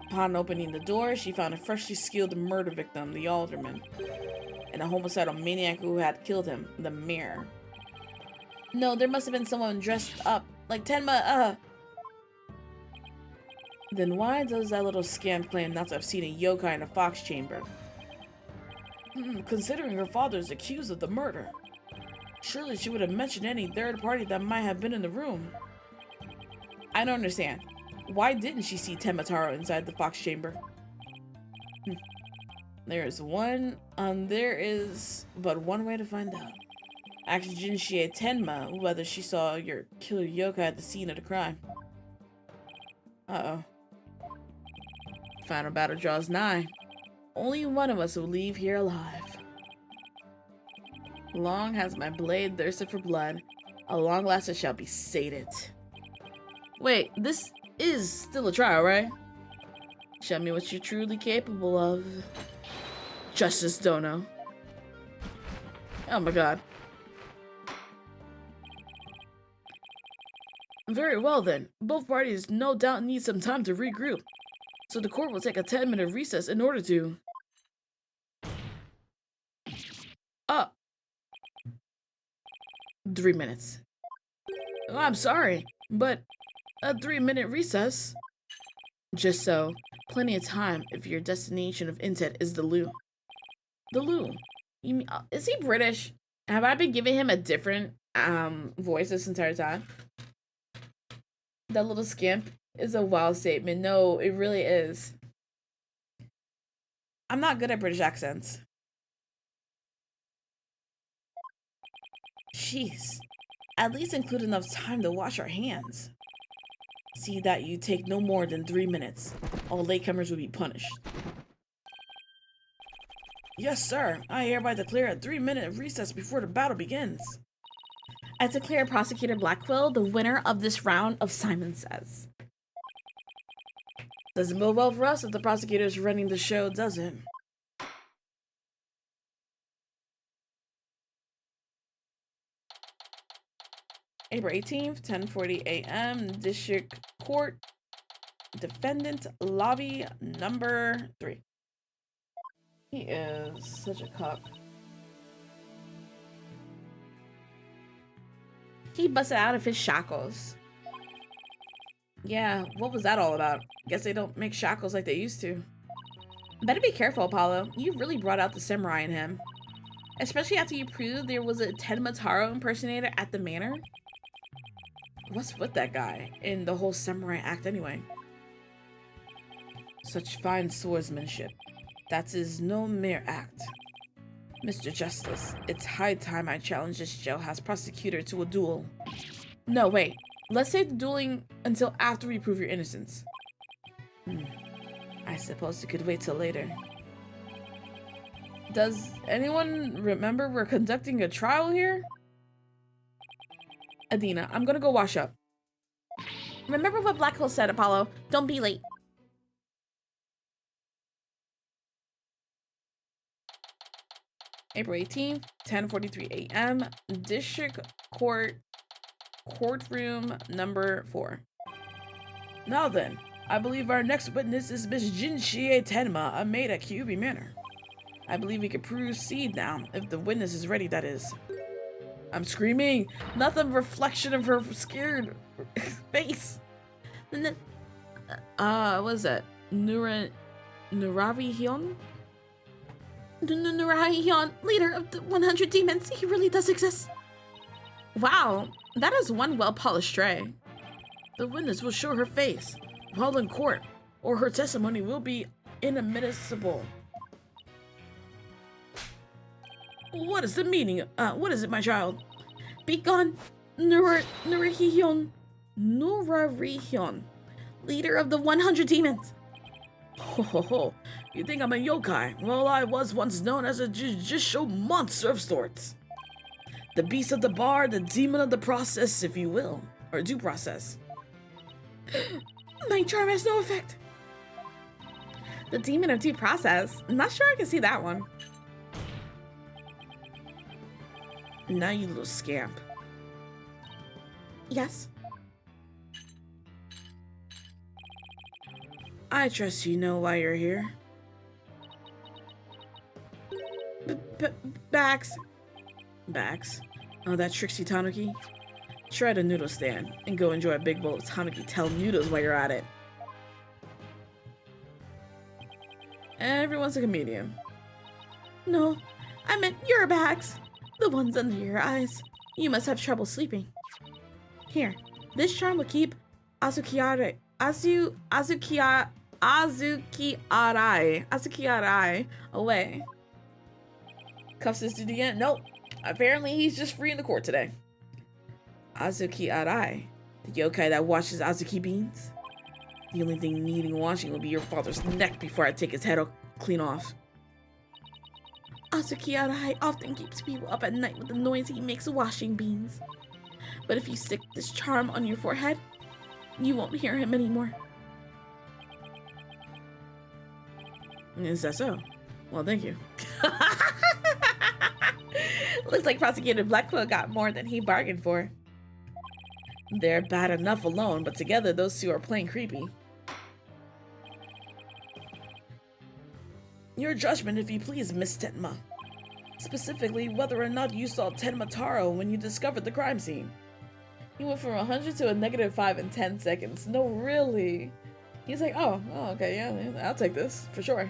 Upon opening the door, she found a freshly skilled murder victim, the alderman, and a homicidal maniac who had killed him, the mayor. No, there must have been someone dressed up like Tenma, Then why does that little scamp claim not to have seen a yokai in a Fox Chamber? Considering her father is accused of the murder, surely she would have mentioned any third party that might have been in the room. I don't understand. Why didn't she see Tenma Taro inside the Fox Chamber? There is but one way to find out. Ask Jinshie Tenma whether she saw your killer yokai at the scene of the crime. Uh-oh. Final battle draws nigh. Only one of us will leave here alive. Long has my blade thirsted for blood. A long last it shall be sated. Wait, this is still a trial, right? Show me what you're truly capable of. Justice Dono. Oh my god. Very well then. Both parties no doubt need some time to regroup. So the court will take a 10-minute recess in order to... 3 minutes. Oh, I'm sorry, but a 3-minute recess? Just so. Plenty of time if your destination of intent is the loo. The loo? You mean, is he British? Have I been giving him a different voice this entire time? That little scamp is a wild statement. No, it really is. I'm not good at British accents. Jeez. At least include enough time to wash our hands. See that you take no more than 3 minutes. All latecomers will be punished. Yes, sir. I hereby declare a 3-minute recess before the battle begins. I declare Prosecutor Blackwell the winner of this round of Simon Says. Doesn't bode well for us if the prosecutor is running the show, does it? April 18th, 10:40 a.m. District Court. Defendant lobby number 3. He is such a cuck. He busted out of his shackles. Yeah, what was that all about? Guess they don't make shackles like they used to. Better be careful, Apollo. You really brought out the samurai in him. Especially after you proved there was a Tenma Taro impersonator at the manor. What's with that guy in the whole samurai act anyway? Such fine swordsmanship. That is no mere act. Mr. Justice, it's high time I challenge this jailhouse prosecutor to a duel. No, wait. Let's save the dueling until after we prove your innocence. I suppose you could wait till later. Does anyone remember we're conducting a trial here? Adina, I'm gonna go wash up. Remember what Black Hole said, Apollo. Don't be late. April 18th, 10:43 a.m. District Court, courtroom number 4. Now then, I believe our next witness is Miss Jinshie Tenma, a maid at Kyubi Manor. I believe we can proceed now, if the witness is ready, that is. I'm screaming, not the reflection of her scared face. What is that? Nuravi Hyun? Nurahi Hyun, leader of the 100 demons. He really does exist. Wow, that is one well-polished tray. The witness will show her face while in court, or her testimony will be inadmissible. What is the meaning? What is it, my child? Be gone, Nurahi Hyun, leader of the 100 demons. Ho ho ho, you think I'm a yokai? Well, I was once known as a judicial monster of sorts. The beast of the bar, the demon of the process, if you will. Or due process. My charm has no effect. The demon of due process? I'm not sure I can see that one. Now you little scamp. Yes? I trust you know why you're here. Bax. Bax? Oh, that tricksy Tanuki? Try the noodle stand and go enjoy a big bowl of Tanuki tail noodles while you're at it. Everyone's a comedian. No, I meant your bags. The ones under your eyes. You must have trouble sleeping. Here, this charm will keep Azukiarai away. Cuffs this to the end? Nope. Apparently he's just free in the court today. Azuki Arai, the yokai that washes Azuki beans. The only thing needing washing will be your father's neck before I take his head clean off. Azuki Arai often keeps people up at night with the noise he makes washing beans. But if you stick this charm on your forehead, you won't hear him anymore. Is that so? Well, thank you. Looks like Prosecutor Blackcloak got more than he bargained for. They're bad enough alone, but together those two are plain creepy. Your judgment, if you please, Miss Tenma. Specifically, whether or not you saw Tenma Taro when you discovered the crime scene. He went from 100 to a -5 in 10 seconds. No, really. He's like, oh, okay, yeah, I'll take this, for sure.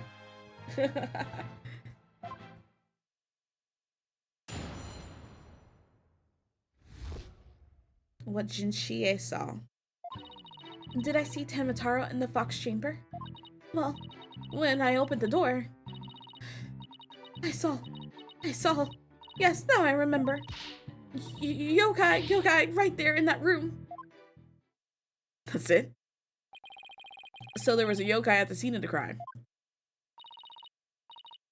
What Jinshie saw. Did I see Tenma Taro in the Fox Chamber? Well, when I opened the door, I saw. Yes, now I remember. Yokai, right there in that room. That's it? So there was a yokai at the scene of the crime?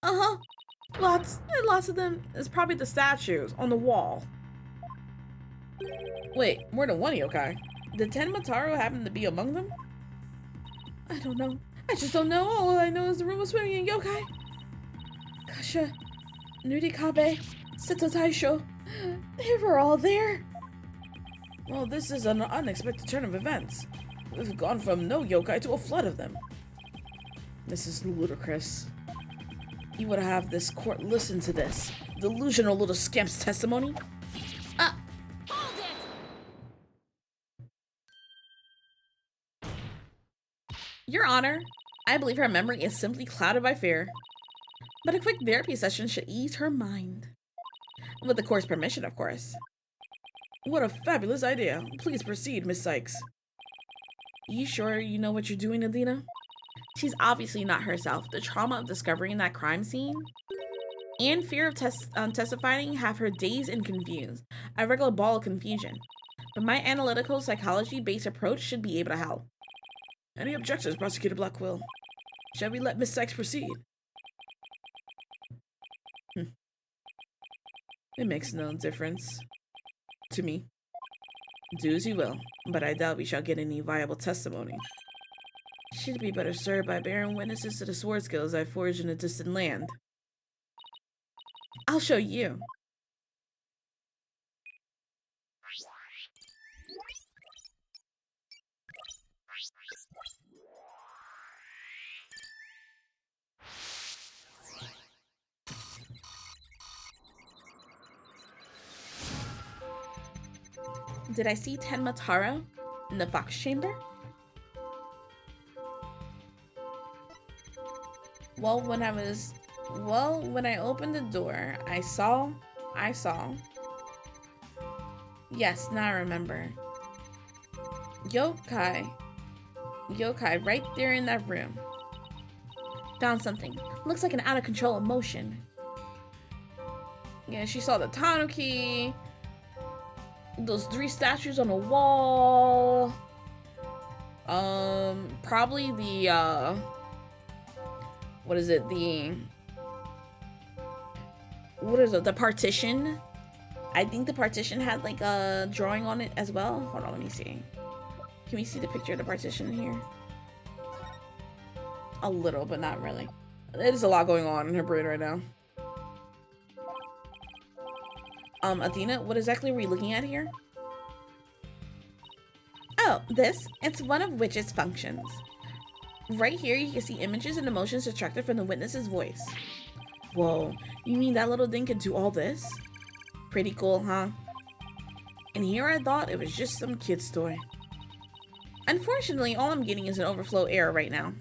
Uh-huh. Lots of them. It's probably the statues on the wall. Wait, more than one yokai? Did Tenma Taro happen to be among them? I don't know. I just don't know. All I know is the room was swimming in yokai. Kasha, Nurikabe, Seto Taisho. They were all there. Well, this is an unexpected turn of events. We've gone from no yokai to a flood of them. This is ludicrous. You would have this court listen to this delusional little scamp's testimony? Hold it! Your Honor, I believe her memory is simply clouded by fear. But a quick therapy session should ease her mind. With the court's permission, of course. What a fabulous idea. Please proceed, Miss Sykes. You sure you know what you're doing, Adina? She's obviously not herself. The trauma of discovering that crime scene and fear of testifying have her dazed and confused. A regular ball of confusion. But my analytical psychology-based approach should be able to help. Any objections, Prosecutor Blackwell? Shall we let Miss Sykes proceed? It makes no difference to me. Do as you will, but I doubt we shall get any viable testimony. She'd be better served by bearing witnesses to the sword skills I forged in a distant land. I'll show you. Did I see Tenma Taro in the Fox Chamber? Well, when I opened the door, I saw. Yes, now I remember. Yokai right there in that room. Found something. Looks like an out of control emotion. Yeah, she saw the Tanuki. Those 3 statues on the wall. Probably the, what is it? The partition. I think the partition had like a drawing on it as well. Hold on, let me see. Can we see the picture of the partition here? A little, but not really. There's a lot going on in her brain right now. Athena, what exactly were you looking at here? Oh, this. It's one of Witch's functions. Right here, you can see images and emotions extracted from the witness's voice. Whoa, you mean that little thing could do all this? Pretty cool, huh? And here I thought it was just some kid's toy. Unfortunately, all I'm getting is an overflow error right now.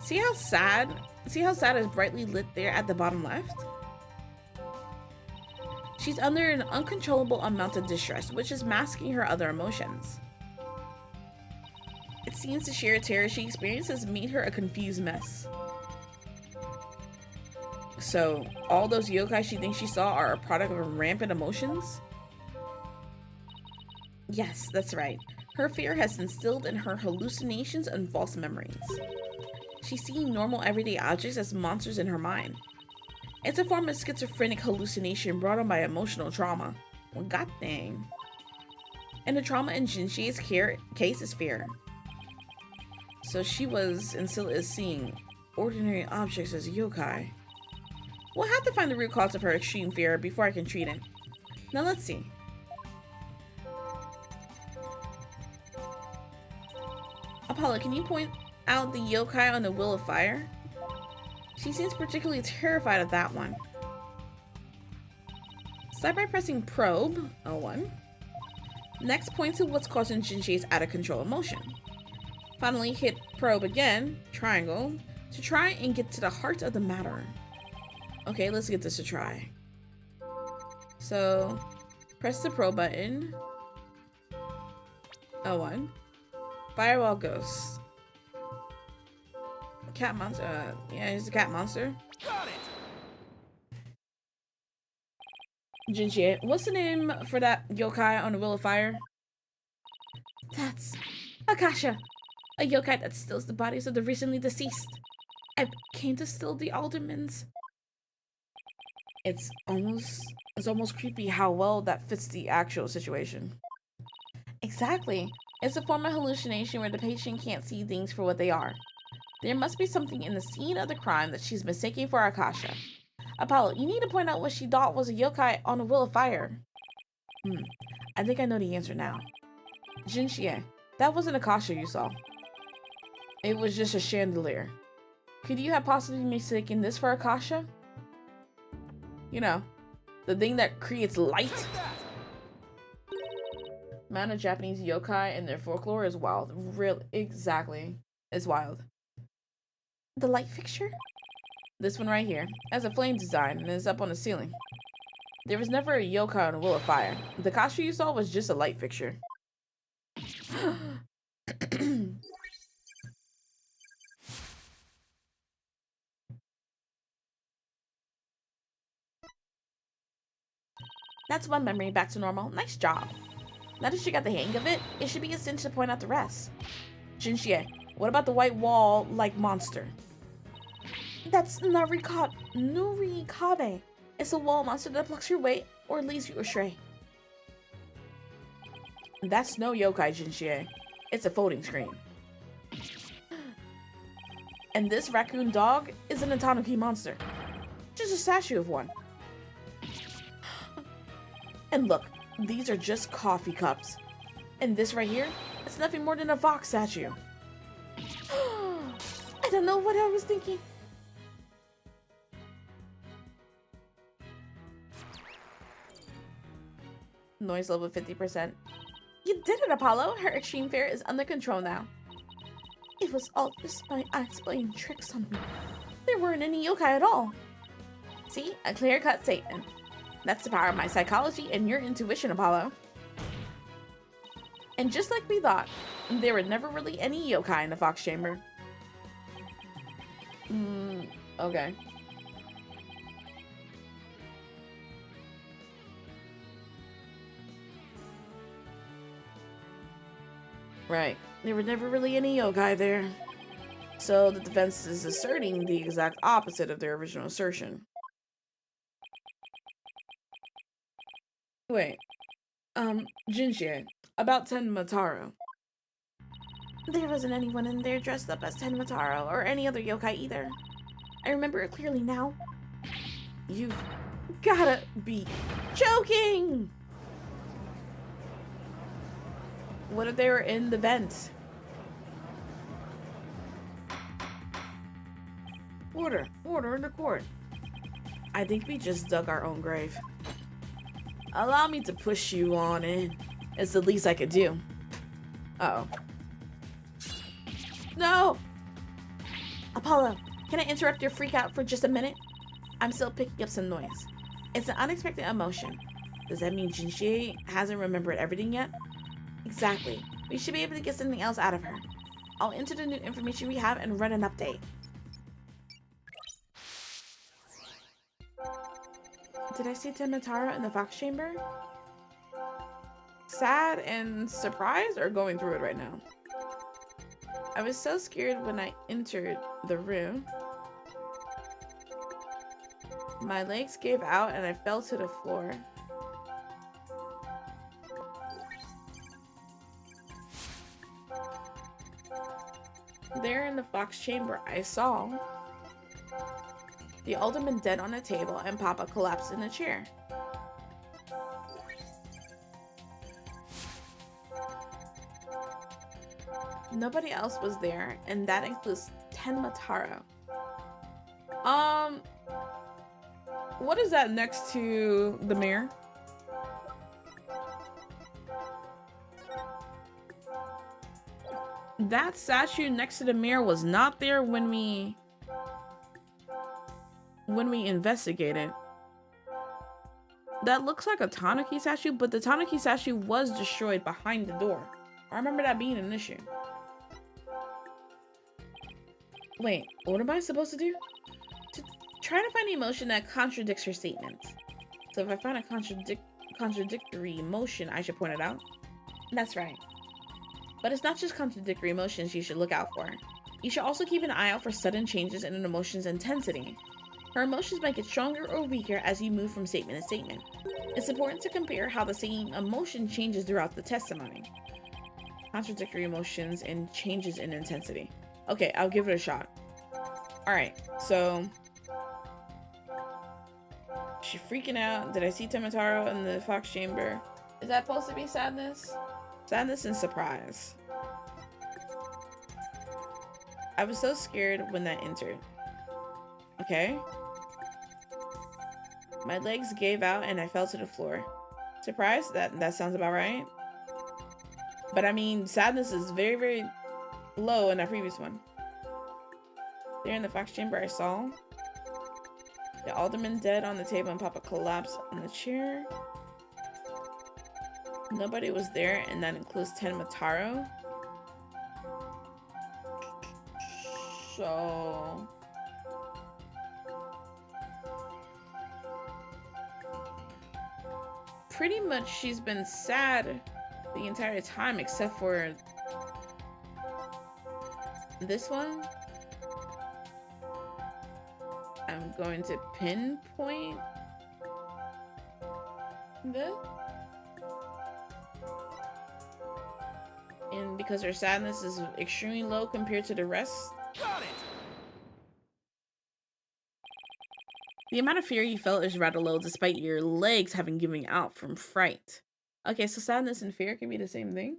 See how sad is brightly lit there at the bottom left? She's under an uncontrollable amount of distress, which is masking her other emotions. It seems the sheer terror she experiences made her a confused mess. So, all those yokai she thinks she saw are a product of rampant emotions? Yes, that's right. Her fear has instilled in her hallucinations and false memories. She's seeing normal everyday objects as monsters in her mind. It's a form of schizophrenic hallucination brought on by emotional trauma. Well, god dang. And the trauma in Jinxie's case is fear. So she was and still is seeing ordinary objects as yokai. We'll have to find the root cause of her extreme fear before I can treat it. Now let's see. Apollo, can you point out the yokai on the Wheel of Fire? She seems particularly terrified of that one. Start by pressing probe, L1. Next, point to what's causing Jinxie's out of control emotion. Finally, hit probe again, triangle, to try and get to the heart of the matter. Okay, let's get this a try. So, press the probe button. L1. Firewall Ghost. Cat monster. Yeah, he's a cat monster. Got it! Jinxie, what's the name for that yokai on the Wheel of Fire? That's Akasha, a yokai that steals the bodies of the recently deceased. I came to steal the aldermans. It's almost creepy how well that fits the actual situation. Exactly. It's a form of hallucination where the patient can't see things for what they are. There must be something in the scene of the crime that she's mistaking for Akasha. Apollo, you need to point out what she thought was a yokai on a Wheel of Fire. I think I know the answer now. Jinxie, that wasn't Akasha you saw. It was just a chandelier. Could you have possibly mistaken this for Akasha? You know, the thing that creates light? Man, a Japanese yokai and their folklore is wild. Real, exactly. It's wild. The light fixture? This one right here has a flame design and is up on the ceiling. There was never a yokai on a wheel of fire. The costume you saw was just a light fixture. That's one memory back to normal. Nice job. Now that you got the hang of it, it should be a cinch to point out the rest. Shinshie, what about the white wall-like monster? That's Nurikabe. It's a wall monster that blocks your way or leads you astray. That's no yokai, Shinshie. It's a folding screen. And this raccoon dog is an Tanuki monster. Just a statue of one. And look, these are just coffee cups. And this right here, it's nothing more than a fox statue. I don't know what I was thinking. Noise level 50%. You did it, Apollo! Her extreme fear is under control now. It was all just my eyes playing tricks on me. There weren't any yokai at all. See? A clear-cut statement. That's the power of my psychology and your intuition, Apollo. And just like we thought, there were never really any yokai in the Fox Chamber. Okay. Right. There were never really any yokai there. So the defense is asserting the exact opposite of their original assertion. Wait. Jinxie, about Tenmataro. There wasn't anyone in there dressed up as Tenmataro or any other yokai either. I remember it clearly now. You've gotta be joking! What if they were in the vent? Order in the court. I think we just dug our own grave. Allow me to push you on in. It's the least I could do. Uh-oh. No! Apollo, can I interrupt your freak out for just a minute? I'm still picking up some noise. It's an unexpected emotion. Does that mean Jinxie hasn't remembered everything yet? Exactly. We should be able to get something else out of her. I'll enter the new information we have and run an update. Did I see Tenmataro in the Fox Chamber? Sad and surprised or going through it right now? I was so scared when I entered the room. My legs gave out and I fell to the floor. There in the Fox Chamber, I saw the alderman dead on a table and Papa collapsed in a chair. Nobody else was there, and that includes Tenmataro. What is that next to the mirror? That statue next to the mirror was not there when we investigated. That looks like a Tanuki statue, but the Tanuki statue was destroyed behind the door. I remember that being an issue. Wait, what am I supposed to do? Try to find an emotion that contradicts her statements. So if I find a contradictory emotion, I should point it out? That's right. But it's not just contradictory emotions you should look out for. You should also keep an eye out for sudden changes in an emotion's intensity. Her emotions might get stronger or weaker as you move from statement to statement. It's important to compare how the same emotion changes throughout the testimony. Contradictory emotions and changes in intensity. Okay, I'll give it a shot. Alright, so... She freaking out. Did I see Tenmataro in the Fox Chamber? Is that supposed to be sadness? Sadness and surprise. I was so scared when that entered. Okay. My legs gave out and I fell to the floor. Surprise? That sounds about right. But I mean, sadness is very, very low in that previous one. There in the Fox Chamber I saw The alderman dead on the table and Papa collapsed on the chair. Nobody was there, and that includes Tenmataro. So... pretty much she's been sad the entire time except for this one. I'm going to pinpoint this. And because her sadness is extremely low compared to the rest. Got it! The amount of fear you felt is rather low despite your legs having given out from fright. Okay, so sadness and fear can be the same thing?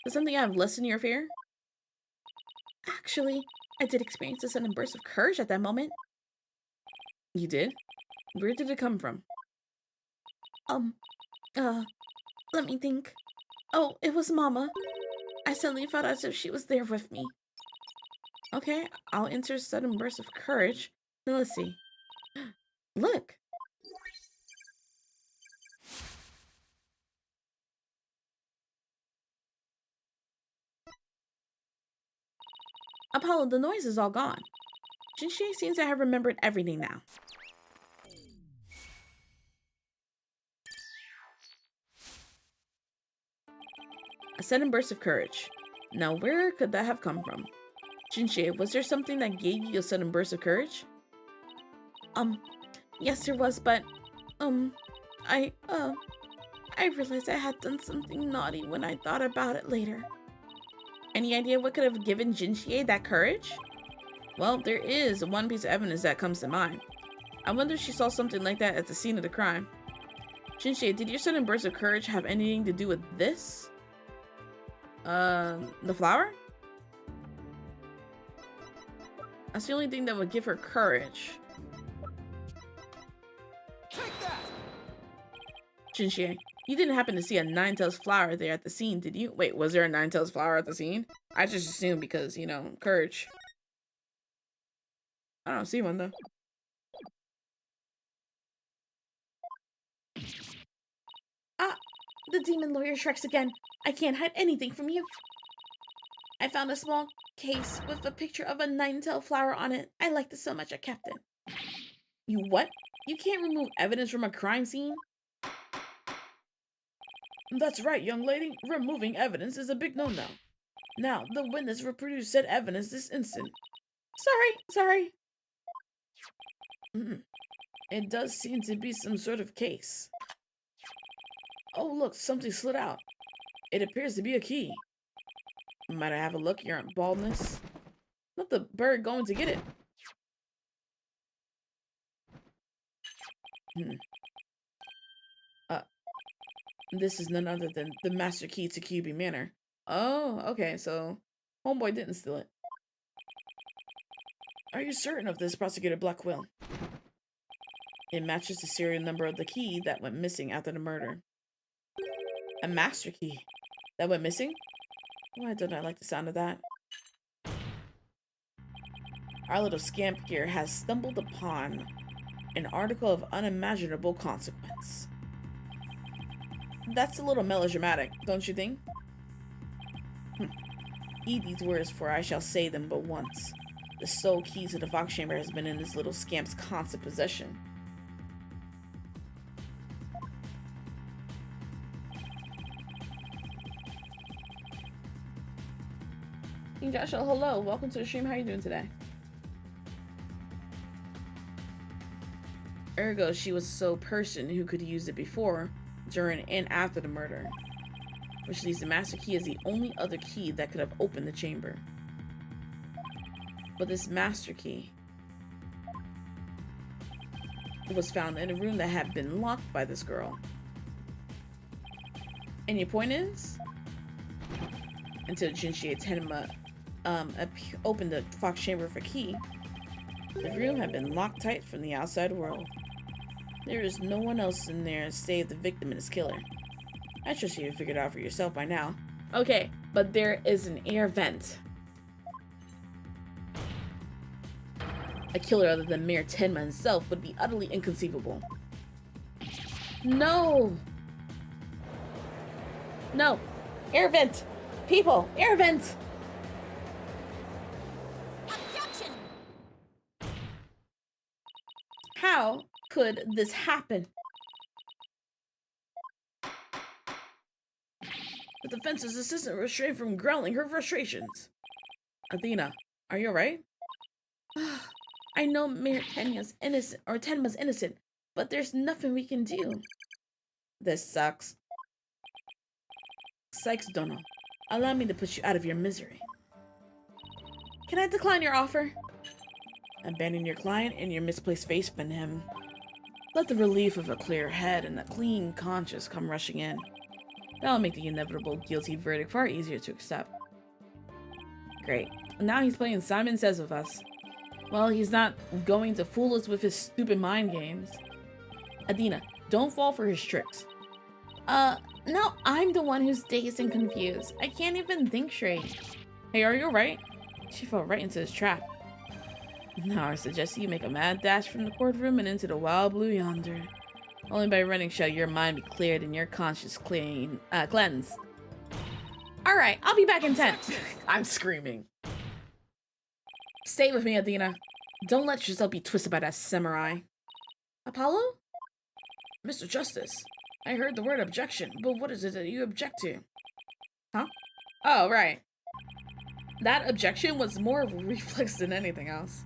Does something have lessened your fear? Actually, I did experience a sudden burst of courage at that moment. You did? Where did it come from? Let me think. Oh, it was Mama. I suddenly felt as if she was there with me. Okay, I'll enter sudden burst of courage. Now let's see. Look! Apollo, the noise is all gone. Jinshi seems to have remembered everything now. A sudden burst of courage. Now where could that have come from? Jinshi, was there something that gave you a sudden burst of courage? Yes there was, but, I realized I had done something naughty when I thought about it later. Any idea what could have given Jinshi that courage? Well, there is one piece of evidence that comes to mind. I wonder if she saw something like that at the scene of the crime. Jinshi, did your sudden burst of courage have anything to do with this? The flower? That's the only thing that would give her courage. Take that! Jinshi, you didn't happen to see a nine-tails flower there at the scene, did you? Wait, was there a nine-tails flower at the scene? I just assumed because, you know, courage. I don't see one, though. Ah, the demon lawyer strikes again. I can't hide anything from you. I found a small case with a picture of a nine-tailed flower on it. I liked it so much I kept it. You what? You can't remove evidence from a crime scene? That's right, young lady. Removing evidence is a big no-no. Now, the witness reproduce said evidence this instant. Sorry. It does seem to be some sort of case. Oh, look, something slid out. It appears to be a key. Might I have a look, your baldness? Not the bird going to get it. This is none other than the master key to QB Manor. Oh, okay, so homeboy didn't steal it. Are you certain of this, Prosecutor Blackwell? It matches the serial number of the key that went missing after the murder. A master key that went missing? Why don't I like the sound of that? Our little scamp here has stumbled upon an article of unimaginable consequence. That's a little melodramatic, don't you think? Eat these words, for I shall say them but once. The sole key to the Fox Chamber has been in this little scamp's constant possession. Hey Joshua, hello. Welcome to the stream. How are you doing today? Ergo, she was the sole person who could use it before, during, and after the murder. Which leaves the master key as the only other key that could have opened the chamber. But this master key was found in a room that had been locked by this girl. And your point is? Until Jinshi Tenma opened the Fox Chamber for key, the room had been locked tight from the outside world. There is no one else in there save the victim and his killer. I trust you figured it out for yourself by now. Okay, but there is an air vent. A killer other than Mayor Tenma himself would be utterly inconceivable. No! No! Air vent! People! Air vent! Objection! How could this happen? The defense's assistant restrained from growling her frustrations. Athena, are you alright? I know Mayor Tenya's innocent, or Tenma's innocent, but there's nothing we can do. This sucks. Sykes, Dono. Allow me to put you out of your misery. Can I decline your offer? Abandon your client and your misplaced faith in him. Let the relief of a clear head and a clean conscience come rushing in. That'll make the inevitable guilty verdict far easier to accept. Great. Now he's playing Simon Says with us. Well, he's not going to fool us with his stupid mind games. Adina, don't fall for his tricks. No, I'm the one who's dazed and confused. I can't even think straight. Hey, are you alright? She fell right into his trap. Now I suggest you make a mad dash from the courtroom and into the wild blue yonder. Only by running shall your mind be cleared and your conscience cleansed. Alright, I'll be back in 10. I'm screaming. Stay with me, Athena. Don't let yourself be twisted by that samurai. Apollo? Mr. Justice, I heard the word objection, but what is it that you object to? Huh? Oh, right. That objection was more of a reflex than anything else.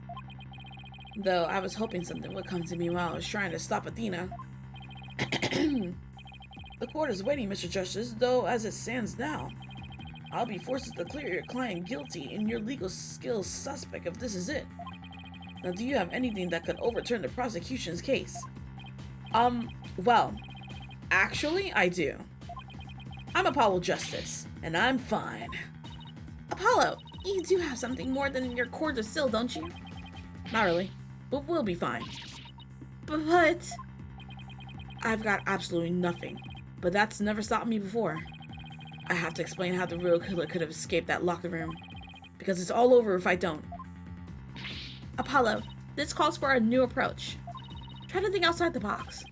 Though I was hoping something would come to me while I was trying to stop Athena. The court is waiting, Mr. Justice, though as it stands now, I'll be forced to declare your client guilty and your legal skills suspect if this is it. Now, do you have anything that could overturn the prosecution's case? Well, actually, I do. I'm Apollo Justice, and I'm fine. Apollo, you do have something more than your court of still, don't you? Not really, but we'll be fine. But... I've got absolutely nothing, but that's never stopped me before. I have to explain how the real killer could have escaped that locked room, because it's all over if I don't. Apollo, this calls for a new approach. Try to think outside the box.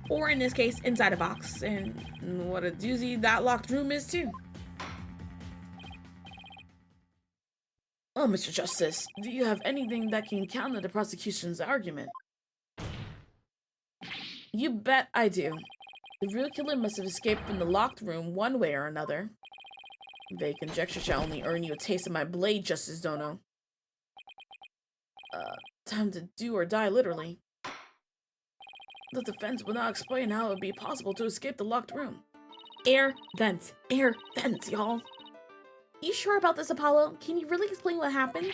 Or in this case, inside a box, and what a doozy that locked room is too. Oh, Mr. Justice, do you have anything that can counter the prosecution's argument? You bet I do. The real killer must have escaped from the locked room one way or another. Vague conjecture shall only earn you a taste of my blade, Justice Dono. Time to do or die, literally. The defense will now explain how it would be possible to escape the locked room. Air vents, y'all. You sure about this, Apollo? Can you really explain what happened?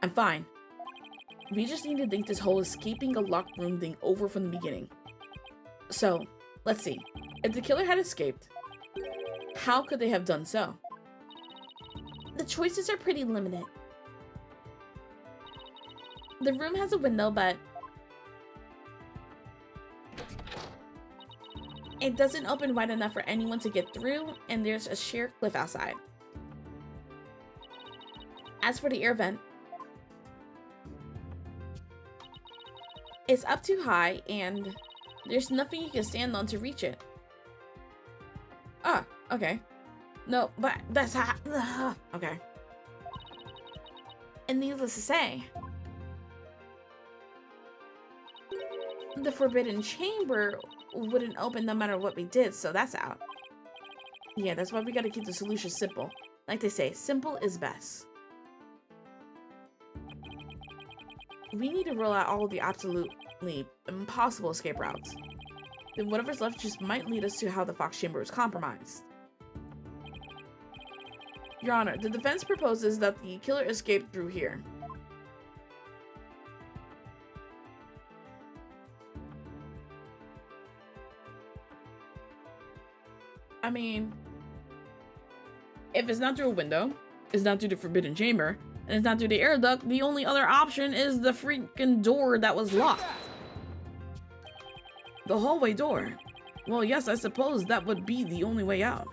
I'm fine. We just need to think this whole escaping a locked room thing over from the beginning. So, let's see. If the killer had escaped, how could they have done so? The choices are pretty limited. The room has a window, but it doesn't open wide enough for anyone to get through, and there's a sheer cliff outside. As for the air vent, it's up too high, and there's nothing you can stand on to reach it. Ah, okay. No, but that's okay. And needless to say, the forbidden chamber wouldn't open no matter what we did, so that's out. Yeah, that's why we gotta keep the solution simple. Like they say, simple is best. We need to rule out all the absolutely impossible escape routes. Then whatever's left just might lead us to how the Fox Chamber was compromised. Your Honor, the defense proposes that the killer escaped through here. I mean, if it's not through a window, it's not through the forbidden chamber, and it's not through the air duct, the only other option is the freaking door that was locked. The hallway door. Well, yes, I suppose that would be the only way out.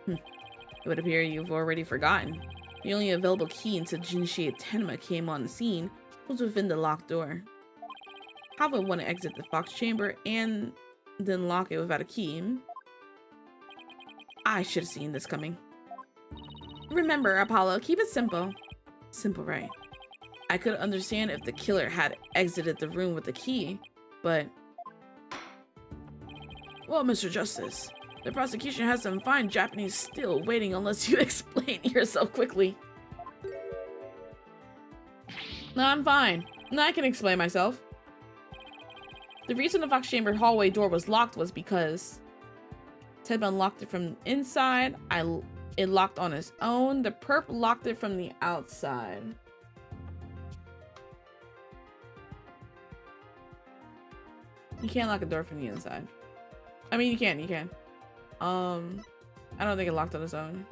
It would appear you've already forgotten. The only available key until Jinshi Tenma came on the scene was within the locked door. How would one exit the Fox Chamber and then lock it without a key? I should have seen this coming. Remember, Apollo, keep it simple. Simple, right? I could understand if the killer had exited the room with the key, but... Well, Mr. Justice, the prosecution has some fine Japanese still waiting unless you explain yourself quickly. No, I'm fine. No, I can explain myself. The reason the Fox Chamber hallway door was locked was because Ted unlocked it from inside. It locked on its own. The perp locked it from the outside. You can't lock a door from the inside. I mean, you can. I don't think it locked on its own.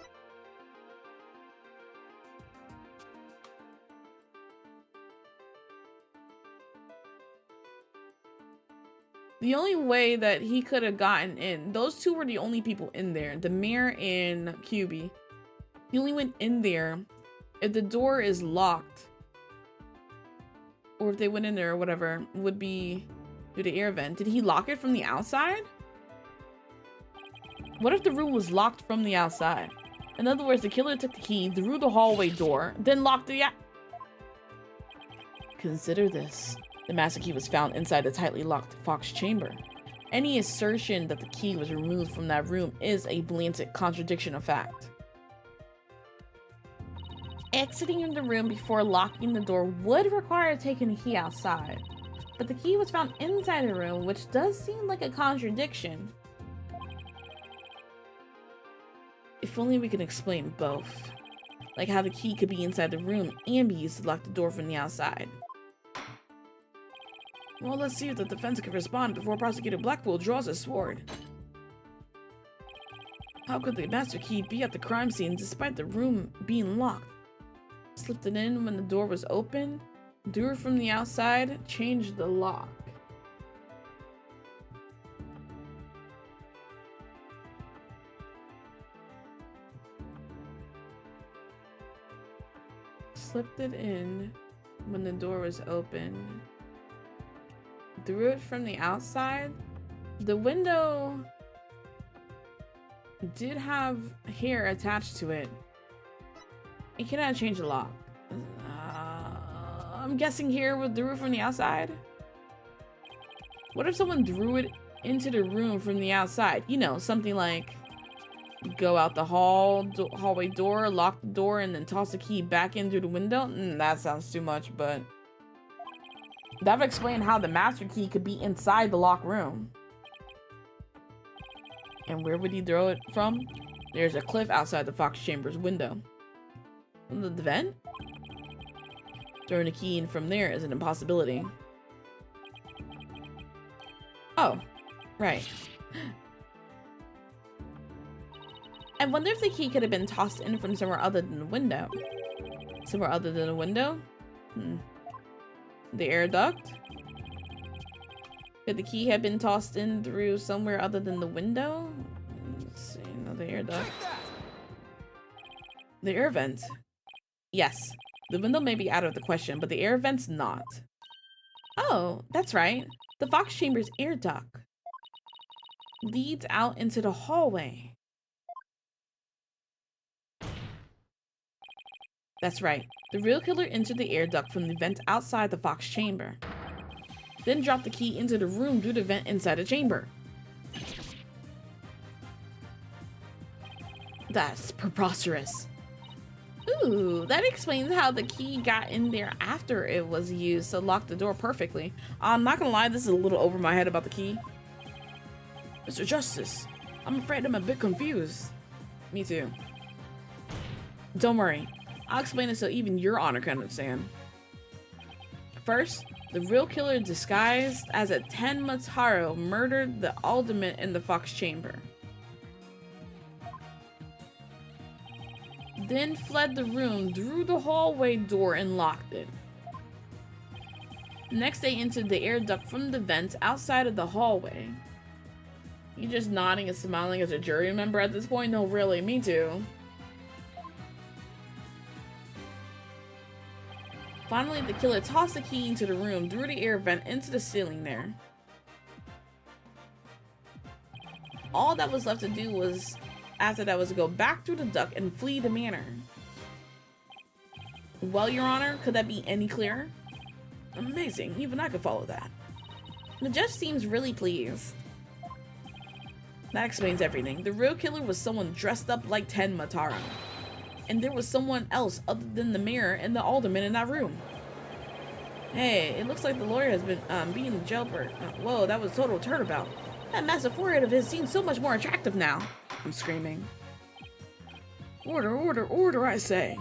The only way that he could have gotten in, those two were the only people in there, the mayor and QB. He only went in there if the door is locked, or if they went in there or whatever, would be through the air vent. Did he lock it from the outside? What if the room was locked from the outside? In other words, the killer took the key through the hallway door, then locked the Consider this. The master key was found inside the tightly locked Fox Chamber. Any assertion that the key was removed from that room is a blatant contradiction of fact. Exiting the room before locking the door would require taking the key outside, but the key was found inside the room, which does seem like a contradiction. If only we can explain both. Like how the key could be inside the room and be used to lock the door from the outside. Well, let's see if the defense can respond before Prosecutor Blackpool draws his sword. How could the master key be at the crime scene despite the room being locked? Slipped it in when the door was open, drew it from the outside, changed the lock. Slipped it in when the door was open. Drew it from the outside. The window did have hair attached to it. It cannot change the lock. I'm guessing here with drew it from the outside. What if someone drew it into the room from the outside? You know, something like go out the hallway door, lock the door, and then toss the key back in through the window? That sounds too much, but that would explain how the master key could be inside the locked room. And where would he throw it from? There's a cliff outside the Fox Chamber's window. The vent? Throwing the key in from there is an impossibility. Oh, right. I wonder if the key could have been tossed in from somewhere other than the window. Somewhere other than the window? The air duct? Could the key have been tossed in through somewhere other than the window? Let's see, another air duct. The air vent. Yes, the window may be out of the question, but the air vent's not. Oh, that's right. The Fox Chamber's air duct leads out into the hallway. That's right. The real killer entered the air duct from the vent outside the Fox Chamber, then dropped the key into the room through the vent inside the chamber. That's preposterous. Ooh, that explains how the key got in there after it was used to lock the door perfectly. I'm not gonna lie, this is a little over my head about the key. Mr. Justice, I'm afraid I'm a bit confused. Me too. Don't worry. I'll explain it so even your honor can understand. First, the real killer disguised as a Tenma Taro murdered the alderman in the Fox Chamber. Then fled the room through the hallway door and locked it. Next, they entered the air duct from the vent outside of the hallway. You just nodding and smiling as a jury member at this point? No, really, me too. Finally, the killer tossed the key into the room through the air vent into the ceiling there. All that was left to do was, after that, was to go back through the duct and flee the manor. Well, Your Honor, could that be any clearer? Amazing, even I could follow that. The judge seems really pleased. That explains everything. The real killer was someone dressed up like Tenma Taro. And there was someone else other than the mayor and the alderman in that room. Hey, it looks like the lawyer has been being jailbird. Whoa, that was total turnabout. That massive forehead of his seems so much more attractive now. I'm screaming. Order, order, order, I say.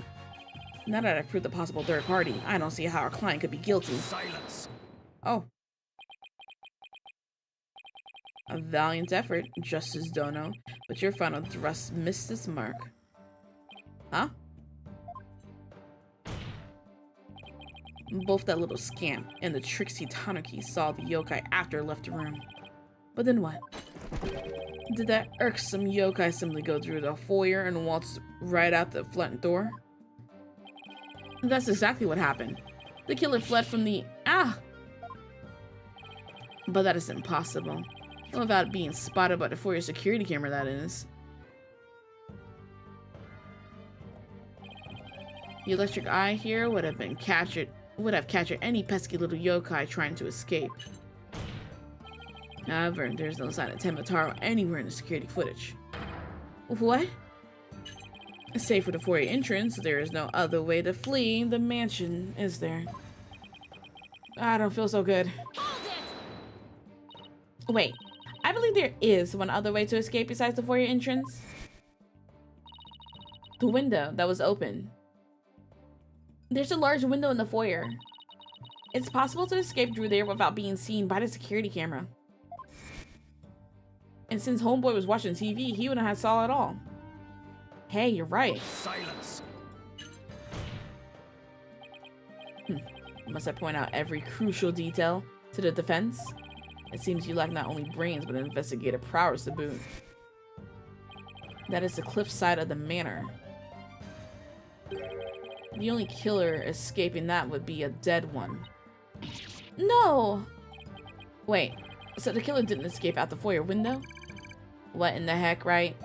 Now that I've proved the possible third party, I don't see how our client could be guilty. Silence. Oh. A valiant effort, Justice Dono, but your final thrust missed its mark. Huh? Both that little scamp and the tricksy Tanuki saw the yokai after it left the room. But then what? Did that irksome yokai simply go through the foyer and waltz right out the front door? That's exactly what happened. The killer fled from the... But that is impossible. Without being spotted by the foyer security camera, that is. The electric eye here would have captured any pesky little yokai trying to escape. However, there's no sign of Tenma Taro anywhere in the security footage. What? Save for the foyer entrance, there is no other way to flee the mansion, is there? I don't feel so good. Wait, I believe there is one other way to escape besides the foyer entrance. The window that was open. There's a large window in the foyer. It's possible to escape through there without being seen by the security camera. And since Homeboy was watching TV, he wouldn't have saw it all. Hey, you're right. Silence. Must I point out every crucial detail to the defense? It seems you lack not only brains, but investigative prowess to boot. That is the cliff side of the manor. The only killer escaping that would be a dead one. No! Wait, so the killer didn't escape out the foyer window? What in the heck, right?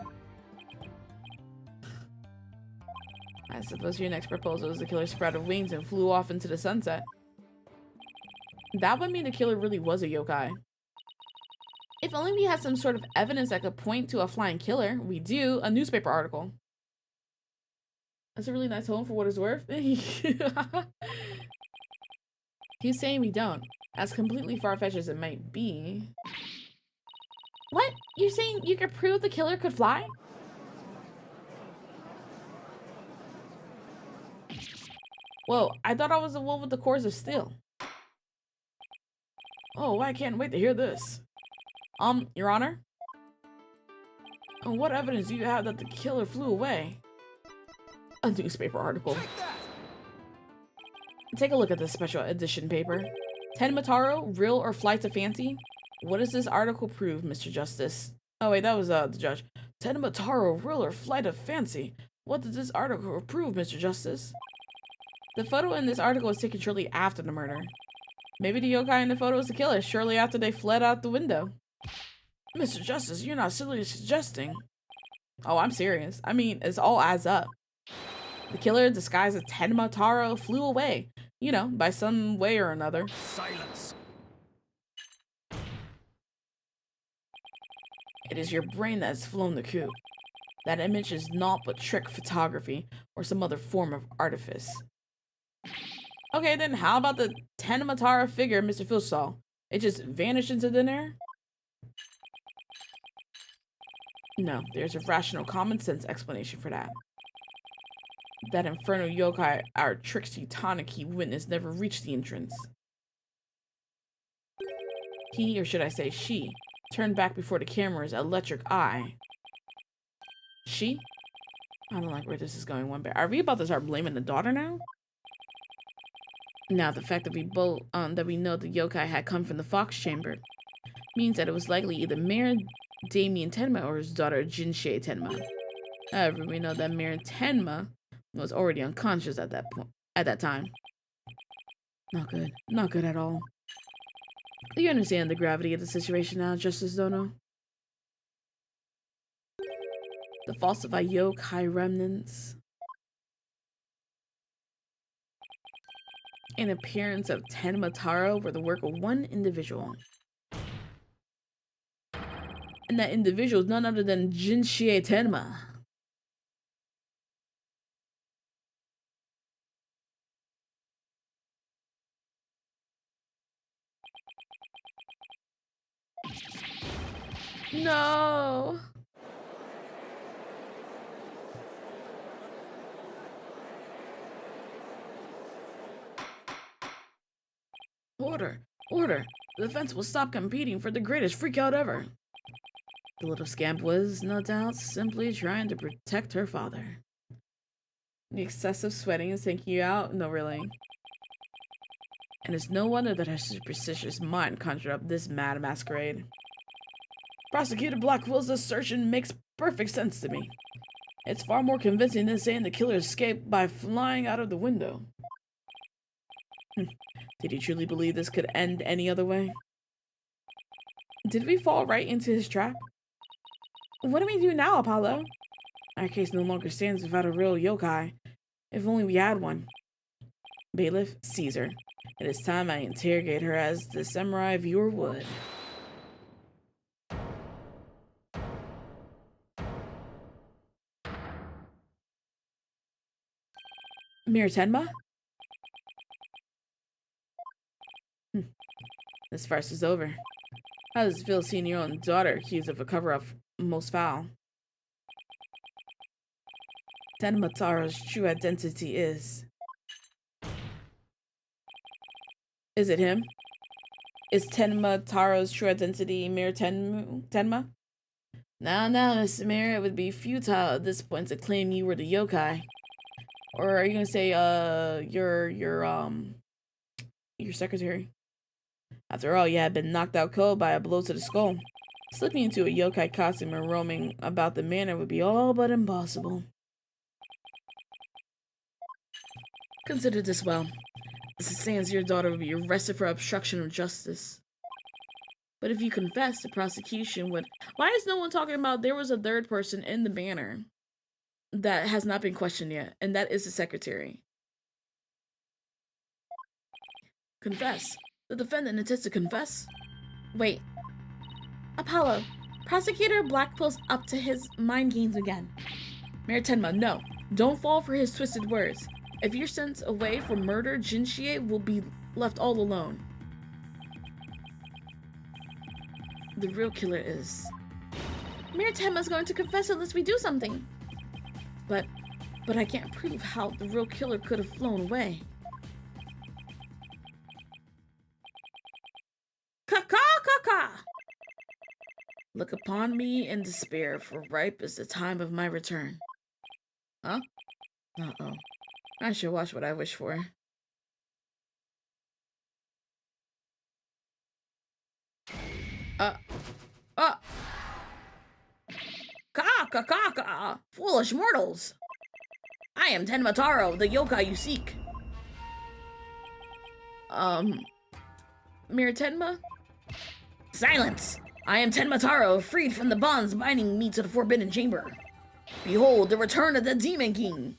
I suppose your next proposal is the killer sprouted wings and flew off into the sunset. That would mean the killer really was a yokai. If only we had some sort of evidence that could point to a flying killer. We do. A newspaper article. That's a really nice home for what it's worth. He's saying we don't. As completely far-fetched as it might be. What? You're saying you could prove the killer could fly? Whoa, I thought I was the one with the cores of steel. Oh, I can't wait to hear this. Your Honor? What evidence do you have that the killer flew away? A newspaper article. Take a look at this special edition paper. Tenma Taro, real or flight to fancy? What does this article prove, Mr. Justice? Oh wait, that was the judge. Tenma Taro, real or flight of fancy? What does this article prove, Mr. Justice? The photo in this article was taken shortly after the murder. Maybe the yokai in the photo was the killer shortly after they fled out the window. Mr. Justice, you're not silly suggesting. Oh, I'm serious. I mean, it's all adds up. The killer, disguised as Tenma Taro, flew away. You know, by some way or another. Silence. It is your brain that has flown the coop. That image is naught but trick photography or some other form of artifice. Okay, then how about the Tenma Taro figure Mr. Filch saw? It just vanished into thin air? No, there's a rational common sense explanation for that. That infernal yokai, our tricksy Tanuki witness, never reached the entrance. He, or should I say she, turned back before the camera's electric eye. She? I don't like where this is going one bit. Are we about to start blaming the daughter now? Now, the fact that we know the yokai had come from the Fox Chamber means that it was likely either Mayor Damien Tenma or his daughter Jinsei Tenma. However, we know that Mayor Tenma was already unconscious at that time. Not good. Not good at all. Do you understand the gravity of the situation now, Justice Dono? The falsified yokai remnants. An appearance of Tenma Taro were the work of one individual. And that individual is none other than Jinshie Tenma. No. Order! Order! The defense will stop competing for the greatest freakout ever. The little scamp was, no doubt, simply trying to protect her father. The excessive sweating is taking you out? No, really. And it's no wonder that her superstitious mind conjured up this mad masquerade. Prosecutor Blackwell's assertion makes perfect sense to me. It's far more convincing than saying the killer escaped by flying out of the window. Did he truly believe this could end any other way? Did we fall right into his trap? What do we do now, Apollo? Our case no longer stands without a real yokai. If only we had one. Bailiff, Caesar. It is time I interrogate her as the samurai viewer would. Mir Tenma? This farce is over. How does it feel seeing your own daughter accused of a cover-up most foul? Tenma Taro's true identity is... Is it him? Is Tenma Taro's true identity Mir Tenma? Now, Miss Mir, it would be futile at this point to claim you were the yokai. Or are you gonna say, your secretary? After all, you had been knocked out cold by a blow to the skull. Slipping into a yokai costume and roaming about the manor would be all but impossible. Consider this well. As it stands, your daughter will be arrested for obstruction of justice. But if you confess, the prosecution would... Why is no one talking about there was a third person in the manor that has not been questioned yet, and that is the secretary? Confess. The defendant intends to confess? Wait. Apollo, Prosecutor Blackpool's up to his mind games again. Mayor Tenma, no. Don't fall for his twisted words. If you're sent away for murder, Jinshie will be left all alone. The real killer is... Mayor Tenma's going to confess unless we do something. But I can't prove how the real killer could have flown away. Ka-ka-ka-ka! Look upon me in despair, for ripe is the time of my return. Huh? Uh-oh. I should watch what I wish for. Ka-ka-ka-ka! Foolish mortals! I am Tenma Taro, the yokai you seek. Mir Tenma? Silence! I am Tenma Taro, freed from the bonds binding me to the Forbidden Chamber. Behold, the return of the Demon King!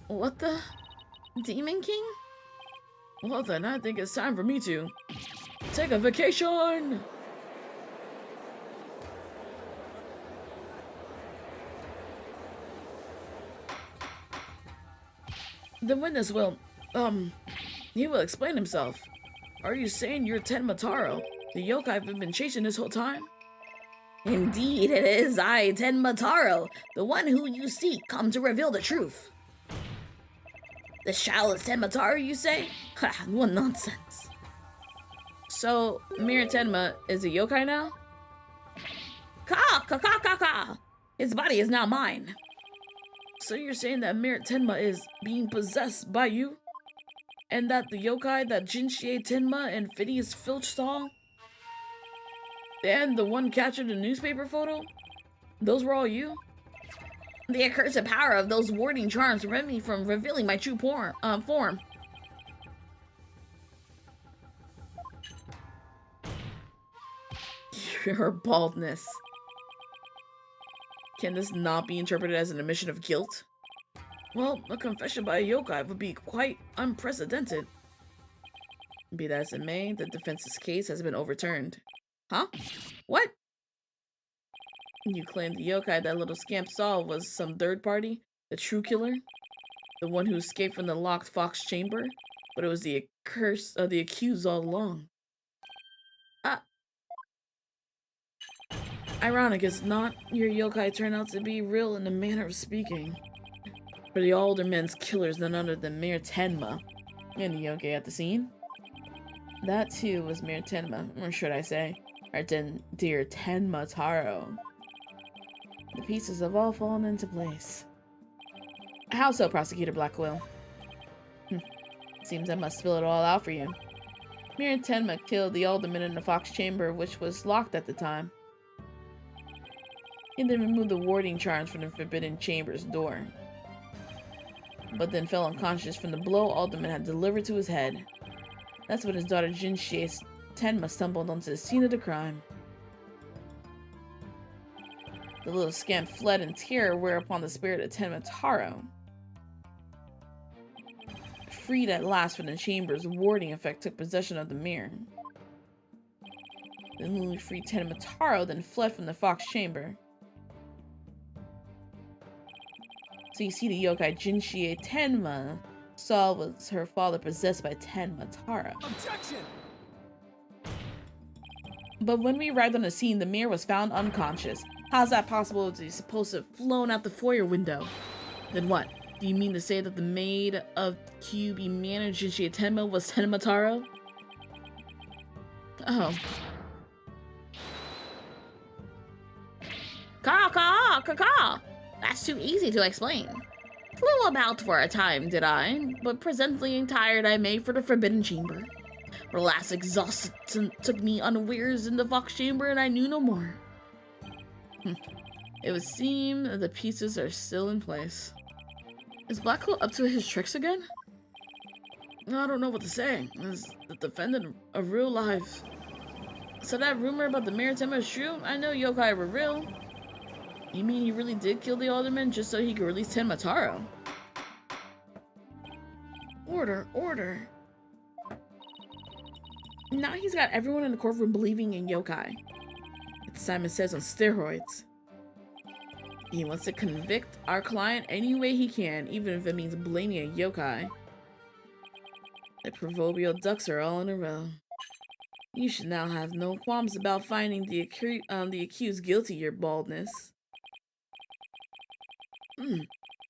What the? Demon King? Well then, I think it's time for me to take a vacation! The witness will, he will explain himself. Are you saying you're Tenma Taro, the yokai I've been chasing this whole time? Indeed, it is I, Tenma Taro, the one who you seek, come to reveal the truth. This child is Tenma Taro, you say? Ha, what nonsense. So, Mir Tenma is a yokai now? Ka! His body is now mine. So you're saying that Mir Tenma is being possessed by you? And that the yokai that Jinshie Tenma and Phineas Filch saw? And the one captured in the newspaper photo? Those were all you? The accursed power of those warding charms prevent me from revealing my true form. Her baldness. Can this not be interpreted as an admission of guilt? Well, a confession by a yokai would be quite unprecedented. Be that as it may, the defense's case has been overturned. Huh? What? You claim the yokai that little scamp saw was some third party? The true killer? The one who escaped from the locked fox chamber? But it was the accused all along. Ironic, is not your yokai turned out to be real in the manner of speaking. For the alderman's killers none other than Mayor Tenma. And the yokai at the scene? That too was Mayor Tenma, or should I say, our dear Tenma Taro. The pieces have all fallen into place. How so, Prosecutor Blackquill? Seems I must spill it all out for you. Mayor Tenma killed the alderman in the fox chamber, which was locked at the time. He then removed the warding charms from the forbidden chamber's door, but then fell unconscious from the blow alderman had delivered to his head. That's when his daughter Jinshie Tenma stumbled onto the scene of the crime. The little scamp fled in terror, whereupon the spirit of Tenma Taro, freed at last from the chamber's warding effect, took possession of the mirror. The newly freed Tenma Taro then fled from the fox chamber. So you see the yokai Jinshie Tenma saw was her father possessed by Tenma Taro. Objection! But when we arrived on the scene, the mayor was found unconscious. How's that possible? He's supposed to have flown out the foyer window. Then what? Do you mean to say that the maid of QB manager Jinshie Tenma was Tenma Taro? Oh. Caw. That's too easy to explain. Flew about for a time, did I? But presently tired I made for the forbidden chamber. Last exhausted took me unawares in the fox chamber, and I knew no more. It would seem that the pieces are still in place. Is Blackquill up to his tricks again? I don't know what to say. Is the defendant a real life? So that rumor about the Mayor Tenma is true? I know yokai were real. You mean he really did kill the alderman just so he could release Tenma Taro? Order. Now he's got everyone in the courtroom believing in yokai. It's Simon Says on steroids. He wants to convict our client any way he can, even if it means blaming a yokai. The proverbial ducks are all in a row. You should now have no qualms about finding the accused guilty, your baldness.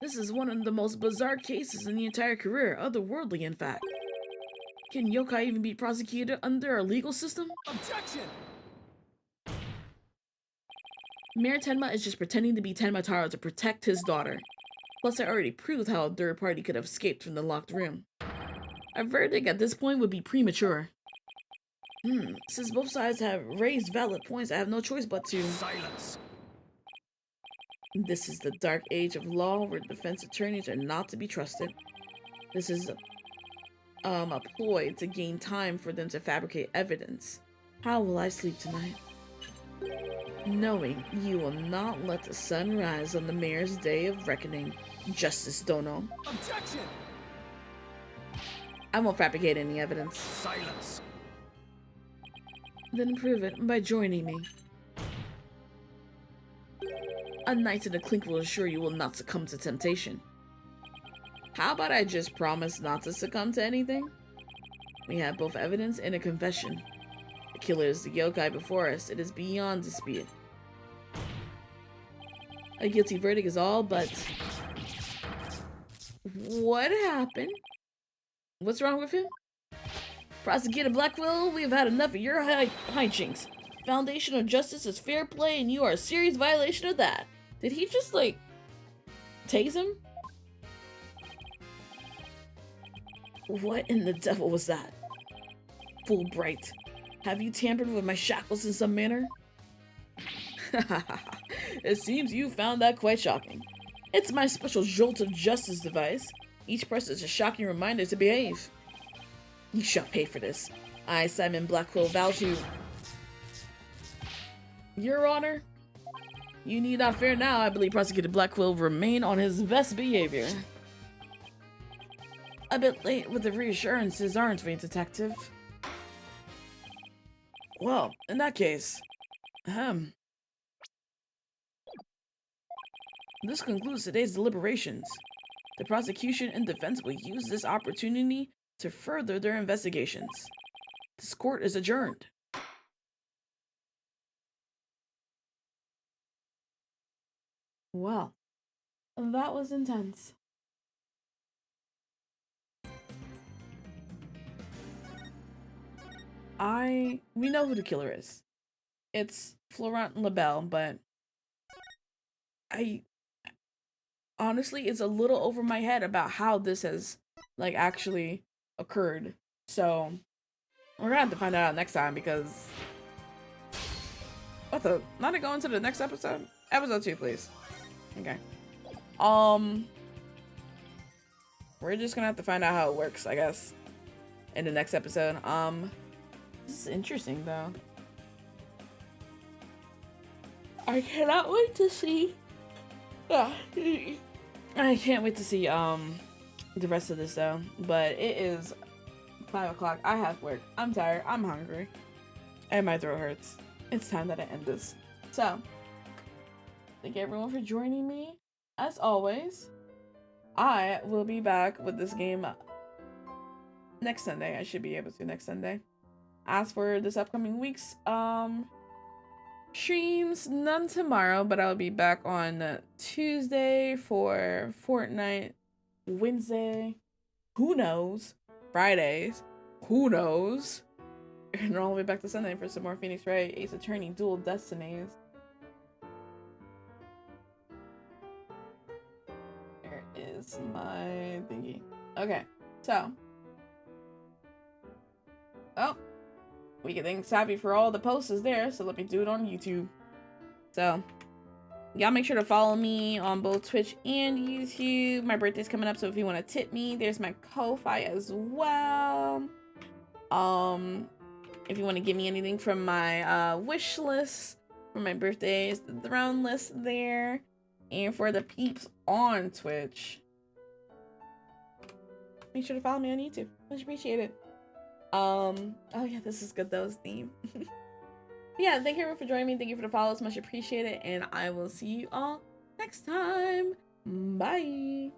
This is one of the most bizarre cases in the entire career, otherworldly in fact. Can yokai even be prosecuted under our legal system? Objection! Mayor Tenma is just pretending to be Tenma Taro to protect his daughter. Plus, I already proved how a third party could have escaped from the locked room. A verdict at this point would be premature. Since both sides have raised valid points, I have no choice but to... Silence! This is the dark age of law where defense attorneys are not to be trusted. This is a ploy to gain time for them to fabricate evidence. How will I sleep tonight? Knowing you will not let the sun rise on the mayor's day of reckoning, Justice Dono. Objection! I won't fabricate any evidence. Silence! Then prove it by joining me. A night in the clink will ensure you will not succumb to temptation. How about I just promise not to succumb to anything? We have both evidence and a confession. The killer is the yokai before us. It is beyond dispute. A guilty verdict is all but... What happened? What's wrong with him? Prosecutor Blackquill, we have had enough of your hijinks. Foundation of justice is fair play, and you are a serious violation of that. Did he just, like, tase him? What in the devil was that? Fulbright, have you tampered with my shackles in some manner? It seems you found that quite shocking. It's my special jolt of justice device. Each person is a shocking reminder to behave. You shall pay for this. I, Simon Blackquill, vow to... Your Honor, you need not fear now. I believe Prosecutor Blackwell will remain on his best behavior. A bit late with the reassurances, aren't we, Detective? Well, in that case, this concludes today's deliberations. The prosecution and defense will use this opportunity to further their investigations. This court is adjourned. Well, that was intense. We know who the killer is. It's Florent Labelle, but honestly, it's a little over my head about how this has, like, actually occurred. So, we're gonna have to find out next time because... What the? Not to go into the next episode? Episode 2, please. Okay. We're just gonna have to find out how it works, I guess, in the next episode. This is interesting, though. I cannot wait to see... I can't wait to see, the rest of this, though. But it is 5 o'clock. I have work. I'm tired. I'm hungry. And my throat hurts. It's time that I end this. So, thank you everyone for joining me. As always, I will be back with this game next Sunday. I should be able to next Sunday. As for this upcoming week's streams, none tomorrow, but I'll be back on Tuesday for Fortnite, Wednesday, who knows, Fridays, who knows, and all the way back to Sunday for some more Phoenix Wright, Ace Attorney, Dual Destinies. There is my thingy. Okay, so, oh, we can thank Savvy for all the posts is there, so let me do it on YouTube. So, y'all make sure to follow me on both Twitch and YouTube. My birthday's coming up, so if you want to tip me, there's my Ko-Fi as well. If you want to give me anything from my wish list for my birthday, is the throne list there. And for the peeps on Twitch, make sure to follow me on YouTube. Much appreciated. Oh yeah, this is good though, theme. Yeah, thank you everyone for joining me. Thank you for the follows, much appreciated, and I will see you all next time. Bye.